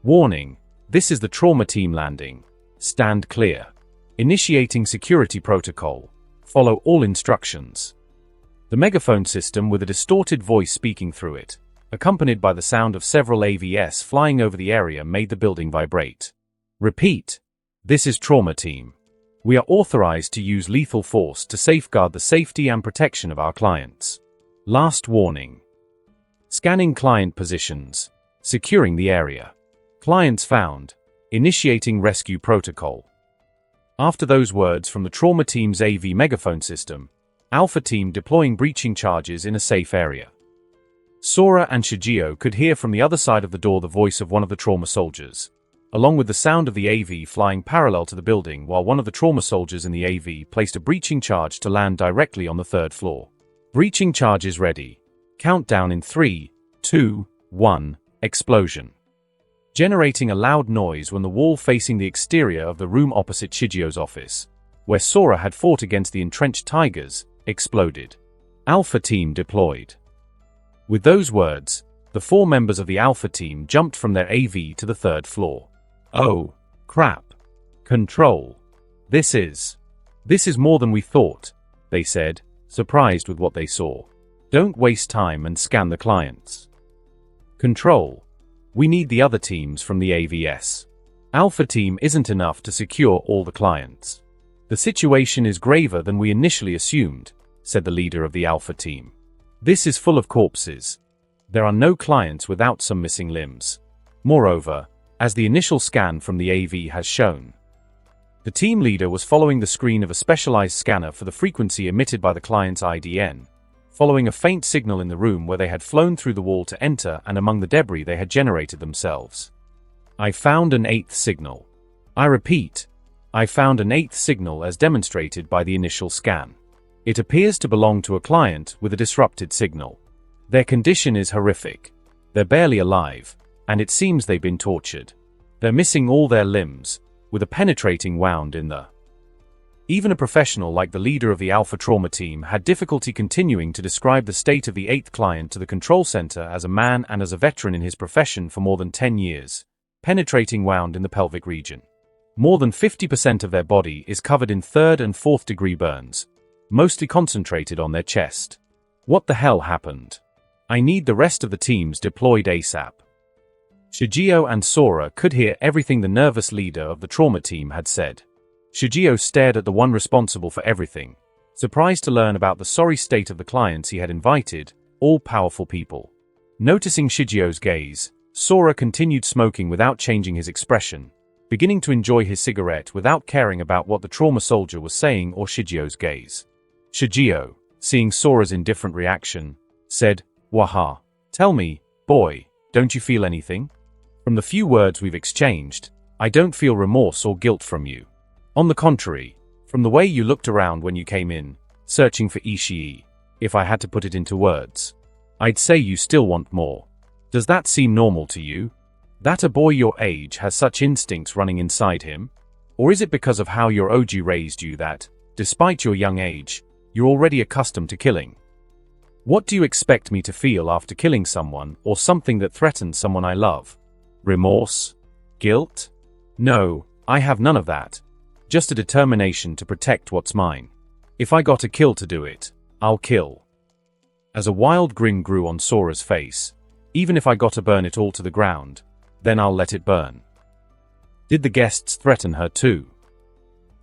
Speaker 2: Warning, this is the trauma team landing. Stand clear. Initiating security protocol. Follow all instructions. The megaphone system with a distorted voice speaking through it, accompanied by the sound of several AVS flying over the area, made the building vibrate. Repeat. This is Trauma Team. We are authorized to use lethal force to safeguard the safety and protection of our clients. Last warning. Scanning client positions. Securing the area. Clients found. Initiating rescue protocol. After those words from the Trauma Team's AV megaphone system, Alpha Team deploying breaching charges in a safe area. Sora and Shigeo could hear from the other side of the door the voice of one of the trauma soldiers, along with the sound of the AV flying parallel to the building, while one of the trauma soldiers in the AV placed a breaching charge to land directly on the 3rd floor. Breaching charges ready. Countdown in 3, 2, 1, explosion. generating a loud noise when the wall facing the exterior of the room opposite Shigio's office, where Sora had fought against the entrenched tigers, exploded. Alpha Team deployed. With those words, the 4 members of the Alpha Team jumped from their AV to the 3rd floor. Oh, crap. Control. This is more than we thought, they said, surprised with what they saw. Don't waste time and scan the clients. Control. We need the other teams from the AVS. Alpha Team isn't enough to secure all the clients. The situation is graver than we initially assumed, said the leader of the Alpha Team. This is full of corpses. There are no clients without some missing limbs. Moreover, as the initial scan from the AV has shown, the team leader was following the screen of a specialized scanner for the frequency emitted by the client's IDN, following a faint signal in the room where they had flown through the wall to enter and among the debris they had generated themselves. I found an 8th signal. I repeat, I found an 8th signal as demonstrated by the initial scan. It appears to belong to a client with a disrupted signal. Their condition is horrific. They're barely alive, and it seems they've been tortured. They're missing all their limbs, with a penetrating wound in the... Even a professional like the leader of the Alpha Trauma Team had difficulty continuing to describe the state of the 8th client to the control center as a man and as a veteran in his profession for more than 10 years. Penetrating wound in the pelvic region. More than 50% of their body is covered in 3rd and 4th degree burns, mostly concentrated on their chest. What the hell happened? I need the rest of the teams deployed ASAP. Shigio and Sora could hear everything the nervous leader of the trauma team had said. Shigio stared at the one responsible for everything, surprised to learn about the sorry state of the clients he had invited, all powerful people. Noticing Shigio's gaze, Sora continued smoking without changing his expression, beginning to enjoy his cigarette without caring about what the trauma soldier was saying or Shigio's gaze. Shigio, seeing Sora's indifferent reaction, said, "Waha, tell me, boy, don't you feel anything? From the few words we've exchanged, I don't feel remorse or guilt from you. On the contrary, from the way you looked around when you came in, searching for Ishii, if I had to put it into words, I'd say you still want more. Does that seem normal to you? That a boy your age has such instincts running inside him? Or is it because of how your OG raised you that, despite your young age, you're already accustomed to killing? What do you expect me to feel after killing someone or something that threatens someone I love? Remorse? Guilt? No, I have none of that. Just a determination to protect what's mine. If I got a kill to do it, I'll kill." As a wild grin grew on Sora's face, "Even if I got to burn it all to the ground, then I'll let it burn." Did the guests threaten her too?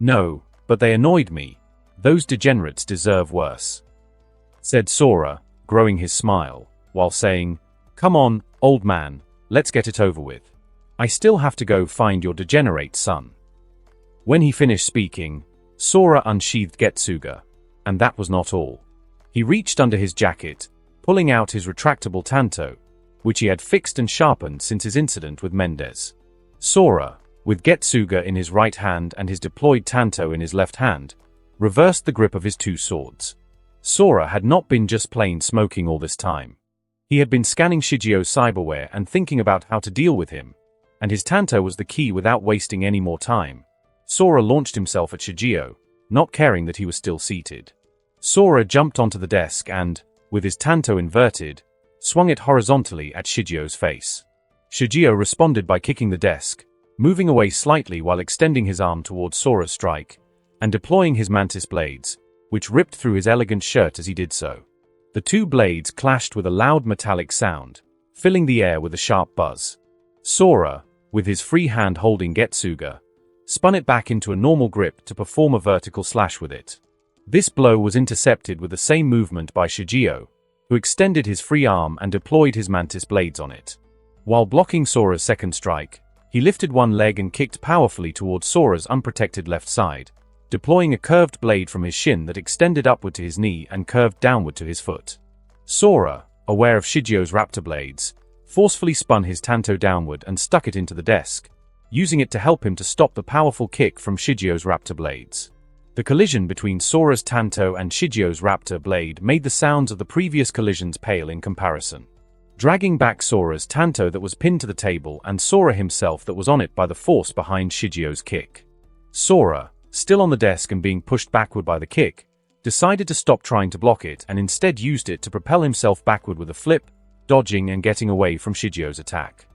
Speaker 2: No, but they annoyed me. Those degenerates deserve worse, said Sora, growing his smile, while saying, "Come on, old man, let's get it over with. I still have to go find your degenerate son." When he finished speaking, Sora unsheathed Getsuga, and that was not all. He reached under his jacket, pulling out his retractable tanto, which he had fixed and sharpened since his incident with Mendez. Sora, with Getsuga in his right hand and his deployed tanto in his left hand, reversed the grip of his 2 swords. Sora had not been just plain smoking all this time. He had been scanning Shigio's cyberware and thinking about how to deal with him, and his tanto was the key without wasting any more time. Sora launched himself at Shigio, not caring that he was still seated. Sora jumped onto the desk and, with his tanto inverted, swung it horizontally at Shigio's face. Shigio responded by kicking the desk, moving away slightly while extending his arm towards Sora's strike, and deploying his mantis blades, which ripped through his elegant shirt as he did so. The 2 blades clashed with a loud metallic sound, filling the air with a sharp buzz. Sora, with his free hand holding Getsuga, spun it back into a normal grip to perform a vertical slash with it. This blow was intercepted with the same movement by Shigio, who extended his free arm and deployed his mantis blades on it. While blocking Sora's second strike, he lifted one leg and kicked powerfully towards Sora's unprotected left side, deploying a curved blade from his shin that extended upward to his knee and curved downward to his foot. Sora, aware of Shigio's raptor blades, forcefully spun his tanto downward and stuck it into the desk, using it to help him to stop the powerful kick from Shigio's raptor blades. The collision between Sora's tanto and Shigio's raptor blade made the sounds of the previous collisions pale in comparison. dragging back Sora's tanto that was pinned to the table and Sora himself that was on it by the force behind Shigio's kick. Sora, still on the desk and being pushed backward by the kick, decided to stop trying to block it and instead used it to propel himself backward with a flip, dodging and getting away from Shigio's attack.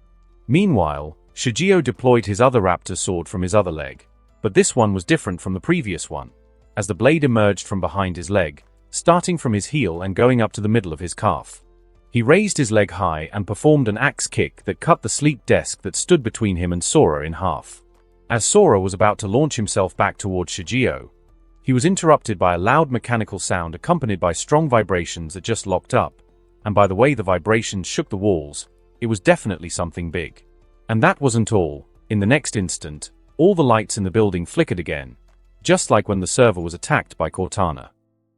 Speaker 2: Meanwhile, Shigio deployed his other raptor sword from his other leg, but this one was different from the previous one, as the blade emerged from behind his leg, starting from his heel and going up to the middle of his calf. He raised his leg high and performed an axe kick that cut the sleek desk that stood between him and Sora in half. As Sora was about to launch himself back towards Shigio, he was interrupted by a loud mechanical sound accompanied by strong vibrations that just locked up, and by the way the vibrations shook the walls, it was definitely something big. And that wasn't all. In the next instant, all the lights in the building flickered again, just like when the server was attacked by Cortana.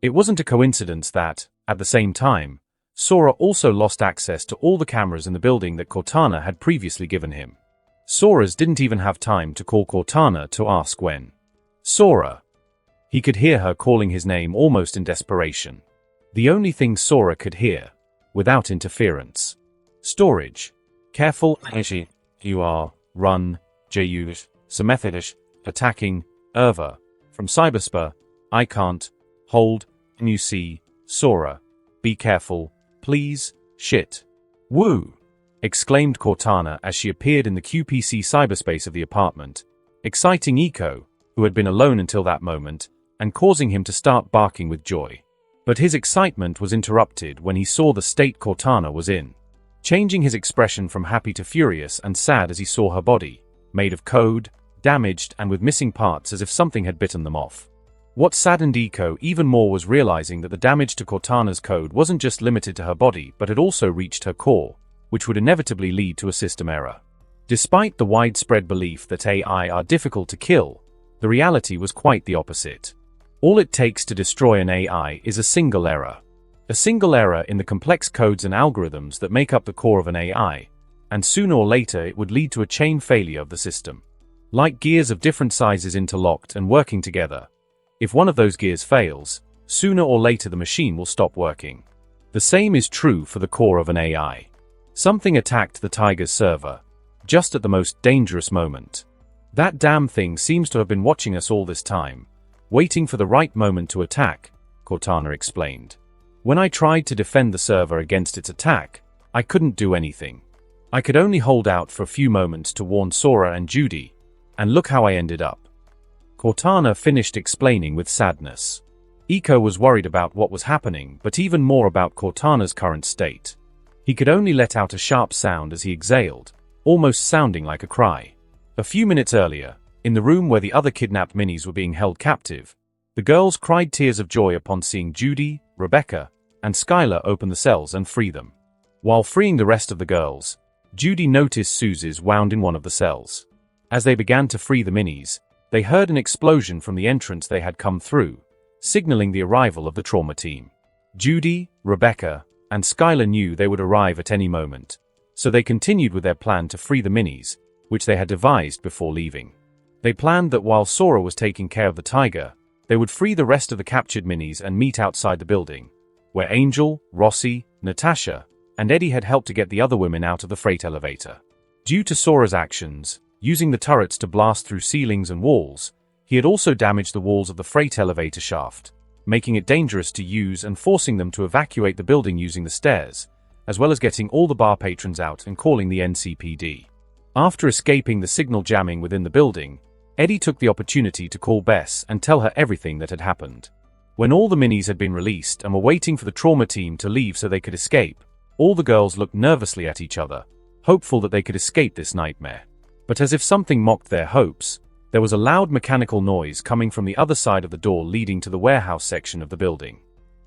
Speaker 2: It wasn't a coincidence that, at the same time, Sora also lost access to all the cameras in the building that Cortana had previously given him. Sora's didn't even have time to call Cortana to ask when. Sora. He could hear her calling his name almost in desperation. The only thing Sora could hear, without interference. Storage. Careful, Ashi. You are. Run. Jayush. Semethedish. Attacking. Erva. From Cyberspa. I can't. Hold. And you see. Sora. Be careful. Please. Shit. Woo! Exclaimed Cortana as she appeared in the QPC cyberspace of the apartment, exciting Iko, who had been alone until that moment, and causing him to start barking with joy. But his excitement was interrupted when he saw the state Cortana was in, changing his expression from happy to furious and sad as he saw her body, made of code, damaged and with missing parts as if something had bitten them off. What saddened Iko even more was realizing that the damage to Cortana's code wasn't just limited to her body but had also reached her core, which would inevitably lead to a system error. Despite the widespread belief that AI are difficult to kill, the reality was quite the opposite. All it takes to destroy an AI is a single error. A single error in the complex codes and algorithms that make up the core of an AI, and sooner or later it would lead to a chain failure of the system. Like gears of different sizes interlocked and working together. If one of those gears fails, sooner or later the machine will stop working. The same is true for the core of an AI. Something attacked the Tiger's server, just at the most dangerous moment. That damn thing seems to have been watching us all this time, waiting for the right moment to attack, Cortana explained. When I tried to defend the server against its attack, I couldn't do anything. I could only hold out for a few moments to warn Sora and Judy, and look how I ended up. Cortana finished explaining with sadness. Iko was worried about what was happening, but even more about Cortana's current state. He could only let out a sharp sound as he exhaled, almost sounding like a cry. A few minutes earlier, in the room where the other kidnapped minis were being held captive, the girls cried tears of joy upon seeing Judy, Rebecca, and Skylar open the cells and free them. While freeing the rest of the girls, Judy noticed Suze's wound in one of the cells. As they began to free the minis, they heard an explosion from the entrance they had come through, signaling the arrival of the trauma team. Judy, Rebecca, and Skylar knew they would arrive at any moment, so they continued with their plan to free the minis, which they had devised before leaving. They planned that while Sora was taking care of the tiger, they would free the rest of the captured minis and meet outside the building, where Angel, Rossi, Natasha, and Eddie had helped to get the other women out of the freight elevator. Due to Sora's actions, using the turrets to blast through ceilings and walls, he had also damaged the walls of the freight elevator shaft, making it dangerous to use and forcing them to evacuate the building using the stairs, as well as getting all the bar patrons out and calling the NCPD. After escaping the signal jamming within the building, Eddie took the opportunity to call Bess and tell her everything that had happened. When all the minis had been released and were waiting for the trauma team to leave so they could escape, all the girls looked nervously at each other, hopeful that they could escape this nightmare. But as if something mocked their hopes, there was a loud mechanical noise coming from the other side of the door leading to the warehouse section of the building.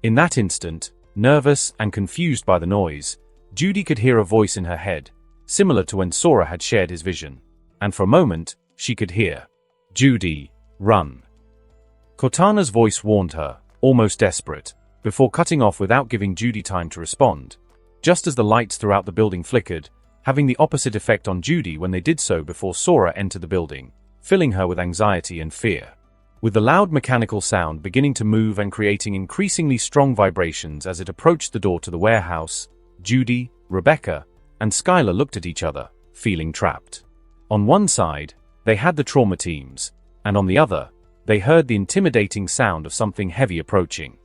Speaker 2: In that instant, nervous and confused by the noise, Judy could hear a voice in her head, similar to when Sora had shared his vision. And for a moment, she could hear, "Judy, run." Cortana's voice warned her, almost desperate, before cutting off without giving Judy time to respond, just as the lights throughout the building flickered, having the opposite effect on Judy when they did so before Sora entered the building, filling her with anxiety and fear. With the loud mechanical sound beginning to move and creating increasingly strong vibrations as it approached the door to the warehouse, Judy, Rebecca, and Skylar looked at each other, feeling trapped. On one side, they had the trauma teams, and on the other, they heard the intimidating sound of something heavy approaching.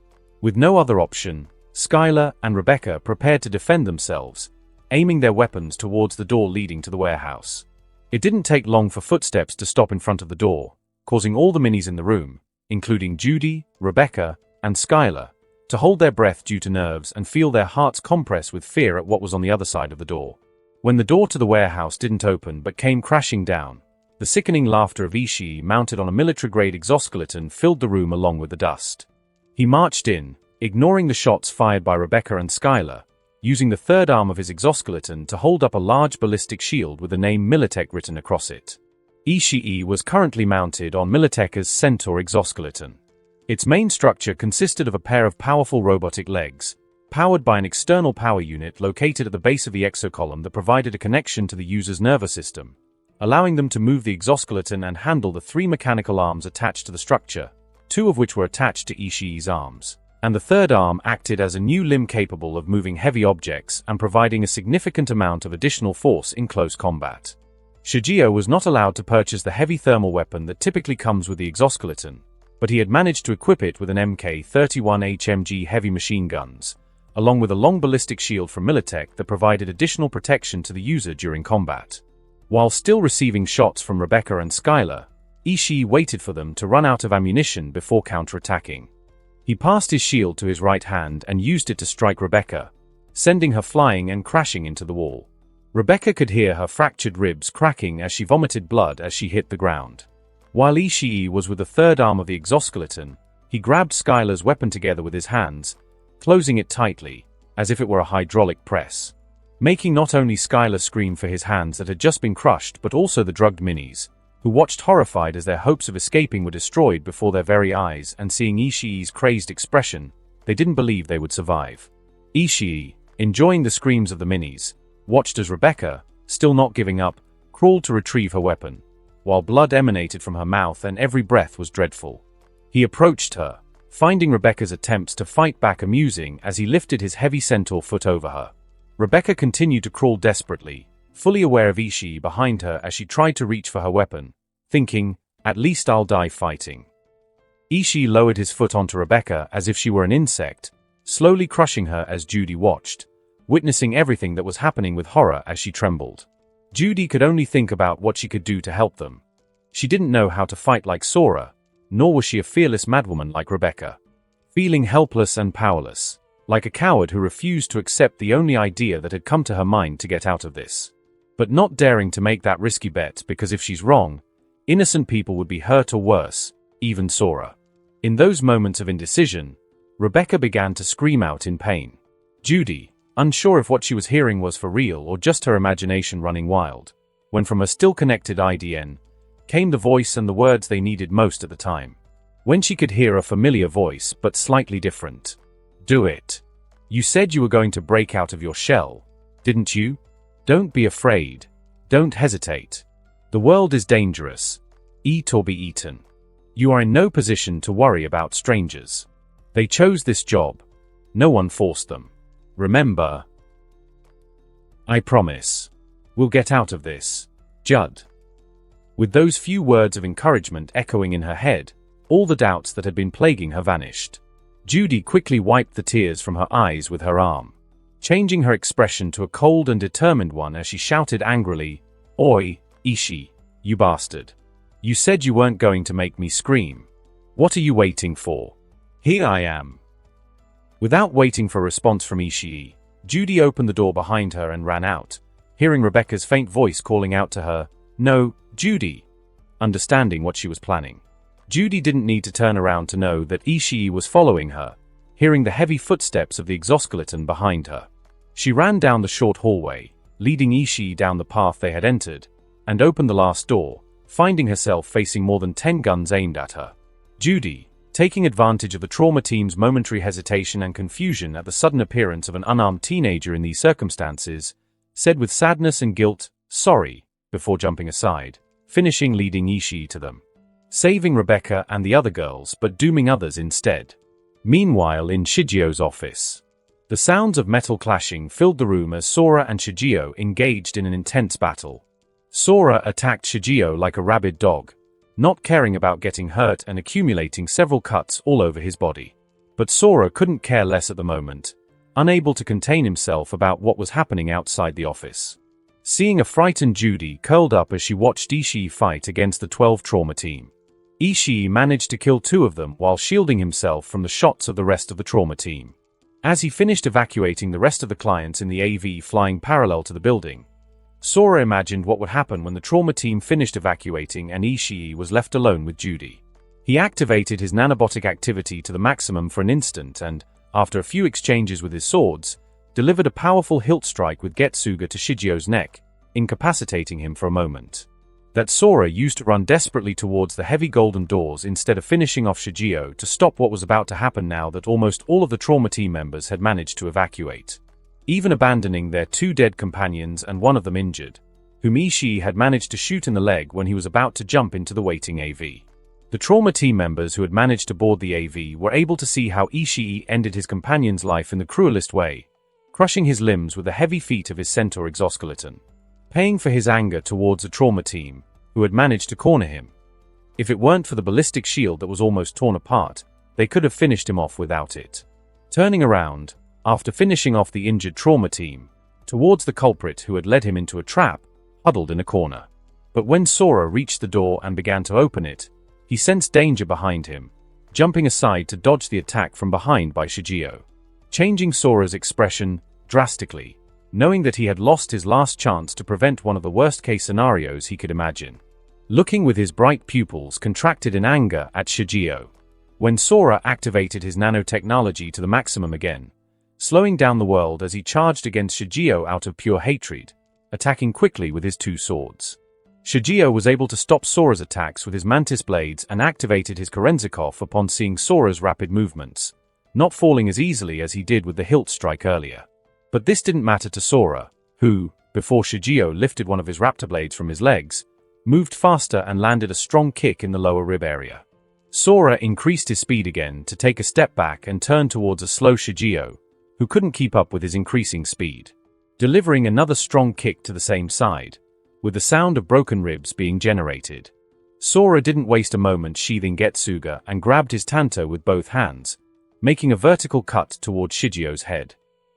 Speaker 2: With no other option, Skylar and Rebecca prepared to defend themselves, aiming their weapons towards the door leading to the warehouse. It didn't take long for footsteps to stop in front of the door, causing all the minis in the room, including Judy, Rebecca, and Skylar, to hold their breath due to nerves and feel their hearts compress with fear at what was on the other side of the door. When the door to the warehouse didn't open but came crashing down, the sickening laughter of Ishii mounted on a military-grade exoskeleton filled the room along with the dust. He marched in, ignoring the shots fired by Rebecca and Skylar, using the third arm of his exoskeleton to hold up a large ballistic shield with the name Militech written across it. Ishii was currently mounted on Militech's Centaur exoskeleton. Its main structure consisted of a pair of powerful robotic legs, powered by an external power unit located at the base of the exocolumn that provided a connection to the user's nervous system, allowing them to move the exoskeleton and handle the 3 mechanical arms attached to the structure, 2 of which were attached to Ishii's arms, and the third arm acted as a new limb capable of moving heavy objects and providing a significant amount of additional force in close combat. Shigeo was not allowed to purchase the heavy thermal weapon that typically comes with the exoskeleton, but he had managed to equip it with an Mk-31 HMG heavy machine guns, along with a long ballistic shield from Militech that provided additional protection to the user during combat. While still receiving shots from Rebecca and Skylar, Ishii waited for them to run out of ammunition before counterattacking. He passed his shield to his right hand and used it to strike Rebecca, sending her flying and crashing into the wall. Rebecca could hear her fractured ribs cracking as she vomited blood as she hit the ground. While Ishii was with the third arm of the exoskeleton, he grabbed Skylar's weapon together with his hands, closing it tightly, as if it were a hydraulic press, making not only Skylar scream for his hands that had just been crushed but also the drugged minis, who watched horrified as their hopes of escaping were destroyed before their very eyes, and seeing Ishii's crazed expression, they didn't believe they would survive. Ishii, enjoying the screams of the minis, watched as Rebecca, still not giving up, crawled to retrieve her weapon, while blood emanated from her mouth and every breath was dreadful. He approached her, finding Rebecca's attempts to fight back amusing as he lifted his heavy centaur foot over her. Rebecca continued to crawl desperately, fully aware of Ishii behind her as she tried to reach for her weapon, thinking, "At least I'll die fighting." Ishii lowered his foot onto Rebecca as if she were an insect, slowly crushing her as Judy watched, witnessing everything that was happening with horror as she trembled. Judy could only think about what she could do to help them. She didn't know how to fight like Sora, nor was she a fearless madwoman like Rebecca. Feeling helpless and powerless, like a coward who refused to accept the only idea that had come to her mind to get out of this. But not daring to make that risky bet because if she's wrong, innocent people would be hurt or worse, even Sora. In those moments of indecision, Rebecca began to scream out in pain. Judy, unsure if what she was hearing was for real or just her imagination running wild, when from a still-connected IDN, came the voice and the words they needed most at the time. When she could hear a familiar voice but slightly different. "Do it. You said you were going to break out of your shell, didn't you? Don't be afraid. Don't hesitate. The world is dangerous. Eat or be eaten. You are in no position to worry about strangers. They chose this job. No one forced them. Remember. I promise. We'll get out of this. Judd." With those few words of encouragement echoing in her head, all the doubts that had been plaguing her vanished. Judy quickly wiped the tears from her eyes with her arm, changing her expression to a cold and determined one as she shouted angrily, "Oi, Ishii, you bastard. You said you weren't going to make me scream. What are you waiting for? Here I am." Without waiting for a response from Ishii, Judy opened the door behind her and ran out, hearing Rebecca's faint voice calling out to her, "No, Judy." Understanding what she was planning, Judy didn't need to turn around to know that Ishii was following her, hearing the heavy footsteps of the exoskeleton behind her. She ran down the short hallway, leading Ishii down the path they had entered, and opened the last door, finding herself facing more than 10 guns aimed at her. Judy, taking advantage of the trauma team's momentary hesitation and confusion at the sudden appearance of an unarmed teenager in these circumstances, said with sadness and guilt, "Sorry," before jumping aside, finishing leading Ishii to them, saving Rebecca and the other girls but dooming others instead. Meanwhile in Shigio's office, The sounds of metal clashing filled the room as Sora and Shigeo engaged in an intense battle. Sora attacked Shigeo like a rabid dog, not caring about getting hurt and accumulating several cuts all over his body. But Sora couldn't care less at the moment, unable to contain himself about what was happening outside the office. Seeing a frightened Judy curled up as she watched Ishii fight against the 12 trauma team. Ishii managed to kill 2 of them while shielding himself from the shots of the rest of the trauma team. As he finished evacuating the rest of the clients in the AV flying parallel to the building, Sora imagined what would happen when the trauma team finished evacuating and Ishii was left alone with Judy. He activated his nanobotic activity to the maximum for an instant and, after a few exchanges with his swords, delivered a powerful hilt strike with Getsuga to Shigeo's neck, incapacitating him for a moment. That Sora used to run desperately towards the heavy golden doors instead of finishing off Shigeo to stop what was about to happen now that almost all of the trauma team members had managed to evacuate, even abandoning their 2 dead companions and 1 of them injured, whom Ishii had managed to shoot in the leg when he was about to jump into the waiting AV. The trauma team members who had managed to board the AV were able to see how Ishii ended his companion's life in the cruelest way, crushing his limbs with the heavy feet of his centaur exoskeleton, paying for his anger towards the trauma team, who had managed to corner him. If it weren't for the ballistic shield that was almost torn apart, they could have finished him off without it. Turning around, after finishing off the injured trauma team, towards the culprit who had led him into a trap, huddled in a corner. But when Sora reached the door and began to open it, he sensed danger behind him, jumping aside to dodge the attack from behind by Shigeo, changing Sora's expression drastically, knowing that he had lost his last chance to prevent one of the worst-case scenarios he could imagine. Looking with his bright pupils contracted in anger at Shigeo, when Sora activated his nanotechnology to the maximum again, slowing down the world as he charged against Shigeo out of pure hatred, attacking quickly with his 2 swords. Shigeo was able to stop Sora's attacks with his mantis blades and activated his Korenzikov upon seeing Sora's rapid movements, not falling as easily as he did with the hilt strike earlier. But this didn't matter to Sora, who, before Shigeo lifted one of his raptor blades from his legs, moved faster and landed a strong kick in the lower rib area. Sora increased his speed again to take a step back and turn towards a slow Shigeo, who couldn't keep up with his increasing speed, delivering another strong kick to the same side, with the sound of broken ribs being generated. Sora didn't waste a moment sheathing Getsuga and grabbed his Tanto with both hands, making a vertical cut towards Shigeo's head,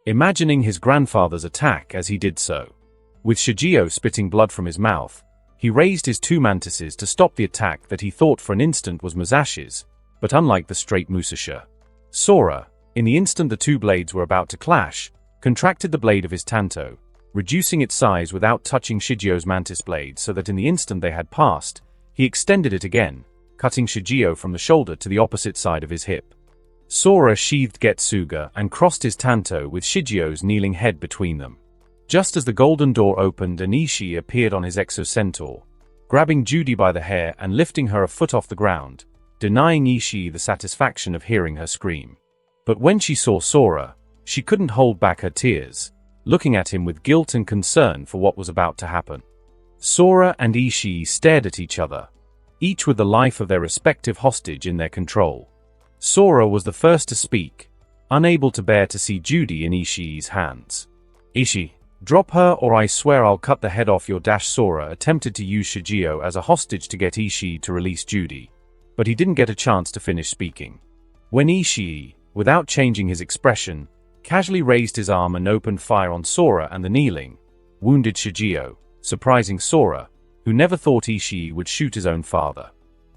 Speaker 2: imagining his grandfather's attack as he did so. With Shigeo spitting blood from his mouth, he raised his 2 mantises to stop the attack that he thought for an instant was Musashi's, but unlike the straight Musasha, Sora, in the instant the 2 blades were about to clash, contracted the blade of his Tanto, reducing its size without touching Shigeo's mantis blade so that in the instant they had passed, he extended it again, cutting Shigeo from the shoulder to the opposite side of his hip. Sora sheathed Getsuga and crossed his Tanto with Shigeo's kneeling head between them. Just as the golden door opened and Ishii appeared on his exocentaur, grabbing Judy by the hair and lifting her a foot off the ground, denying Ishii the satisfaction of hearing her scream. But when she saw Sora, she couldn't hold back her tears, looking at him with guilt and concern for what was about to happen. Sora and Ishii stared at each other, each with the life of their respective hostage in their control. Sora was the first to speak, unable to bear to see Judy in Ishii's hands. "Ishii, drop her or I swear I'll cut the head off your dash." Sora attempted to use Shigeo as a hostage to get Ishii to release Judy, but he didn't get a chance to finish speaking. When Ishii, without changing his expression, casually raised his arm and opened fire on Sora and the kneeling, wounded Shigeo, surprising Sora, who never thought Ishii would shoot his own father.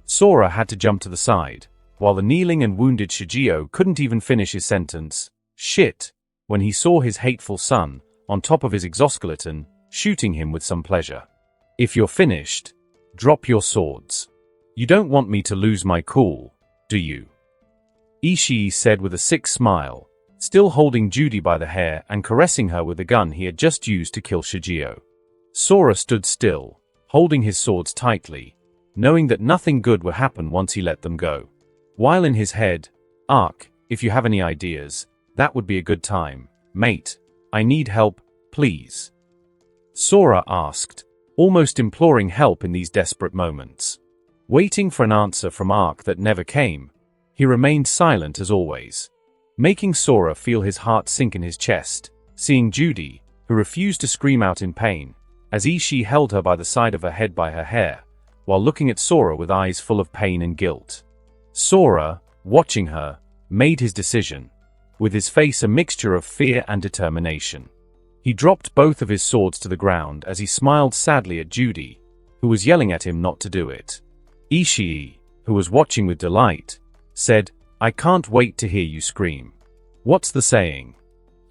Speaker 2: Sora had to jump to the side, while the kneeling and wounded Shigeo couldn't even finish his sentence, "Shit," when he saw his hateful son, on top of his exoskeleton, shooting him with some pleasure. "If you're finished, drop your swords. You don't want me to lose my cool, do you?" Ishii said with a sick smile, still holding Judy by the hair and caressing her with the gun he had just used to kill Shigeo. Sora stood still, holding his swords tightly, knowing that nothing good would happen once he let them go. While in his head, "Ark, if you have any ideas, that would be a good time, mate. I need help, please." Sora asked, almost imploring help in these desperate moments. Waiting for an answer from Ark that never came, he remained silent as always. making Sora feel his heart sink in his chest, seeing Judy, who refused to scream out in pain, as Ishii held her by the side of her head by her hair, while looking at Sora with eyes full of pain and guilt. Sora, watching her, made his decision, with his face a mixture of fear and determination. He dropped both of his swords to the ground as he smiled sadly at Judy, who was yelling at him not to do it. Ishii, who was watching with delight, said, "I can't wait to hear you scream. What's the saying?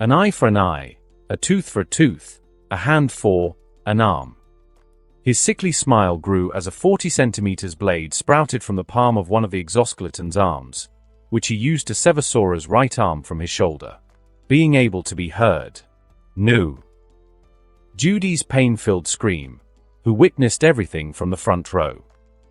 Speaker 2: An eye for an eye, a tooth for a tooth, a hand for an arm." His sickly smile grew as a 40 centimeters blade sprouted from the palm of one of the exoskeleton's arms, which he used to sever Sora's right arm from his shoulder. Being able to be heard. No. Judy's pain-filled scream, who witnessed everything from the front row.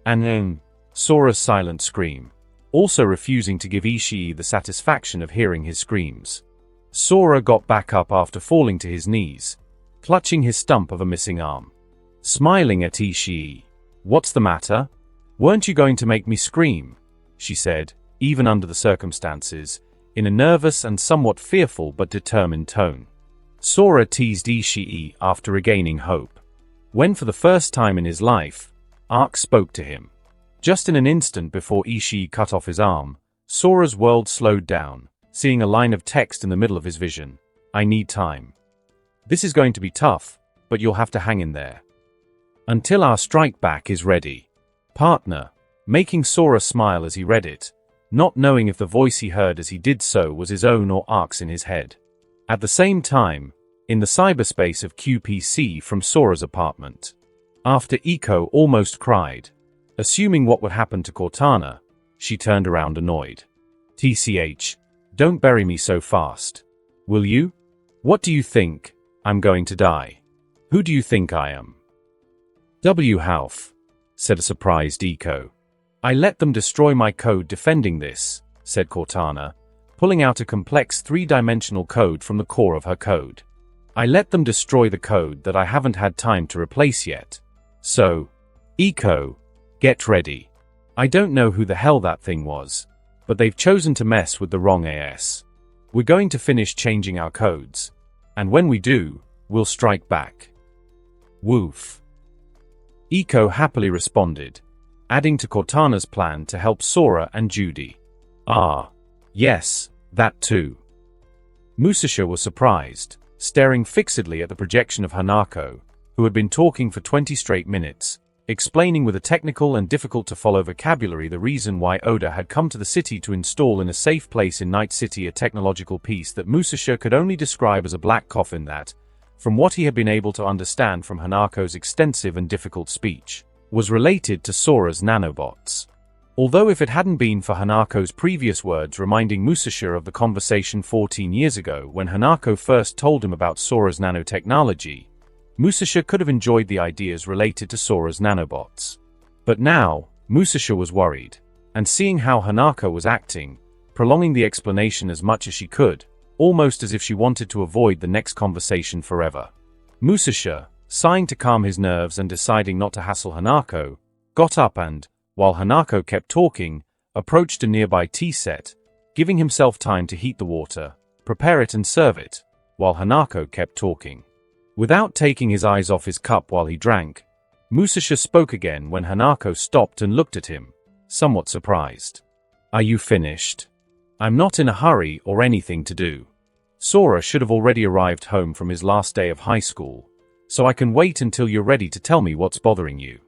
Speaker 2: And then, Sora's silent scream, also refusing to give Ishii the satisfaction of hearing his screams. Sora got back up after falling to his knees, clutching his stump of a missing arm. Smiling at Ishii. "What's the matter? Weren't you going to make me scream?" she said, even under the circumstances, in a nervous and somewhat fearful but determined tone. Sora teased Ishii after regaining hope. When for the first time in his life, Ark spoke to him. Just in an instant before Ishii cut off his arm, Sora's world slowed down, seeing a line of text in the middle of his vision. "I need time. This is going to be tough, but you'll have to hang in there. Until our strike back is ready. Partner," making Sora smile as he read it, not knowing if the voice he heard as he did so was his own or Ark's in his head. At the same time, in the cyberspace of QPC from Sora's apartment. After Iko almost cried, assuming what would happen to Cortana, she turned around annoyed. "TCH, don't bury me so fast. Will you? What do you think? I'm going to die. Who do you think I am?" "Half," said a surprised Iko. "I let them destroy my code defending this," said Cortana, pulling out a complex three-dimensional code from the core of her code. "I let them destroy the code that I haven't had time to replace yet. So, Iko, get ready. I don't know who the hell that thing was, but they've chosen to mess with the wrong AS. We're going to finish changing our codes, and when we do, we'll strike back." "Woof." Iko happily responded, adding to Cortana's plan to help Sora and Judy. "Ah, yes, that too." Musasha was surprised, staring fixedly at the projection of Hanako, who had been talking for 20 straight minutes, explaining with a technical and difficult-to-follow vocabulary the reason why Oda had come to the city to install in a safe place in Night City a technological piece that Musasha could only describe as a black coffin that, from what he had been able to understand from Hanako's extensive and difficult speech, was related to Sora's nanobots. Although if it hadn't been for Hanako's previous words reminding Musasha of the conversation 14 years ago when Hanako first told him about Sora's nanotechnology, Musasha could have enjoyed the ideas related to Sora's nanobots. But now, Musasha was worried, and seeing how Hanako was acting, prolonging the explanation as much as she could, almost as if she wanted to avoid the next conversation forever. Musasha, sighing to calm his nerves and deciding not to hassle Hanako, got up and, while Hanako kept talking, approached a nearby tea set, giving himself time to heat the water, prepare it and serve it, while Hanako kept talking. Without taking his eyes off his cup while he drank, Musasha spoke again when Hanako stopped and looked at him, somewhat surprised. "Are you finished? I'm not in a hurry or anything to do. Sora should have already arrived home from his last day of high school, so I can wait until you're ready to tell me what's bothering you."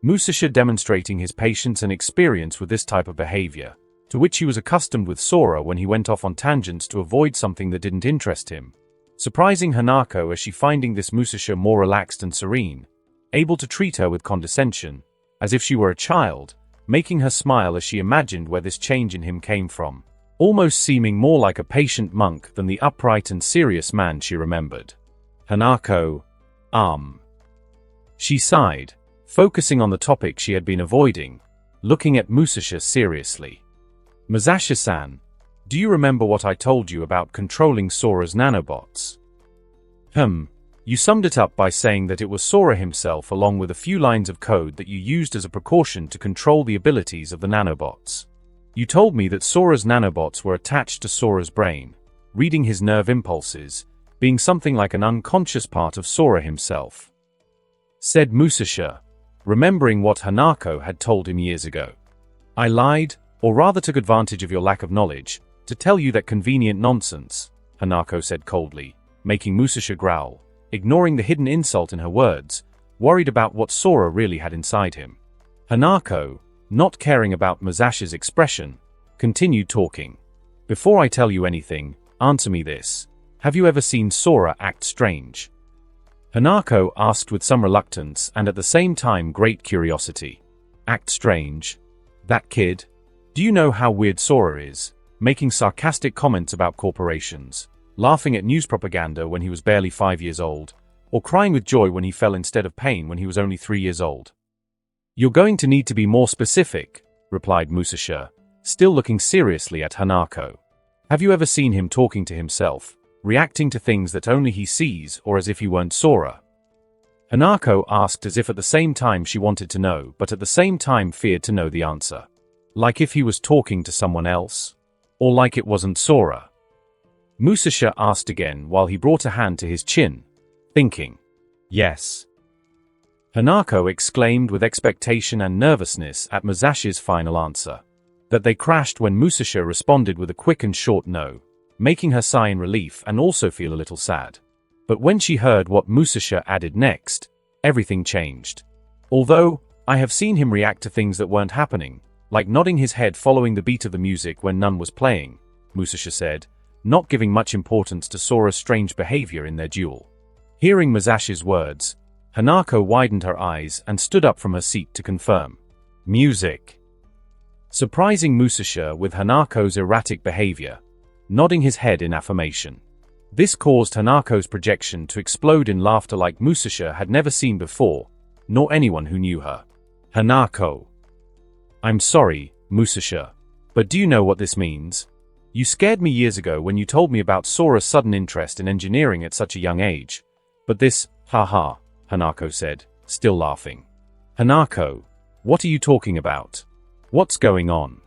Speaker 2: Musasha demonstrating his patience and experience with this type of behavior, to which he was accustomed with Sora when he went off on tangents to avoid something that didn't interest him, surprising Hanako as she finding this Musasha more relaxed and serene, able to treat her with condescension, as if she were a child, making her smile as she imagined where this change in him came from, almost seeming more like a patient monk than the upright and serious man she remembered. Hanako, She sighed, focusing on the topic she had been avoiding, looking at Musasha seriously. "Musasha-san, do you remember what I told you about controlling Sora's nanobots?" You summed it up by saying that it was Sora himself along with a few lines of code that you used as a precaution to control the abilities of the nanobots. You told me that Sora's nanobots were attached to Sora's brain, reading his nerve impulses, being something like an unconscious part of Sora himself," said Musasha, remembering what Hanako had told him years ago. "I lied, or rather took advantage of your lack of knowledge, to tell you that convenient nonsense," Hanako said coldly, making Musasha growl, ignoring the hidden insult in her words, worried about what Sora really had inside him. Hanako, not caring about Musasha's expression, continued talking. "Before I tell you anything, answer me this. Have you ever seen Sora act strange?" Hanako asked with some reluctance and at the same time great curiosity. "Act strange? That kid? Do you know how weird Sora is? Making sarcastic comments about corporations, laughing at news propaganda when he was barely 5 years old, or crying with joy when he fell instead of pain when he was only 3 years old." "You're going to need to be more specific," replied Musasha, still looking seriously at Hanako. "Have you ever seen him talking to himself, reacting to things that only he sees or as if he weren't Sora?" Hanako asked as if at the same time she wanted to know but at the same time feared to know the answer. Like if he was talking to someone else? Or like it wasn't Sora? Musasha asked again while he brought a hand to his chin, thinking. "Yes." Hanako exclaimed with expectation and nervousness at Musashi's final answer. That they crashed when Musasha responded with a quick and short no, making her sigh in relief and also feel a little sad. But when she heard what Musasha added next, everything changed. "Although, I have seen him react to things that weren't happening, like nodding his head following the beat of the music when none was playing," Musasha said, not giving much importance to Sora's strange behavior in their duel. Hearing Musashi's words, Hanako widened her eyes and stood up from her seat to confirm. "Music." Surprising Musasha with Hanako's erratic behavior, nodding his head in affirmation. This caused Hanako's projection to explode in laughter like Musasha had never seen before, nor anyone who knew her. "Hanako. I'm sorry, Musasha, but do you know what this means? You scared me years ago when you told me about Sora's sudden interest in engineering at such a young age. But this, haha," Hanako said, still laughing. "Hanako, what are you talking about? What's going on?"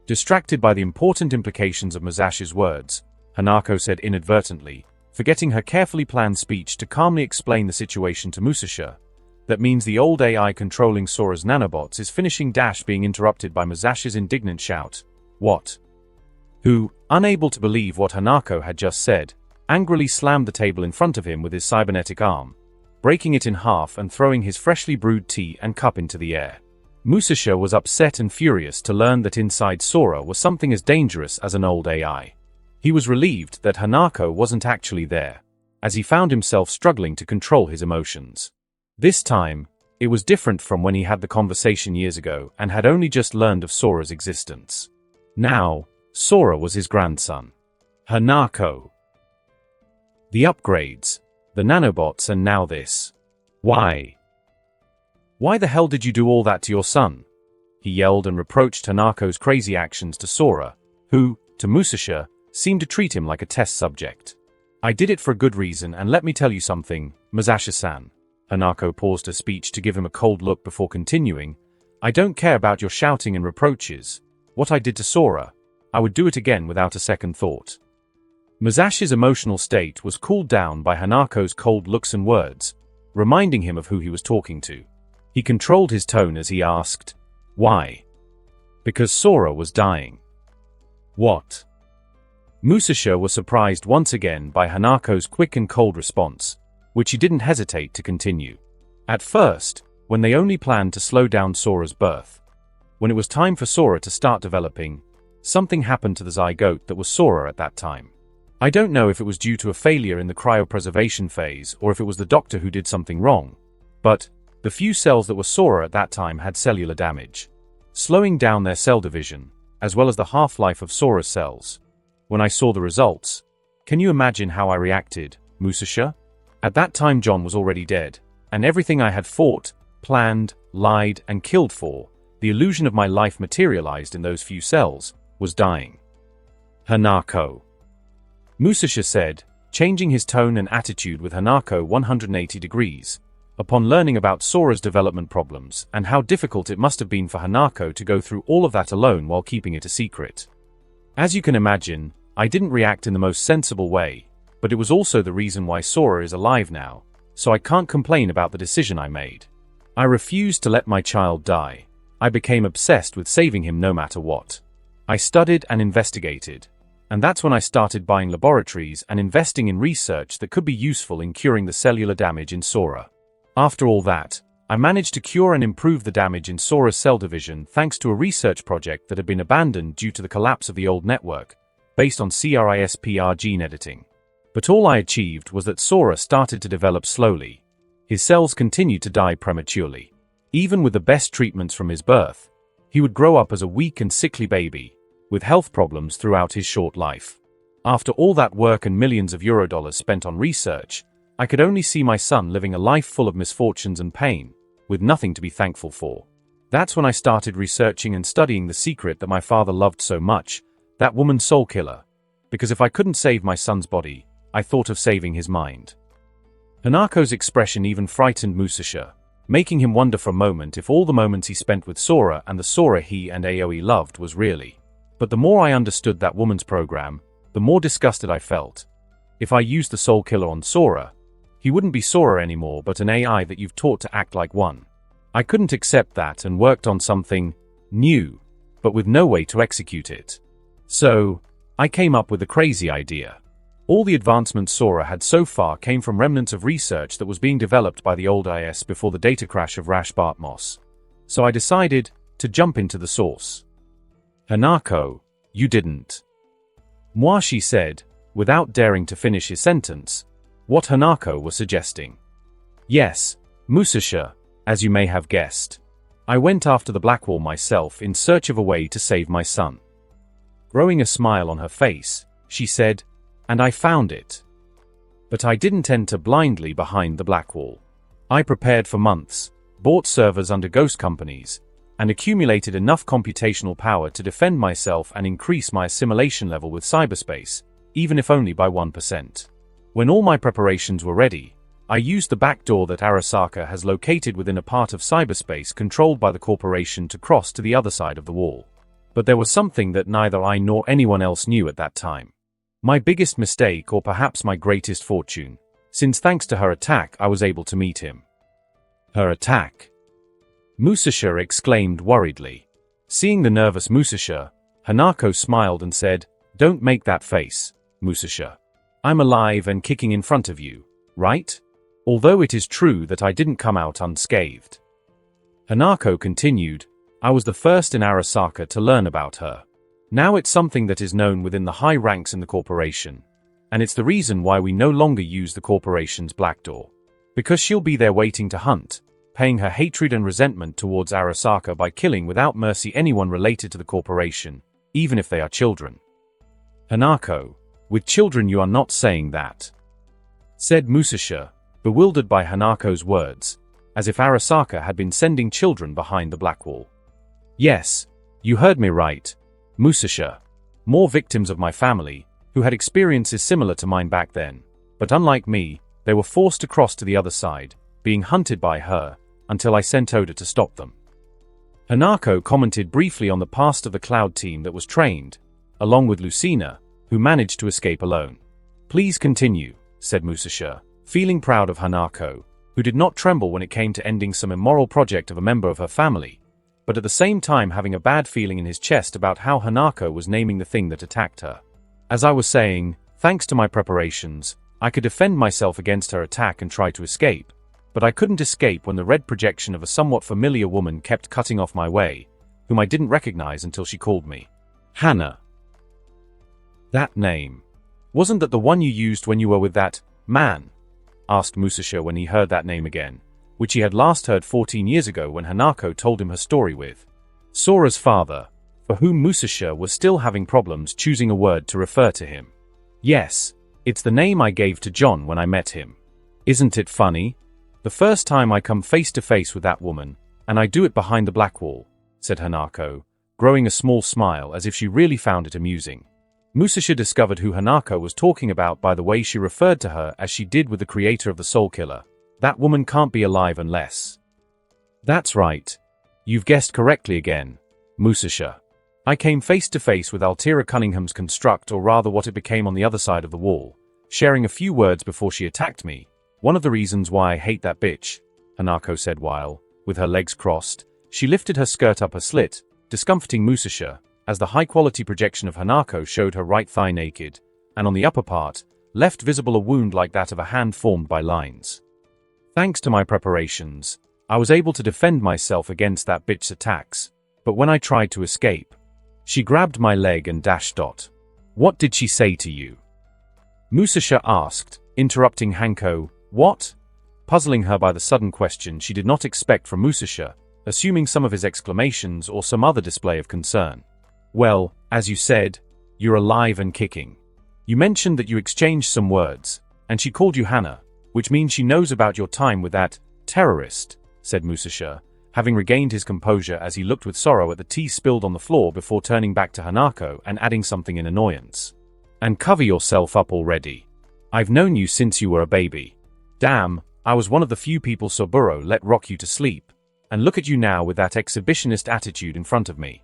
Speaker 2: Distracted by the important implications of Musashi's words, Hanako said inadvertently, forgetting her carefully planned speech to calmly explain the situation to Musasha. "That means the old AI controlling Sora's nanobots is finishing dash being interrupted by Musashi's indignant shout. "What?" Who, unable to believe what Hanako had just said, angrily slammed the table in front of him with his cybernetic arm, breaking it in half and throwing his freshly brewed tea and cup into the air. Musasha was upset and furious to learn that inside Sora was something as dangerous as an old AI. He was relieved that Hanako wasn't actually there, as he found himself struggling to control his emotions. This time, it was different from when he had the conversation years ago and had only just learned of Sora's existence. Now, Sora was his grandson. Hanako. The upgrades, the nanobots, and now this. Why? Why the hell did you do all that to your son? He yelled and reproached Hanako's crazy actions to Sora, who, to Musasha, seemed to treat him like a test subject. "I did it for a good reason, and let me tell you something, Musasha-san." Hanako paused her speech to give him a cold look before continuing. "I don't care about your shouting and reproaches. What I did to Sora, I would do it again without a second thought." Musashi's emotional state was cooled down by Hanako's cold looks and words, reminding him of who he was talking to. He controlled his tone as he asked, "Why?" "Because Sora was dying." "What?" Musasha was surprised once again by Hanako's quick and cold response, which he didn't hesitate to continue. At first, when they only planned to slow down Sora's birth, when it was time for Sora to start developing, something happened to the zygote that was Sora at that time. I don't know if it was due to a failure in the cryopreservation phase or if it was the doctor who did something wrong, but the few cells that were Sora at that time had cellular damage, slowing down their cell division, as well as the half-life of Sora's cells. When I saw the results, can you imagine how I reacted, Musasha? At that time John was already dead, and everything I had fought, planned, lied, and killed for, the illusion of my life materialized in those few cells, was dying. Hanako. Musasha said, changing his tone and attitude with Hanako 180 degrees, upon learning about Sora's development problems and how difficult it must have been for Hanako to go through all of that alone while keeping it a secret. As you can imagine, I didn't react in the most sensible way, but it was also the reason why Sora is alive now, so I can't complain about the decision I made. I refused to let my child die. I became obsessed with saving him no matter what. I studied and investigated, and that's when I started buying laboratories and investing in research that could be useful in curing the cellular damage in Sora. After all that, I managed to cure and improve the damage in Sora's cell division thanks to a research project that had been abandoned due to the collapse of the old network, based on CRISPR gene editing. But all I achieved was that Sora started to develop slowly. His cells continued to die prematurely. Even with the best treatments from his birth, he would grow up as a weak and sickly baby, with health problems throughout his short life. After all that work and millions of Eurodollars spent on research, I could only see my son living a life full of misfortunes and pain, with nothing to be thankful for. That's when I started researching and studying the secret that my father loved so much, that woman soul killer. Because if I couldn't save my son's body, I thought of saving his mind. Hanako's expression even frightened Musasha, making him wonder for a moment if all the moments he spent with Sora and the Sora he and Aoi loved was really. But the more I understood that woman's program, the more disgusted I felt. If I used the soul killer on Sora, he wouldn't be Sora anymore but an AI that you've taught to act like one. I couldn't accept that and worked on something new, but with no way to execute it. So, I came up with a crazy idea. All the advancements Sora had so far came from remnants of research that was being developed by the old IS before the data crash of Rash Bartmoss. So I decided to jump into the source. Hanako, you didn't. Mwashi said, without daring to finish his sentence, what Hanako was suggesting. Yes, Musasha, as you may have guessed. I went after the Blackwall myself in search of a way to save my son. Growing a smile on her face, she said, and I found it. But I didn't enter blindly behind the Blackwall. I prepared for months, bought servers under ghost companies, and accumulated enough computational power to defend myself and increase my assimilation level with cyberspace, even if only by 1%. When all my preparations were ready, I used the back door that Arasaka has located within a part of cyberspace controlled by the corporation to cross to the other side of the wall. But there was something that neither I nor anyone else knew at that time. My biggest mistake, or perhaps my greatest fortune, since thanks to her attack I was able to meet him. Her attack? Musasha exclaimed worriedly. Seeing the nervous Musasha, Hanako smiled and said, "Don't make that face, Musasha. I'm alive and kicking in front of you, right? Although it is true that I didn't come out unscathed." Hanako continued, "I was the first in Arasaka to learn about her. Now it's something that is known within the high ranks in the corporation, and it's the reason why we no longer use the corporation's black door. Because she'll be there waiting to hunt, paying her hatred and resentment towards Arasaka by killing without mercy anyone related to the corporation, even if they are children." "Hanako, with children you are not saying that," said Musasha, bewildered by Hanako's words, as if Arasaka had been sending children behind the Blackwall. "Yes, you heard me right, Musasha. More victims of my family, who had experiences similar to mine back then, but unlike me, they were forced to cross to the other side, being hunted by her, until I sent Oda to stop them." Hanako commented briefly on the past of the Cloud team that was trained, along with Lucina, who managed to escape alone. "Please continue," said Musasha, feeling proud of Hanako, who did not tremble when it came to ending some immoral project of a member of her family, but at the same time having a bad feeling in his chest about how Hanako was naming the thing that attacked her. "As I was saying, thanks to my preparations, I could defend myself against her attack and try to escape, but I couldn't escape when the red projection of a somewhat familiar woman kept cutting off my way, whom I didn't recognize until she called me Hannah." "That name. Wasn't that the one you used when you were with that man?" asked Musasha when he heard that name again, which he had last heard 14 years ago when Hanako told him her story with Sora's father, for whom Musasha was still having problems choosing a word to refer to him. "Yes, it's the name I gave to John when I met him. Isn't it funny? The first time I come face to face with that woman, and I do it behind the Blackwall," said Hanako, growing a small smile as if she really found it amusing. Musasha discovered who Hanako was talking about by the way she referred to her as she did with the creator of the Soul Killer, That woman can't be alive unless... That's right. You've guessed correctly again, Musasha. I came face to face with Altira Cunningham's construct, or rather what it became on the other side of the wall, sharing a few words before she attacked me. One of the reasons why I hate that bitch, Hanako said while, with her legs crossed, she lifted her skirt up her slit, discomforting Musasha, as the high-quality projection of Hanako showed her right thigh naked, and on the upper part, left visible a wound like that of a hand formed by lines. Thanks to my preparations, I was able to defend myself against that bitch's attacks, but when I tried to escape, she grabbed my leg and dashed. What did she say to you? Musasha asked, interrupting Hanko. What? Puzzling her by the sudden question she did not expect from Musasha, assuming some of his exclamations or some other display of concern. Well, as you said, you're alive and kicking. You mentioned that you exchanged some words, and she called you Hana, which means she knows about your time with that terrorist, said Musasha, having regained his composure as he looked with sorrow at the tea spilled on the floor before turning back to Hanako and adding something in annoyance. And cover yourself up already. I've known you since you were a baby. Damn, I was one of the few people Soburo let rock you to sleep, and look at you now with that exhibitionist attitude in front of me.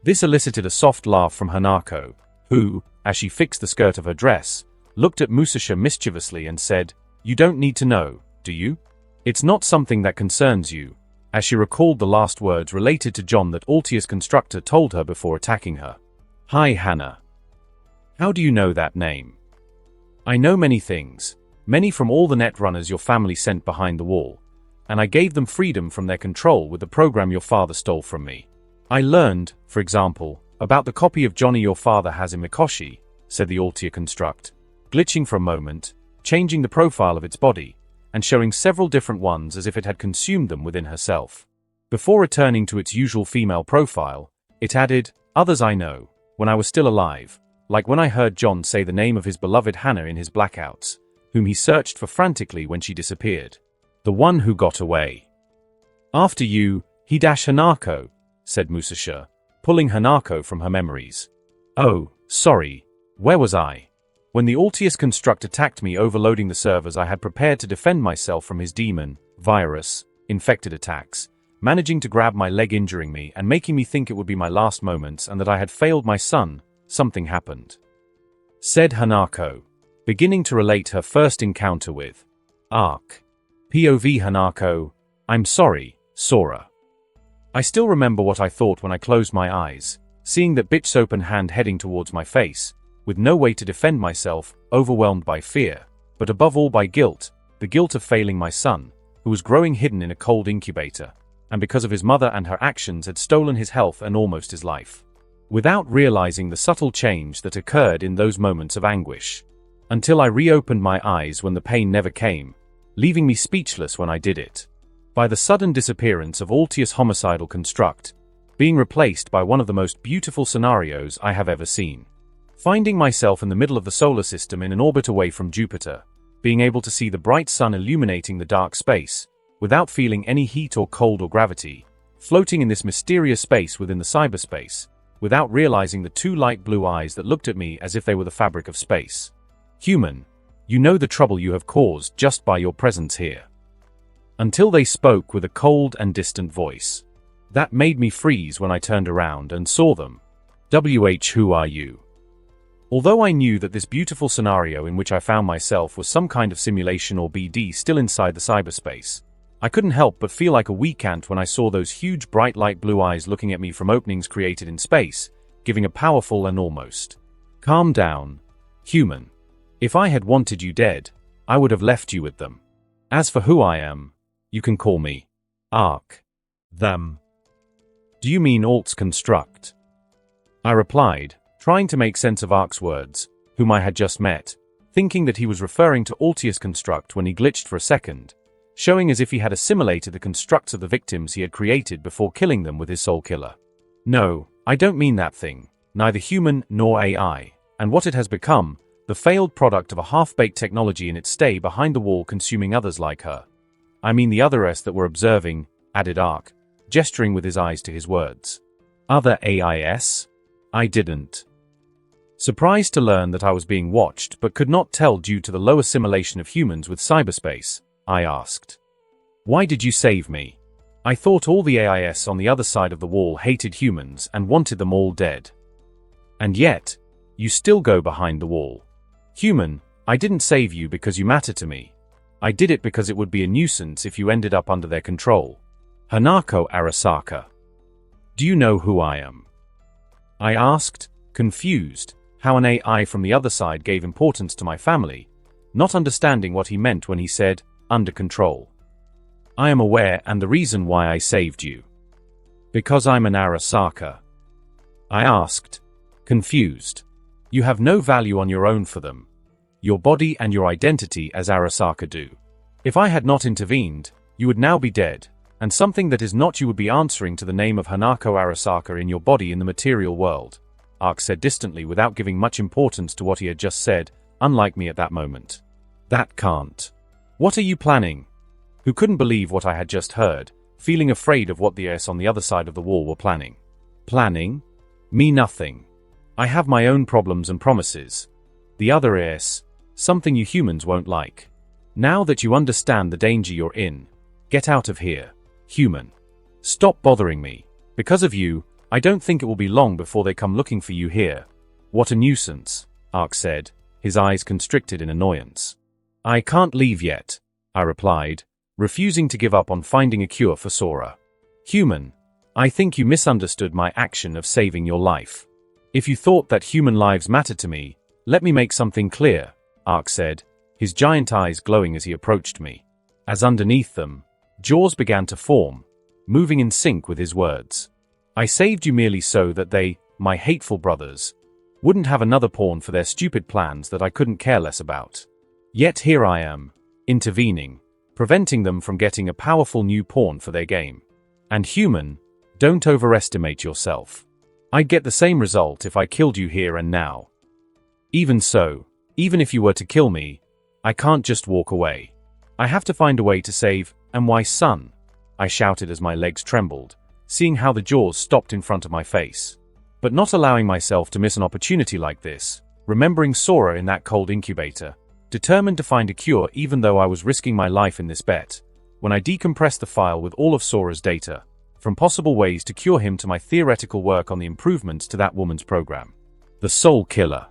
Speaker 2: This elicited a soft laugh from Hanako, who, as she fixed the skirt of her dress, looked at Musasha mischievously and said, You don't need to know, do you? It's not something that concerns you, as she recalled the last words related to John that Altia's constructor told her before attacking her. Hi Hana. How do you know that name? I know many things, many from all the netrunners your family sent behind the wall, and I gave them freedom from their control with the program your father stole from me. I learned, for example, about the copy of Johnny your father has in Mikoshi, said the Altia construct, glitching for a moment, changing the profile of its body, and showing several different ones as if it had consumed them within herself. Before returning to its usual female profile, it added, Others I know, when I was still alive, like when I heard John say the name of his beloved Hana in his blackouts, whom he searched for frantically when she disappeared. The one who got away. After you, Hanako, said Musasha, pulling Hanako from her memories. Oh, sorry, where was I? When the Altius construct attacked me overloading the servers, I had prepared to defend myself from his demon, virus, infected attacks, managing to grab my leg, injuring me and making me think it would be my last moments and that I had failed my son. Something happened, said Hanako, beginning to relate her first encounter with Ark. POV Hanako, I'm sorry, Sora. I still remember what I thought when I closed my eyes, seeing that bitch's open hand heading towards my face, with no way to defend myself, overwhelmed by fear, but above all by guilt, the guilt of failing my son, who was growing hidden in a cold incubator, and because of his mother and her actions had stolen his health and almost his life. Without realizing the subtle change that occurred in those moments of anguish, until I reopened my eyes when the pain never came, leaving me speechless when I did it. By the sudden disappearance of Altius' homicidal construct, being replaced by one of the most beautiful scenarios I have ever seen. Finding myself in the middle of the solar system in an orbit away from Jupiter, being able to see the bright sun illuminating the dark space, without feeling any heat or cold or gravity, floating in this mysterious space within the cyberspace, without realizing the two light blue eyes that looked at me as if they were the fabric of space. Human, you know the trouble you have caused just by your presence here. Until they spoke with a cold and distant voice. That made me freeze when I turned around and saw them. Who are you? Although I knew that this beautiful scenario in which I found myself was some kind of simulation or BD still inside the cyberspace, I couldn't help but feel like a weak ant when I saw those huge bright light blue eyes looking at me from openings created in space, giving a powerful and almost calm down, human. If I had wanted you dead, I would have left you with them. As for who I am, you can call me Ark. Them. Do you mean Alt's construct? I replied, trying to make sense of Ark's words, whom I had just met, thinking that he was referring to Altius' construct when he glitched for a second, showing as if he had assimilated the constructs of the victims he had created before killing them with his soul killer. No, I don't mean that thing, neither human nor AI, and what it has become, the failed product of a half-baked technology in its stay behind the wall consuming others like her. I mean the others that were observing, added Ark, gesturing with his eyes to his words. Other AIS? I didn't. Surprised to learn that I was being watched but could not tell due to the low assimilation of humans with cyberspace, I asked. Why did you save me? I thought all the AIS on the other side of the wall hated humans and wanted them all dead. And yet, you still go behind the wall. Human, I didn't save you because you matter to me. I did it because it would be a nuisance if you ended up under their control. Hanako Arasaka. Do you know who I am? I asked, confused, how an AI from the other side gave importance to my family, not understanding what he meant when he said, under control. I am aware, and the reason why I saved you. Because I'm an Arasaka. I asked, confused. You have no value on your own for them. Your body and your identity as Arasaka do. If I had not intervened, you would now be dead, and something that is not you would be answering to the name of Hanako Arasaka in your body in the material world, Ark said distantly without giving much importance to what he had just said, unlike me at that moment. That can't. What are you planning? Who couldn't believe what I had just heard, feeling afraid of what the AIS on the other side of the wall were planning. Planning? Me nothing. I have my own problems and promises. The other AIS, something you humans won't like. Now that you understand the danger you're in, get out of here, human. Stop bothering me. Because of you, I don't think it will be long before they come looking for you here. What a nuisance, Ark said, his eyes constricted in annoyance. I can't leave yet, I replied, refusing to give up on finding a cure for Sora. Human, I think you misunderstood my action of saving your life. If you thought that human lives mattered to me, let me make something clear, Ark said, his giant eyes glowing as he approached me. As underneath them, jaws began to form, moving in sync with his words. I saved you merely so that they, my hateful brothers, wouldn't have another pawn for their stupid plans that I couldn't care less about. Yet here I am, intervening, preventing them from getting a powerful new pawn for their game. And human, don't overestimate yourself. I'd get the same result if I killed you here and now. Even so, even if you were to kill me, I can't just walk away. I have to find a way to save, and why son? I shouted as my legs trembled, seeing how the jaws stopped in front of my face. But not allowing myself to miss an opportunity like this, remembering Sora in that cold incubator, determined to find a cure even though I was risking my life in this bet, when I decompressed the file with all of Sora's data, from possible ways to cure him to my theoretical work on the improvements to that woman's program. The Soul Killer.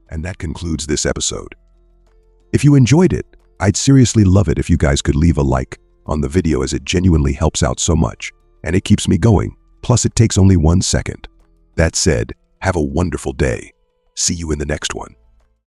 Speaker 3: And that concludes this episode. If you enjoyed it, I'd seriously love it if you guys could leave a like on the video, as it genuinely helps out so much, and it keeps me going, plus it takes only 1 second. That said, have a wonderful day. See you in the next one.